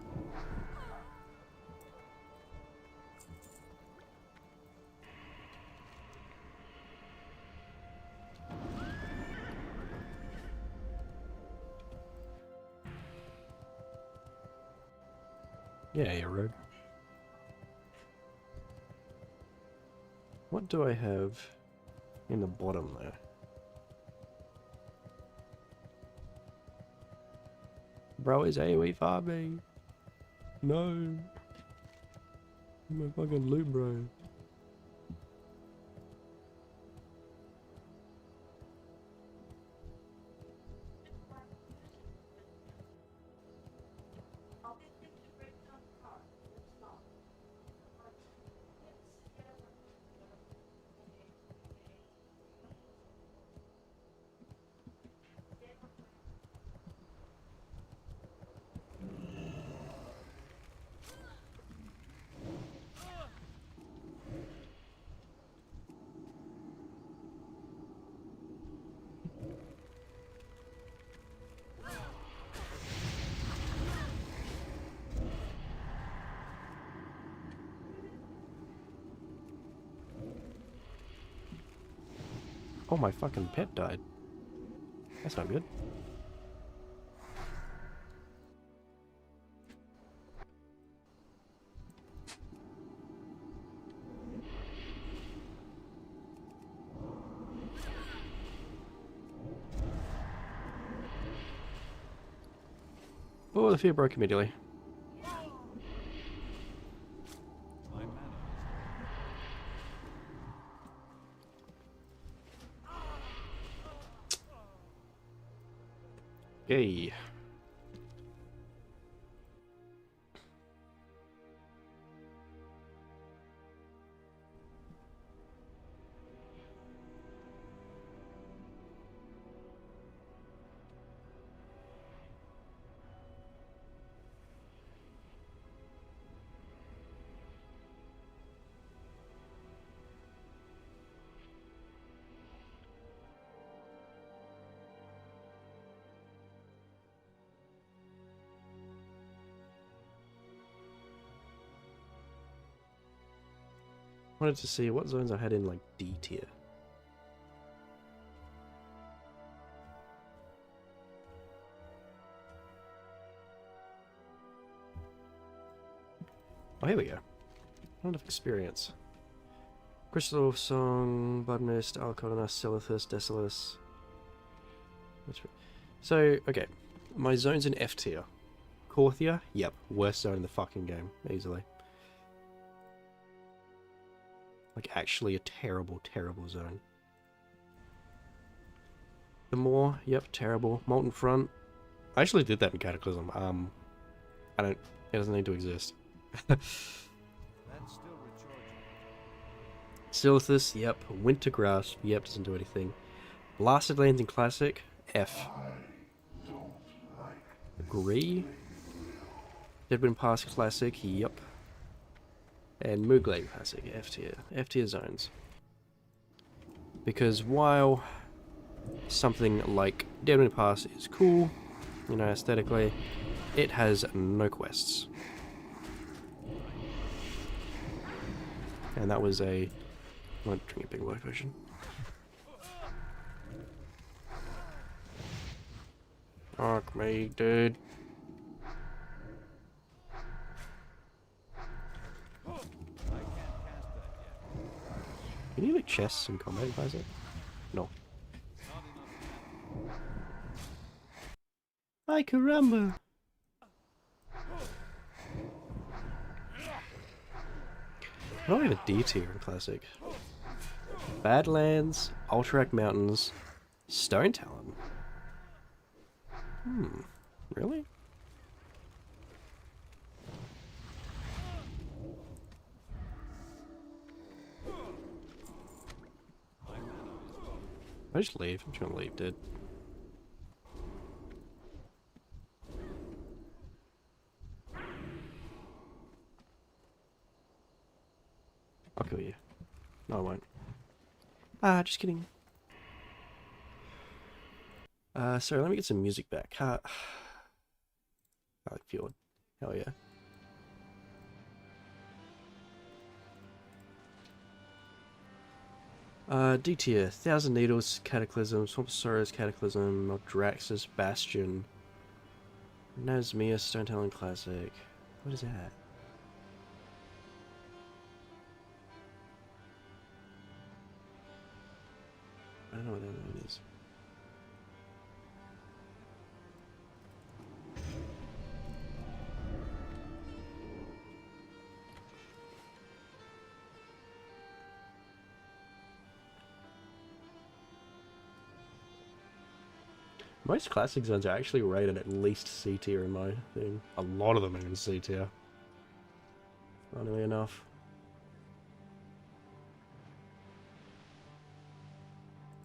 Yeah, you're rogue. What do I have in the bottom there? Bro, is AoE farming? No. My fucking loot, bro. Oh, my fucking pet died. That's not good. Oh, the fear broke immediately. My mana Yay. Wanted to see what zones I had in like D tier. Oh, here we go. Round of experience. Crystal Song, Blood Mist, Alcodona, Silithus, Desolus. So, okay. My zone's in F tier. Corthia? Yep. Worst zone in the fucking game. Easily. Like, actually a terrible, terrible zone. The Moor? Yep. Terrible. Molten Front? I actually did that in Cataclysm. It doesn't need to exist. that's still recharging. Silithus, yep. Winter Grasp, yep, doesn't do anything. Blasted Lands in Classic, F. Agree. Deadwind Pass Classic, yep. And Moogglade Classic, F tier. F tier zones. Because while something like Deadwind Pass is cool, you know, aesthetically, it has no quests. And that was a... I'm gonna drink a big white potion. me, dude. I can't cast that yet. Can you like chess in combat, Isaac? No. Not enough mana. Ay caramba! I don't have a D tier in Classic. Badlands, Alterac Mountains, Stone Talon. Really? I just leave. I'm just gonna leave, dude. I'll kill you. No, I won't. Ah, just kidding. Sorry, let me get some music back. I like Fjord. Hell yeah. D tier, Thousand Needles, Cataclysm, Swampsaurus, Cataclysm, Maldraxxus, Bastion, Nazmia, Stone Talon Classic. What is that? I don't know what that is. Most classic zones are actually rated at least C tier in my thing. A lot of them are in C tier. Funnily enough.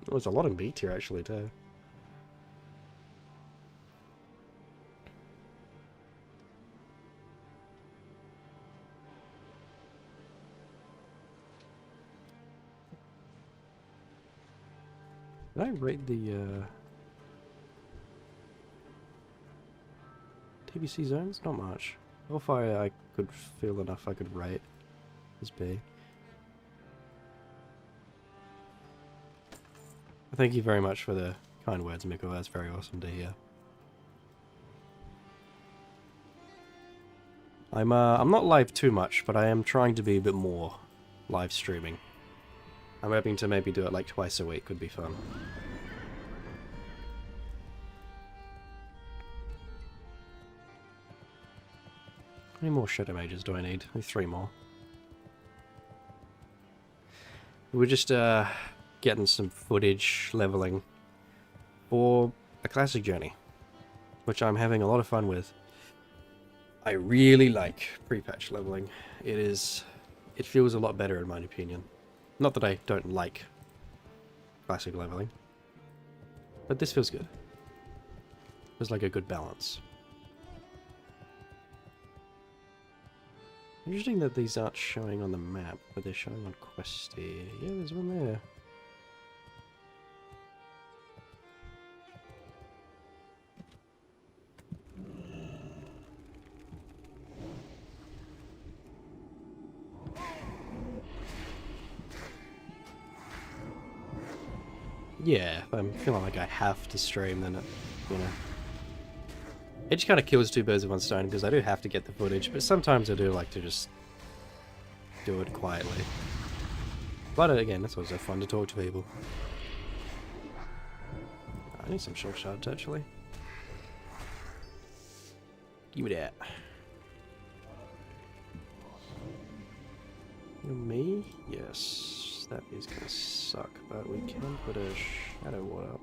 Oh, there's a lot in B tier actually too. Did I rate the TBC zones? Not much. Hellfire I could feel enough I could rate as B. Thank you very much for the kind words, Mikko. That's very awesome to hear. I'm not live too much, but I am trying to be a bit more live streaming. I'm hoping to maybe do it like twice a week. Would be fun. How many more Shadow Mages do I need? Only 3 more. We're just getting some footage leveling for a classic journey, which I'm having a lot of fun with. I really like pre-patch leveling. It feels a lot better in my opinion. Not that I don't like classic leveling, but this feels good. Feels like a good balance. Interesting that these aren't showing on the map, but they're showing on Questy. Yeah, there's one there. Yeah, if I'm feeling like I have to stream, then it, you know. It just kind of kills 2 birds with 1 stone, because I do have to get the footage, but sometimes I do like to just do it quietly. But again, that's also fun to talk to people. I need some short shards, actually. Give me that. Me? Yes. That is gonna suck, but we can put a shadow ward up.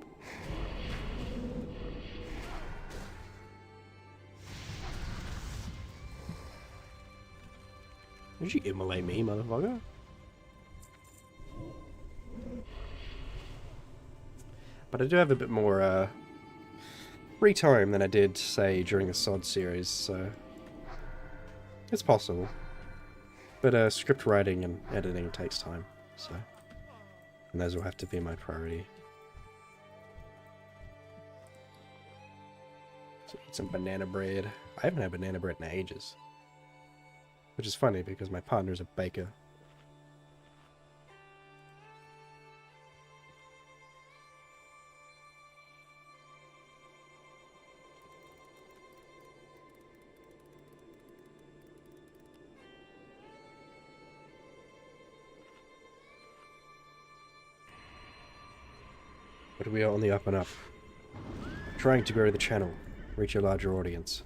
Did you immolate me, motherfucker? But I do have a bit more free time than I did, say, during the SOD series, so it's possible. But script writing and editing takes time, so, and those will have to be my priority. So eat some banana bread. I haven't had banana bread in ages. Which is funny because my partner's a baker. But we are on the up and up. Trying to grow the channel, reach a larger audience,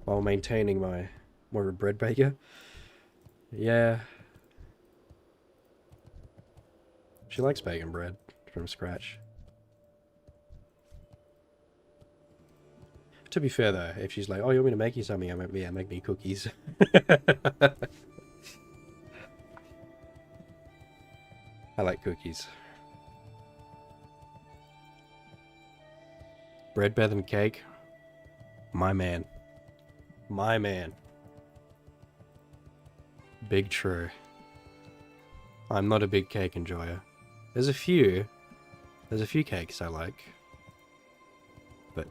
while maintaining my more of a bread baker. Yeah. She likes baking bread from scratch. To be fair though, if she's like, oh, you want me to make you something? I'm like, yeah, make me cookies. I like cookies. Bread better than cake? My man. My man. Big true. I'm not a big cake enjoyer. There's a few cakes I like. But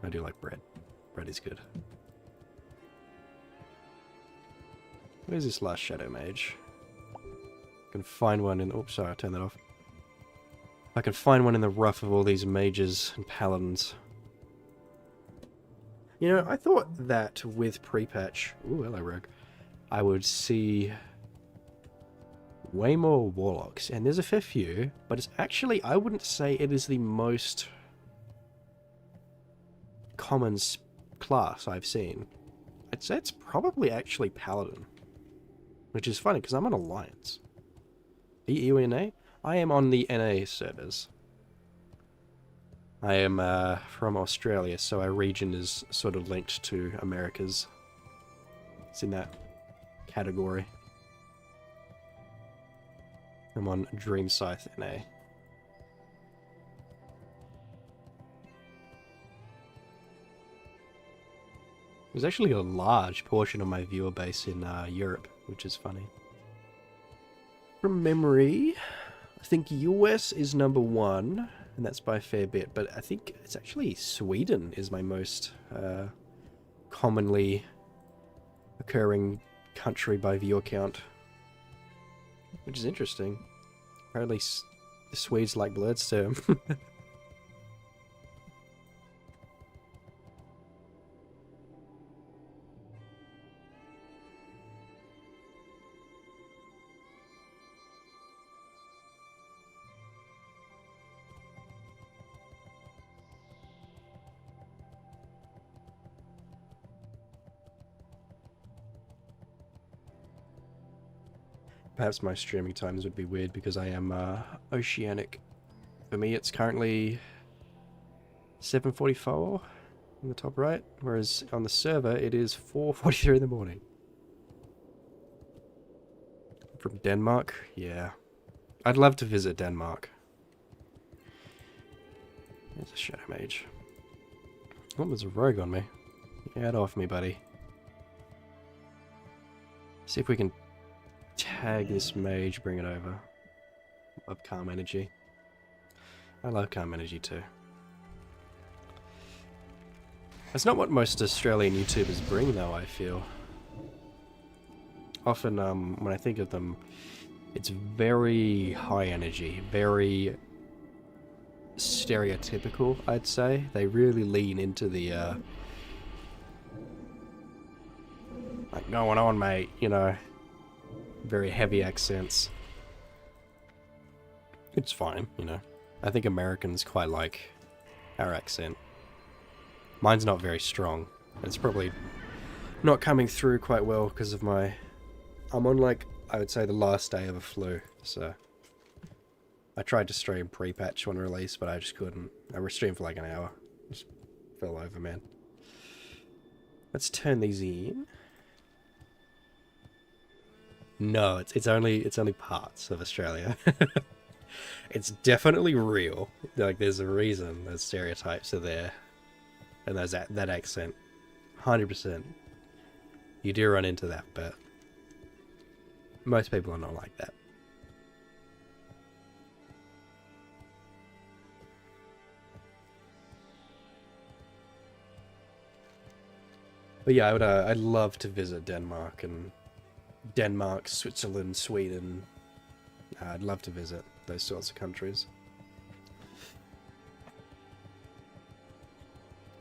I do like bread. Bread is good. Where's this last shadow mage? I can find one in... Oops, sorry, I turned that off. I can find one in the rough of all these mages and paladins. You know, I thought that with pre-patch... Ooh, hello, Rogue. I would see way more warlocks. And there's a fair few, but it's actually... I wouldn't say it is the most common class I've seen. I'd say it's probably actually paladin. Which is funny, because I'm on Alliance. EU NA? I am on the NA servers. I am from Australia, so our region is sort of linked to America's. It's in that category. I'm on Dream Scythe NA. There's actually a large portion of my viewer base in Europe, which is funny. From memory, I think US is number 1, and that's by a fair bit, but I think it's actually Sweden is my most commonly occurring country by viewer count, which is interesting. Apparently the Swedes like Bloodstorm. Perhaps my streaming times would be weird because I am oceanic. For me, it's currently 7:44 in the top right, whereas on the server it is 4:43 in the morning. From Denmark, yeah, I'd love to visit Denmark. There's a shadow mage. Oh, there's a rogue on me. Get off me, buddy. See if we can tag this mage, bring it over. Love calm energy. I love calm energy too. That's not what most Australian YouTubers bring though, I feel. Often when I think of them, it's very high energy, very stereotypical, I'd say. They really lean into the like, going on mate, you know. Very heavy accents. It's fine, you know. I think Americans quite like our accent. Mine's not very strong. It's probably not coming through quite well because of my... I'm on, like, I would say the last day of a flu, so... I tried to stream pre-patch when release, but I just couldn't. I streamed for like an hour. Just fell over, man. Let's turn these in. No, it's only parts of Australia. It's definitely real. Like, there's a reason those stereotypes are there, and there's that accent. 100%. You do run into that, but most people are not like that. But yeah, I'd love to visit Denmark and Switzerland, Sweden. I'd love to visit those sorts of countries.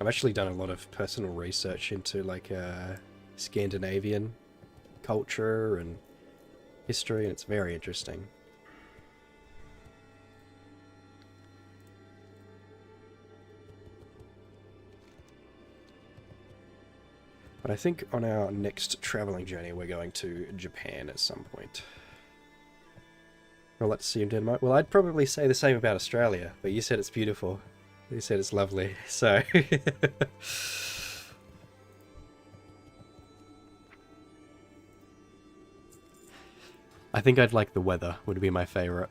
I've actually done a lot of personal research into like Scandinavian culture and history, and it's very interesting. But I think on our next traveling journey, we're going to Japan at some point. Well, let's see in Denmark. Well, I'd probably say the same about Australia, but you said it's beautiful. You said it's lovely, so... I think I'd like the weather, would be my favourite.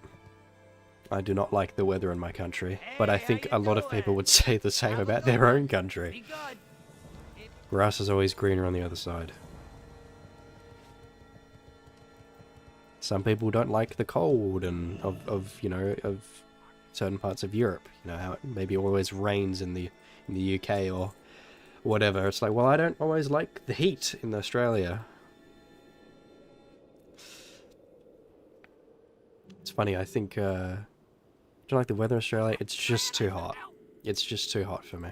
I do not like the weather in my country, but I think a lot of people would say the same about their own country. Grass is always greener on the other side. Some people don't like the cold and of certain parts of Europe. You know how it maybe always rains in the UK or whatever. It's like, well, I don't always like the heat in Australia. It's funny. I think do you like the weather in Australia? It's just too hot. It's just too hot for me.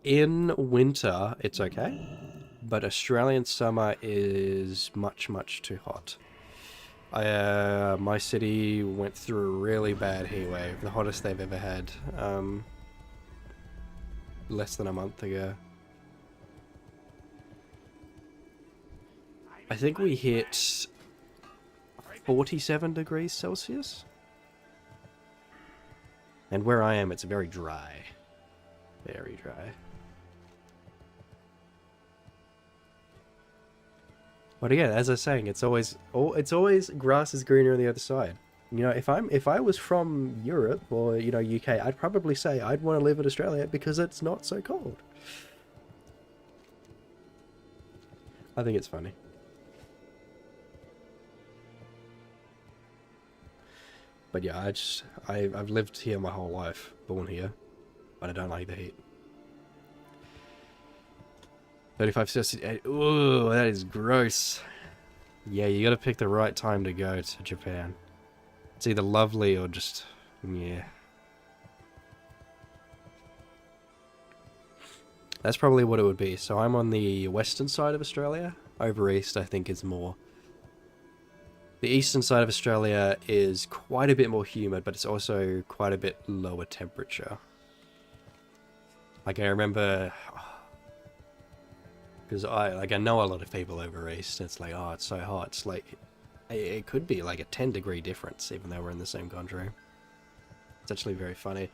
In winter, it's okay. But Australian summer is much, much too hot. My city went through a really bad heat wave, the hottest they've ever had, less than a month ago. I think we hit 47 degrees Celsius. And where I am, it's very dry. Very dry. But again, as I was saying, it's always grass is greener on the other side. You know, if I was from Europe or UK, I'd probably say I'd want to live in Australia because it's not so cold. I think it's funny. But yeah, I've lived here my whole life, born here, but I don't like the heat. 35 Celsius. Ooh, that is gross. Yeah, you gotta pick the right time to go to Japan. It's either lovely or just... yeah. That's probably what it would be. So I'm on the western side of Australia. Over east, I think, is more... The eastern side of Australia is quite a bit more humid, but it's also quite a bit lower temperature. Like, I remember... because I know a lot of people over east, and it's like, oh, it's so hot. It's like, it could be like a 10-degree difference, even though we're in the same country. It's actually very funny.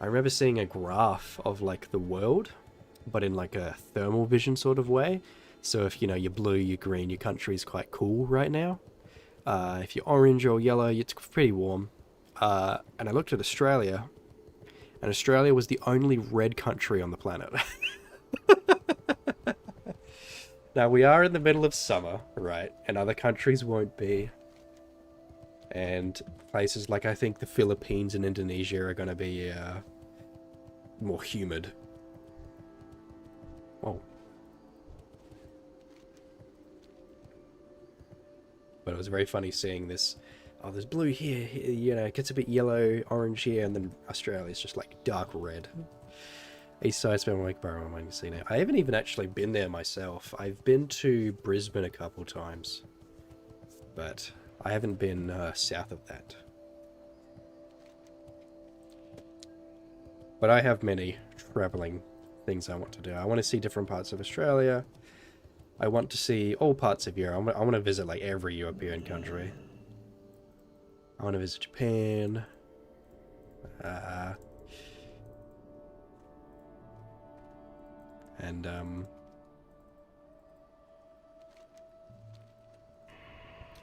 I remember seeing a graph of like the world, but in like a thermal vision sort of way. So if, you're blue, you're green, your country's quite cool right now. If you're orange or yellow, it's pretty warm. And I looked at Australia, and Australia was the only red country on the planet. Now, we are in the middle of summer, right? And other countries won't be. And places like, I think, the Philippines and Indonesia are going to be more humid. Oh. But it was very funny seeing this. Oh, there's blue here, it gets a bit yellow, orange here, and then Australia's just like dark red. East Side's been like Borough of Casino. I haven't even actually been there myself. I've been to Brisbane a couple times, but I haven't been south of that. But I have many travelling things I want to do. I want to see different parts of Australia. I want to see all parts of Europe. I want to visit like every European country. I want to visit Japan. And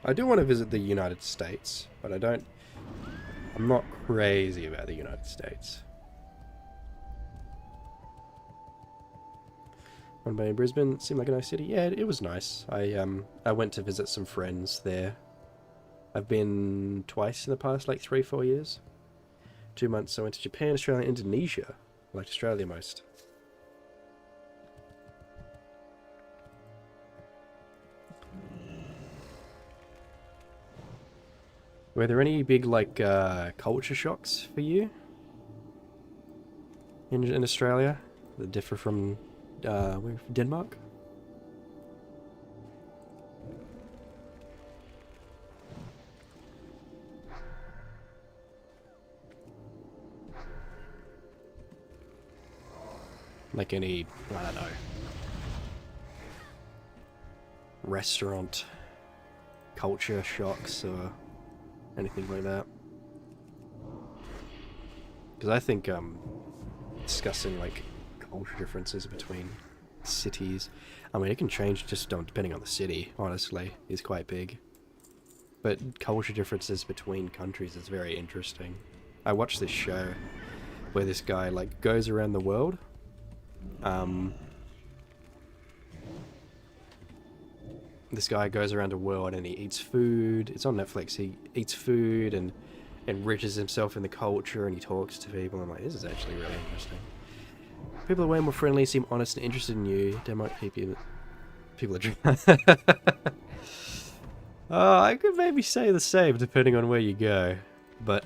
I do want to visit the United States, but I'm not crazy about the United States. One bay in Brisbane seemed like a nice city. Yeah, it was nice. I went to visit some friends there. I've been twice in the past like 3-4 years. 2 months I went to Japan, Australia, Indonesia. I liked Australia most. Were there any big, like, culture shocks for you in Australia that differ from Denmark? Like any, I don't know, restaurant culture shocks or anything like that. Because I think discussing like culture differences between cities, I mean it can change just depending on the city, honestly, is quite big. But culture differences between countries is very interesting. I watched this show where this guy like goes around the world. This guy goes around the world and he eats food. It's on Netflix. He eats food and enriches himself in the culture, and he talks to people. I'm like, this is actually really interesting. People are way more friendly, seem honest and interested in you. They might keep you. People are. I could maybe say the same depending on where you go, but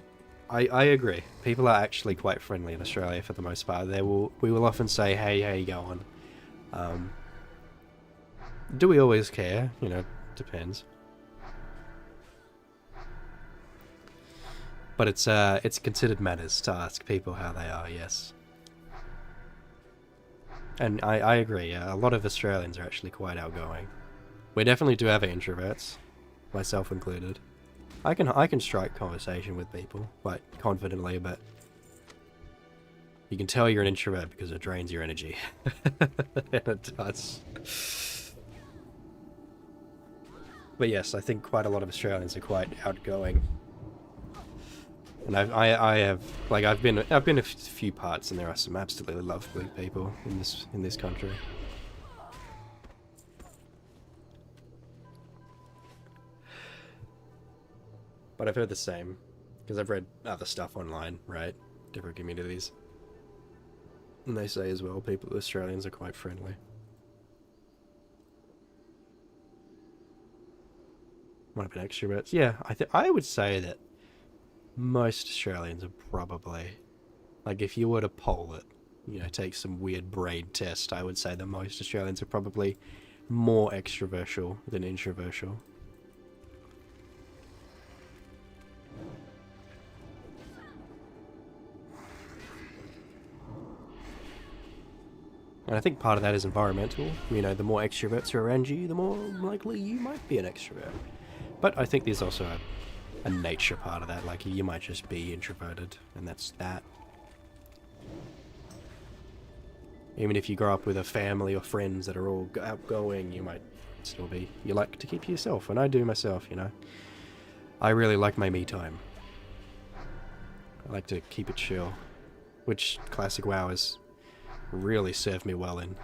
I agree. People are actually quite friendly in Australia for the most part. We will often say, "Hey, how you going?" Do we always care? You know, depends. But it's considered manners to ask people how they are. Yes. And I agree. Yeah, a lot of Australians are actually quite outgoing. We definitely do have introverts, myself included. I can strike conversation with people quite confidently, but you can tell you're an introvert because it drains your energy. And it does. But yes, I think quite a lot of Australians are quite outgoing. And I have like I've been a few parts, and there are some absolutely lovely people in this country. But I've heard the same, because I've read other stuff online, right? Different communities. And they say as well, Australians are quite friendly. Might have been extroverts. Yeah, I would say that most Australians are probably, like if you were to poll it, you know, take some weird brain test, I would say that most Australians are probably more extrovertial than introvertial. And I think part of that is environmental. You know, the more extroverts are around you, the more likely you might be an extrovert. But I think there's also a nature part of that. Like, you might just be introverted, and that's that. Even if you grow up with a family or friends that are all outgoing, you might still be. You like to keep yourself, and I do myself, you know. I really like my me time. I like to keep it chill, which Classic WoW has really served me well in.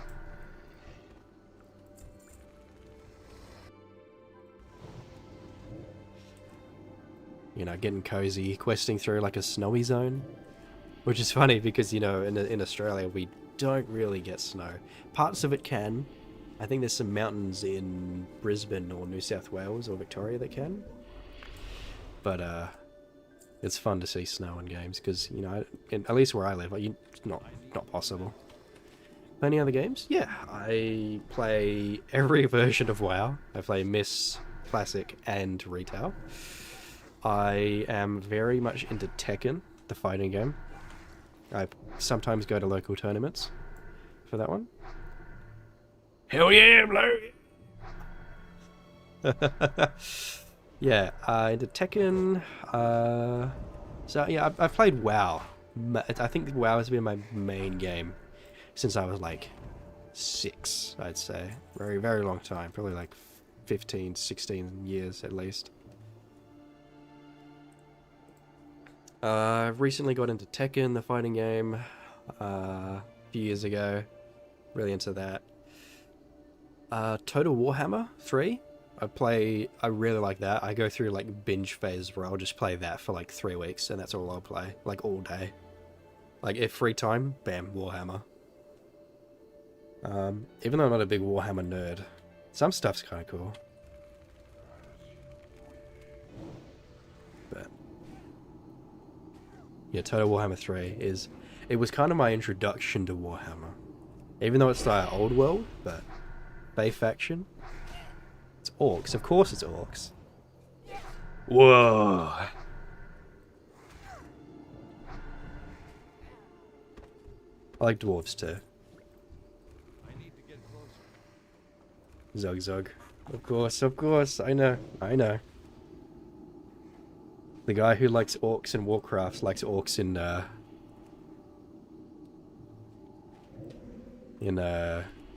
You know, getting cozy, questing through like a snowy zone, which is funny because, you know, in Australia we don't really get snow. Parts of it can. I think there's some mountains in Brisbane or New South Wales or Victoria that can. But it's fun to see snow in games because, you know, at least where I live, it's not possible. Any other games? Yeah, I play every version of WoW. I play Miss, Classic, and Retail. I am very much into Tekken, the fighting game. I sometimes go to local tournaments for that one. Hell yeah, bloke! Yeah, into Tekken. So yeah, I've played WoW. I think WoW has been my main game since I was like 6, I'd say. Very, very long time. Probably like 15, 16 years at least. I've recently got into Tekken, the fighting game, a few years ago. Really into that. Total Warhammer 3. I really like that. I go through like binge phase where I'll just play that for like 3 weeks, and that's all I'll play, like all day. Like if free time, bam, Warhammer. Even though I'm not a big Warhammer nerd, some stuff's kind of cool. But yeah, Total Warhammer 3 it was kind of my introduction to Warhammer. Even though it's the old world, but Bay faction. It's orcs, of course it's orcs. Whoa! I like dwarves too. Zug Zug. Of course, I know. The guy who likes orcs in Warcraft likes orcs in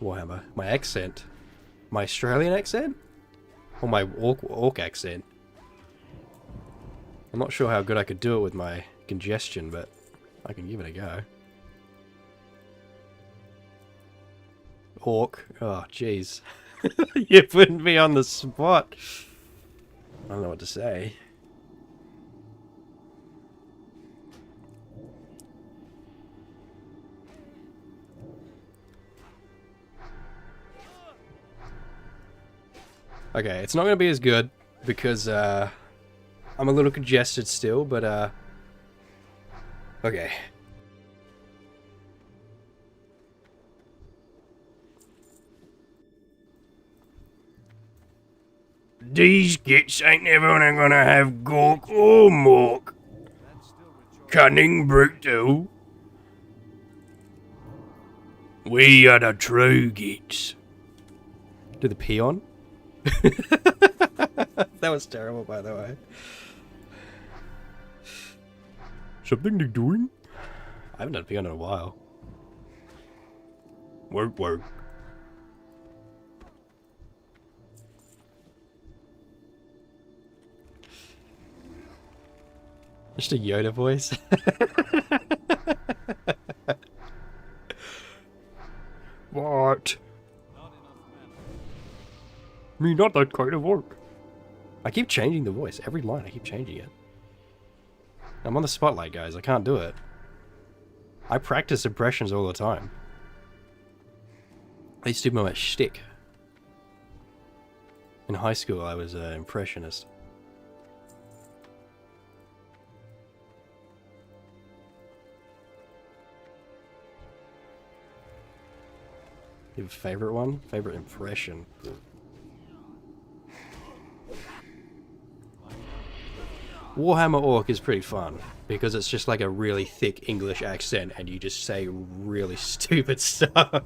Warhammer. My accent? My Australian accent? Or my orc accent? I'm not sure how good I could do it with my congestion, but I can give it a go. Orc. Oh, jeez. You're putting me on the spot. I don't know what to say. Okay, it's not going to be as good because I'm a little congested still, but okay. These gits ain't never gonna have gork or mork. That's still rejoicing. Cunning brutal. We are the true gits. Do the pee on? That was terrible, by the way. Something to doing? I haven't done pee on in a while. Work. Just a Yoda voice. What? Not enough mana. Me, not that kind of work. I keep changing the voice. Every line, I keep changing it. I'm on the spotlight, guys. I can't do it. I practice impressions all the time. I used to do my shtick. In high school, I was an impressionist. You have a favorite one? Favorite impression? Warhammer Orc is pretty fun because it's just like a really thick English accent and you just say really stupid stuff.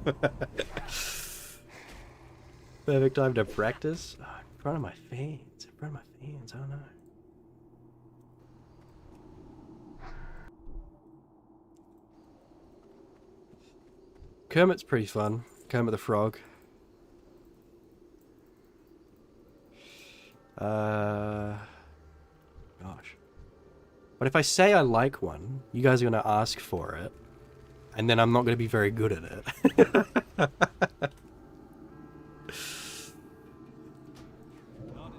Perfect time to practice? Oh, in front of my fans. I don't know. Kermit's pretty fun. Kermit the Frog. Gosh. But if I say I like one, you guys are going to ask for it, and then I'm not going to be very good at it. Not enough mana.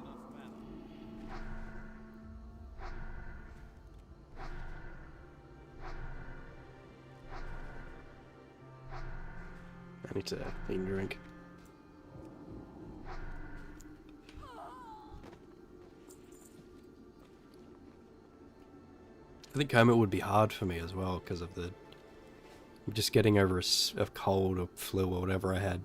I need to eat and drink. I think Kermit would be hard for me as well because of the just getting over a cold or flu or whatever I had.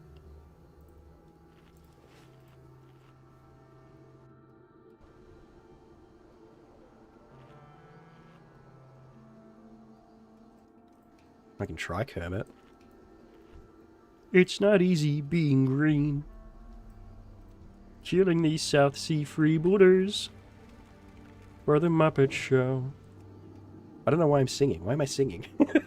I can try Kermit. It's not easy being green. Killing these South Sea freebooters for the Muppet Show. I don't know why I'm singing. Why am I singing? Maybe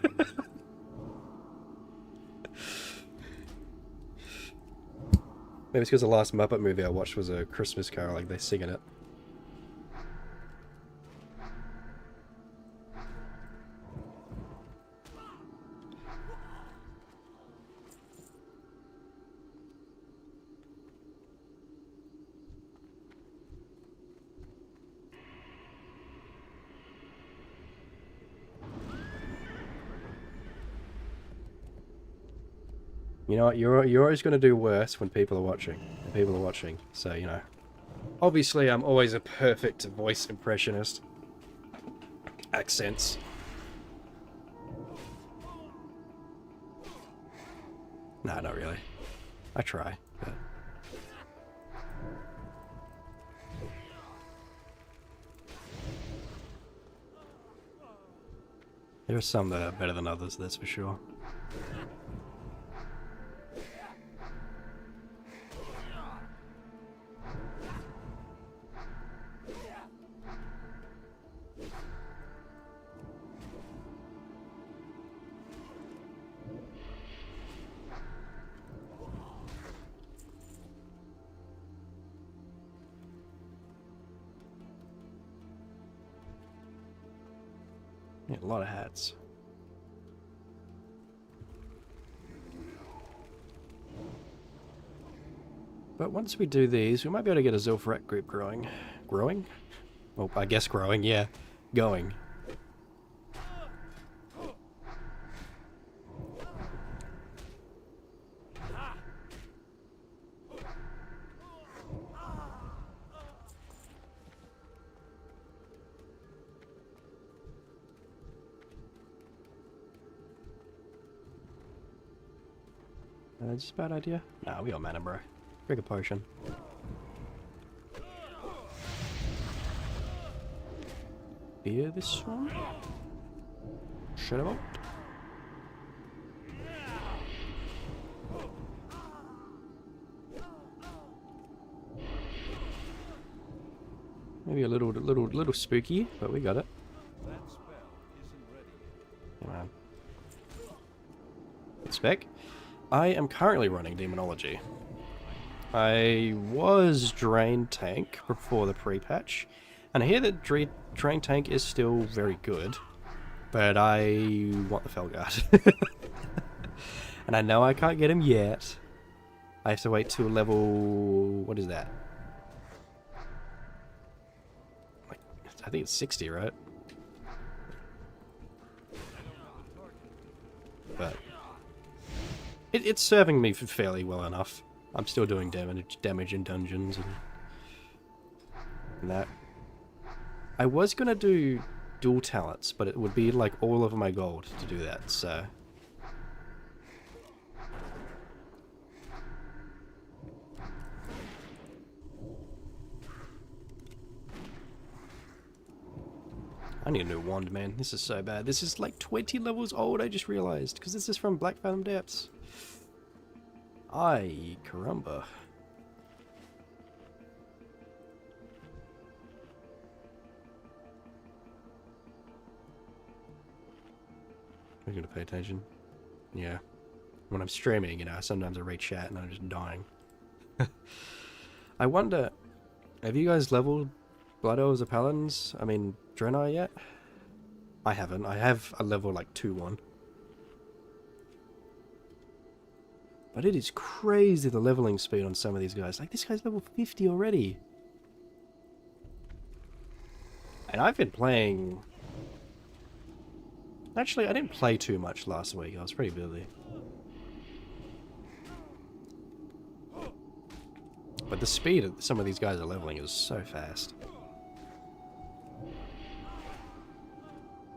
it's because the last Muppet movie I watched was A Christmas Carol, like they sing in it. You know what? You're always going to do worse when people are watching. So, you know. Obviously, I'm always a perfect voice impressionist. Accents. Nah, not really. I try, but... There are some that are better than others, that's for sure. Yeah, a lot of hats. But once we do these, we might be able to get a Zilfret group growing. Growing? Well, I guess growing, yeah. Going. Is this a bad idea? Nah, we got mana, bro. Drink a potion. Fear this one? Shut him up. Maybe a little spooky, but we got it. That spell isn't ready yet. Come on. Spec. I am currently running Demonology. I was Drain Tank before the pre-patch, and I hear that Drain Tank is still very good, but I want the Felguard. And I know I can't get him yet. I have to wait till level... what is that? Like, I think it's 60, right? But... it's serving me fairly well enough. I'm still doing damage in dungeons and that. I was gonna do dual talents, but it would be like all of my gold to do that, so... I need a new wand, man. This is so bad. This is like 20 levels old, I just realized, because this is from Black Fathom Depths. Ay, caramba. I'm gonna pay attention. Yeah. When I'm streaming, you know, sometimes I read chat and I'm just dying. I wonder, have you guys leveled Blood Elves or Paladins? I mean, Draenei yet? I haven't. I have a level like 2-1. But it is crazy the leveling speed on some of these guys. Like, this guy's level 50 already. And I've been playing... Actually, I didn't play too much last week. I was pretty busy. But the speed that some of these guys are leveling is so fast.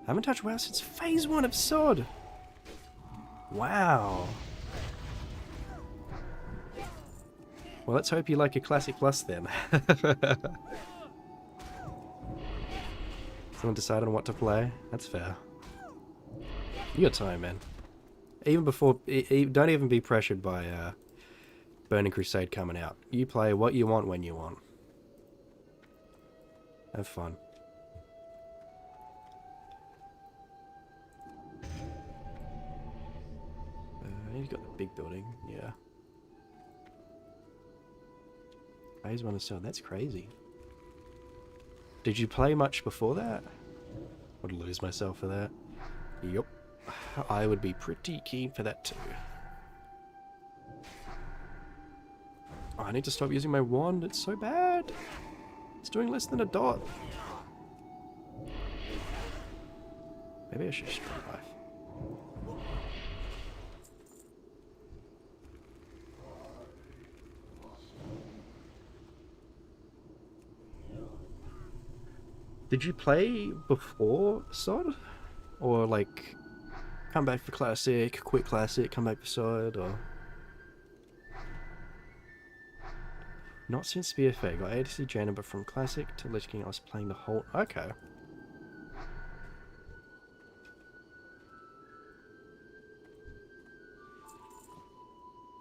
I haven't touched WoW since Phase 1 of SOD. Wow. Well, let's hope you like your Classic Plus then. Someone decided on what to play? That's fair. You got time, man. Even before... don't even be pressured by Burning Crusade coming out. You play what you want when you want. Have fun. You've got the big building, yeah. Phase 1 of SOD, that's crazy. Did you play much before that? Would lose myself for that. Yup. I would be pretty keen for that too. Oh, I need to stop using my wand, it's so bad. It's doing less than a dot. Maybe I should just try life. Did you play before SOD? Or like, come back for Classic, quit Classic, come back for SOD, or... Not since BFA, got ADC Jaina, but from Classic to Lich King I was playing the whole... Okay.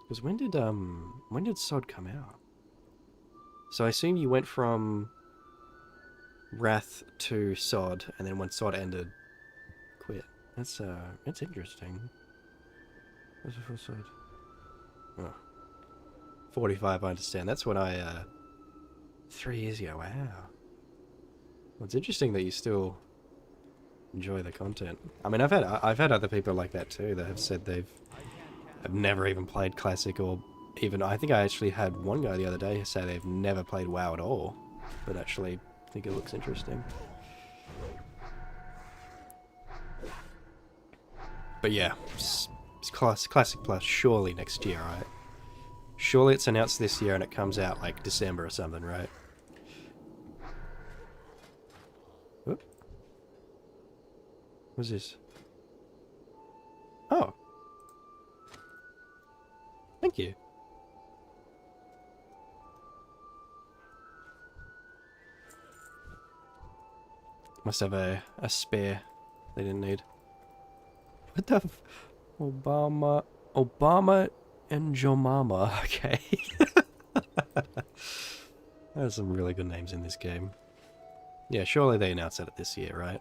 Because when did SOD come out? So I assume you went from Wrath to SOD, and then when SOD ended, quit. That's interesting. What's the first SOD? Oh. 45, I understand. That's when I, 3 years ago, wow. Well, it's interesting that you still enjoy the content. I mean, I've had other people like that too that have said have never even played Classic, or even, I think I actually had one guy the other day say they've never played WoW at all, but actually think it looks interesting. But yeah, it's Classic Plus surely next year, right? Surely it's announced this year and it comes out like December or something, right? Whoop. What's this? Oh. Thank you. Must have a spare they didn't need. What the f... Obama and Jomama. Okay. There's some really good names in this game. Yeah, surely they announced it this year, right?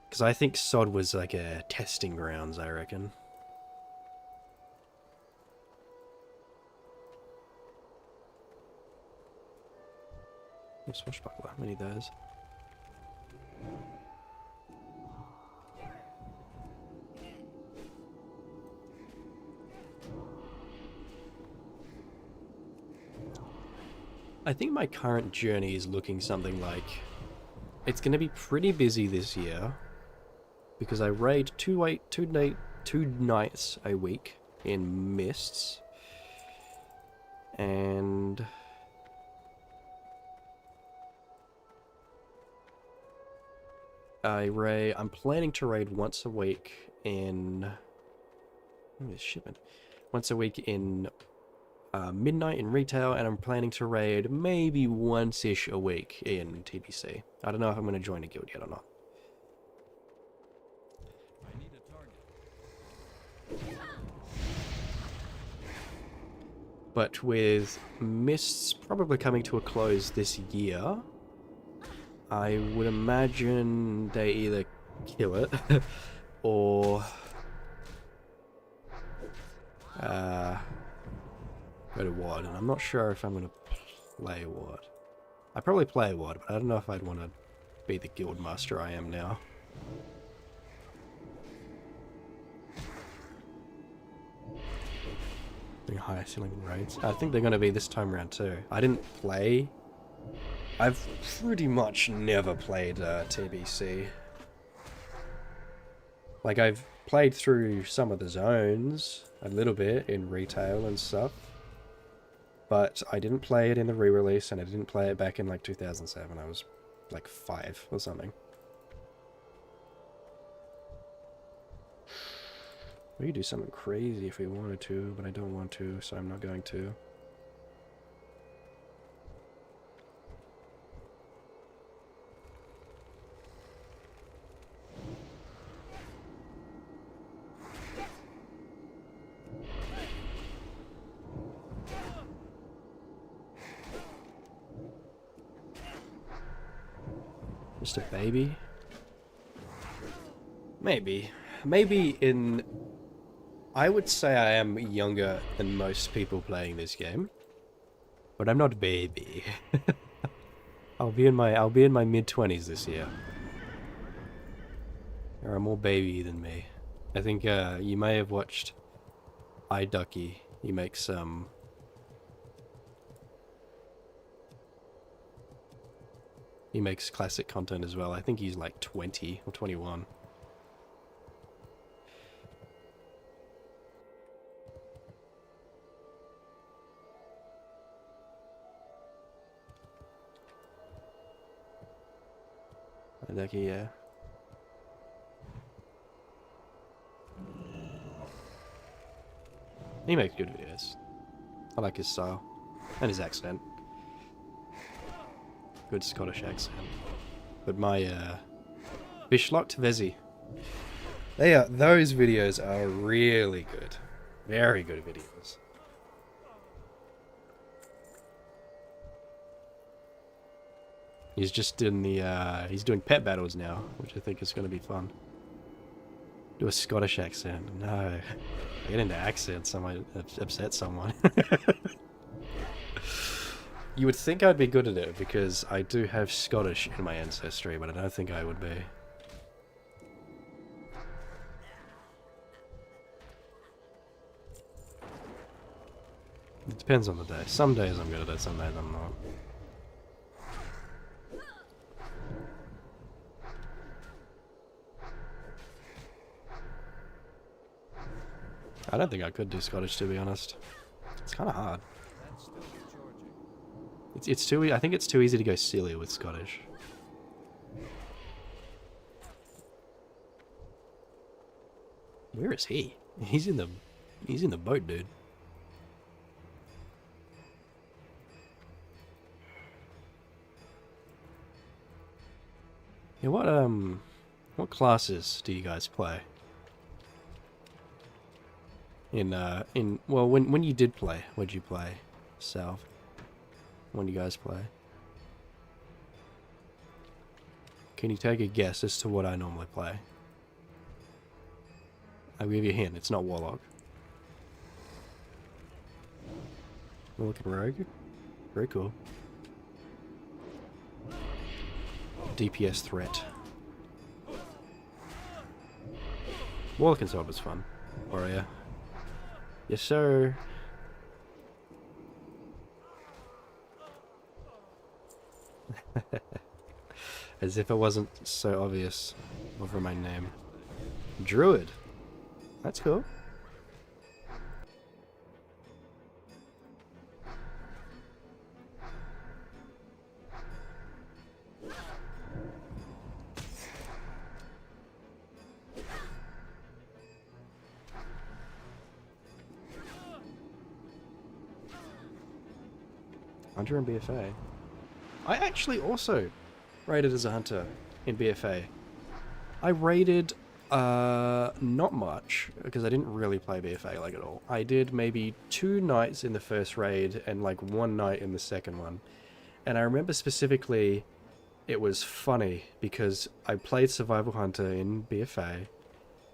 Because I think SOD was like a testing grounds, I reckon. Swashbuckler, we need those. I think my current journey is looking something like... It's going to be pretty busy this year, because I raid two nights a week in Mists, and... I'm planning to raid once a week in... Once a week in Midnight in Retail, and I'm planning to raid maybe once-ish a week in TBC. I don't know if I'm going to join a guild yet or not. I need a target. But with Mists probably coming to a close this year, I would imagine they either kill it or go to WoD, and I'm not sure if I'm going to play WoD. I'd probably play WoD, but I don't know if I'd want to be the guild master I am now. The higher ceiling raids. I think they're going to be this time around too. I didn't play... I've pretty much never played TBC. Like, I've played through some of the zones a little bit in Retail and stuff, but I didn't play it in the re-release, and I didn't play it back in like 2007. I was like 5 or something. We could do something crazy if we wanted to, but I don't want to, so I'm not going to. Just a baby? Maybe. Maybe in... I would say I am younger than most people playing this game, but I'm not a baby. I'll be in my mid-20s this year. You're more baby than me. I think you may have watched iDucky. He makes some... He makes classic content as well. I think he's like 20 or 21. iDucky, yeah. He makes good videos. I like his style. And his accent. Good Scottish accent. But my, Bishlocked Vezi. Those videos are really good. Very good videos. He's just in the, he's doing pet battles now, which I think is going to be fun. Do a Scottish accent. No. I get into accents, I might upset someone. You would think I'd be good at it, because I do have Scottish in my ancestry, but I don't think I would be. It depends on the day. Some days I'm good at it, some days I'm not. I don't think I could do Scottish, to be honest. It's kind of hard. That's still charging. It's too. I think it's too easy to go silly with Scottish. Where is he? He's in the boat, dude. Yeah, what classes do you guys play? Well, when you did play, what'd you play, Salve? When you guys play? Can you take a guess as to what I normally play? I'll give you a hint, it's not Warlock. Warlock and Rogue? Very cool. DPS threat. Warlock and Sword was fun. Warrior. Yes, sir. As if it wasn't so obvious over my name. Druid. That's cool. Hunter and BFA. I actually also raided as a hunter in BFA. I raided not much because I didn't really play BFA like at all. I did maybe 2 nights in the first raid and like 1 night in the second one. And I remember specifically it was funny because I played Survival Hunter in BFA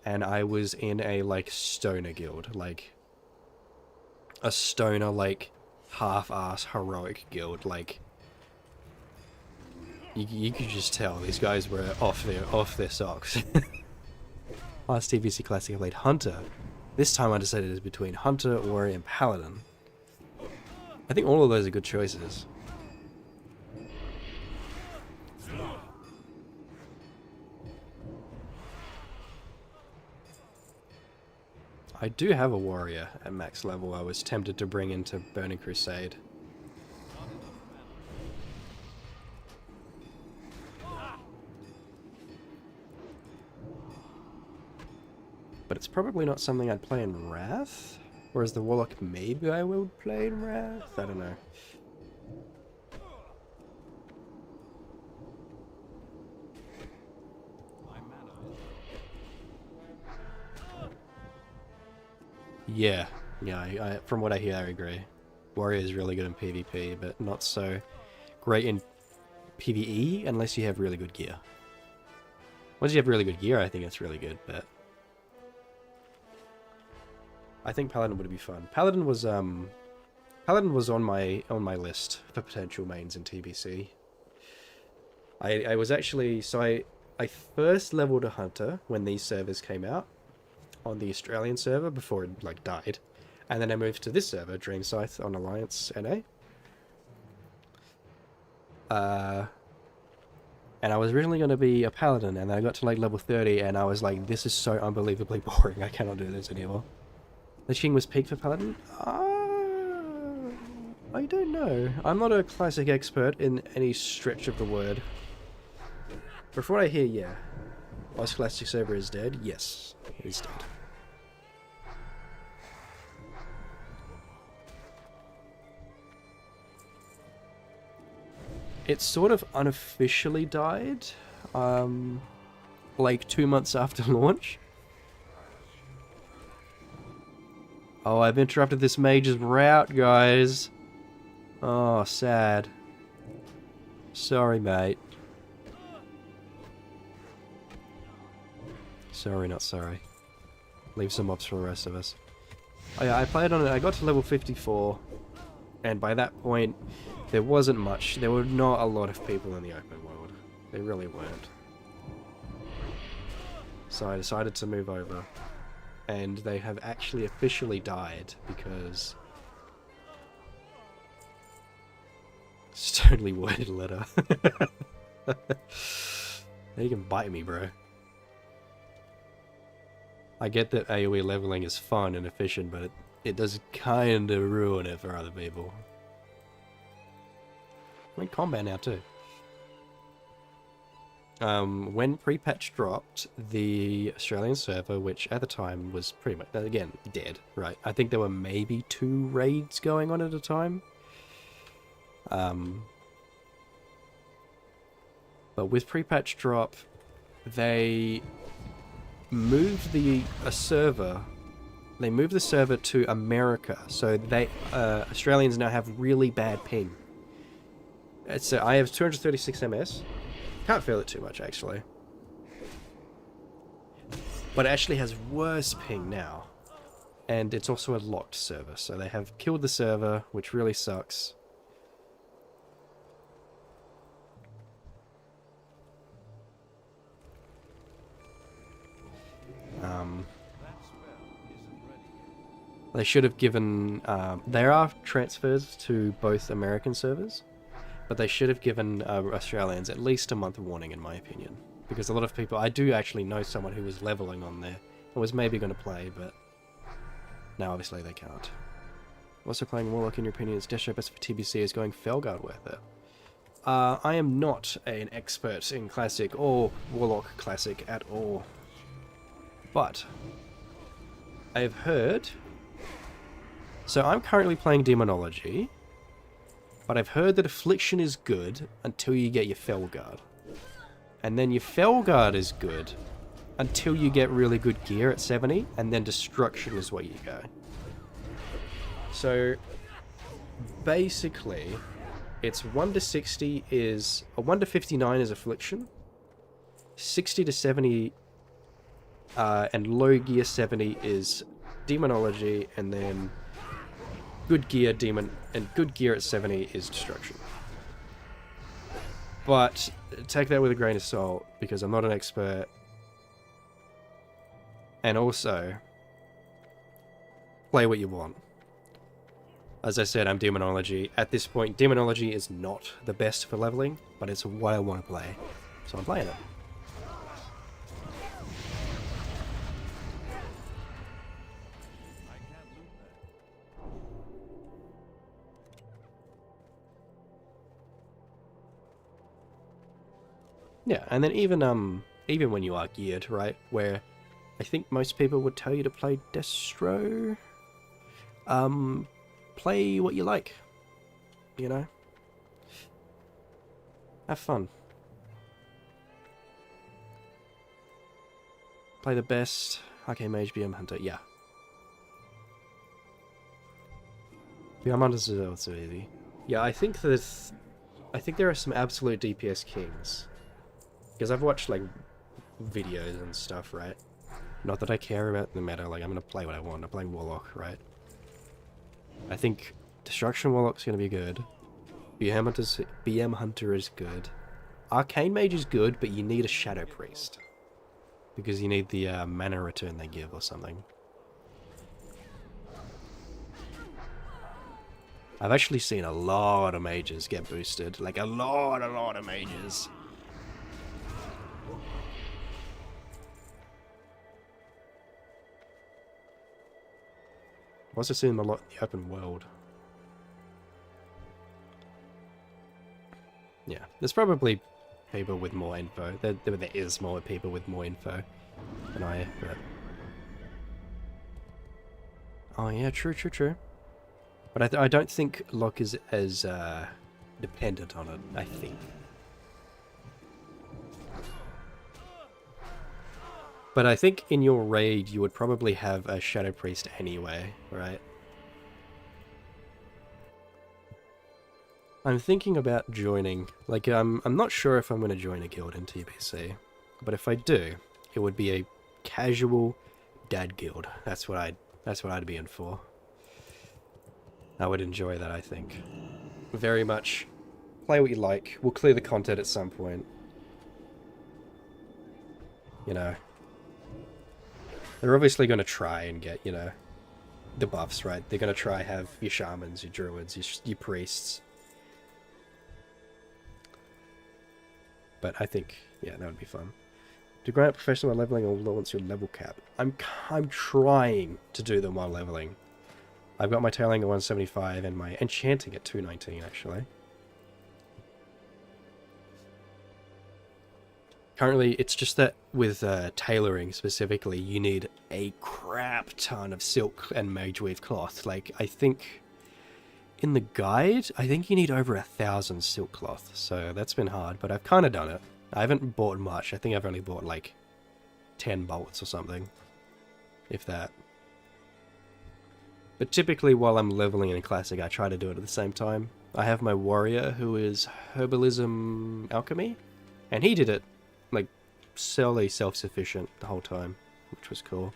and I was in a like stoner guild, like a stoner like half-ass heroic guild. Like you could just tell these guys were off their socks. Last TBC Classic I played Hunter. This time I decided it was between Hunter, Warrior, and Paladin. I think all of those are good choices. I do have a Warrior at max level I was tempted to bring into Burning Crusade. But it's probably not something I'd play in Wrath. Whereas the Warlock, maybe I will play in Wrath? I don't know. My mana is Yeah, I from what I hear, I agree. Warrior is really good in PvP, but not so great in PvE unless you have really good gear. Once you have really good gear, I think it's really good, but I think Paladin would be fun. Paladin was on my list for potential mains in TBC. I was actually, so I first leveled a Hunter when these servers came out on the Australian server before it like died, and then I moved to this server, Dream Scythe, on Alliance NA. And I was originally going to be a Paladin, and then I got to like level 30, and I was like, this is so unbelievably boring, I cannot do this anymore. The King was peak for Paladin? I don't know. I'm not a classic expert in any stretch of the word. But from what I hear, yeah. Oz Classic server is dead? Yes, it is dead. It sort of unofficially died, like 2 months after launch. Oh, I've interrupted this mage's route, guys. Oh, sad. Sorry, mate. Sorry, not sorry. Leave some mobs for the rest of us. Oh, yeah, I played on it. I got to level 54, and by that point, there wasn't much. There were not a lot of people in the open world. There really weren't. So I decided to move over. And they have actually officially died because Sternly worded letter. Now you can bite me, bro. I get that AoE leveling is fun and efficient, but it does kind of ruin it for other people. I'm in combat now too. When pre-patch dropped, the Australian server, which at the time was pretty much, again, dead, right? I think there were maybe 2 raids going on at a time. But with pre-patch drop, they moved the server to America, so they Australians now have really bad ping. It's I have 236 ms. Can't feel it too much actually, but it actually has worse ping now, and it's also a locked server, so they have killed the server, which really sucks. They should have given... there are transfers to both American servers, but they should have given Australians at least a month warning, in my opinion. Because a lot of people... I do actually know someone who was leveling on there and was maybe going to play, but now obviously they can't. Also playing Warlock, in your opinion, is Death best for TBC, is going Felguard worth it? I am not an expert in Classic or Warlock Classic at all. But I've heard... So I'm currently playing Demonology, but I've heard that Affliction is good until you get your Felguard. And then your Felguard is good until you get really good gear at 70, and then Destruction is where you go. So basically, it's 1 to 60 is... 1 to 59 is Affliction, 60 to 70 and low gear 70 is Demonology, and then good gear Demon and good gear at 70 is Destruction. But take that with a grain of salt, because I'm not an expert. And also, play what you want. As I said, I'm Demonology. At this point, Demonology is not the best for leveling, but it's what I want to play. So I'm playing it. Yeah, and then even when you are geared, right, where I think most people would tell you to play Destro, play what you like, you know? Have fun. Play the best. Okay, Mage, BM Hunter, yeah. BM Hunter's also easy. Yeah, I think there are some absolute DPS kings. Because I've watched, like, videos and stuff, right? Not that I care about the meta, like, I'm gonna play what I want. I'm playing Warlock, right? I think Destruction Warlock's gonna be good. BM Hunter is good. Arcane Mage is good, but you need a Shadow Priest. Because you need the mana return they give or something. I've actually seen a lot of mages get boosted. Like, a lot of mages. I've also seen them a lot in the open world. Yeah, there's probably people with more info. There is more people with more info than I, but... Oh yeah, true. But I don't think Locke is as dependent on it, I think. But I think in your raid you would probably have a Shadow Priest anyway, right? I'm thinking about joining. Like, I'm not sure if I'm going to join a guild in TBC, but if I do, it would be a casual dad guild. That's what I'd be in for. I would enjoy that, I think. Very much. Play what you like. We'll clear the content at some point. You know. They're obviously going to try and get, you know, the buffs, right? They're going to try have your shamans, your druids, your priests. But I think, yeah, that would be fun. To grant professional leveling or launch your level cap. I'm trying to do them while leveling. I've got my tailing at 175 and my enchanting at 219 actually. Currently, it's just that with tailoring specifically, you need a crap ton of silk and mage weave cloth. Like, I think in the guide, I think you need over 1,000 silk cloth. So that's been hard, but I've kind of done it. I haven't bought much. I think I've only bought like 10 bolts or something, if that. But typically while I'm leveling in Classic, I try to do it at the same time. I have my warrior who is Herbalism Alchemy, and he did it like solely self-sufficient the whole time, which was cool.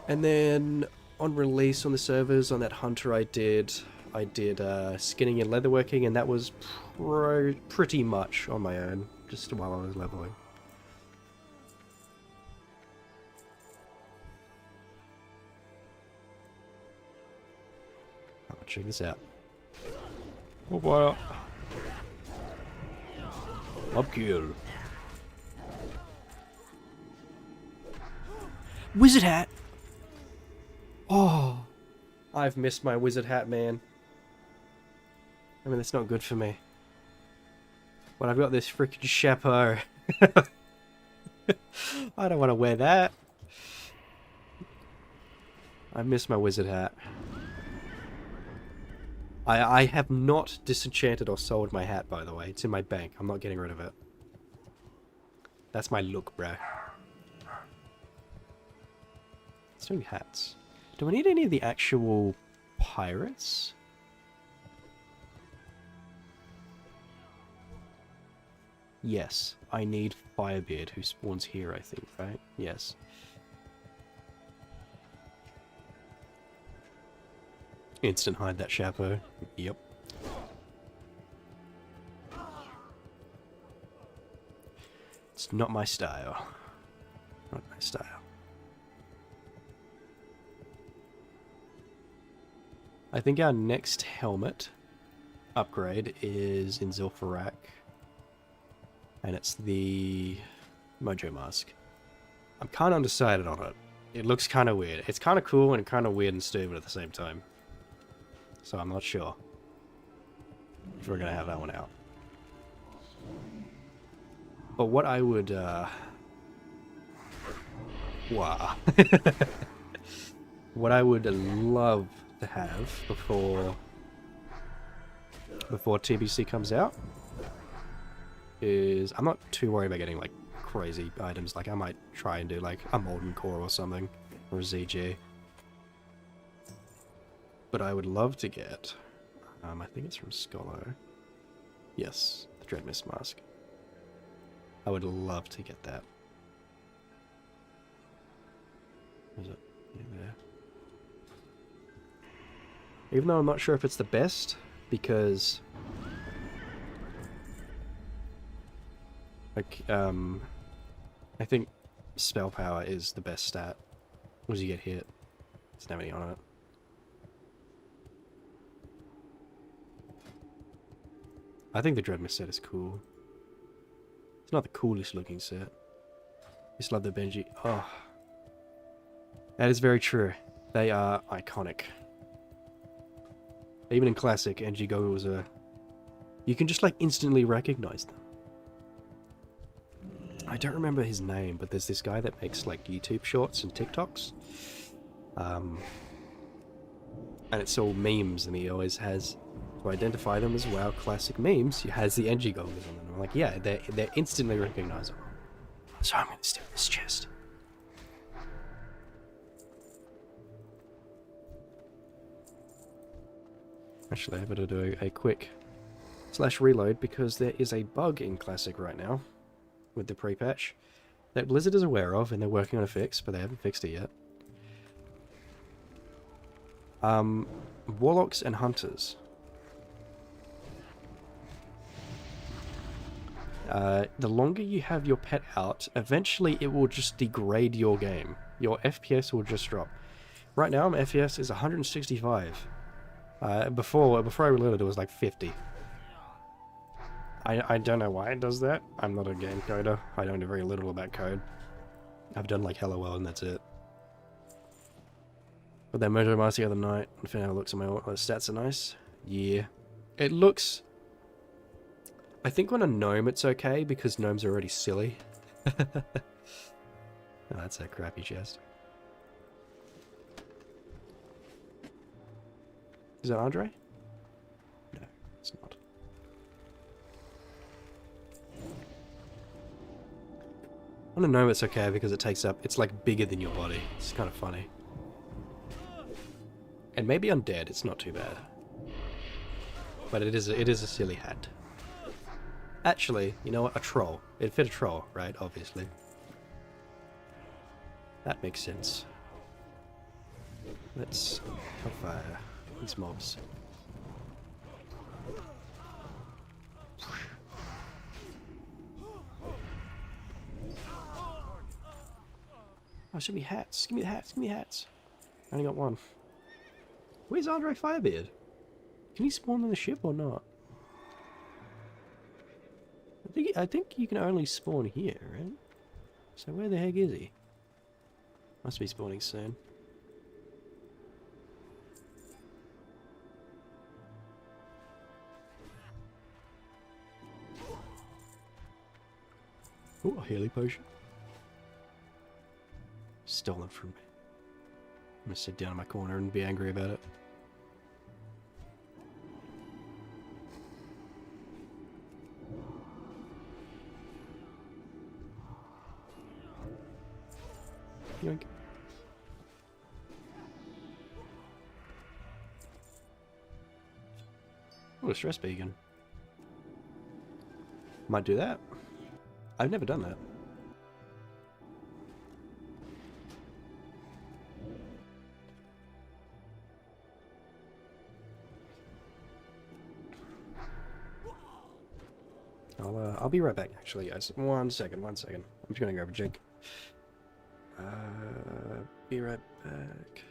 And then on release on the servers, on that hunter I did skinning and leatherworking, and that was pretty much on my own, just while I was leveling. Oh, check this out. Oh boy. Up kill. Wizard hat! Oh, I've missed my wizard hat, man. I mean, that's not good for me. But I've got this freaking chapeau. I don't want to wear that. I miss my wizard hat. I have not disenchanted or sold my hat, by the way. It's in my bank. I'm not getting rid of it. That's my look, bruh. Let's do hats. Do I need any of the actual pirates? Yes, I need Firebeard, who spawns here, I think, right? Yes. Instant hide that chapeau. Yep. It's not my style. Not my style. I think our next helmet upgrade is in Zilfarak. And it's the Mojo Mask. I'm kind of undecided on it. It looks kind of weird. It's kind of cool and kind of weird and stupid at the same time. So I'm not sure if we're going to have that one out. But what I would... wow. What I would love to have before TBC comes out is... I'm not too worried about getting like crazy items. Like I might try and do like a Molten Core or something, or a ZG. But I would love to get, I think it's from Scholar. Yes, the Dread Mist Mask. I would love to get that. Is it in there? Even though I'm not sure if it's the best, because like I think spell power is the best stat. Once you get hit, doesn't have any on it. I think the Dread Mist set is cool. It's not the coolest looking set. I just love the Benji. Oh, that is very true. They are iconic. Even in Classic, NG goggles are... You can just like instantly recognize them. I don't remember his name, but there's this guy that makes like YouTube shorts and TikToks. And it's all memes, and he always has... To identify them as WoW Classic memes, he has the NG goggles on them. I'm like, yeah, they're instantly recognizable. So I'm going to steal this chest. Actually, I better do a quick / reload because there is a bug in Classic right now with the pre-patch that Blizzard is aware of, and they're working on a fix, but they haven't fixed it yet. Warlocks and Hunters. The longer you have your pet out, eventually it will just degrade your game. Your FPS will just drop. Right now, my FPS is 165. Before I reloaded, it was like 50. I don't know why it does that. I'm not a game coder. I know very little about code. I've done like Hello World and that's it. But that Mojo Mask the other night and found how it looks on my stats are nice. Yeah. It looks... I think on a gnome it's okay because gnomes are already silly. Oh, that's a crappy chest. Is that Andre? No, it's not. On a gnome it's okay because it takes up... It's like bigger than your body. It's kind of funny. And maybe undead, it's not too bad. But it is a silly hat. Actually, you know what? A troll. It'd fit a troll, right? Obviously. That makes sense. Let's fire these mobs. Oh, should be hats. Give me the hats. Give me the hats. I only got one. Where's Andre Firebeard? Can he spawn on the ship or not? I think you can only spawn here, right? So where the heck is he? Must be spawning soon. Oh, a healing potion. Stolen from me. I'm gonna sit down in my corner and be angry about it. Yoink. Oh, a stress beacon. Might do that. I've never done that. I'll be right back, actually, guys. One second. I'm just gonna grab a drink. Be right back.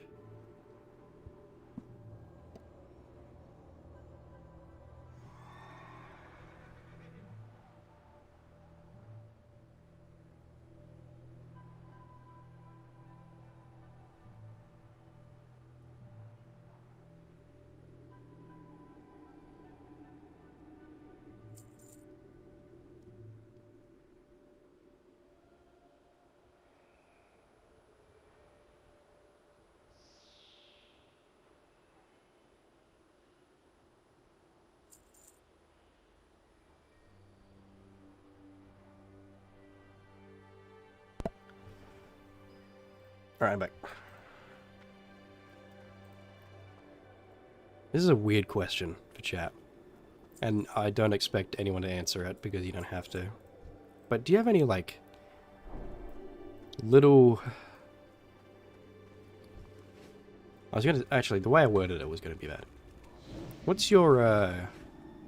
Alright, I'm back. This is a weird question for chat. And I don't expect anyone to answer it because you don't have to. But do you have any, like, little... I was gonna... Actually, the way I worded it was gonna be bad. What's your,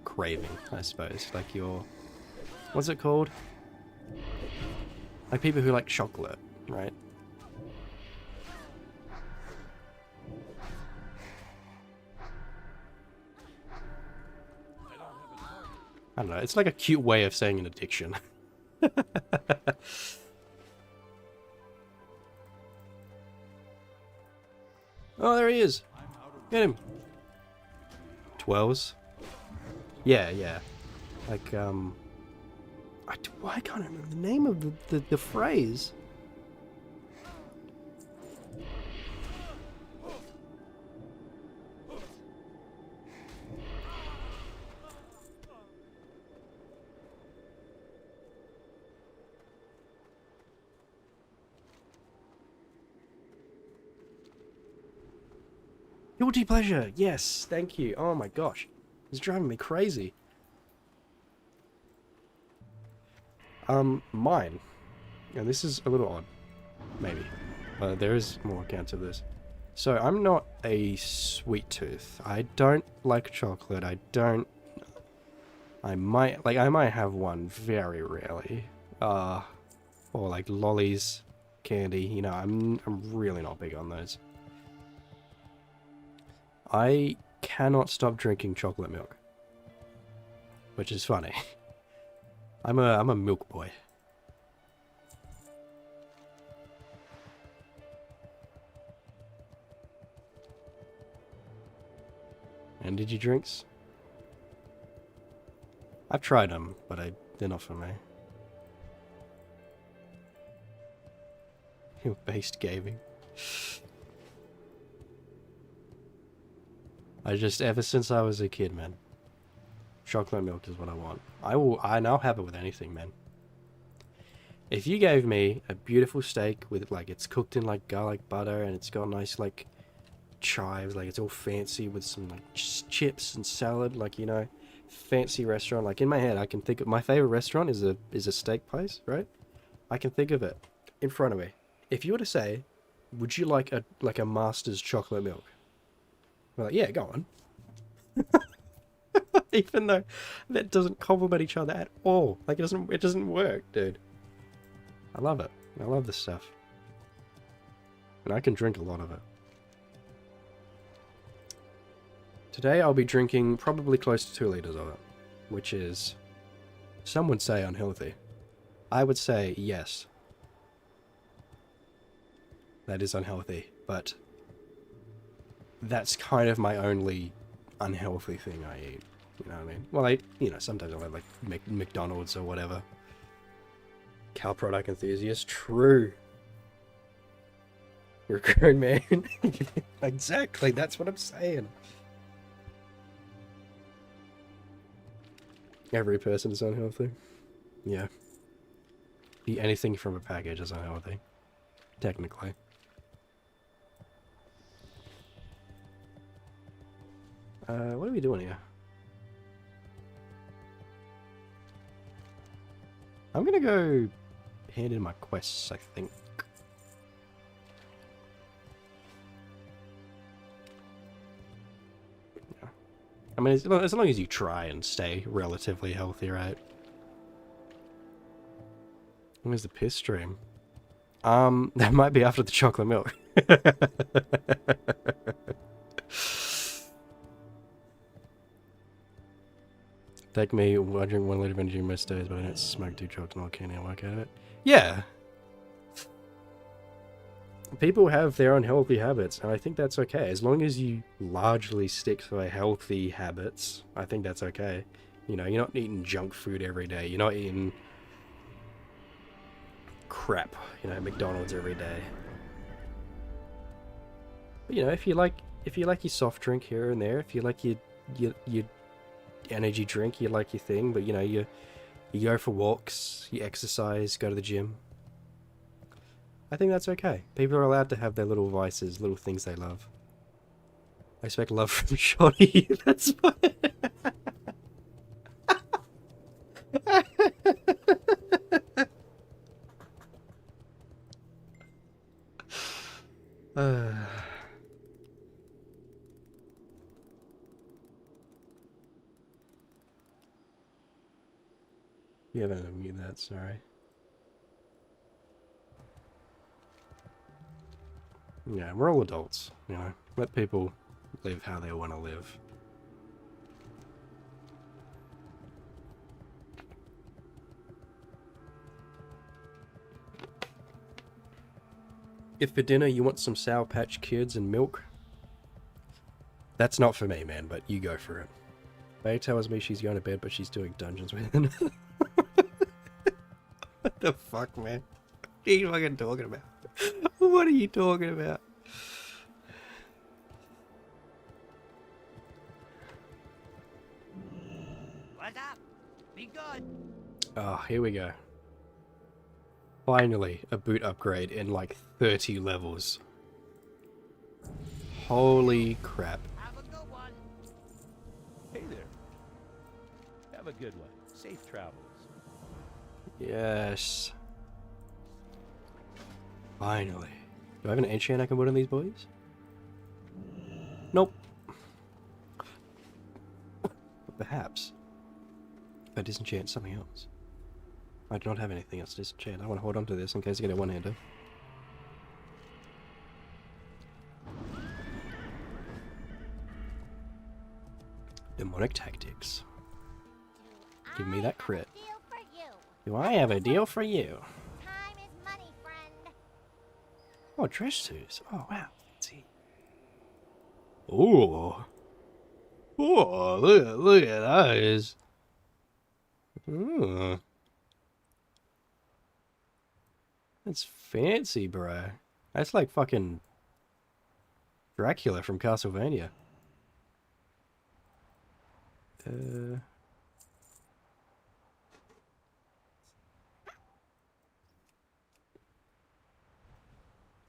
craving, I suppose? Like your... What's it called? Like people who like chocolate, right? I don't know, it's like a cute way of saying an addiction. Oh, there he is! Get him! 12s? Yeah. Like, why can't I remember the name of the phrase? Guilty pleasure, yes, thank you. Oh my gosh, it's driving me crazy. Mine, and this is a little odd, maybe. There is more accounts of this. So I'm not a sweet tooth. I don't like chocolate. I might have one very rarely. Or like lollies, candy. You know, I'm really not big on those. I cannot stop drinking chocolate milk, which is funny. I'm a milk boy. Energy drinks? I've tried them, but they're not for me. Milk-based gaming. Ever since I was a kid, man. Chocolate milk is what I want. I now have it with anything, man. If you gave me a beautiful steak with, like, it's cooked in, like, garlic butter and it's got nice, like, chives, like, it's all fancy with some, like, chips and salad, like, you know, fancy restaurant. Like, in my head, I can think of, my favorite restaurant is a steak place, right? I can think of it in front of me. If you were to say, would you like a Master's chocolate milk? We're like, yeah, go on. Even though that doesn't complement each other at all. Like, it doesn't work, dude. I love it. I love this stuff. And I can drink a lot of it. Today I'll be drinking probably close to 2 liters of it. Which is, some would say unhealthy. I would say yes. That is unhealthy, but that's kind of my only unhealthy thing I eat. You know what I mean? Well, sometimes I'll have, like, McDonald's or whatever. Cow product enthusiast. True. You're a grown man. Exactly, that's what I'm saying. Every person is unhealthy. Yeah. Eat anything from a package is unhealthy. Technically. What are we doing here? I'm gonna go hand in my quests, I think. Yeah. I mean, as long as you try and stay relatively healthy, right? Where's the piss stream? That might be after the chocolate milk. Take me, I drink 1 liter of energy most days, but I don't smoke 2 chocolates and I can't work out of it. Yeah. People have their unhealthy habits, and I think that's okay. As long as you largely stick to healthy habits, I think that's okay. You know, you're not eating junk food every day. You're not eating crap, McDonald's every day. But, if you like your soft drink here and there, if you like your energy drink, you like your thing, but you go for walks, you exercise, go to the gym. I think that's okay. People are allowed to have their little vices, little things they love. I expect love from Shoddy. That's fine. You haven't unmuted that, sorry. Yeah, we're all adults, Let people live how they want to live. If for dinner you want some Sour Patch Kids and milk, that's not for me, man, but you go for it. Faye tells me she's going to bed, but she's doing dungeons with him. What the fuck, man? What are you fucking talking about? What are you talking about? What's up? Be good. Oh, here we go. Finally, a boot upgrade in like 30 levels. Holy crap. Have a good one. Hey there. Have a good one. Safe travels. Yes. Finally. Do I have an enchant I can put on these boys? Nope. But perhaps if I disenchant something else. I do not have anything else to disenchant. I want to hold on to this in case I get a one-hander. Demonic tactics. Give me that crit. Deal for you. Do I have a deal for you? Time is money, friend. Oh, dress suits. Oh, wow. Fancy. Ooh. Oh, look at those. Ooh. That's fancy, bro. That's like fucking Dracula from Castlevania.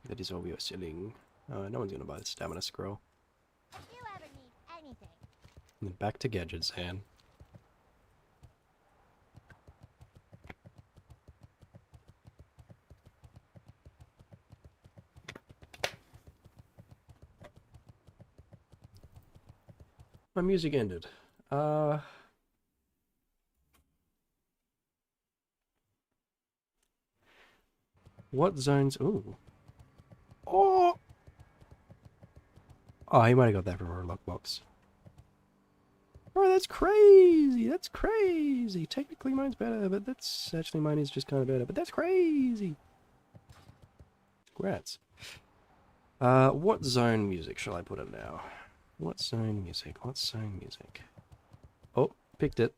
That is all we are selling. No one's gonna buy the stamina scroll. If you ever need anything, And then back to gadgets, Anne. My music ended. What zones? Ooh. Oh! Oh, he might have got that from a lockbox. Oh, that's crazy! That's crazy! Technically mine's better, but that's... Actually, mine is just kind of better, but that's crazy! Congrats. What zone music shall I put in now? What zone music? What zone music? Oh, picked it.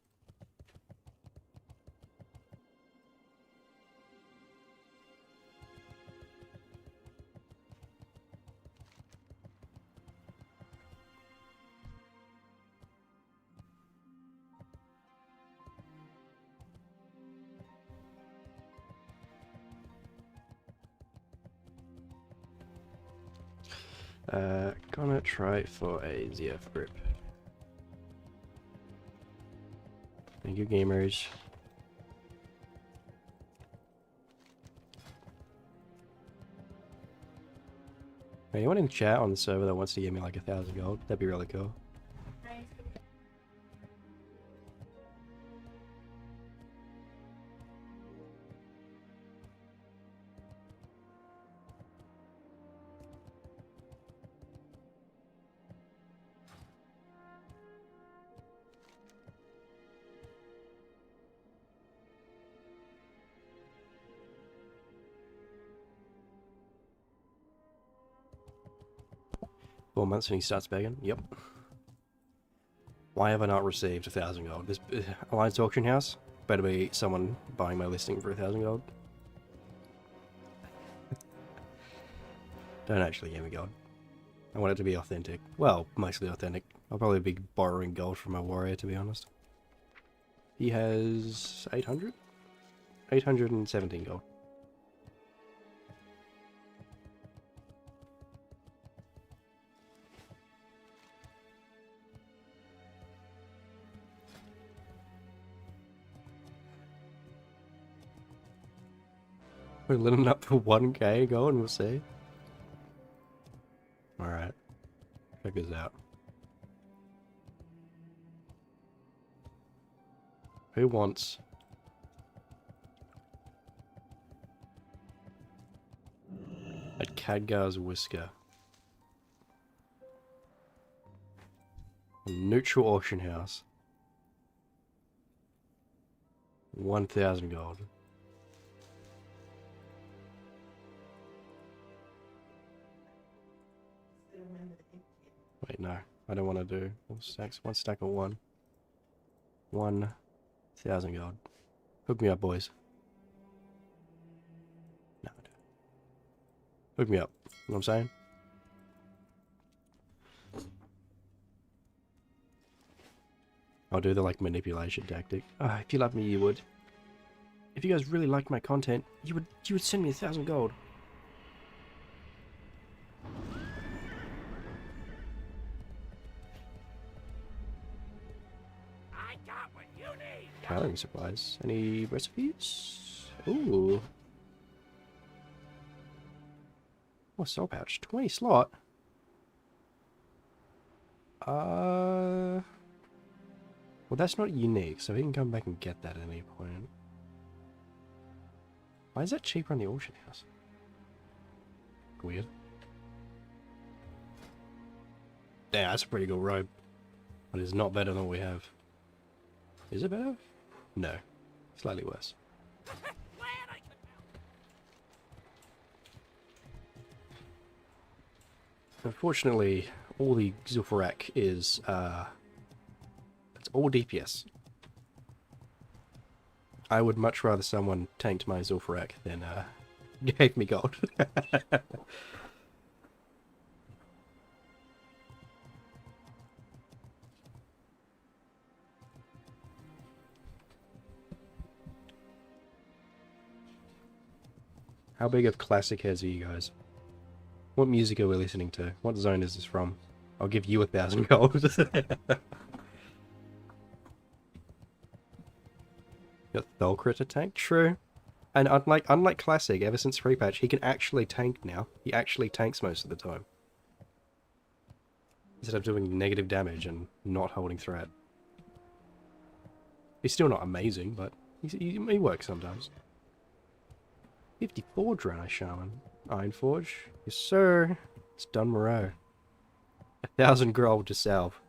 Gonna try for a ZF grip. Thank you, gamers. Anyone in chat on the server that wants to give me like 1,000 gold? That'd be really cool. 4 months and he starts begging? Yep. Why have I not received 1,000 gold? This Alliance Auction House better be someone buying my listing for 1,000 gold. Don't actually give me gold. I want it to be authentic. Well, mostly authentic. I'll probably be borrowing gold from my warrior, to be honest. He has 800? 817 gold. We're living up for 1k gold and we'll see. Alright. Check this out. Who wants... a Khadgar's Whisker? A neutral auction house. 1,000 gold. Wait, no. I don't want to do all stacks. One stack of one. 1,000 gold. Hook me up, boys. No, I don't. Hook me up. You know what I'm saying? I'll do the like manipulation tactic. If you love me, you would. If you guys really liked my content, you would send me 1,000 gold. I got what you need. Coloring supplies. Any recipes? Ooh. Oh, soul pouch. 20 slot. Well, that's not unique, so he can come back and get that at any point. Why is that cheaper on the auction house? Weird. Yeah, that's a pretty good robe. But it's not better than what we have. Is it better? No. Slightly worse. Unfortunately, all the Zul'Farrak is, it's all DPS. I would much rather someone tanked my Zul'Farrak than, gave me gold. How big of classic heads are you guys? What music are we listening to? What zone is this from? I'll give you 1,000 gold. Got Tholcrit to tank? True. And unlike classic, ever since PREPATCH, he can actually tank now. He actually tanks most of the time. Instead of doing negative damage and not holding threat. He's still not amazing, but he works sometimes. 54 Draenei Shaman. Ironforge. Yes, sir. It's done Moreau. 1,000 gold to salve.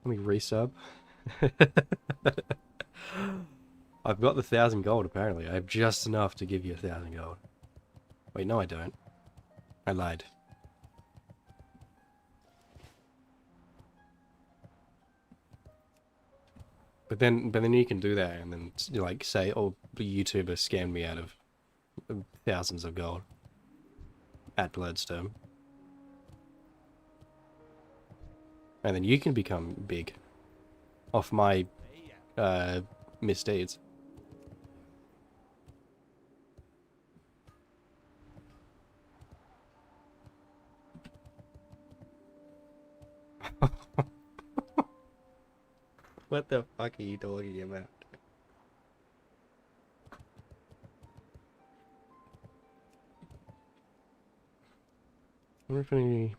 Let me resub. I've got the 1,000 gold apparently. I have just enough to give you 1,000 gold. Wait, no I don't. I lied. But then you can do that and then like say, oh, the YouTuber scammed me out of thousands of gold at Bloodstone. And then you can become big off my misdeeds. What the fuck are you talking about? I wonder if any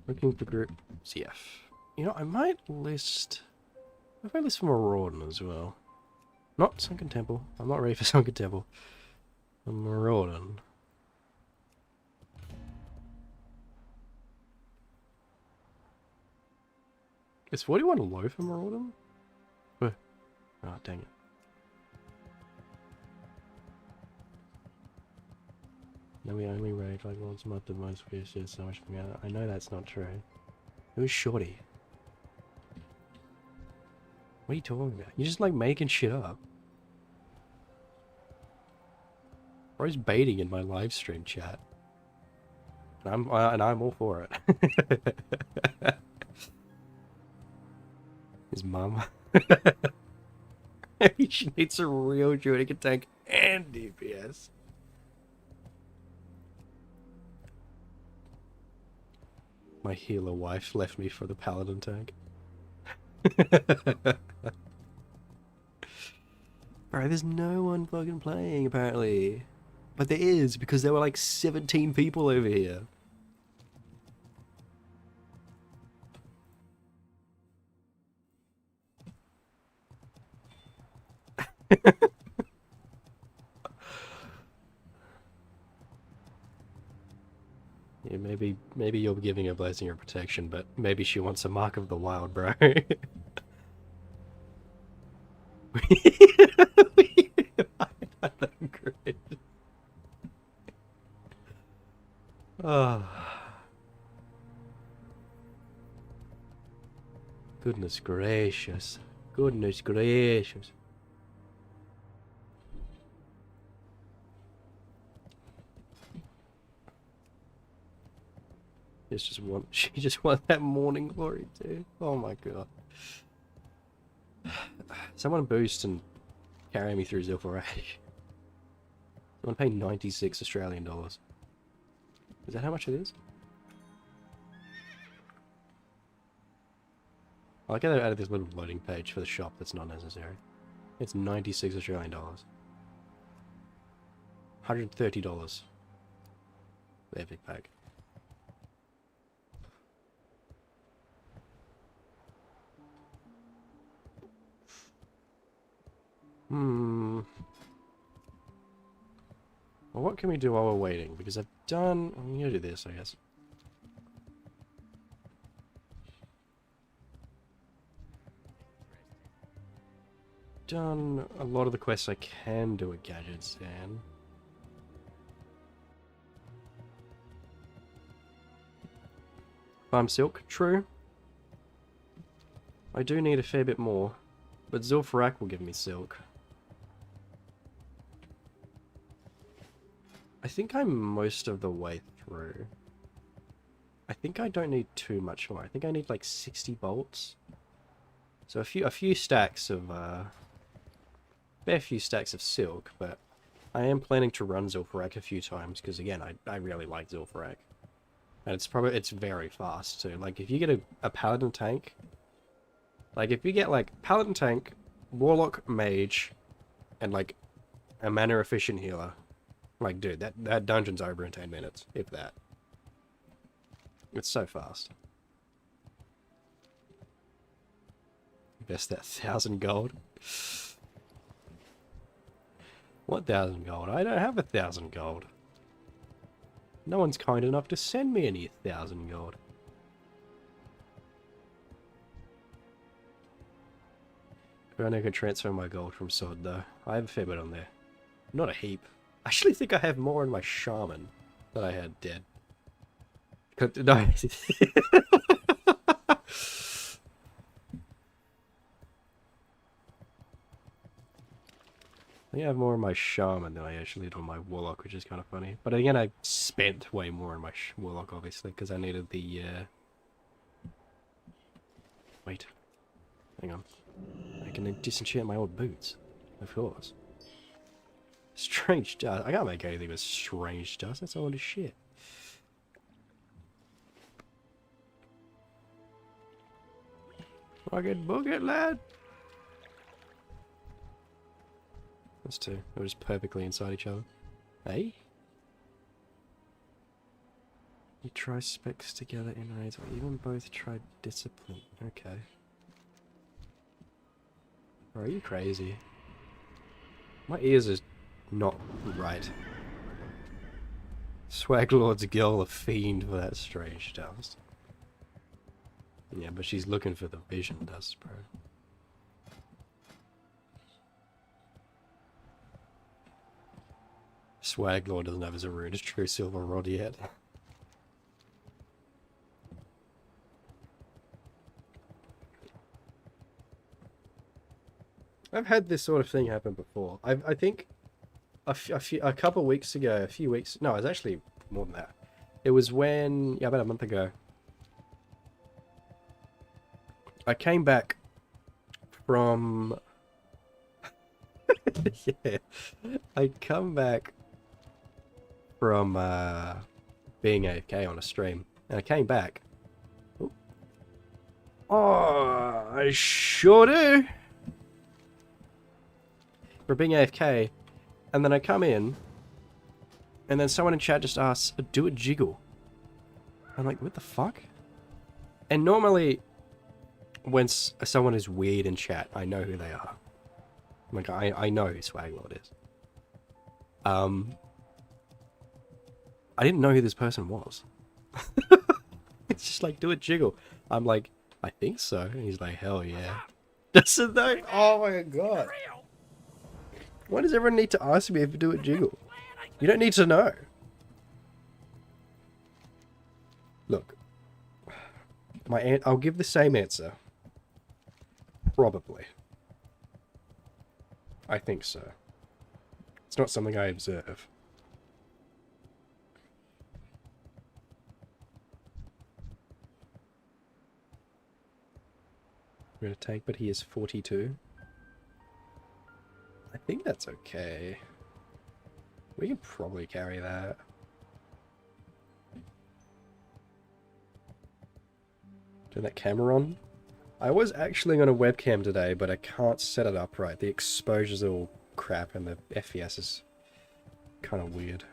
working for group CF. You know, I might list for Maraudon as well. Not Sunken Temple. I'm not ready for Sunken Temple. Maraudon. Is 41 low for Maraudon? Oh, dang it. No, we only raid like once a month and most fish is so much together. I know that's not true. Who's Shorty? What are you talking about? You're just like making shit up. Bro's baiting in my live stream chat. And I'm all for it. His mum. She needs a real Druidic tank and DPS. My healer wife left me for the paladin tank. Bro, there's no one fucking playing apparently. But there is, because there were like 17 people over here. Yeah, maybe you're giving her blessing or protection, but maybe she wants a mark of the wild, bro. Great. Oh. Goodness gracious. Goodness gracious. She just wants that morning glory too. Oh my god. Someone boost and carry me through Zul'Farrak. Someone pay 96 Australian dollars. Is that how much it is? I like how they added this little loading page for the shop that's not necessary. It's 96 Australian dollars. $130. The epic pack. Well, what can we do while we're waiting? Because I've done... I'm gonna do this, I guess. Done a lot of the quests I can do at Gadgets, then. Farm Silk, true. I do need a fair bit more, but Zul'Farrak will give me Silk. I think I'm most of the way through. I think I don't need too much more. I think I need like 60 bolts. So a few stacks of fair few stacks of Silk, but I am planning to run Zul'Farrak a few times because again I really like Zul'Farrak. And it's very fast too. Like if you get a paladin tank, like if you get like paladin tank, warlock, mage, and like a mana efficient healer, like dude, that dungeon's over in 10 minutes, if that. It's so fast. Invest that 1,000 gold. What 1,000 gold? I don't have 1,000 gold. No one's kind enough to send me any 1,000 gold. I only can transfer my gold from sword though. I have a fair bit on there. Not a heap. I actually think I have more in my shaman than I had dead. No. I think I have more in my shaman than I actually did on my warlock, which is kind of funny. But again, I spent way more in my warlock, obviously, because I needed the... Wait. Hang on. I can disenchant my old boots. Of course. Strange dust. I can't make anything with strange dust. That's old as shit. Fucking book it, lad! Those two. They're just perfectly inside each other. Hey? You try specs together in raids, or even both try discipline. Okay. Or are you crazy? My ears are not right. Swaglord's girl a fiend for that strange dust. Yeah, but she's looking for the vision dust, bro. Swaglord doesn't have his rune as true silver rod yet. I've had this sort of thing happen before. I think a couple of weeks ago, a few weeks... No, it was actually more than that. It was when... Yeah, about a month ago. I came back from... yeah. I come back from being AFK on a stream. And I came back. Ooh. Oh, I sure do. For being AFK. And then I come in. And then someone in chat just asks, do a jiggle. I'm like, what the fuck? And normally, when someone is weird in chat, I know who they are. Like, I know who Swaglord is. I didn't know who this person was. It's just like, do a jiggle. I'm like, I think so. And he's like, hell yeah. Doesn't know? Oh my god. Why does everyone need to ask me if you do a jiggle? You don't need to know. Look. I'll give the same answer. Probably. I think so. It's not something I observe. We're gonna tank, but he is 42. I think that's okay. We can probably carry that. Turn that camera on. I was actually on a webcam today, but I can't set it up right. The exposure's all crap and the FPS is kind of weird.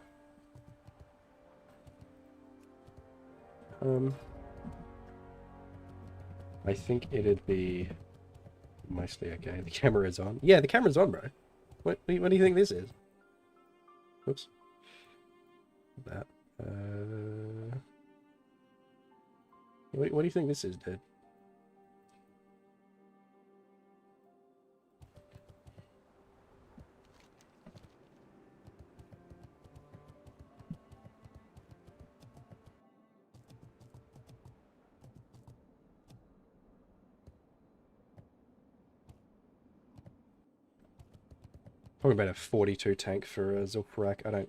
I think it'd be mostly okay. The camera is on. Yeah, the camera's on, bro. What do you think this is? Oops. that. What do you think this is, dude? Probably about a 42 tank for a Zul'Farrak. I don't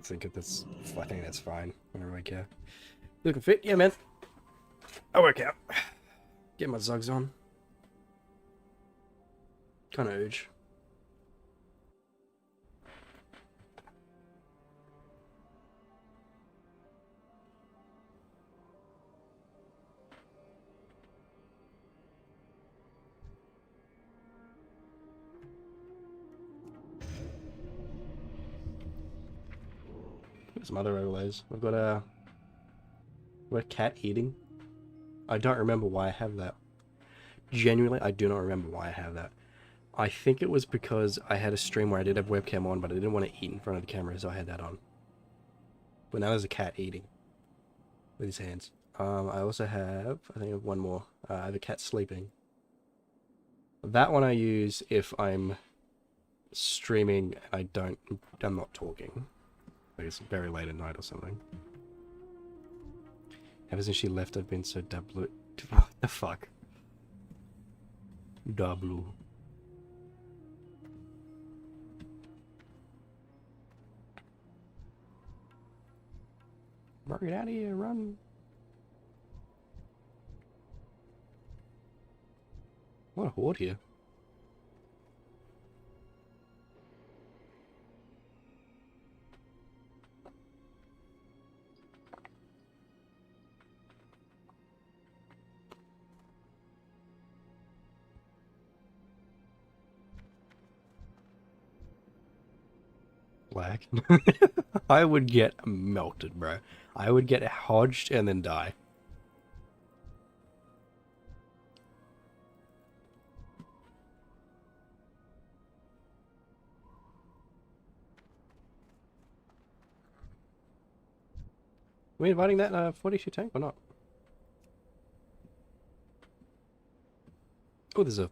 think that's. I think that's fine. I don't really care. Looking fit, yeah, man. I'll work out. Get my Zugs on. Kind of urge. Some other overlays. We've got a cat eating. I don't remember why I have that. Genuinely, I do not remember why I have that. I think it was because I had a stream where I did have webcam on, but I didn't want to eat in front of the camera, so I had that on. But now there's a cat eating with his hands. I also have, I think I have one more. I have a cat sleeping. That one I use if I'm streaming and I'm not talking. Like it's very late at night or something. Ever since she left, I've been so double. What the fuck? Double. Get out of here, run. What a horde here. Black. I would get melted, bro. I would get hodged and then die. Are we inviting that 42 tank or not? Oh, there's a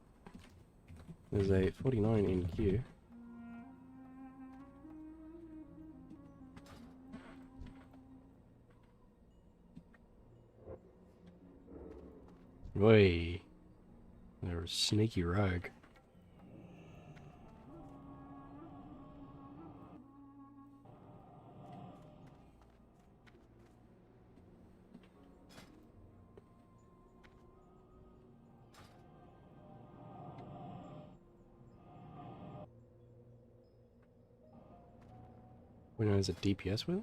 49 in queue. Oi. They're a sneaky rogue. We know there's a DPS with it?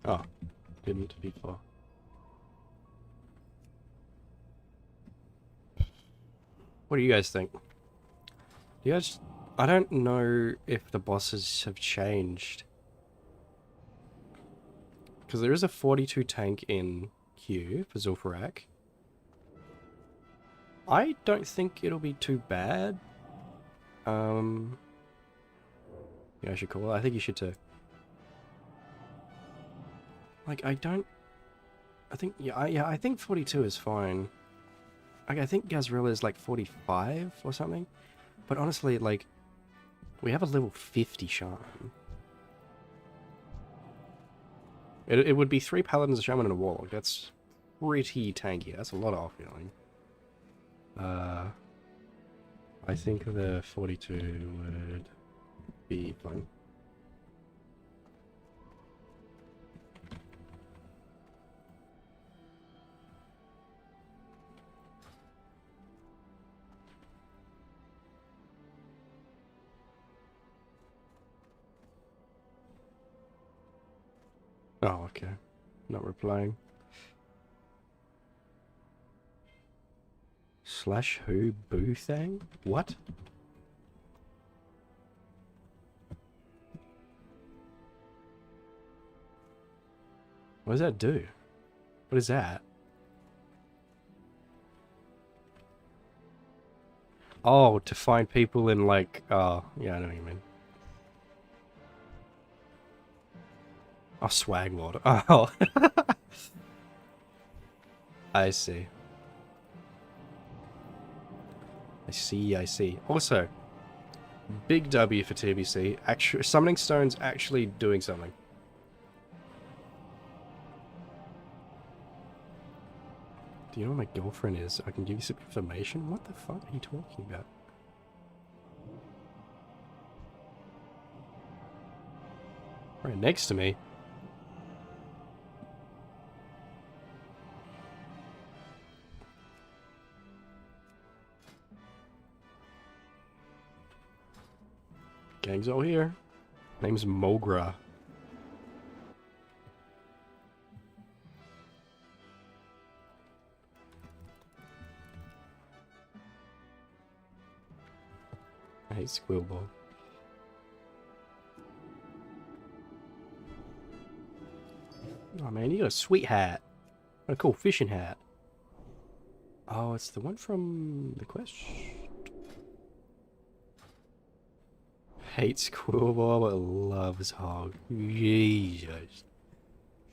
Oh, didn't before. What do you guys think? You guys, I don't know if the bosses have changed. Because there is a 42 tank in queue for Zul'Farrak. I don't think it'll be too bad. Yeah, I should call it. I think you should too. Like, I think, I think 42 is fine. Like, I think Gazrilla is like 45 or something. But honestly, like, we have a level 50 Shaman. It would be 3 Paladins, a Shaman, and a Warlock. That's pretty tanky. That's a lot of off-healing. I think the 42 would be fine. Oh, okay. Not replying. Slash who? Boo thing? What? What does that do? What is that? Oh, to find people in like, oh, yeah, I know what you mean. Oh, swag lord. Oh. I see. I see, I see. Also, big W for TBC. Actually, Summoning Stone's actually doing something. Do you know what my girlfriend is? I can give you some information? What the fuck are you talking about? Right next to me. Gang's all here. Name's Mogra. I hate Squillball. Oh man, you got a sweet hat. What a cool fishing hat. Oh, it's the one from the quest. Hates Squillball but loves Hog. Jesus.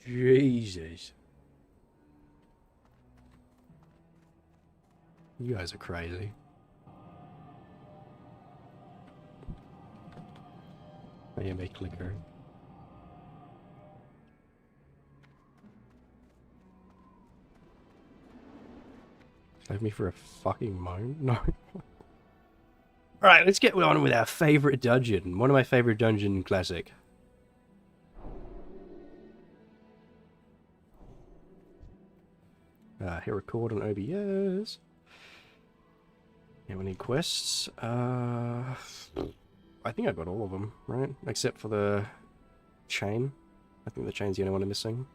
Jesus. You guys are crazy. I am a clicker. Save me for a fucking moan? No. Alright, let's get on with our favourite dungeon. One of my favourite dungeon classic. Hit record on OBS. Yeah, we need quests. I think I got all of them, right? Except for the chain. I think the chain's the only one I'm missing.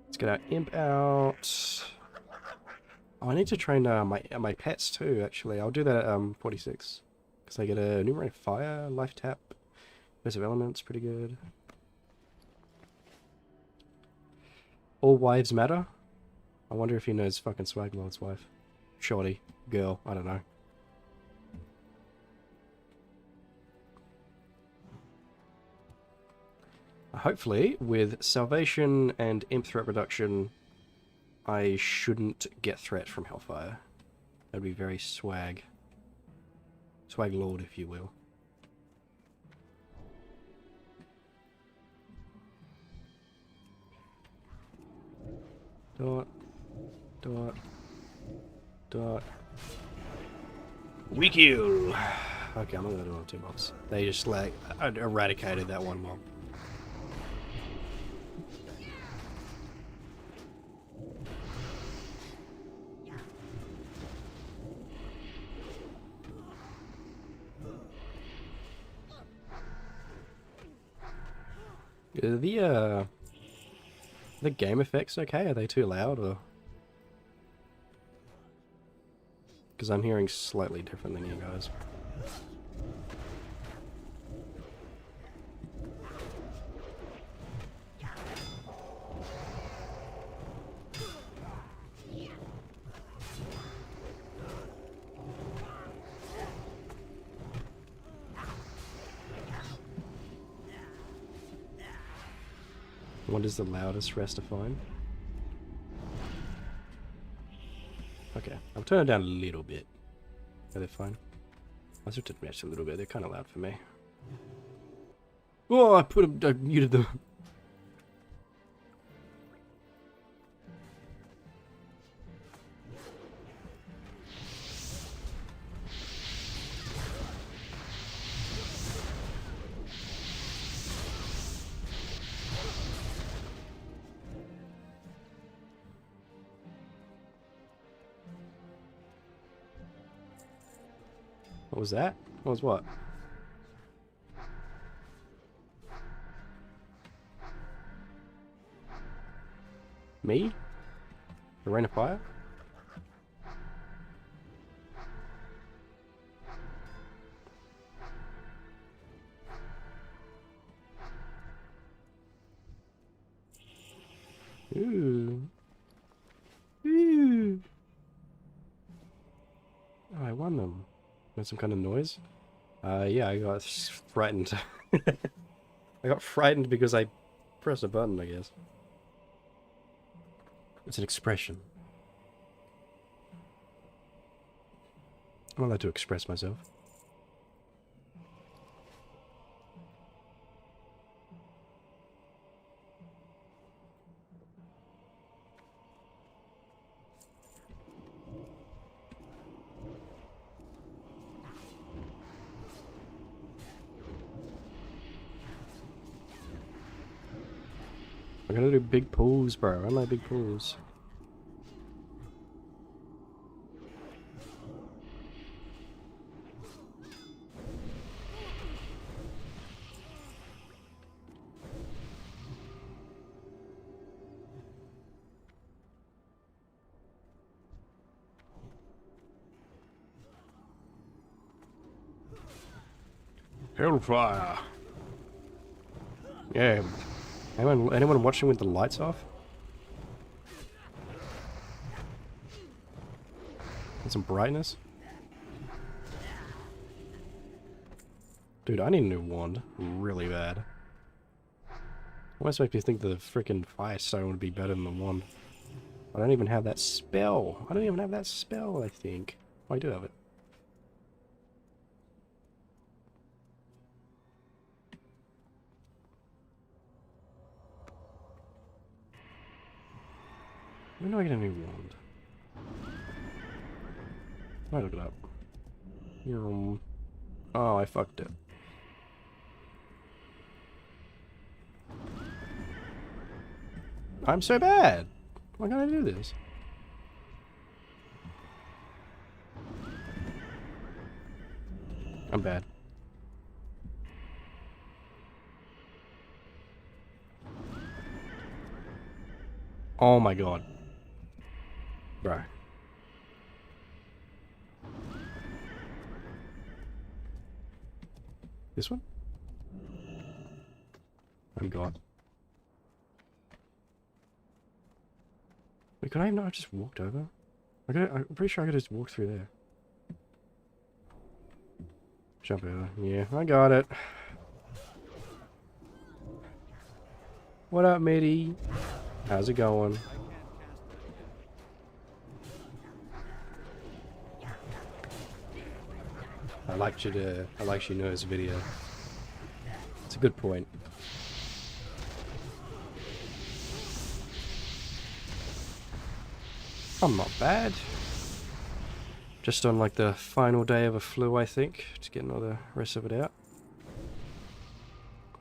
Let's get our imp out. Oh, I need to train my pets too, actually. I'll do that at 46. Because I get a Numerate Fire, Life Tap, Burst of Elements, pretty good. All wives matter? I wonder if he knows fucking Swaglord's wife. Shorty. Girl. I don't know. Hopefully, with Salvation and Imp Threat Reduction, I shouldn't get threat from Hellfire. That'd be very swag. Swag Lord, if you will. Dot. Dot. Dot. We kill! Okay, I'm not gonna do all two mobs. They just, like, eradicated that one mob. Are the game effects okay? Are they too loud, or? Because I'm hearing slightly different than you guys. What is the loudest rest to find? Okay, I'll turn it down a little bit. Are they fine? I just have to match a little bit. They're kind of loud for me. Oh, I muted them. What was that? What was what? Me? The Rain of Fire? Ooh. Ooh. won them. Made some kind of noise? Yeah, I got frightened. I got frightened because I pressed a button, I guess. It's an expression. I'm allowed to express myself. I gotta do big pulls, bro. I like big pulls. Hellfire! Yeah. Anyone watching with the lights off? And some brightness? Dude, I need a new wand. Really bad. Almost makes me think the freaking Firestone would be better than the wand. I don't even have that spell. I don't even have that spell, I think. Oh, I do have it. When do I get a new wand? I look it up. Oh, I fucked it. I'm so bad. Why can't I do this? I'm bad. Oh my god. Bro. This one? I'm god. Wait, could I not have just walked over? I'm pretty sure I could just walk through there. Jump over. Yeah, I got it. What up, matey? How's it going? I liked you know this video. It's a good point. I'm not bad. Just on like the final day of a flu, I think, to get all the rest of it out.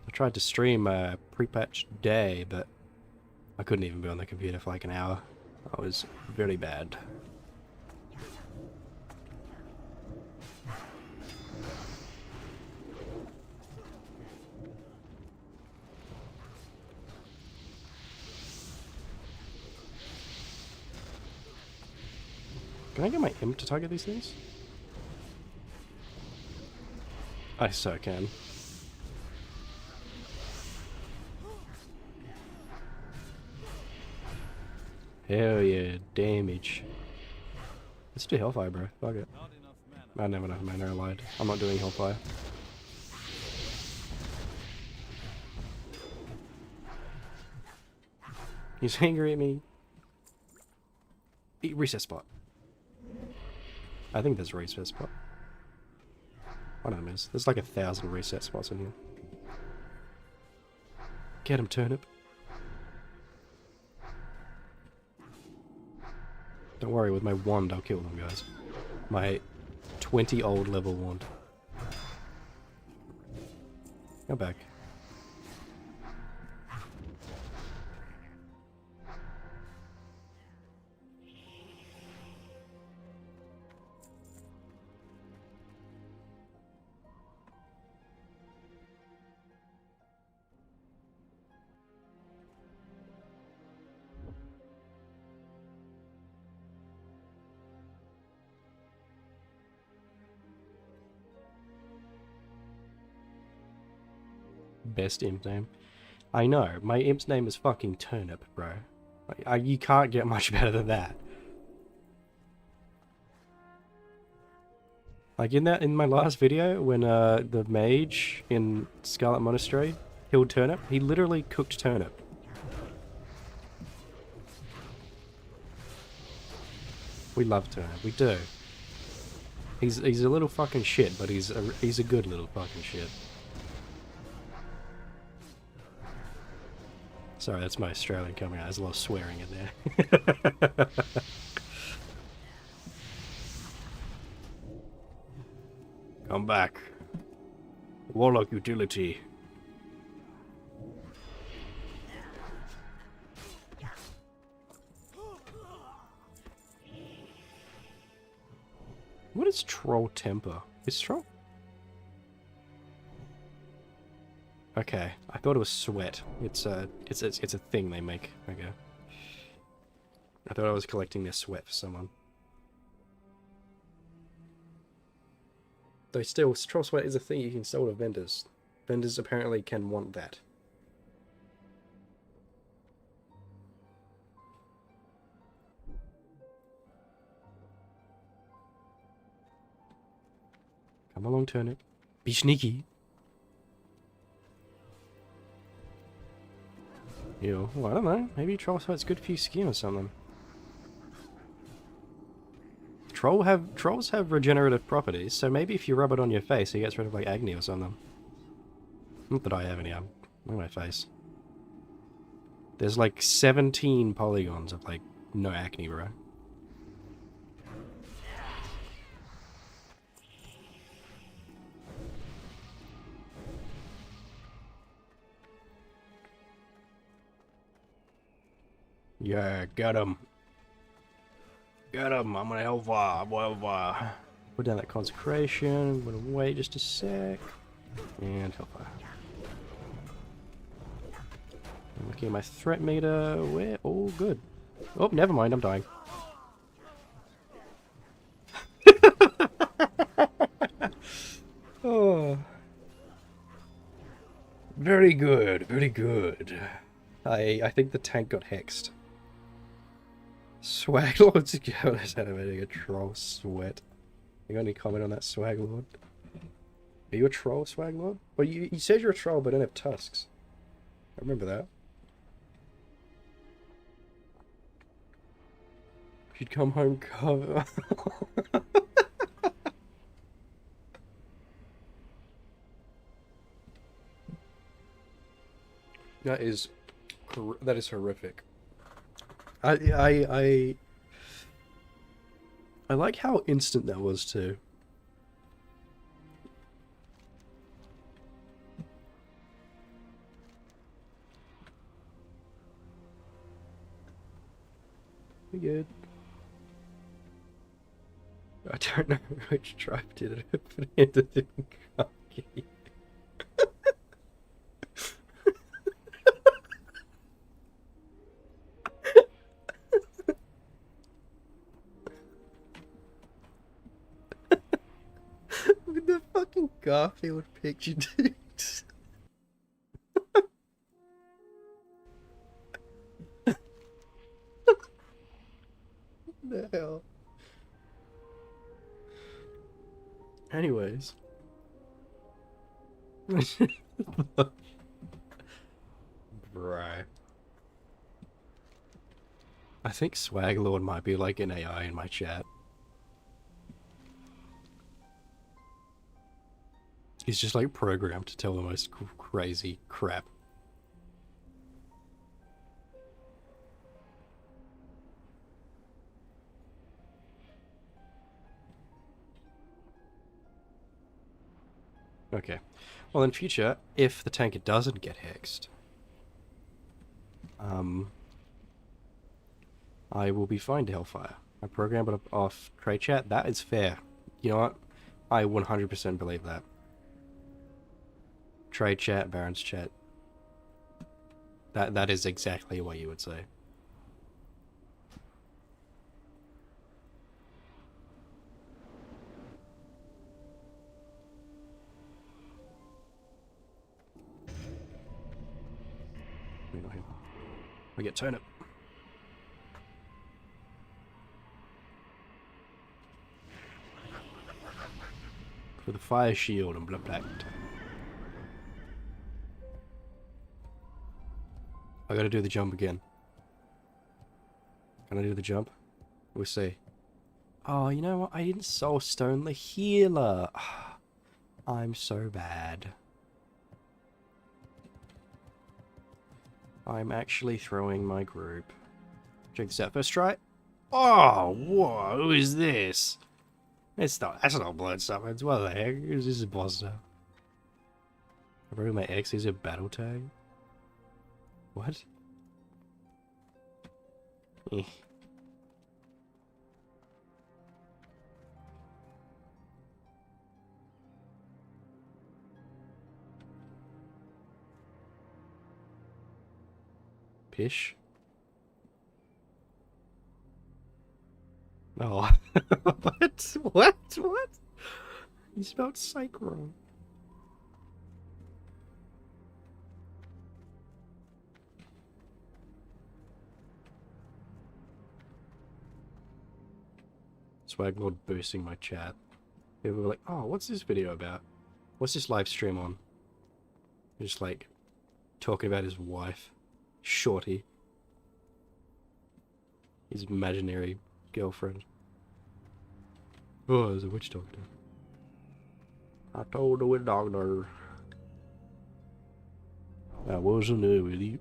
I tried to stream a PREPATCH day, but I couldn't even be on the computer for like an hour. I was very bad. Can I get my imp to target these things? I so can. Hell yeah, damage. Let's do Hellfire, bro. Fuck it. I don't have enough mana, I lied. I'm not doing Hellfire. He's angry at me. Reset spot. I think there's a reset spot. One of them is. There's like 1,000 reset spots in here. Get him, turnip. Don't worry, with my wand I'll kill them, guys. My 20 old level wand. Go back. Best imp name. I know, my imp's name is fucking Turnip, bro. Like, you can't get much better than that. Like in my last video, when the mage in Scarlet Monastery killed Turnip, he literally cooked Turnip. We love Turnip, we do. He's a little fucking shit, but he's a good little fucking shit. Sorry, that's my Australian coming out. There's a lot of swearing in there. Come back. Warlock utility. What is troll temper? Is troll? Okay, I thought it was sweat. It's a thing they make. Okay. I thought I was collecting their sweat for someone. Though still, troll sweat is a thing you can sell to vendors. Vendors apparently can want that. Come along, Turnip. Be sneaky. Ew. Well, I don't know. Maybe troll sweat's good for your skin or something. Trolls have regenerative properties, so maybe if you rub it on your face, it gets rid of like acne or something. Not that I have any on my face. There's like 17 polygons of like no acne, bro. Yeah, get him. Get him, I'm gonna Hellfire, Hellfire. Put down that consecration, I'm gonna wait just a sec. And Hellfire. I'm looking at my threat meter, we're all good. Oh, never mind, I'm dying. Oh. Very good, very good. I think the tank got hexed. Swag Lord's girl is animating a troll sweat. You got any comment on that, Swag Lord? Are you a troll, Swag Lord? Well, you said you're a troll, but don't have tusks. I remember that. She'd come home cover. That is horrific. I like how instant that was too. We good. I don't know which tribe did it, but it didn't cocky. With the fucking Garfield picture, dude. What the hell? Anyways. Right. I think Swag Lord might be like an AI in my chat. He's just like programmed to tell the most crazy crap. Okay. Well, in future, if the tank doesn't get hexed, I will be fine to Hellfire. I programmed it off trade chat. That is fair. You know what? I 100% believe that. Trade chat, Baron's chat. That is exactly what you would say. We get Turnip. With a fire shield and blah blah. I gotta do the jump again. Can I do the jump? We'll see. Oh, you know what? I didn't soul stone the healer. I'm so bad. I'm actually throwing my group. Check this out. First try. Oh, whoa, who is this? That's not blood summons. What the heck? Who's this imposter? I brought my X is a battle tag. What? Eh. Pish. Oh. What? What? What? You spelled psych wrong. Swag Lord boosting my chat. People were like, oh, what's this video about? What's this live stream on? Just like talking about his wife, Shorty. His imaginary girlfriend. Oh, there's a witch doctor. I told the witch doctor. I wasn't there with you.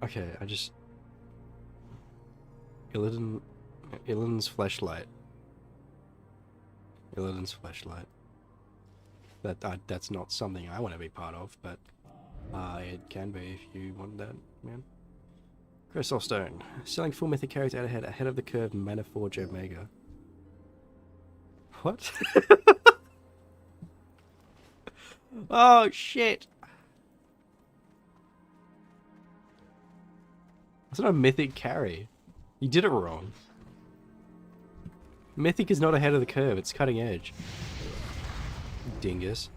Okay, I just... Illidan's flashlight. Illidan's flashlight. That's not something I want to be part of, but it can be if you want that, man. Crystal Stone. Selling full mythic carries out ahead of the curve Mana Forge Omega. What? Oh, shit! That's not a mythic carry. You did it wrong. Mythic is not ahead of the curve, it's cutting edge. Dingus.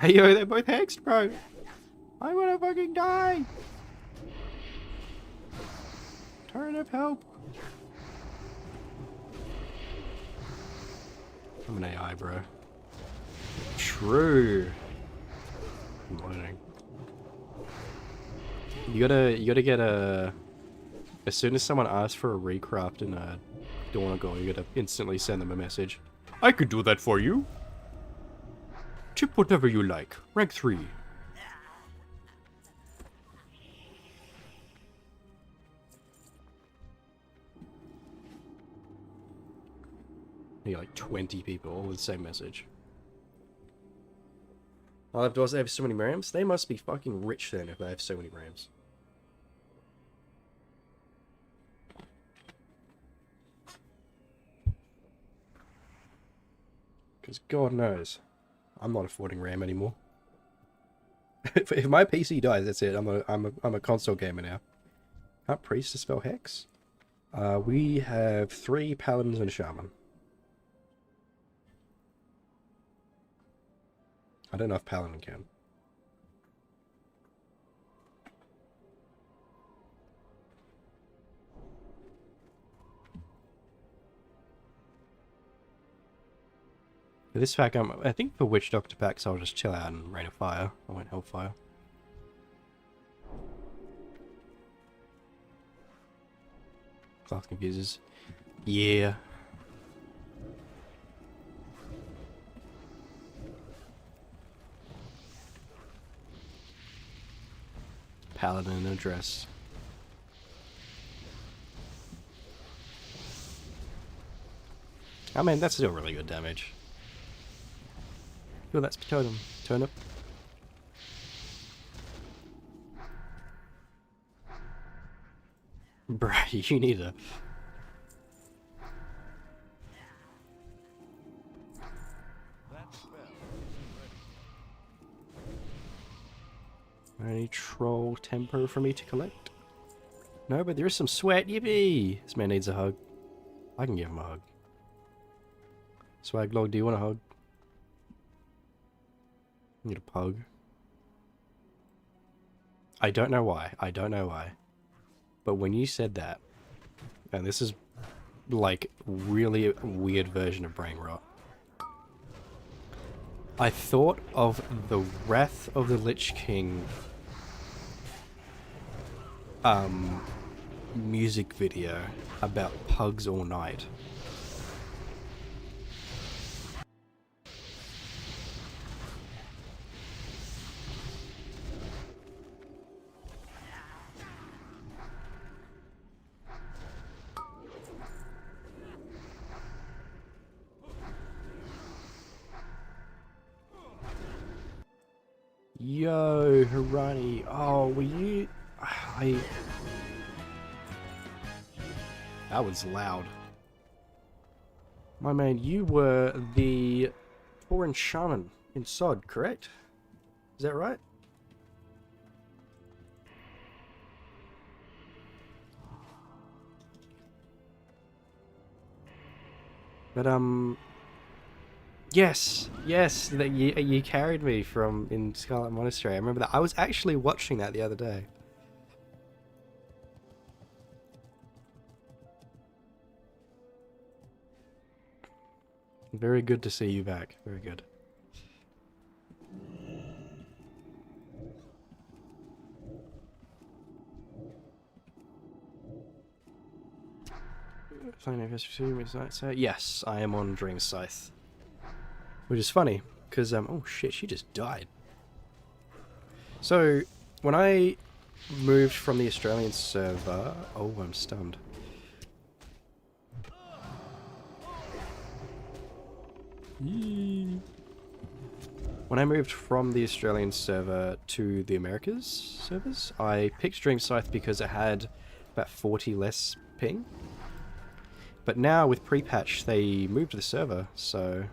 Hey yo, they're both hexed, bro! I'm gonna fucking die! Turn of help! I'm an AI, bro. True. I'm learning. You gotta get a... As soon as someone asks for a recraft in Dawn of Gore, you gotta instantly send them a message. I could do that for you. Chip whatever you like. Rank 3. You get like 20 people all with the same message. Oh, do they have so many rams? They must be fucking rich then if they have so many rams. Because God knows, I'm not affording RAM anymore. If my PC dies, that's it. I'm a console gamer now. Can't priest to spell hex. We have 3 paladins and a shaman. I don't know if paladin can. For this pack, I think for Witch Doctor packs, I'll just chill out and Rain of Fire. I won't Hellfire. Class Confusers. Yeah. Paladin in a dress. I mean, that's still really good damage. Oh, that's totem. Turnip. Bruh, you need a... Any troll tempo for me to collect? No, but there is some sweat. Yippee! This man needs a hug. I can give him a hug. Swaglog, do you want a hug? Need a pug. I don't know why. I don't know why. But when you said that, and this is like really a weird version of brain rot, I thought of the Wrath of the Lich King music video about pugs all night. Yo, Harani. Oh, were you... That was loud. My man, you were the Tauren Shaman in Sod, correct? Is that right? But, yes, that you carried me from in Scarlet Monastery. I remember that. I was actually watching that the other day. Very good to see you back. Very good. Yes, I am on Dream Scythe. Which is funny, because, oh shit, she just died. So, when I moved from the Australian server... Oh, I'm stunned. When I moved from the Australian server to the Americas servers, I picked Dream Scythe because it had about 40 less ping. But now with PREPATCH they moved the server, so...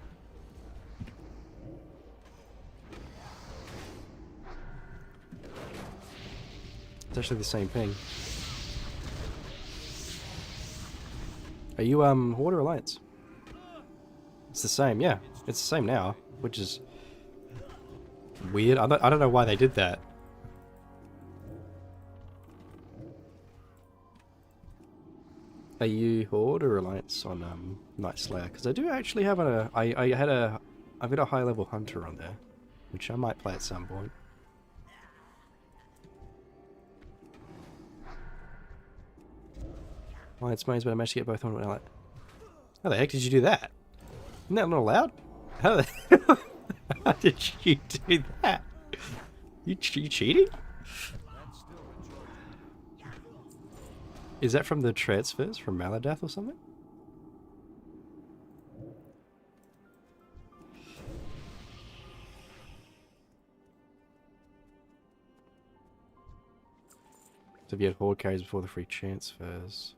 It's actually the same ping. Are you Horde or Alliance? It's the same, yeah. It's the same now, which is weird. I don't know why they did that. Are you Horde or Alliance on Night Slayer? Because I do actually have I've got a high level hunter on there, which I might play at some point. Alliance mains, but I managed to get both on. Like, how the heck did you do that? Isn't that not allowed? How did you do that? You cheating? Is that from the transfers from Maladath or something? So if you had Horde carries before the free transfers.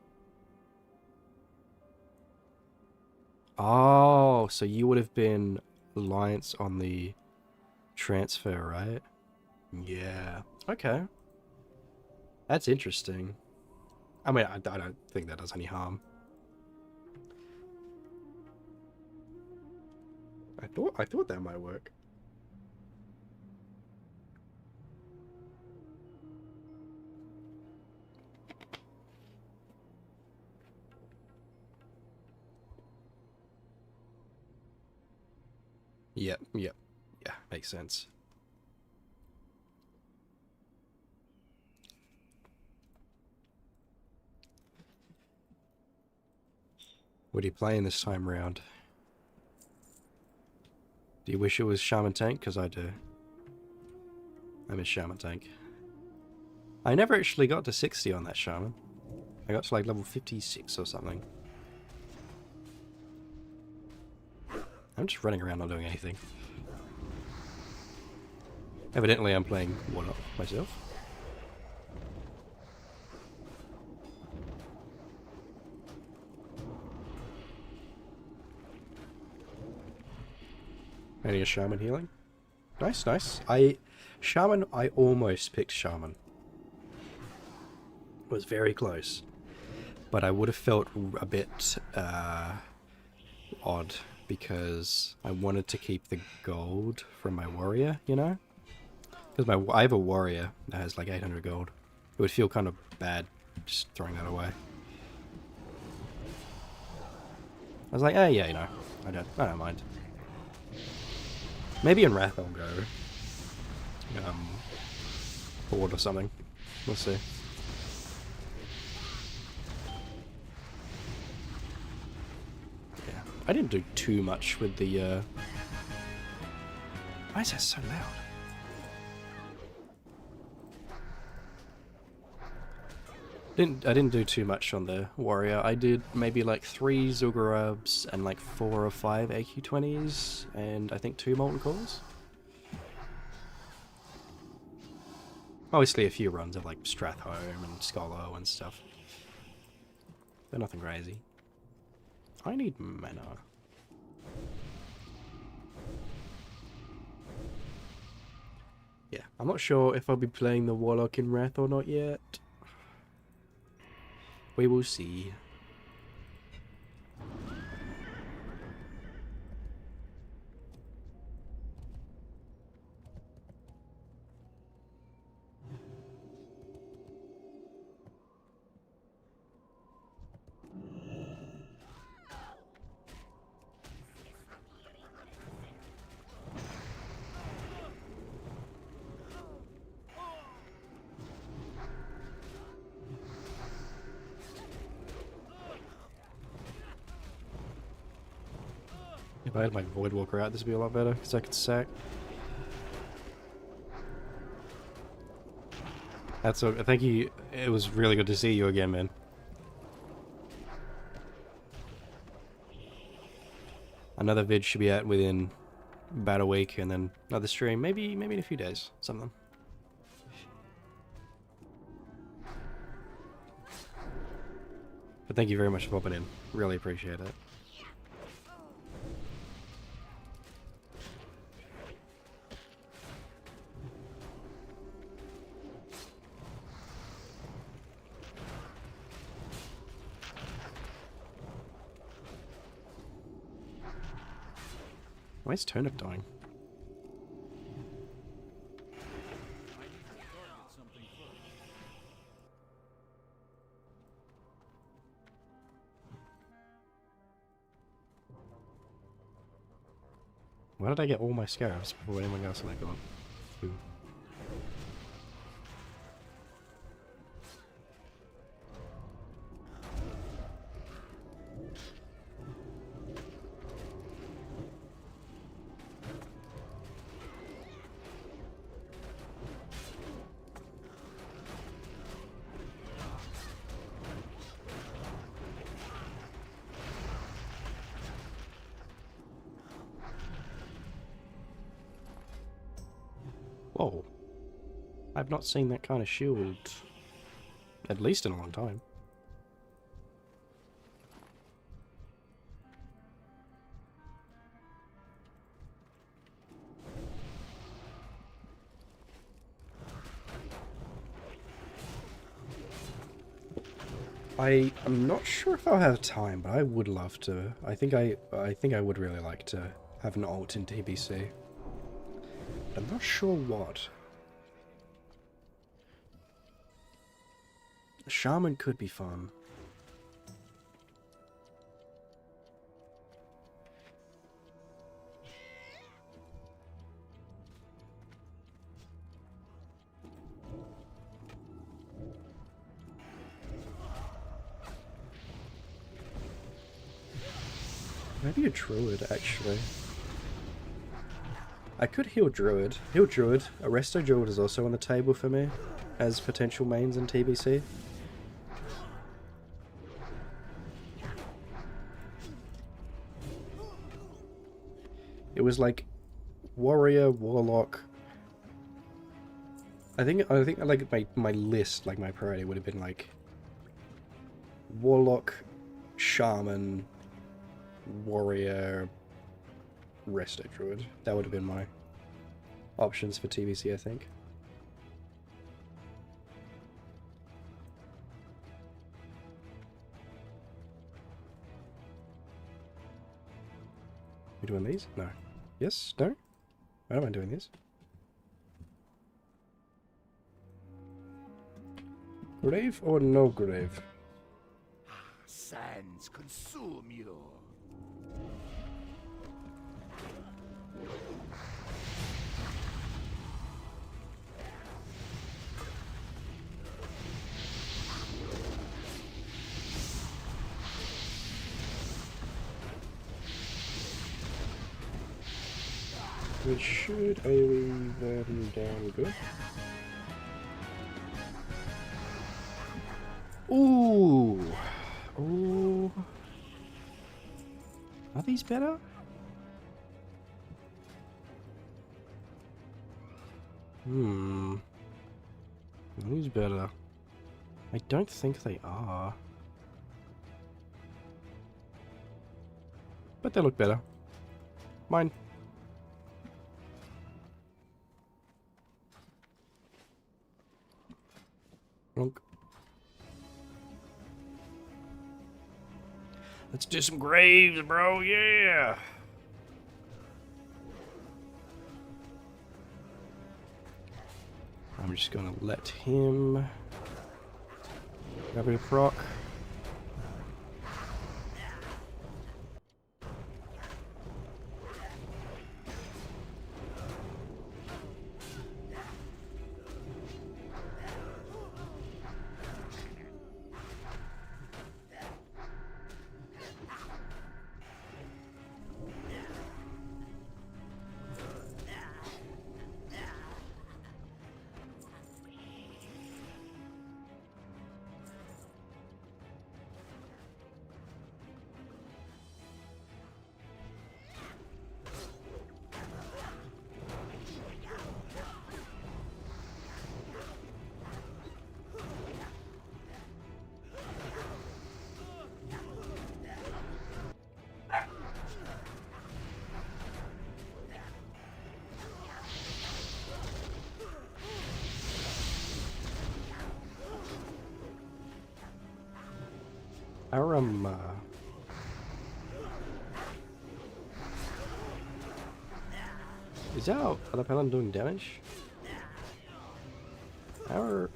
Oh, so you would have been Alliance on the transfer, right? Yeah. Okay. That's interesting. I mean, I don't think that does any harm. I thought that might work. Yep. Yeah, makes sense. What are you playing this time round? Do you wish it was Shaman Tank? Because I do. I miss Shaman Tank. I never actually got to 60 on that Shaman. I got to like level 56 or something. I'm just running around not doing anything. Evidently I'm playing Warlock myself. Adding a Shaman healing. Nice, nice. Shaman, I almost picked Shaman. It was very close. But I would have felt a bit odd because I wanted to keep the gold from my warrior, you know? Because I have a warrior that has like 800 gold. It would feel kind of bad just throwing that away. I was like, oh yeah, you know, I don't mind. Maybe in Wrath I'll go Horde or something. We'll see. Yeah, I didn't do too much with the. Why is that so loud? I didn't do too much on the warrior. I did maybe like 3 Zul'Gurubs and like 4 or 5 AQ20s and I think 2 Molten Cores. Obviously a few runs of like Strathhome and Skolo and stuff. But nothing crazy. I need mana. Yeah, I'm not sure if I'll be playing the Warlock in Wrath or not yet. We will see. If I had my Voidwalker out, this would be a lot better, because I could sack. That's a thank you. It was really good to see you again, man. Another vid should be out within about a week, and then another stream, maybe in a few days, something. But thank you very much for popping in. Really appreciate it. Why is Turnip dying? Why did I get all my scarabs before anyone else had got? Ooh. Whoa. I've not seen that kind of shield, at least in a long time. I'm not sure if I'll have time, but I would love to. I think I would really like to have an ult in TBC. But I'm not sure what. Shaman could be fun. Maybe a druid, actually. I could heal druid. Heal druid. Arresto druid is also on the table for me as potential mains in TBC. It was like warrior, warlock. I think like my list, like my priority would have been like warlock, shaman, warrior, resto druid. That would have been my options for TBC, I think. We doing these? No. Yes? No? Why am I doing this? Grave or no grave? Sands consume you. Which should be very damn good. Ooh! Ooh! Are these better? Hmm. Are these better? I don't think they are. But they look better. Mine. Plonk. Let's do some graves, bro. Yeah. I'm just gonna let him grab a proc. Arama. Is our other paladin doing damage? Our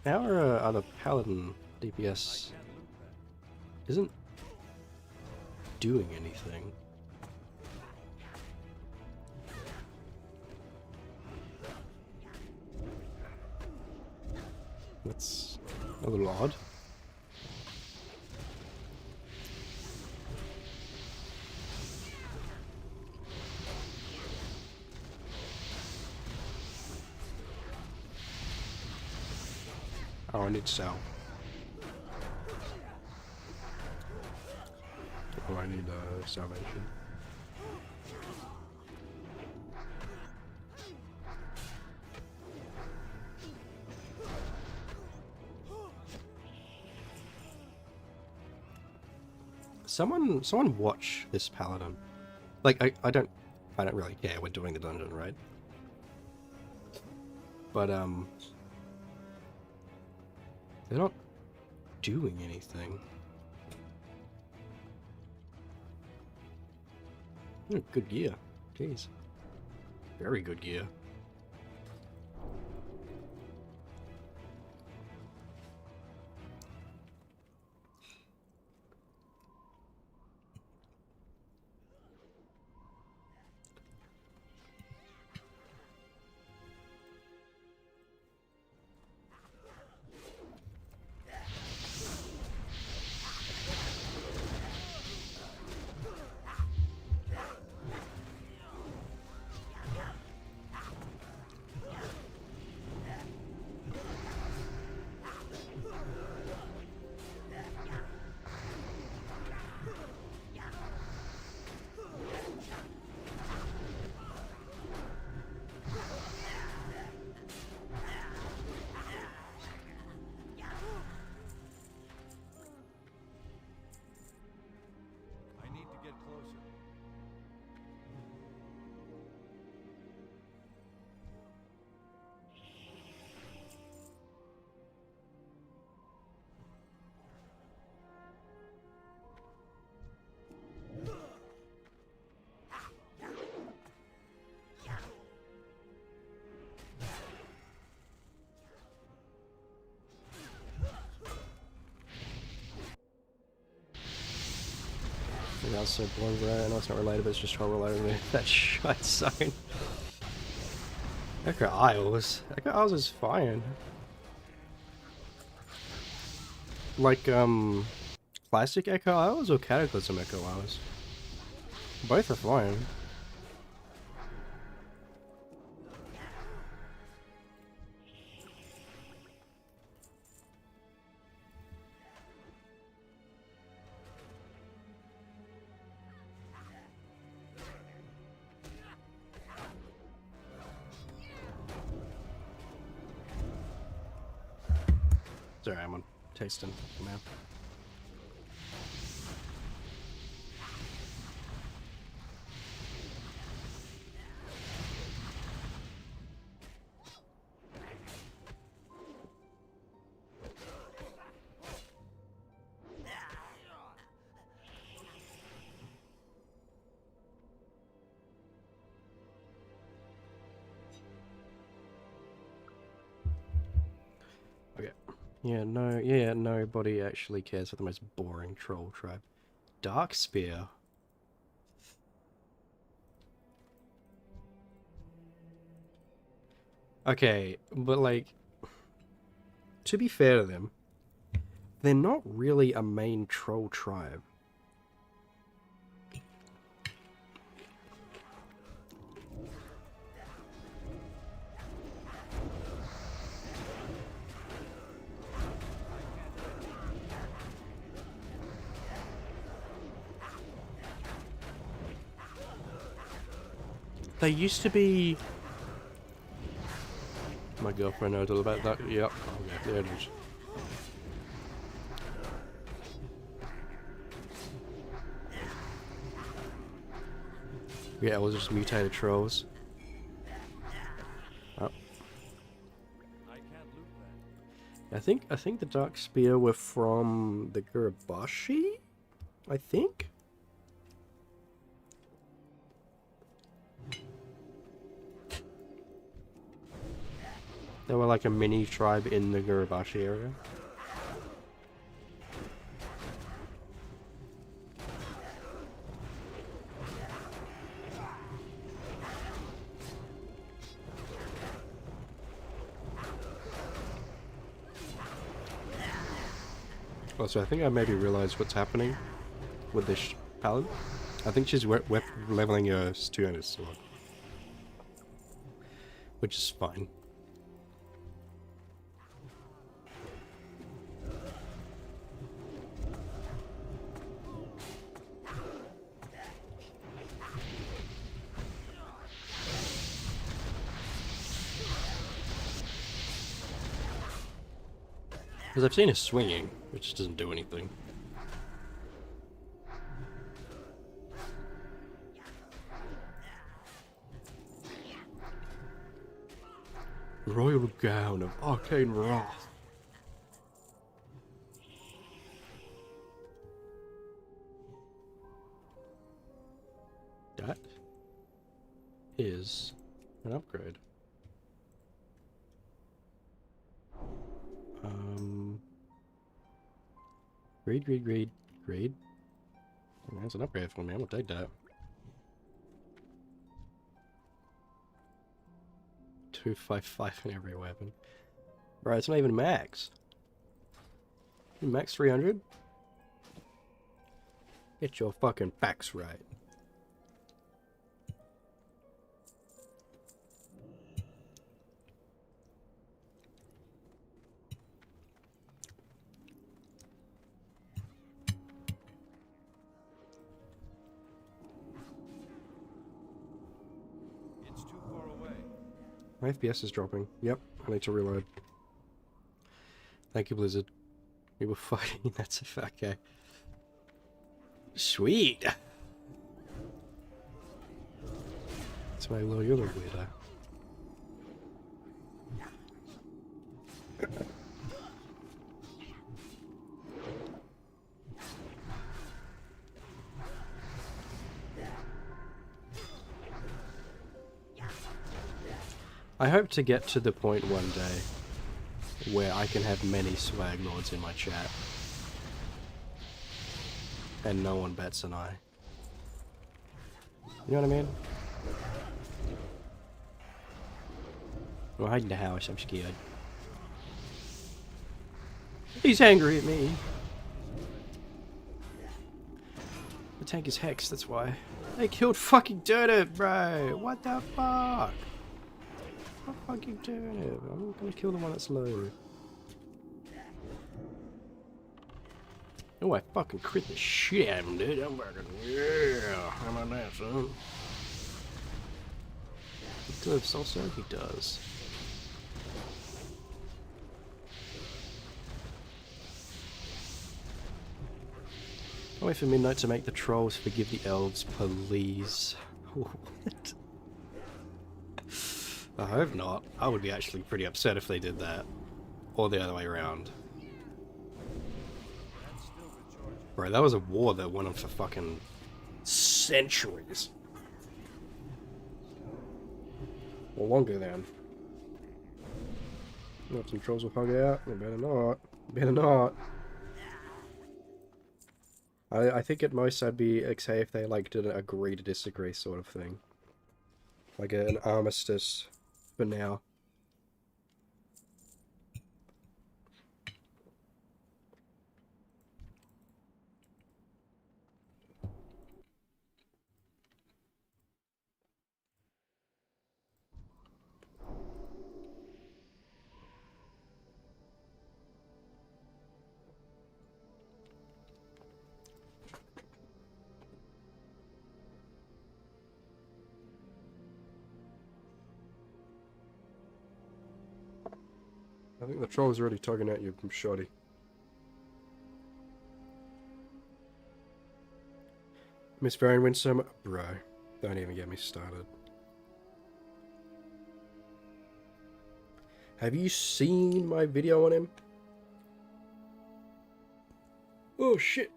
other paladin DPS isn't doing anything. That's a little odd. Oh, I need to sell. Oh, I need salvation. Someone watch this paladin. Like I don't really care. We're doing the dungeon, right? But they're not doing anything. Good gear. Jeez. Very good gear. That was so boring, bro. I know it's not related, but it's just how related to that shite zone. Echo Isles. Echo Isles is fine. Like, classic Echo Isles or Cataclysm Echo Isles? Both are fine. Sorry, I'm on tasting now. Okay. Yeah, nobody actually cares for the most boring troll tribe. Dark Spear. Okay, but like, to be fair to them, they're not really a main troll tribe. They used to be... My girlfriend knows all about that. Yep. Okay, there it is. Yeah, it was just mutated trolls. Oh. I think the Dark Spear were from the Gurabashi? I think? They were like a mini tribe in the Gurabashi area. Also, I think I maybe realized what's happening with this paladin. I think she's leveling her 200 sword. Which is fine. Because I've seen her swinging, which doesn't do anything. Royal Gown of Arcane Wrath. That is an upgrade. Grade. Oh, that's an upgrade for me. I'm gonna take that. 255 in every weapon. Bro, it's not even max. Max 300? Get your fucking facts right. My FPS is dropping. Yep, I need to reload. Thank you, Blizzard. We were fighting, that's a okay. Sweet! That's why, well, you're the weirdo. I hope to get to the point one day where I can have many swag lords in my chat. And no one bats an eye. You know what I mean? I'm hiding the house, I'm scared. He's angry at me. The tank is hexed, that's why. They killed fucking Turnip, bro! What the fuck? What fucking Turnip? I'm gonna kill the one that's low. Oh, I fucking crit the shit out of him, dude. I'm fucking, yeah! How about that, son? He lives also, he does. I'll wait for midnight to make the trolls forgive the elves, please. What? I hope not. I would be actually pretty upset if they did that. Or the other way around. Bro, that was a war that went on for fucking centuries. Or longer then. Not some trolls will hug out. They better not. Better not. I think at most I'd be okay if they like did an agree to disagree sort of thing. Like an armistice for now. I think the troll's already tugging at you, shoddy. Miss Varian wins so much. Bro, don't even get me started. Have you seen my video on him? Oh shit.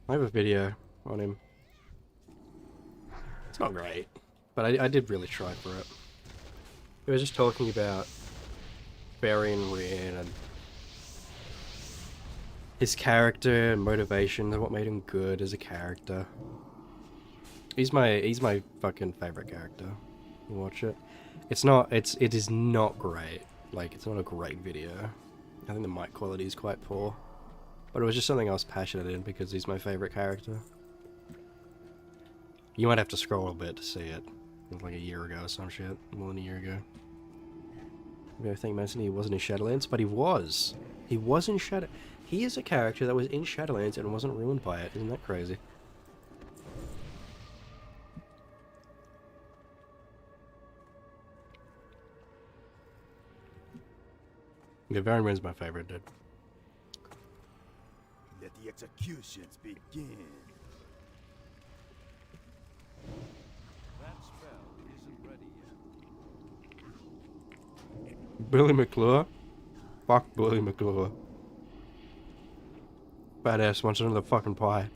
I have a video on him. It's not great, but I did really try for it. It was just talking about Varian Win and his character and motivation and what made him good as a character. He's my fucking favorite character. Watch it. It is not great. Like, it's not a great video. I think the mic quality is quite poor. But it was just something I was passionate in because he's my favorite character. You might have to scroll a bit to see it. It was like a year ago or some shit. More than a year ago. I think Mason, he wasn't in Shadowlands, but he was. He was in Shadow... He is a character that was in Shadowlands and wasn't ruined by it. Isn't that crazy? Yeah, Varian Wind's my favorite, dude. Let the executions begin. That spell isn't ready yet. Billy McClure? Fuck Billy McClure. Badass wants another fucking pie.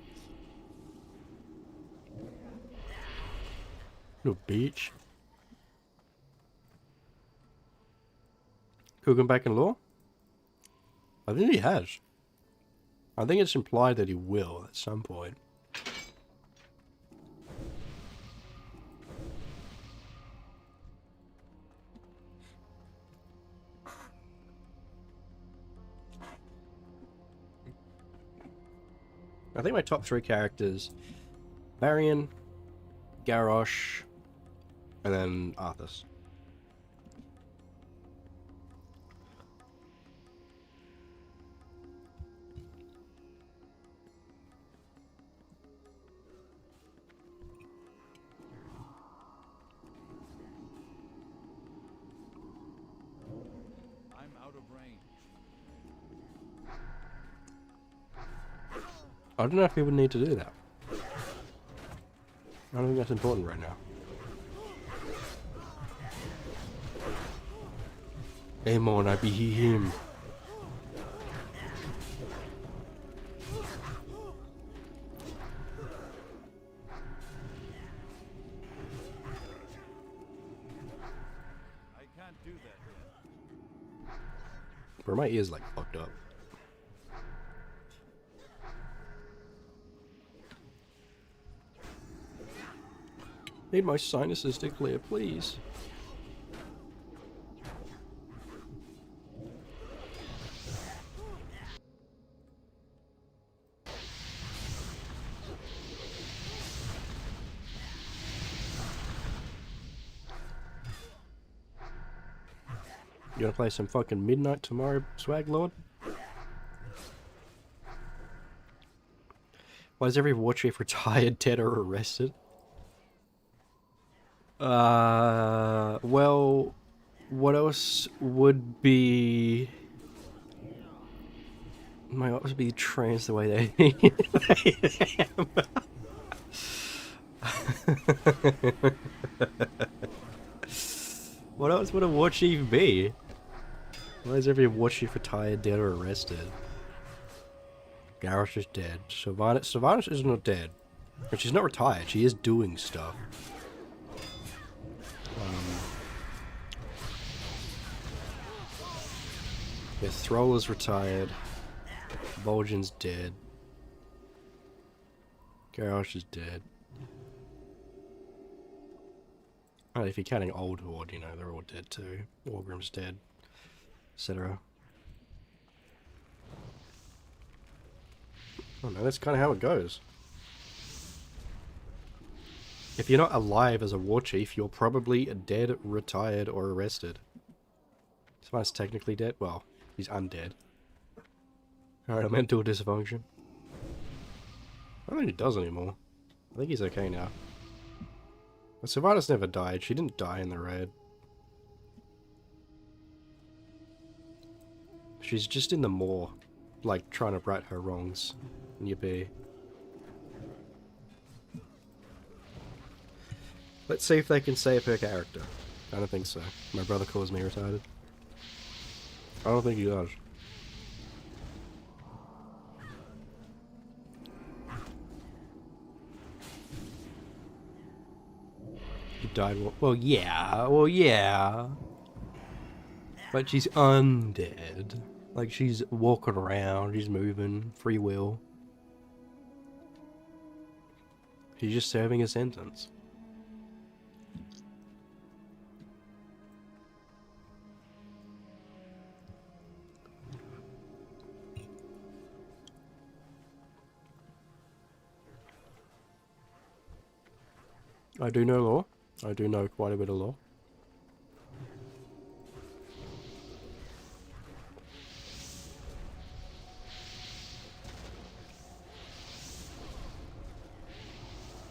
No bitch. Cooking back in law? I think he has. I think it's implied that he will at some point. I think my top 3 characters, Varian, Garrosh, and then Arthas. I'm out of range. I don't know if we would need to do that. I don't think that's important right now. Amon, I be him. I can't do that yet. Bro, my ear's like fucked up. Need my sinuses to clear, please. You wanna play some fucking Midnight Tomorrow, Swag Lord? Why is every war chief retired, dead, or arrested? Well, what else would be... My what would be trans the way they am? What else would a war chief be? Why is every war chief retired, dead, or arrested? Garrosh is dead. Sylvanas is not dead. But she's not retired, she is doing stuff. Yeah, Thrall is retired. Vol'jin's dead. Garrosh is dead. Oh, if you're counting Old Horde, you know, they're all dead too. Orgrim's dead, etc. Oh no, that's kind of how it goes. If you're not alive as a war chief, you're probably dead, retired, or arrested. Someone's technically dead. Well, he's undead. Alright, mental dysfunction. I don't think he does anymore. I think he's okay now. But Sylvanas never died. She didn't die in the raid. She's just in the moor, like, trying to right her wrongs. Yippee. Let's see if they can save her character. I don't think so. My brother calls me retarded. I don't think he does. He died. Well, yeah. Well, yeah. But she's undead. Like, she's walking around, she's moving, free will. She's just serving a sentence. I do know law. I do know quite a bit of law.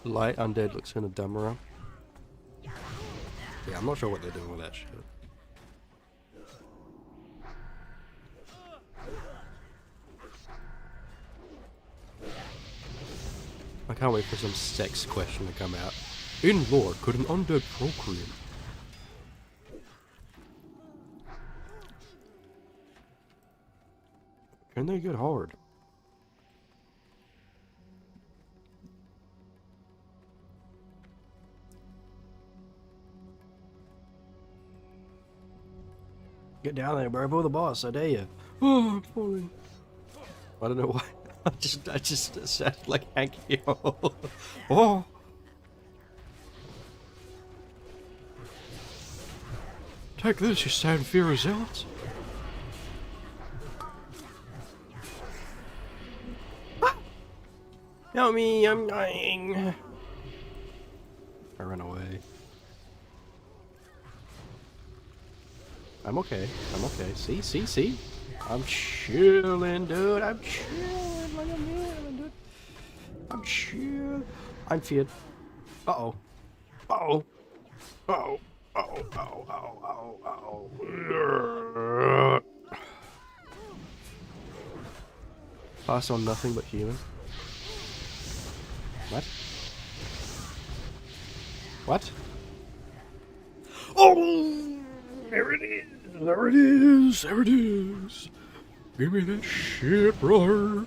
Light undead looks kind of dumber. Yeah, I'm not sure what they're doing with that shit. I can't wait for some sex question to come out. In lore, could an undead procreate? Can they get hard? Get down there, bro. Pull the boss. I dare you. Oh, I'm falling. I don't know why. I just sounded like Hank Hill. Oh. Take this, you sad fear zealots. Ah! Help me, I'm dying. I ran away. I'm okay. I'm okay. See? I'm chilling, dude. I'm chilling like a man, dude. I'm chill. I'm feared. Uh-oh. Uh-oh. Uh-oh. Oh. Pass on nothing but human. What? What? Oh! There it is! There it is! There it is! Give me that shit, brother!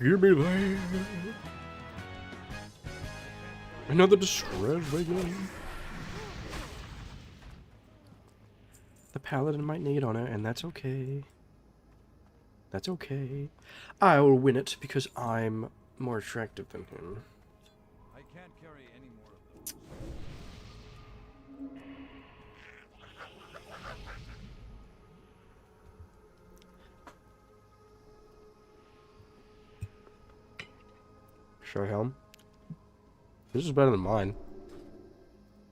Give me that! Another distress begin. The paladin might need on it, and that's okay. That's okay. I will win it because I'm more attractive than him. I can't carry any more of those. Show helm. This is better than mine.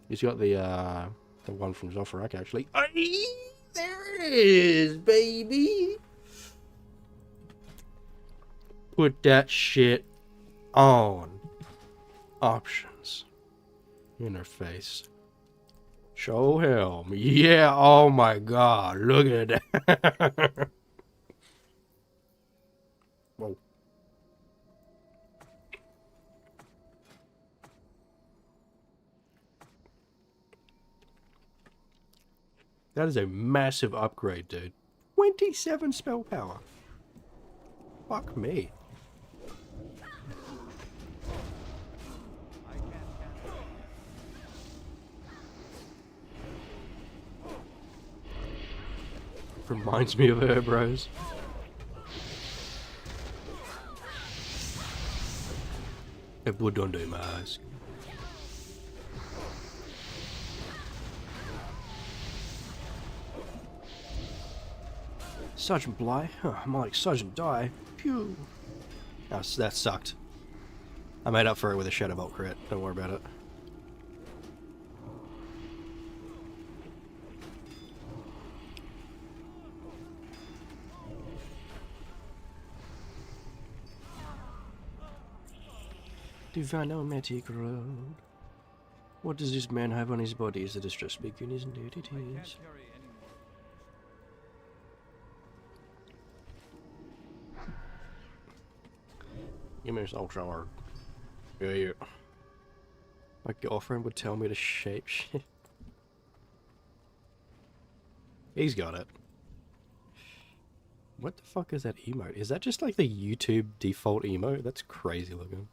He's got the one from Zofarak, actually. Aye, there it is, baby! Put that shit on. Options. Interface. Show helm. Yeah, oh my god, look at that. Whoa. That is a massive upgrade, dude. 27 spell power. Fuck me. Reminds me of her, bros. It would undo my eyes. Sergeant Bly? Huh, I'm like Sergeant Die. Pew. Oh, that sucked. I made up for it with a Shadow Bolt crit. Don't worry about it. Divanomatic Road. What does this man have on his body? Is the distress beacon? Isn't it? It is. Give me this ultra hard. Yeah. My girlfriend would tell me to shape shit. He's got it. What the fuck is that emote? Is that just like the YouTube default emote? That's crazy looking.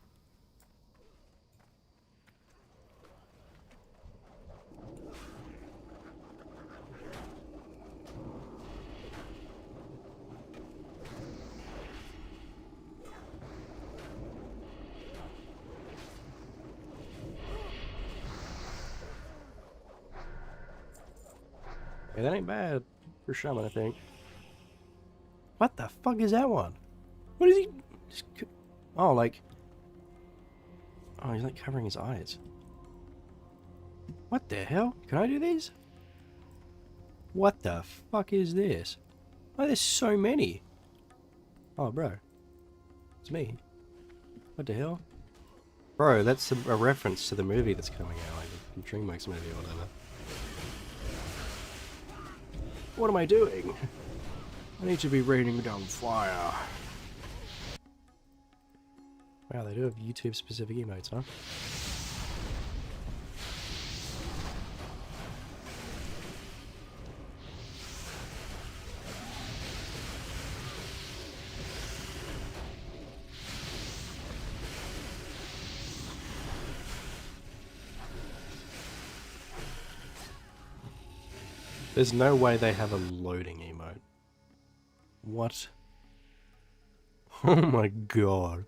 Yeah, that ain't bad for Shaman, I think. What the fuck is that one? What is he? Oh, like... Oh, he's like covering his eyes. What the hell? Can I do these? What the fuck is this? Oh, there's so many. Oh, bro. It's me. What the hell? Bro, that's a reference to the movie that's coming out, like the DreamWorks movie or whatever. What am I doing? I need to be raining down fire. Wow, they do have YouTube specific emotes, huh? There's no way they have a loading emote. What? Oh my god.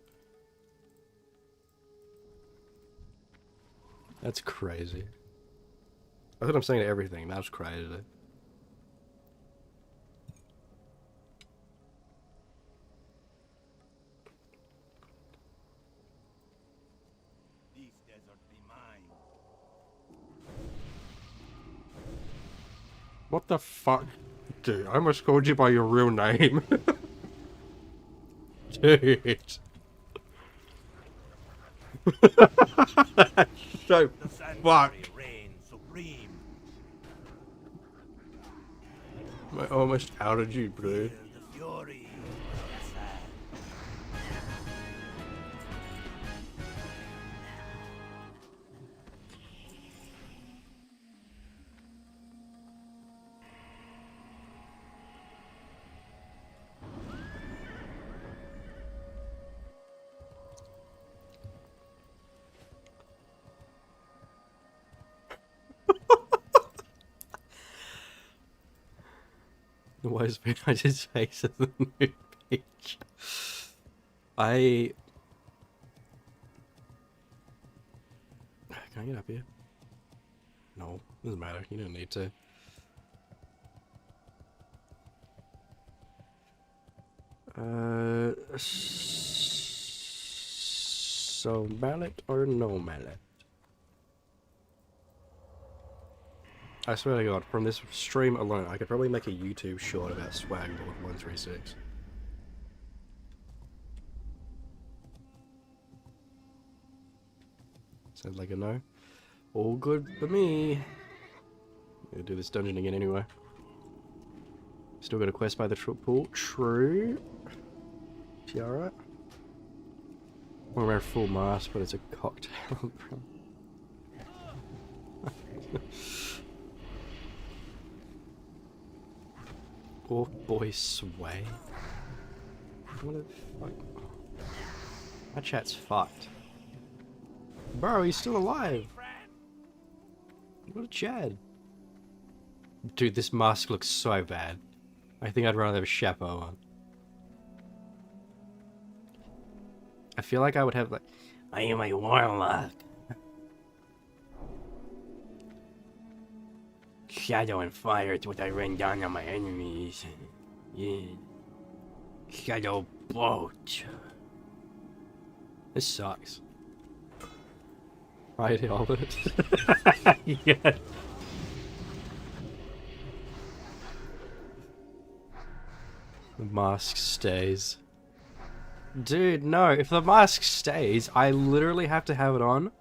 That's crazy. I thought I'm saying everything, that's crazy. This desert be mine. What the fuck? Dude, I almost called you by your real name. Dude. So The sanctuary fucked. reigns supreme. I almost outed you, bro. Feel the fury of the sand. The worst bit I just face of the new page. Can I get up here? No, doesn't matter. You don't need to. So, mallet or no mallet? I swear to God, from this stream alone, I could probably make a YouTube short about Swag Lord 136. Sounds like a no. All good for me. Gonna do this dungeon again anyway. Still got a quest by the pool. True. Tiara. I'm wearing full mask, but it's a cocktail. Oh boy, sway. What the fuck? My chat's fucked. Bro, he's still alive. What a Chad. Dude, this mask looks so bad. I think I'd rather have a chapeau on. I feel like I would have like, I am a warlock. Shadow and fire is what I rain down on my enemies. Yeah. Shadow bolt. This sucks. Right, all of it. Yeah. The mask stays. Dude, no. If the mask stays, I literally have to have it on.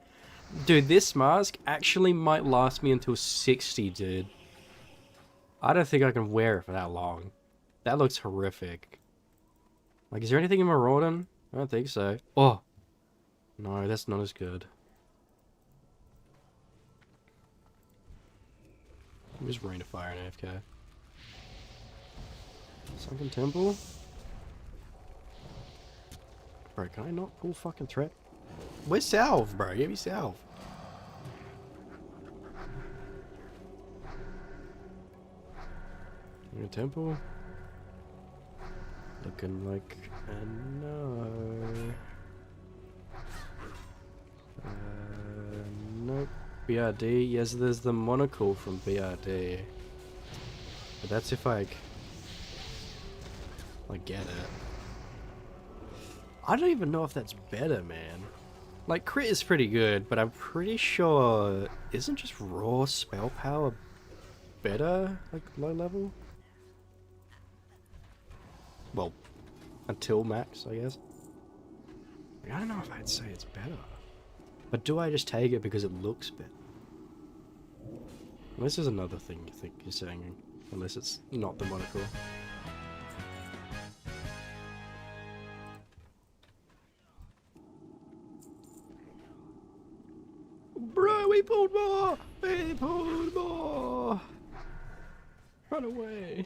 Dude, this mask actually might last me until 60, dude. I don't think I can wear it for that long. That looks horrific. Like, is there anything in Maraudon? I don't think so. Oh! No, that's not as good. I'm just Rain of Fire and AFK. Sunken Temple? Bro, can I not pull fucking threat? Where's Salve, bro? Give me Salve. Your temple? Looking like a no. Nope. BRD. Yes, there's the monocle from BRD. But that's if I get it. I don't even know if that's better, man. Like, crit is pretty good, but I'm pretty sure... Isn't just raw spell power better, like, low level? Well, until max, I guess. Like, I don't know if I'd say it's better. But do I just take it because it looks better? Well, this is another thing you think you're saying, unless it's not the monocle. Bro, we pulled more! We pulled more! Run away.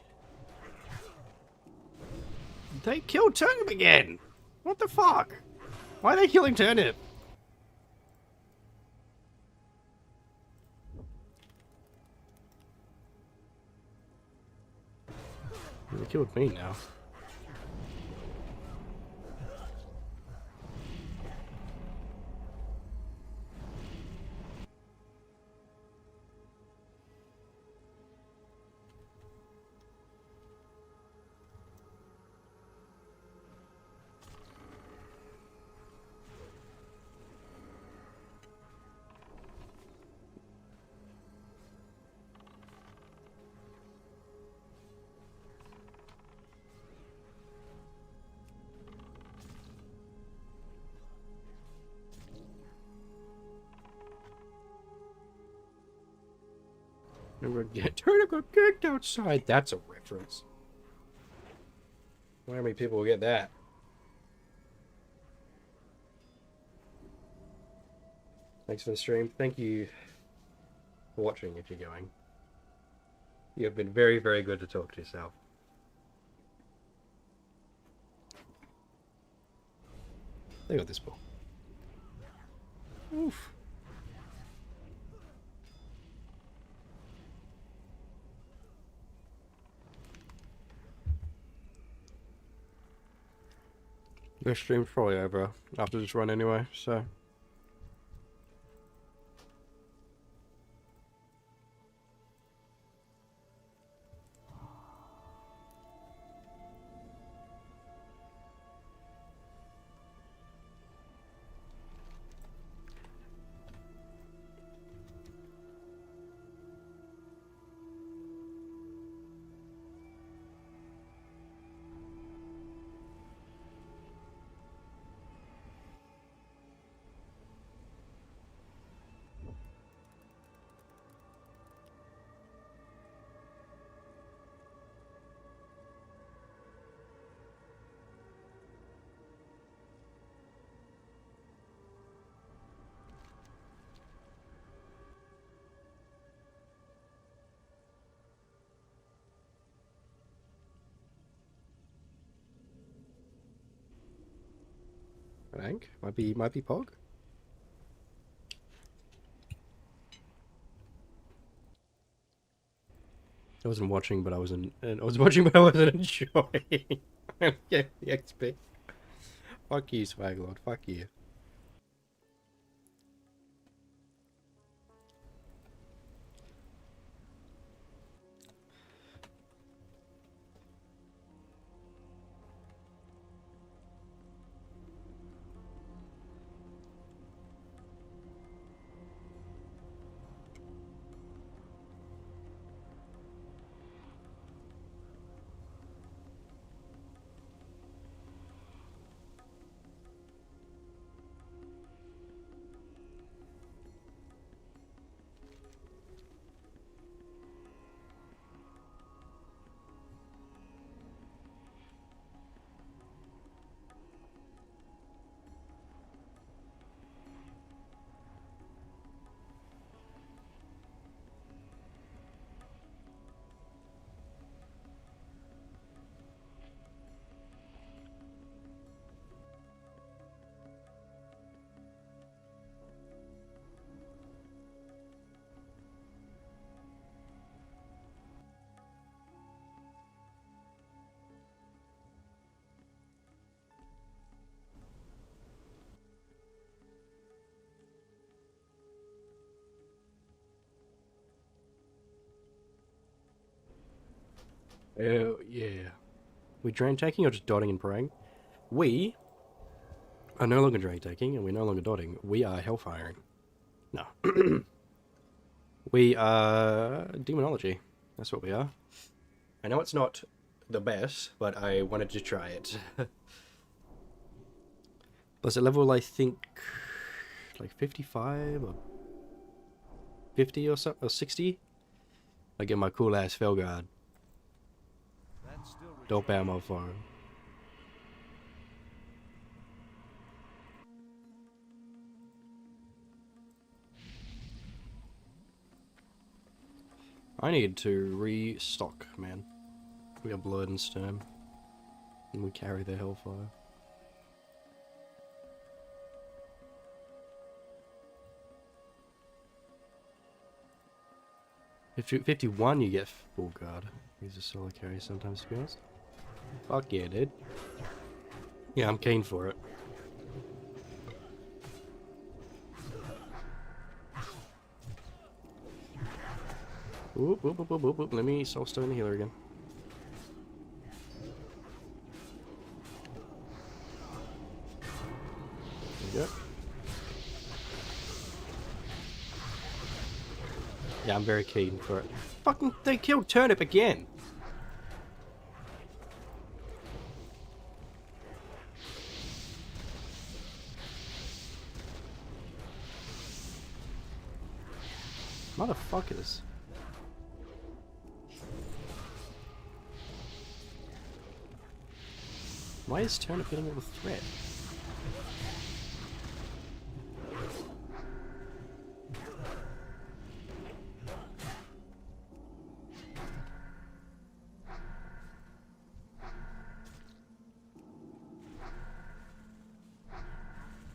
They killed Turnip again! What the fuck? Why are they killing Turnip? They killed me now. Turnip got kicked outside. That's a reference. How many people will get that? Thanks for the stream. Thank you for watching if you're going. You have been very, very good to talk to yourself. They got this ball. Oof. This stream's probably over after this run anyway, so... I think. Might be Pog. I wasn't watching, but I was watching, but I wasn't enjoying. Yeah, the XP. Fuck you, Swaglord. Fuck you. Oh, yeah. We drain taking or just dotting and praying? We are no longer drain taking and we're no longer dotting. We are hellfiring. No. We are demonology. That's what we are. I know it's not the best, but I wanted to try it. Plus at level, I think, like 55 or 50 or something, or 60, I get my cool ass Felguard. Dope ammo for him. I need to restock, man. We got blood and stem. And we carry the hellfire. If you 51 you get full guard. He's a solo carry sometimes, to be honest. Fuck yeah, dude. Yeah, I'm keen for it. Oop, oop, oop, oop, oop, oop. Let me soulstone the healer again. There we go. Yeah, I'm very keen for it. Fucking, they killed Turnip again! Motherfuckers. Why is Turnip getting all the threat?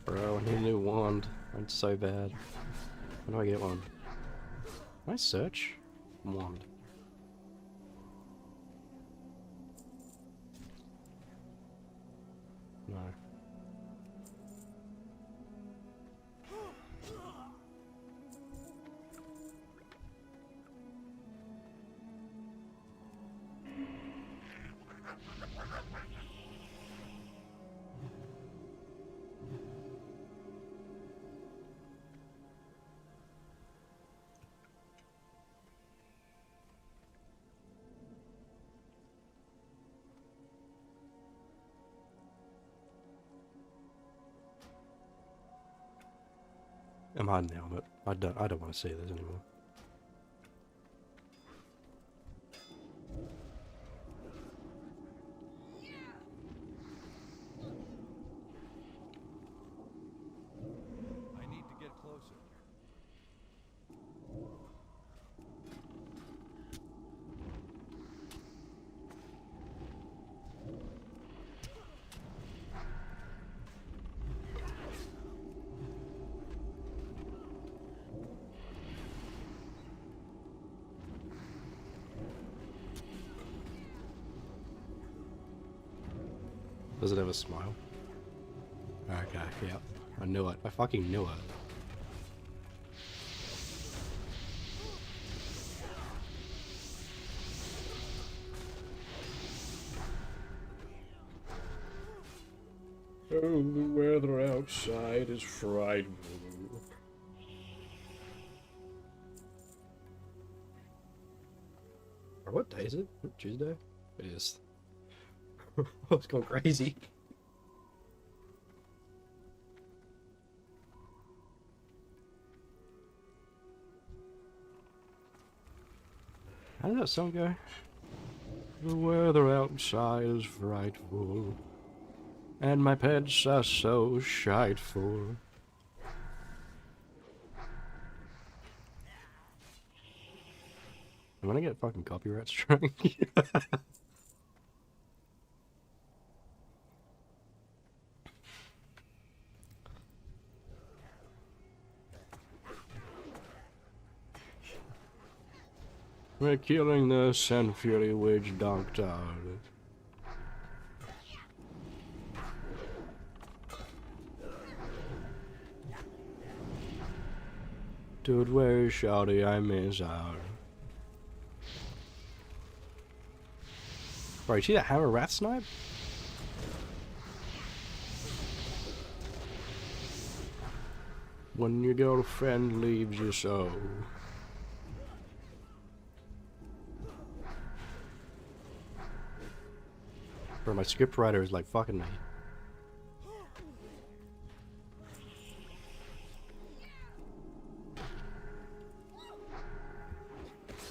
Bro, I need a new wand. I'm so bad. When do I get one? Can I search? Wand. No. I'm hiding the helmet. I don't want to see this anymore. I need to get closer. Does it have a smile? Okay, yeah. I knew it. I fucking knew it. Oh, the weather outside is frightful. Or what day is it? Tuesday? It is. Oh, it's going crazy. How did that song go? The weather outside is frightful, and my pets are so shiteful. I'm gonna get fucking copyright strike. We're killing the Sand Fury Witch Doctor. Dude, where is Shouty? I miss out. Bro, you see that hammer rat snipe? When your girlfriend leaves you so. Bro, my script writer is like fucking me.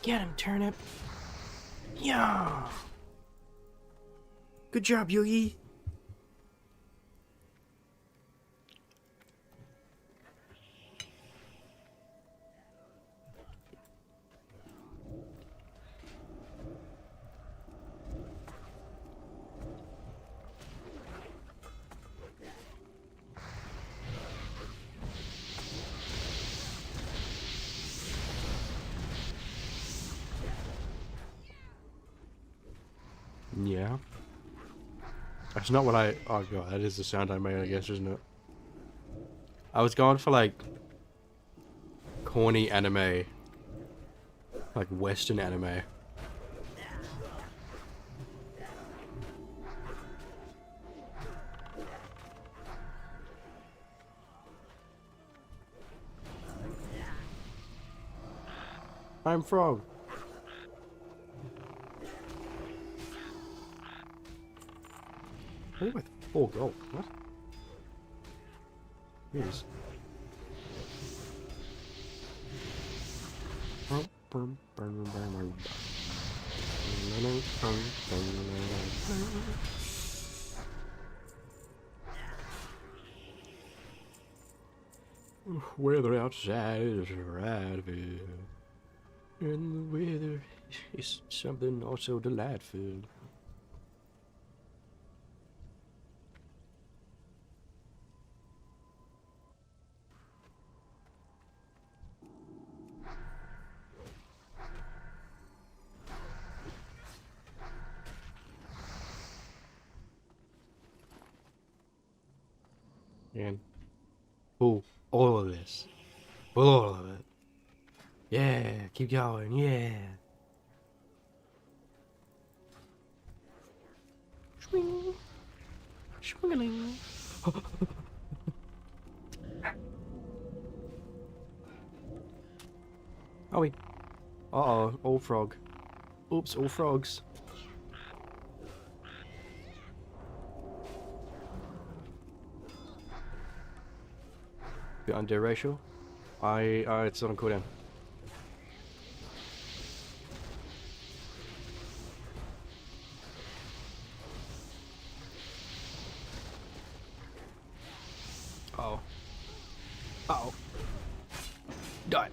Get him, turnip. Yeah. Good job, Yugi. Yeah. That's not what I... Oh god, that is the sound I made, I guess, isn't it? I was going for, like, corny anime. Like, Western anime. I'm Frog. Oh, with 4 gold. What? Yes. Weather outside is frightful, and the weather is something also delightful. And pull all of this. Pull all of it. Yeah, keep going, yeah. Swing. Swingling. Oh wait. Uh-oh, old frog. Oops, all frogs. Bit under ratio. It's on cooldown. Uh-oh. Uh-oh. Die.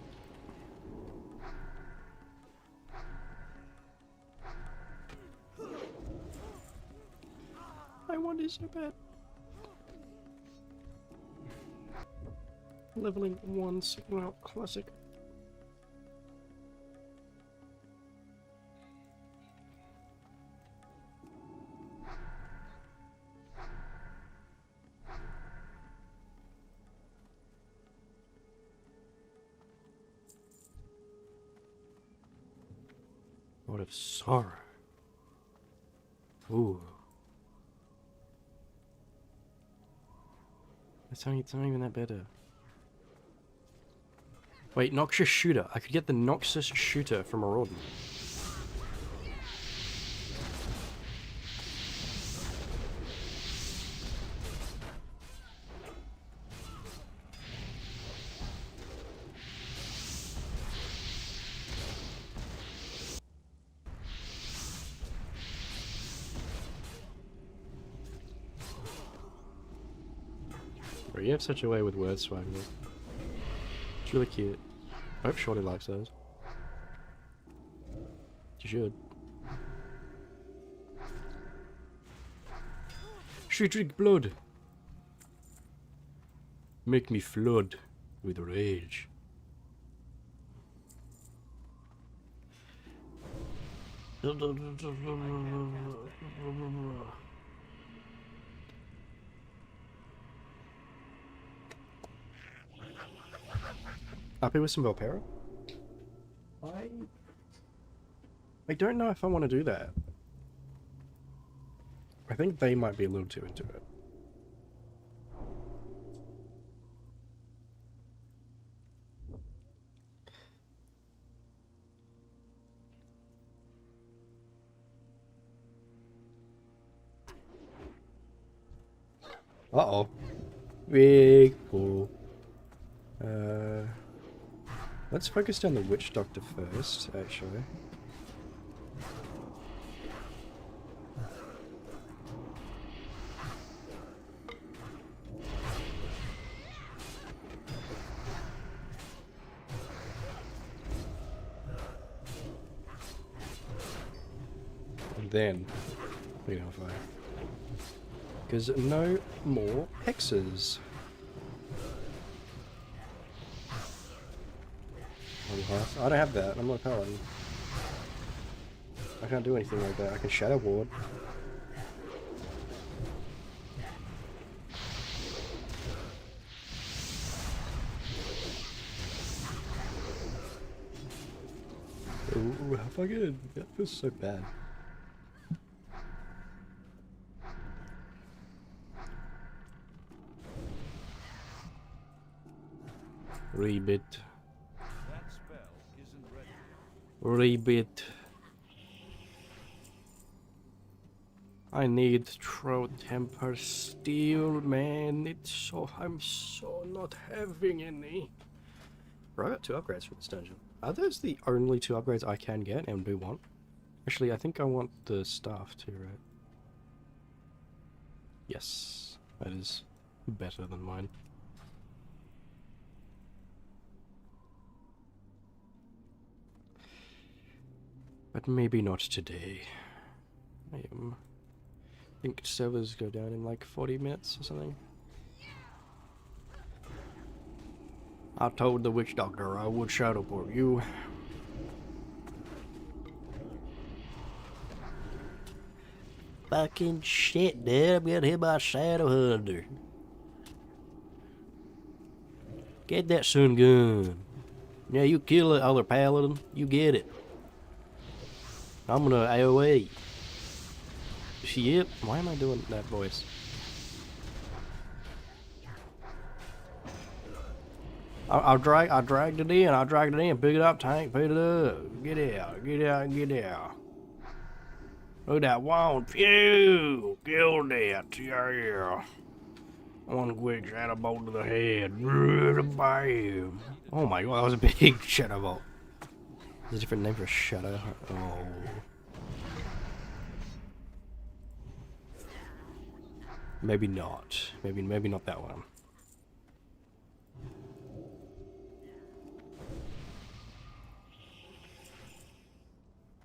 I want this so bad. Leveling 1 signal out classic. Sword of Sorrow. Ooh. It's not even that better. Wait, Noxious Shooter. I could get the Noxious Shooter from Maraudon. Bro, you have such a way with word swag, man. It's really cute. I hope Shorty likes those. You should. She drink blood. Make me flood with rage. Happy with some Volpera? I don't know if I want to do that. I think they might be a little too into it. Uh-oh. Big pool. Let's focus down the Witch Doctor first, actually. And then we go fire. Because no more hexes. I don't have that. I'm not a paladin. I can't do anything like that. I can shadow ward. Ooh, how fucking that feels so bad. Rebit. That spell isn't ready. Rebit. I need throw temper steel, man. It's so I'm so not having any. Bro, I got 2 upgrades for this dungeon. Are those the only 2 upgrades I can get and do want? Actually, I think I want the staff too, right? Yes, that is better than mine. But maybe not today. I think servers go down in like 40 minutes or something. I told the witch doctor I would shadow for you. Fucking shit, dude. I'm getting hit by a shadow hunter. Get that sun gun. Yeah, you kill the other paladin. You get it. I'm gonna AoE. Yep. Why am I doing that voice? I dragged it in, pick it up, tank, pick it up, get out, get out. Look at that wand, phew, killed it, yeah. One quick shadow bolt to the head, bam. Oh my god, that was a big shadow bolt. There's a different name for shadow. Oh. Maybe not. Maybe not that one.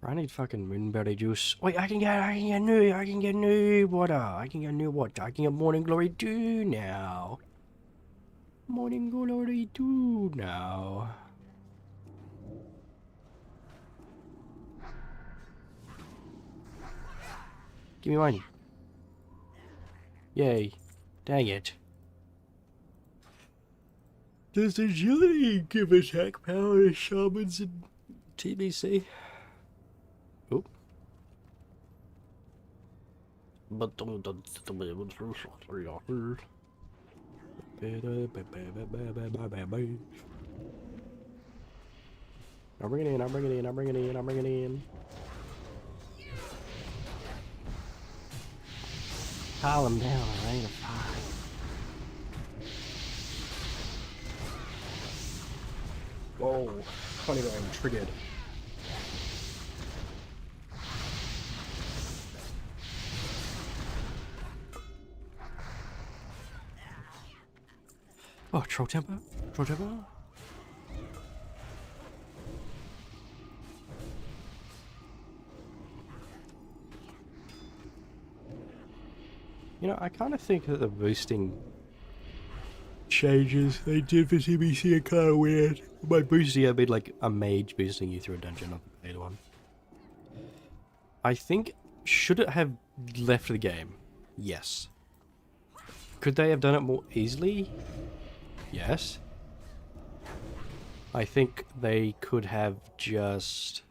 I need fucking moonberry juice. Wait, I can get new water. I can get new water. I can get morning glory 2 now. Morning glory 2 now. Give me money. Yay. Dang it. Does agility give attack power to shamans in TBC? I'm bringing it in, I'm bringing it in, I'm bringing it in, I'm bringing it in. Calm down, I ain't a fire. Whoa, funny bone triggered. Oh, troll temper? Troll temper? You know, I kind of think that the boosting changes they did for TBC are kind of weird. By boosting, I mean like a mage boosting you through a dungeon, not the paid one. I think, should it have left the game? Yes. Could they have done it more easily? Yes. I think they could have just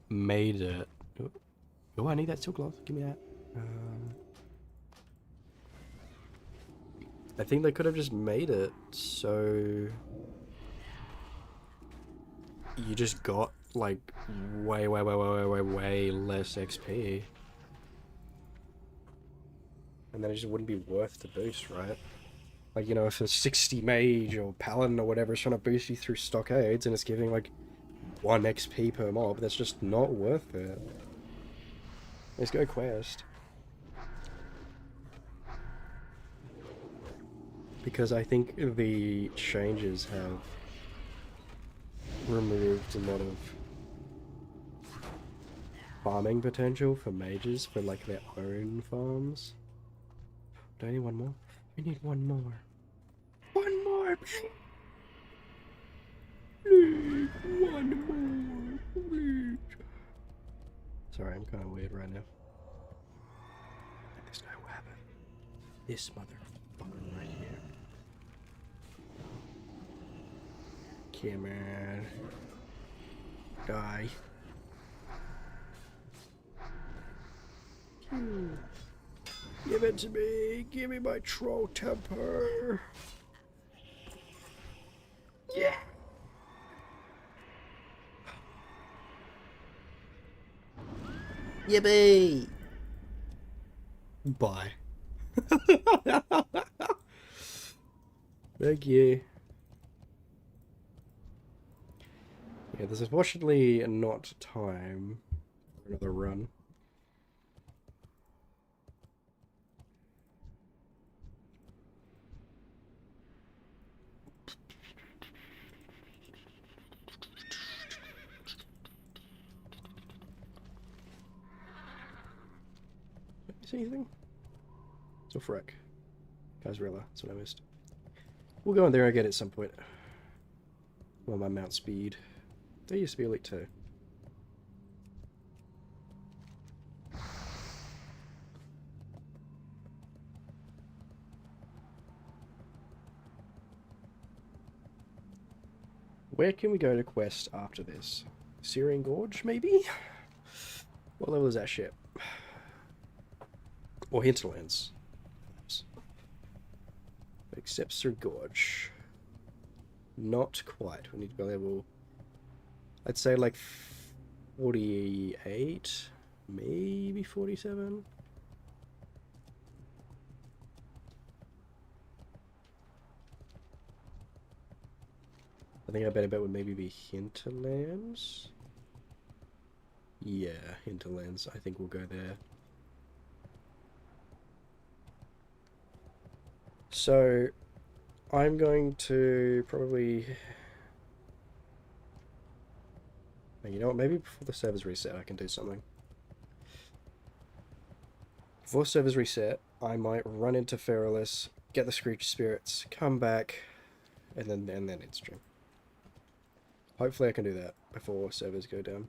made it. Oh, I need that silk cloth. Give me that. I think they could have just made it so you just got like way less XP. And then it just wouldn't be worth the boost, right? Like, you know, if a 60 mage or paladin or whatever is trying to boost you through stockades and it's giving like 1 XP per mob, that's just not worth it. Let's go quest. Because I think the changes have removed a lot of farming potential for mages for like their own farms. Do I need one more? I need one more. One more! Please, one more, please. Sorry, I'm kind of weird right now. This guy will have it. This motherfucker right here. Come on. Die. Give it to me. Give me my troll temper. Yeah. Yippee. Bye. Thank you. Yeah, there's unfortunately not time for another run. See anything? So Freck. Kazrilla, that's what I missed. We'll go in there again at some point. Well, my mount speed. They used to be elite too. Where can we go to quest after this? Syrian Gorge, maybe? What level is that ship? Or Hinterlands. Except through Gorge. Not quite. We need to be level... I'd say like 48, maybe 47. I think I bet would maybe be Hinterlands. Yeah, Hinterlands. I think we'll go there. So, I'm going to probably... You know what, maybe before the servers reset I can do something. Before servers reset, I might run into Feralus, get the Screech Spirits, come back, and then end stream. Hopefully I can do that before servers go down.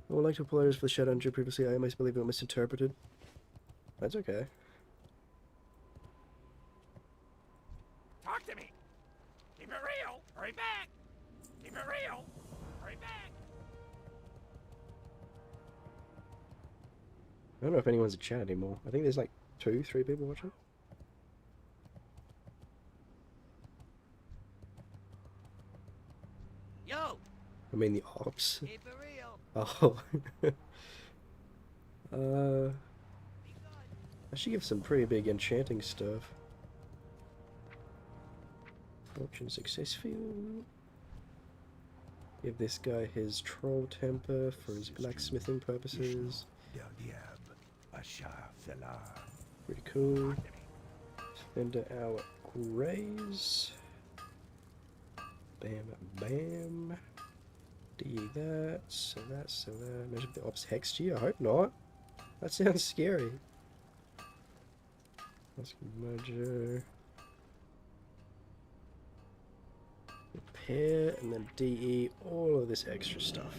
I would like to apologize for the shout out previously. I almost believe it was misinterpreted. That's okay. Talk to me. Keep it real. Hurry back. Keep it real. Hurry back. I don't know if anyone's in chat anymore. I think there's like 2, 3 people watching. Yo, I mean the ops. keep it real. Oh. I should give some pretty big enchanting stuff. Auction successful. Give this guy his troll temper for his blacksmithing purposes. Pretty cool. Spend our raise. Bam, bam. D that, so that, so that. Imagine if the ops hexed you. I hope not. That sounds scary. Let's mojo. Repair, and then DE all of this extra stuff.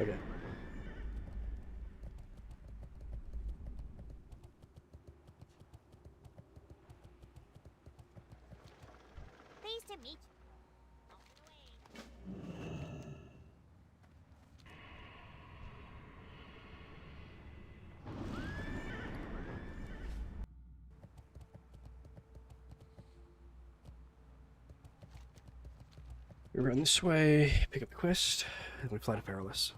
Okay. Pleased to meet you. Off and away. We run this way, pick up the quest, and we fly to Perilous.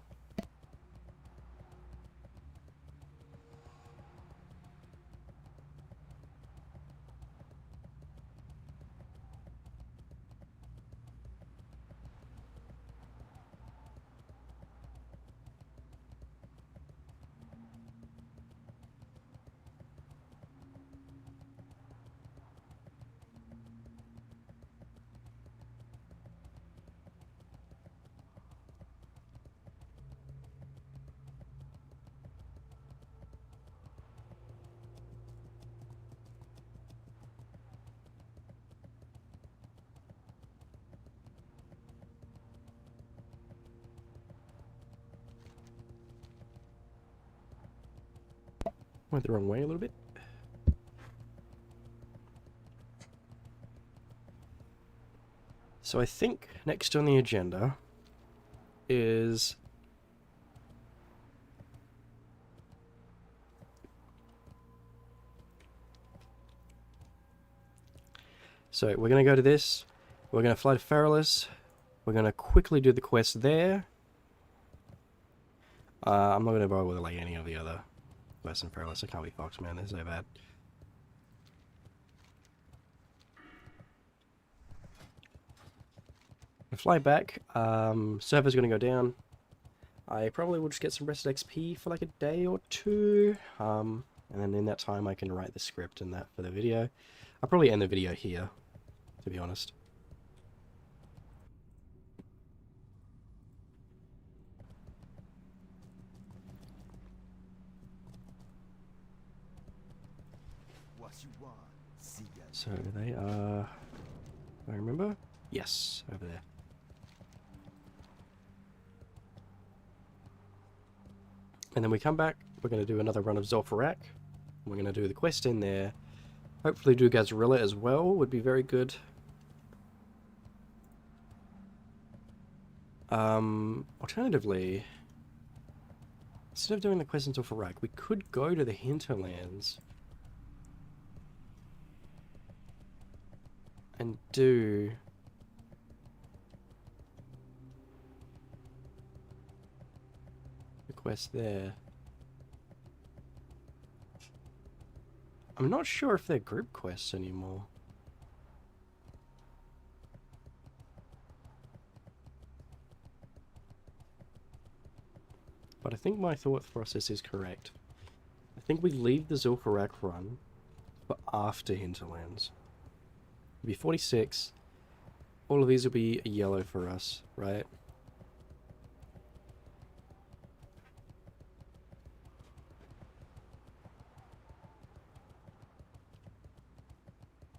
Went the wrong way a little bit. So I think next on the agenda is so we're gonna go to this. We're gonna fly to Perilous. We're gonna quickly do the quest there. I'm not gonna bother with like any of the other quests in Perilous. I can't be fucked, man. They're so bad. Fly back. Server's gonna go down. I probably will just get some rested XP for like a day or two. And then in that time I can write the script and that for the video. I'll probably end the video here, to be honest. What you want? See ya. So they are, I remember? Yes, over there. And then we come back, we're going to do another run of Zul'Farrak. We're going to do the quest in there. Hopefully do Gazrilla as well, would be very good. Alternatively, instead of doing the quest in Zul'Farrak, we could go to the Hinterlands and do the quest there. I'm not sure if they're group quests anymore. But I think my thought process is correct. I think we leave the Zul'Farrak run for after Hinterlands. It'll be 46. all of these will be yellow for us, right?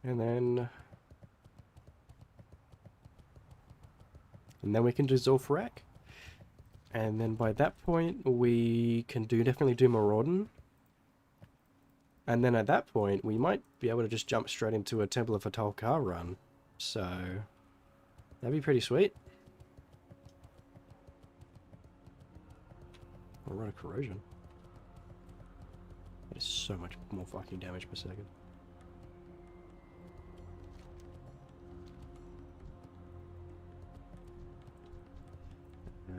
And then we can do Zul'Farrak. And then by that point, we can definitely do Maraudon. And then at that point, we might be able to just jump straight into a Temple of Fatal'Kar run. So, that'd be pretty sweet. I'll run a Corrosion. That is so much more fucking damage per second.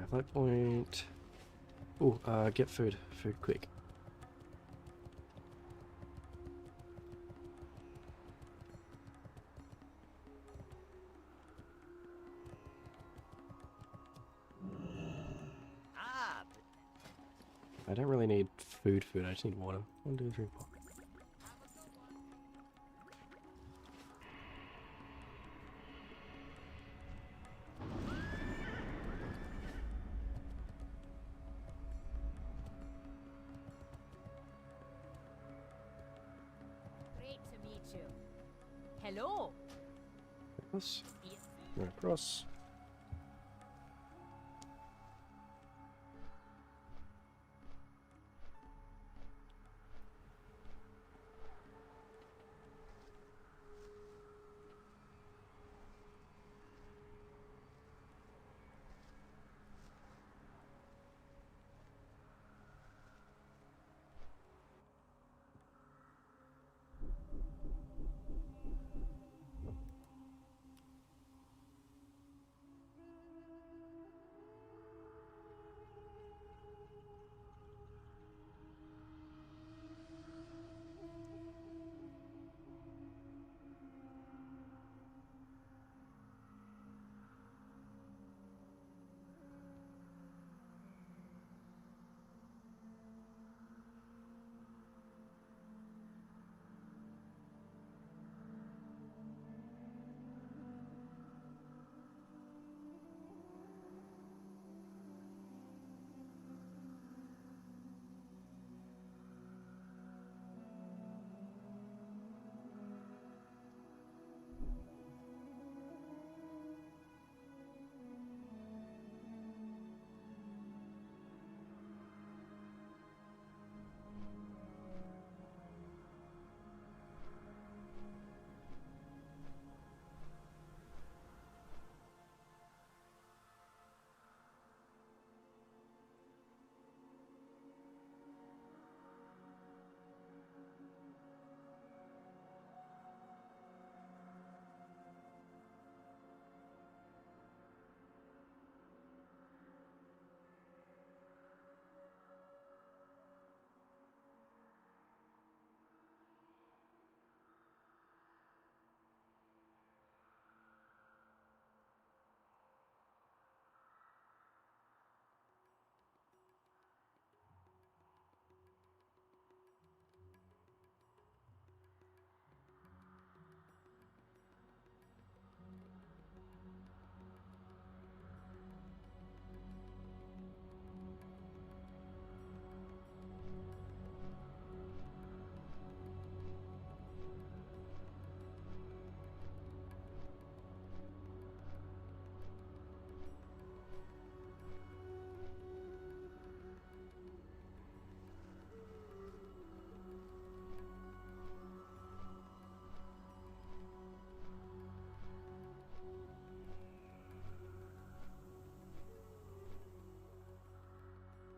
Flight point. Oh, get food. Food quick. I don't really need food, I just need water. 1, 2, 3, 4. Great to meet you. Hello. Across. Go across.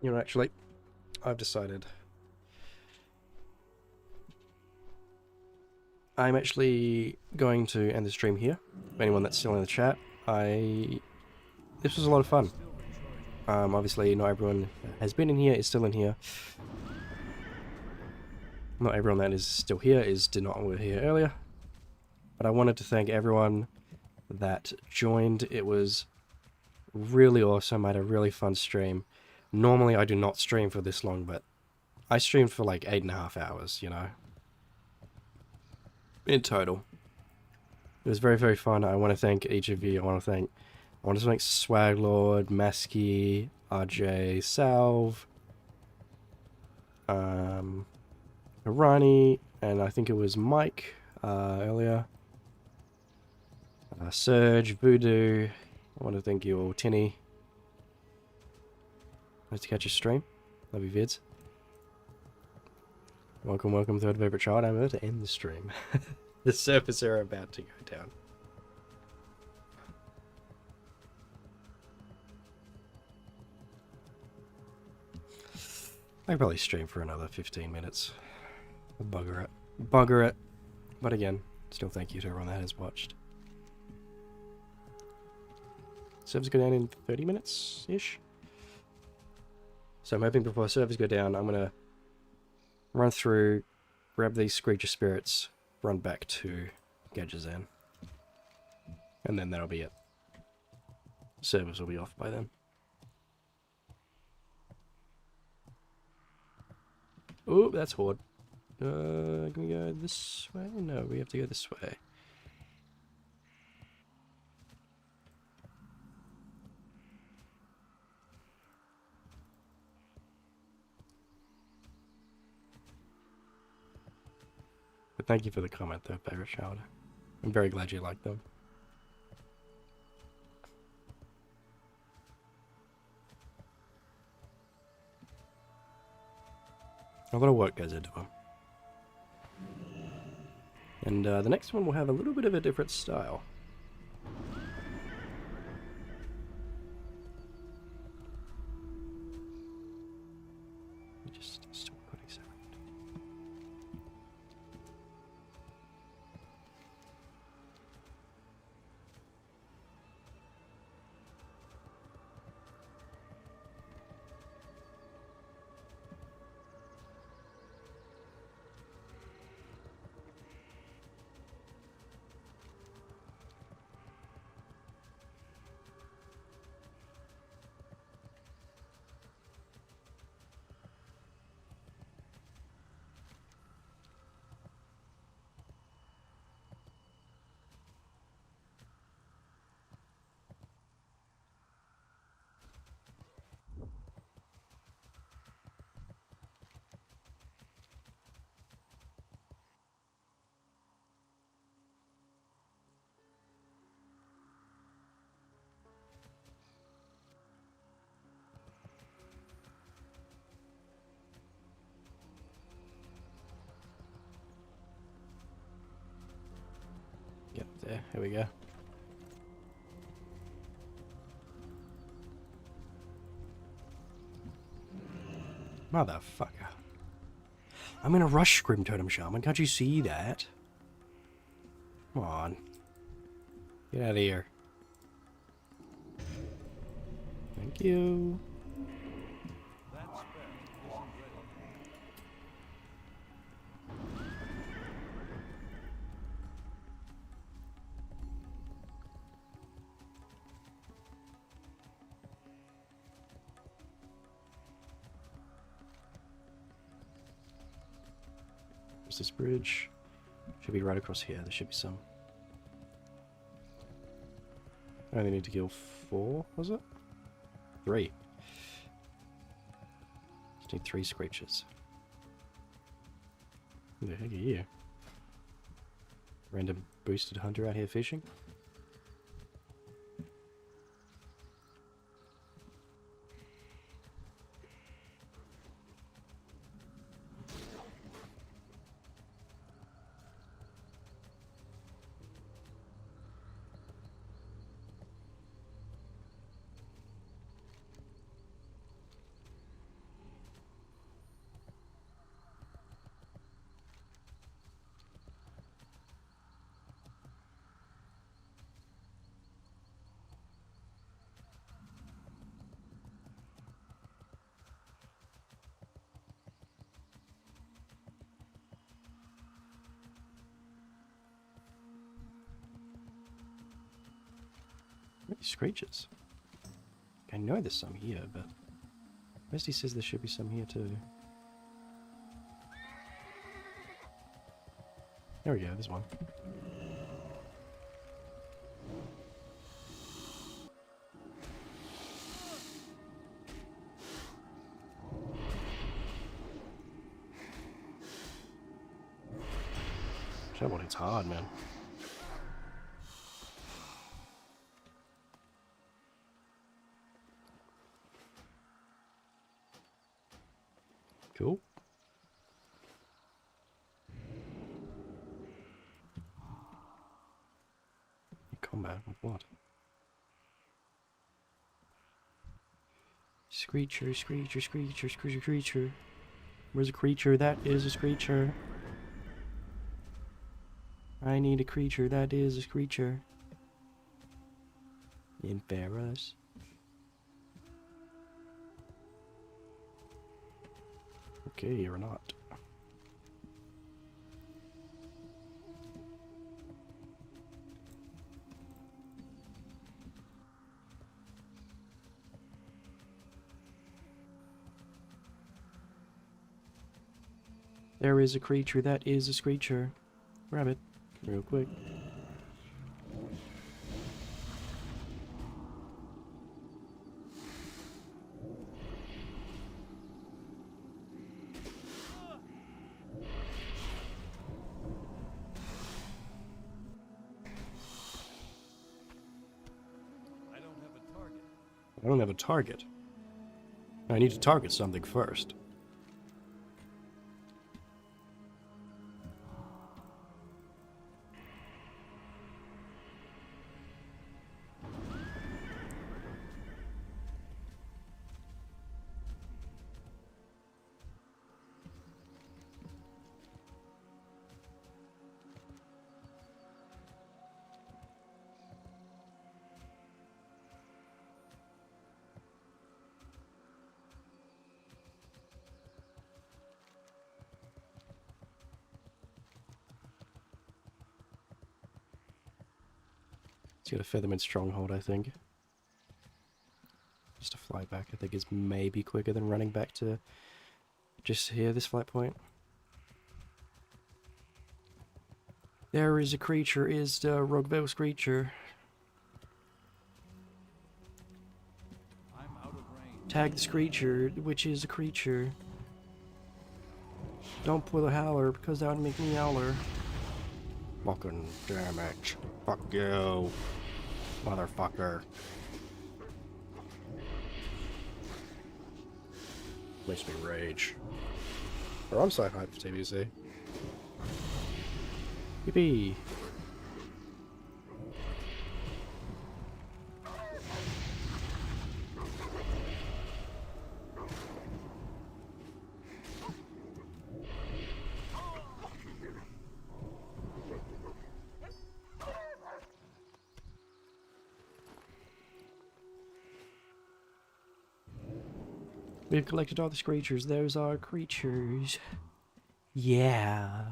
You know, actually, I've decided. I'm actually going to end the stream here. For anyone that's still in the chat, this was a lot of fun. Obviously, not everyone has been in here, is still in here. Not everyone that is still here did not were here earlier. But I wanted to thank everyone that joined. It was really awesome. I had a really fun stream. Normally I do not stream for this long, but I streamed for like 8.5 hours, you know, in total. It was very, very fun. I want to thank each of you. I want to thank Swaglord, Masky, RJ, Salve, Rani, and I think it was Mike earlier. Serge, Voodoo. I want to thank you all. Tinny. Nice to catch your stream. Love you, vids. Welcome, welcome, third favorite child. I'm about to end the stream. The servers are about to go down. I could probably stream for another 15 minutes. Bugger it. Bugger it. But again, still thank you to everyone that has watched. Servers go down in 30 minutes-ish. So I'm hoping before servers go down, I'm going to run through, grab these Screecher Spirits, run back to Gadgetzan. And then that'll be it. Servers will be off by then. Oh, that's Horde. Can we go this way? No, we have to go this way. But thank you for the comment though, favorite child. I'm very glad you liked them. A lot of work goes into them. And the next one will have a little bit of a different style. Just still recording sound. Yep, there, here we go. Motherfucker. I'm in a rush, Scrim Totem Shaman. Can't you see that? Come on. Get out of here. Thank you. That spell isn't ready. Where's this bridge? Should be right across here. There should be some. I only need to kill 4, was it? 3. Just need 3 Screechers. Who the heck are you? Random boosted hunter out here fishing? Screeches. I know there's some here, but Misty says there should be some here too. There we go, there's one. That one hits hard, man. Cool. Combat with what? Screecher, screecher, screecher, screecher, screecher. Where's a creature? That is a screecher. I need a creature. That is a screecher. Embarrass. Okay, or not. There is a creature. That is a screecher. Grab it real quick. I don't have a target. I need to target something first. It's got a Featherman Stronghold, I think. Just to fly back, I think is maybe quicker than running back to just here, this flight point. There is a creature, is the Rogueville creature. I'm out of range. Tag the screecher, which is a creature. Don't pull a howler, because that would make me howler. Fucking damage. Fuck you. Motherfucker. Makes me rage. Oh, I'm so hyped for TBC. Yippee. We've collected all the screechers. Those are creatures. Yeah.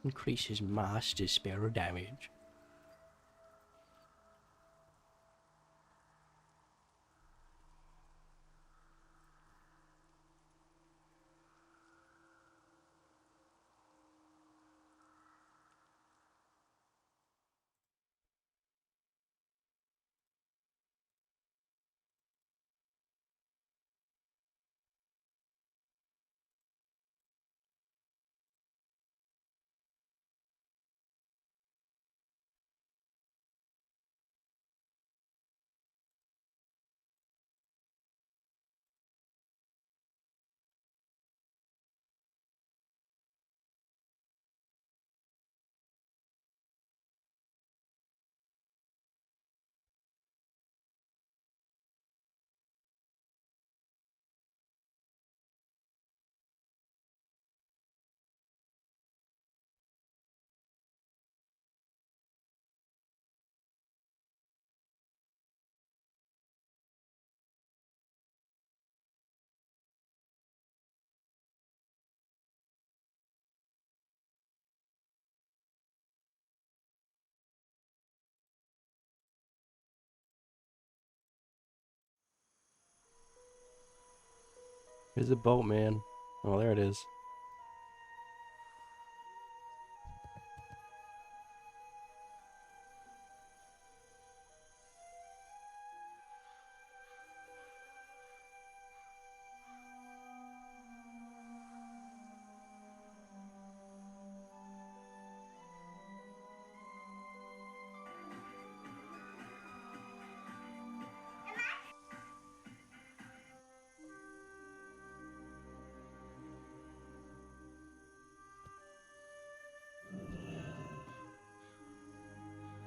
Increases master spell damage. Where's the bolt, man? Oh, there it is.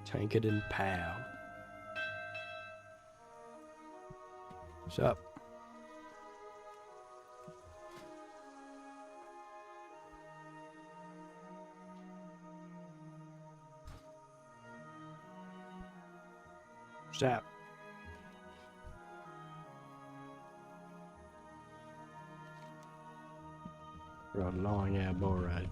Tank it in pow. What's up? What's up? Rode a long ass bull ride.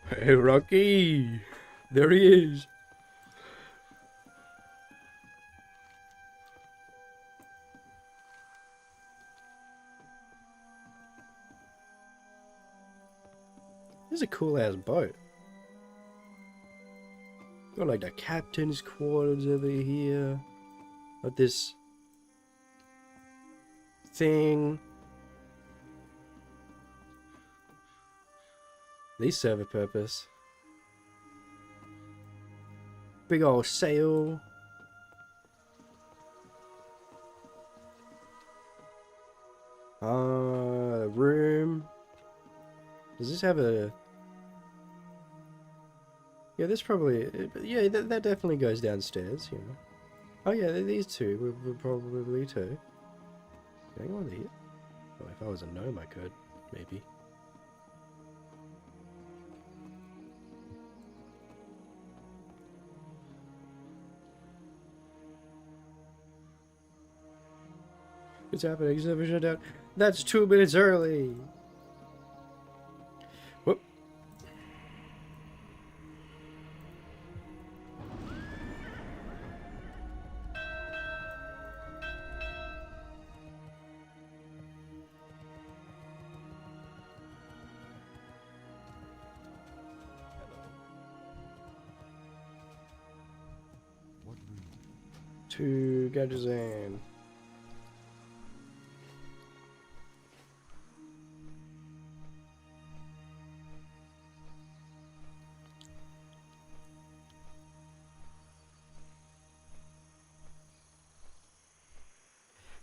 Hey, Rocky! There he is! This is a cool ass boat. Got like the captain's quarters over here. Got this thing. These serve a purpose. Big old sail. Room. Does this have a... Yeah, this probably... Yeah, that definitely goes downstairs, you know. Oh yeah, these two would probably too. Hang on here. Well, if I was a gnome I could, maybe. It's happening, it's never shut down. That's 2 minutes early! Whoop. What room? To Gadgazan.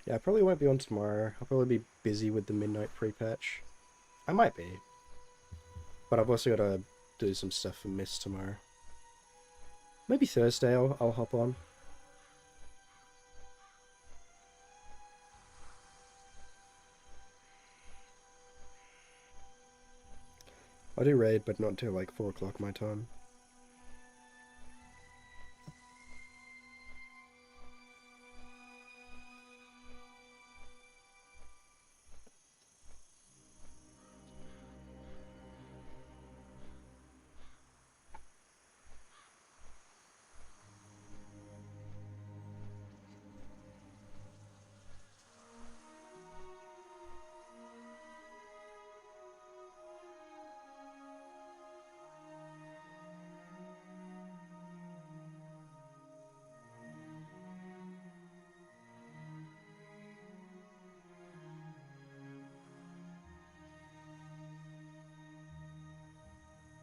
Yeah, I probably won't be on tomorrow. I'll probably be busy with the midnight pre-patch. I might be. But I've also got to do some stuff for Mist tomorrow. Maybe Thursday I'll hop on. I'll do raid, but not till like 4 o'clock my time.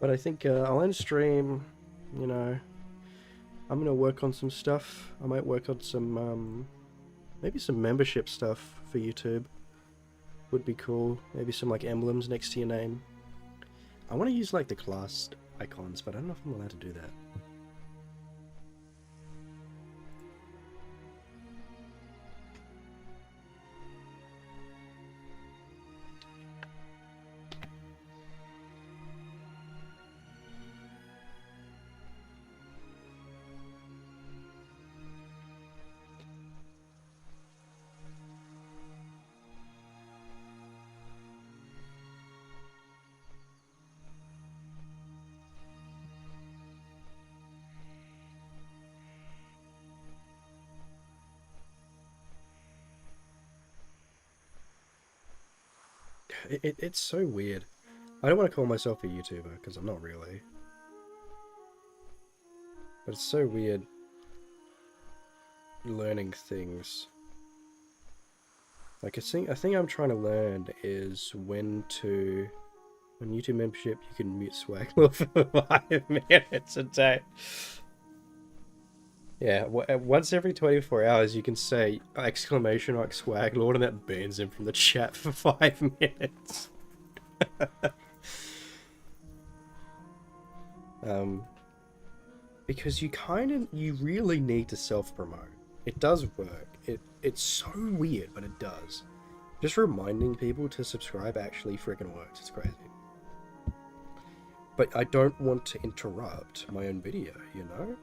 But I think I'll end stream, you know, I'm going to work on some stuff. I might work on some, maybe some membership stuff for YouTube. Would be cool. Maybe some like emblems next to your name. I want to use like the class icons, but I don't know if I'm allowed to do that. It's so weird. I don't want to call myself a YouTuber, because I'm not really. But it's so weird learning things. Like, a thing I'm trying to learn is when YouTube membership, you can mute Swaglord for 5 minutes a day. Yeah, once every 24 hours you can say exclamation mark Swaglord and that bans him from the chat for 5 minutes. Because you really need to self-promote. It does work. It's so weird, but it does. Just reminding people to subscribe actually freaking works. It's crazy. But I don't want to interrupt my own video, you know?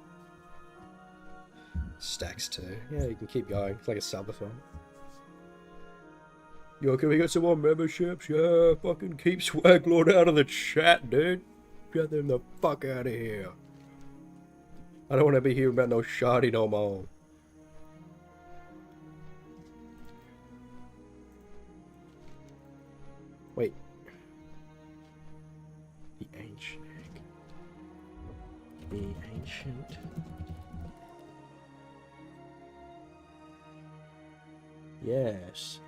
Stacks too. Yeah, you can keep going. It's like a subathon. Yo, can we get some more memberships? Yeah, fucking keep Swaglord out of the chat, dude. Get them the fuck out of here. I don't want to be hearing about no shoddy no more. Wait. The ancient egg. The ancient... Yes.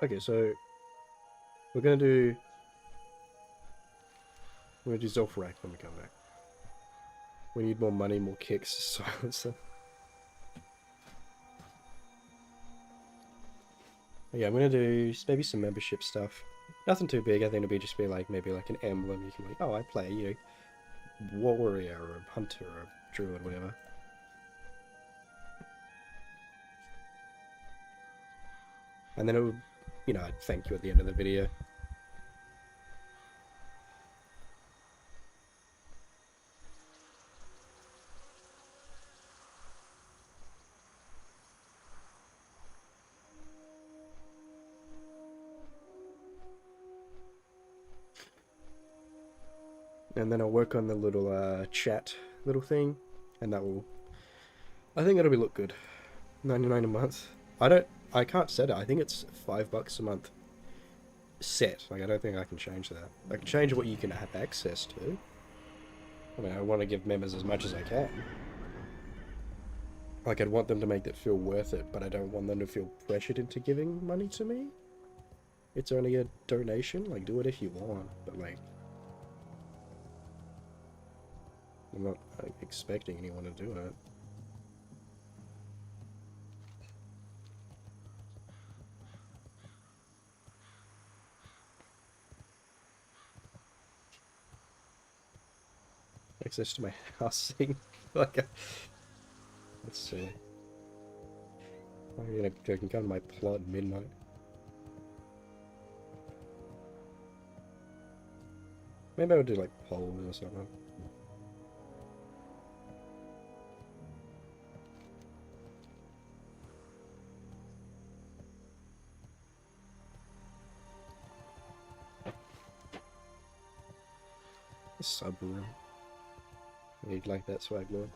Okay, so we're gonna do Zolfrak when we come back. We need more money, more kicks, silencer. Yeah, I'm gonna do maybe some membership stuff. Nothing too big. I think it'll just be like maybe like an emblem. You can be like, oh, I play, you know, warrior or hunter or druid, whatever. And then it would, you know, I'd thank you at the end of the video. And then I'll work on the little chat little thing, and that will, I think it'll be look good. 99 a month. I can't set it. I think it's $5 a month. Set. Like, I don't think I can change that. I can change what you can have access to. I mean, I want to give members as much as I can. Like, I'd want them to make it feel worth it, but I don't want them to feel pressured into giving money to me. It's only a donation. Like, do it if you want, but like, I'm not like, expecting anyone to do it. Access to my housing. Like, let's see. I can come to my plot at midnight. Maybe I would do like polls or something. A subroom. You'd like that swag more.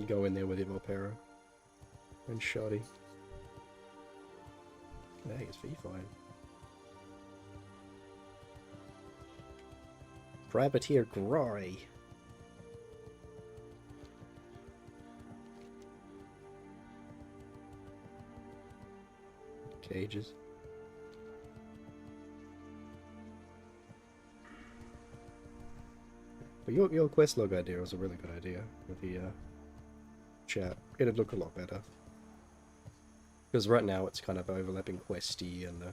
Go in there with your Volpero and Shoddy. Hey, it's V5. Privateer Gray. Cages. But your quest log idea was a really good idea with the chat. It'd look a lot better. Because right now it's kind of overlapping questy and the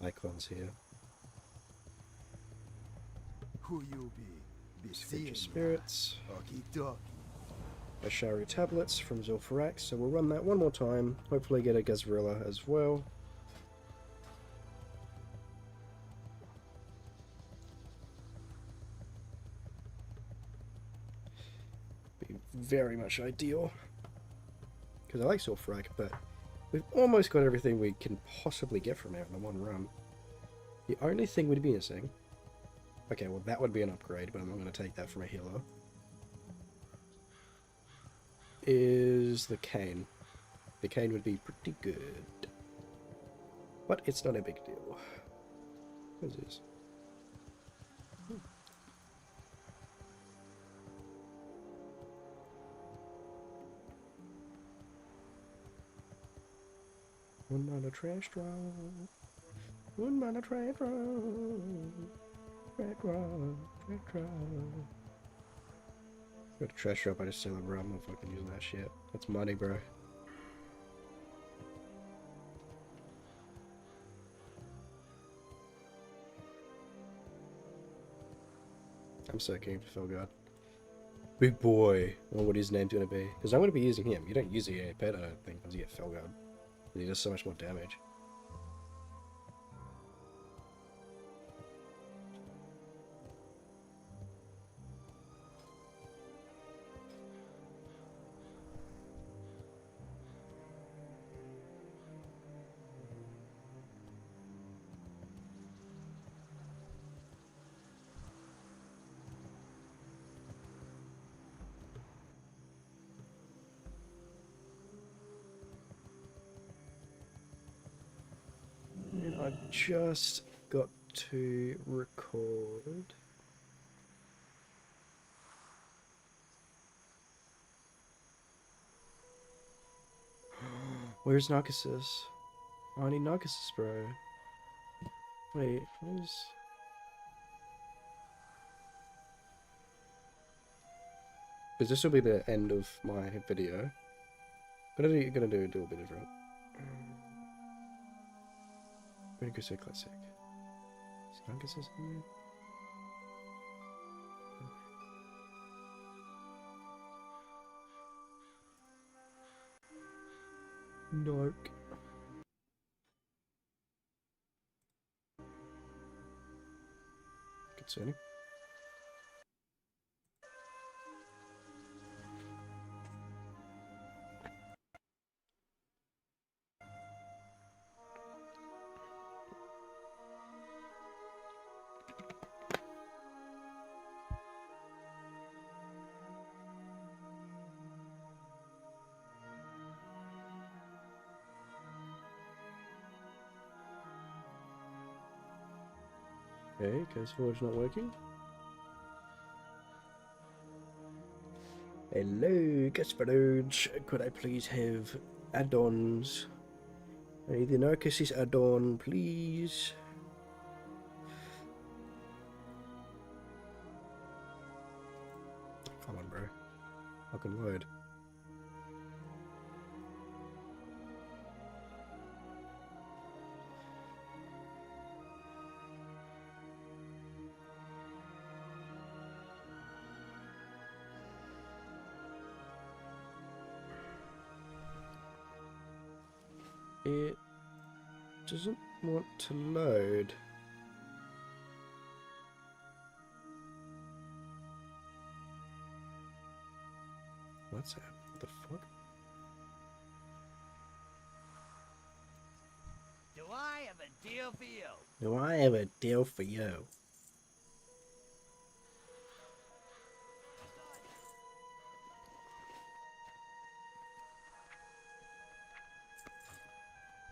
icons here. Who you be? Future spirits. Okie dokie. Ashari tablets from Zul'Farrak, so we'll run that one more time. Hopefully get a Gazrilla as well. Be very much ideal. Because I like Zul'Farrak, but we've almost got everything we can possibly get from it in the one run. The only thing we'd be missing... Okay, well that would be an upgrade, but I'm not going to take that from a healer. Is the cane. The cane would be pretty good. But it's not a big deal. What is this? One mana trash draw. One mana trash draw. Trash draw. Trash draw. Got a trash drop, I just sell it, bro. I'm not fucking using that shit. That's money, bro. I'm so keen for Felguard. Big boy. I wonder what his name's gonna be. Because I'm gonna be using him. You don't use the EA pet, I don't think, because you get Felguard. He does so much more damage. And I've just got to record. Where's Narcissus? Oh, I need Narcissus, bro. Wait, where's... Because this will be the end of my video. Gonna do a bit different. I'm gonna go say classic. Is Narcissus in there? Dark. Concerning. Okay, Curse Forge not working. Hello, Curse Forge. Could I please have add-ons? I need the Narcissus add-on, please. Come on, bro. Fucking load. It doesn't want to load. What's that? What the fuck? Do I deal for you. Do I have a deal for you?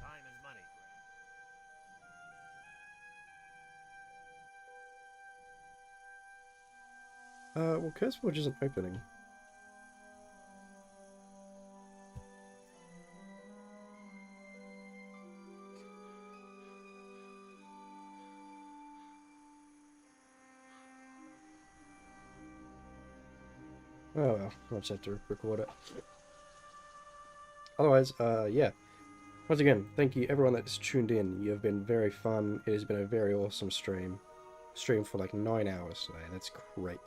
Time is money, friend. Well, Curseforge isn't opening. Oh well, I'll just have to record it. Otherwise, yeah. Once again, thank you everyone that's tuned in. You have been very fun. It has been a very awesome stream. Stream for like 9 hours today. That's great.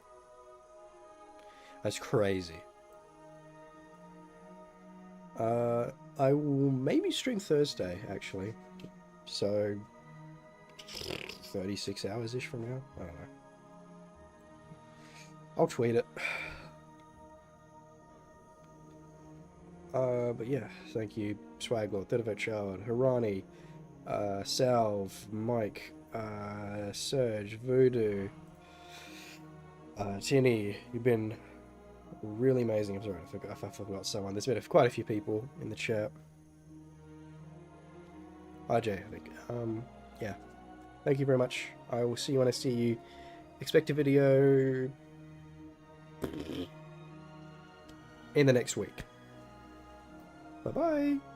That's crazy. I will maybe stream Thursday, actually. So, 36 hours-ish from now? I don't know. I'll tweet it. But yeah, thank you, Swaglord, Third Child, Harani, Salve, Mike, Serge, Voodoo, Tinny. You've been really amazing. I'm sorry if I forgot someone. There's been quite a few people in the chat. RJ, I think. Yeah. Thank you very much. I will see you when I see you. Expect a video in the next week. Bye-bye.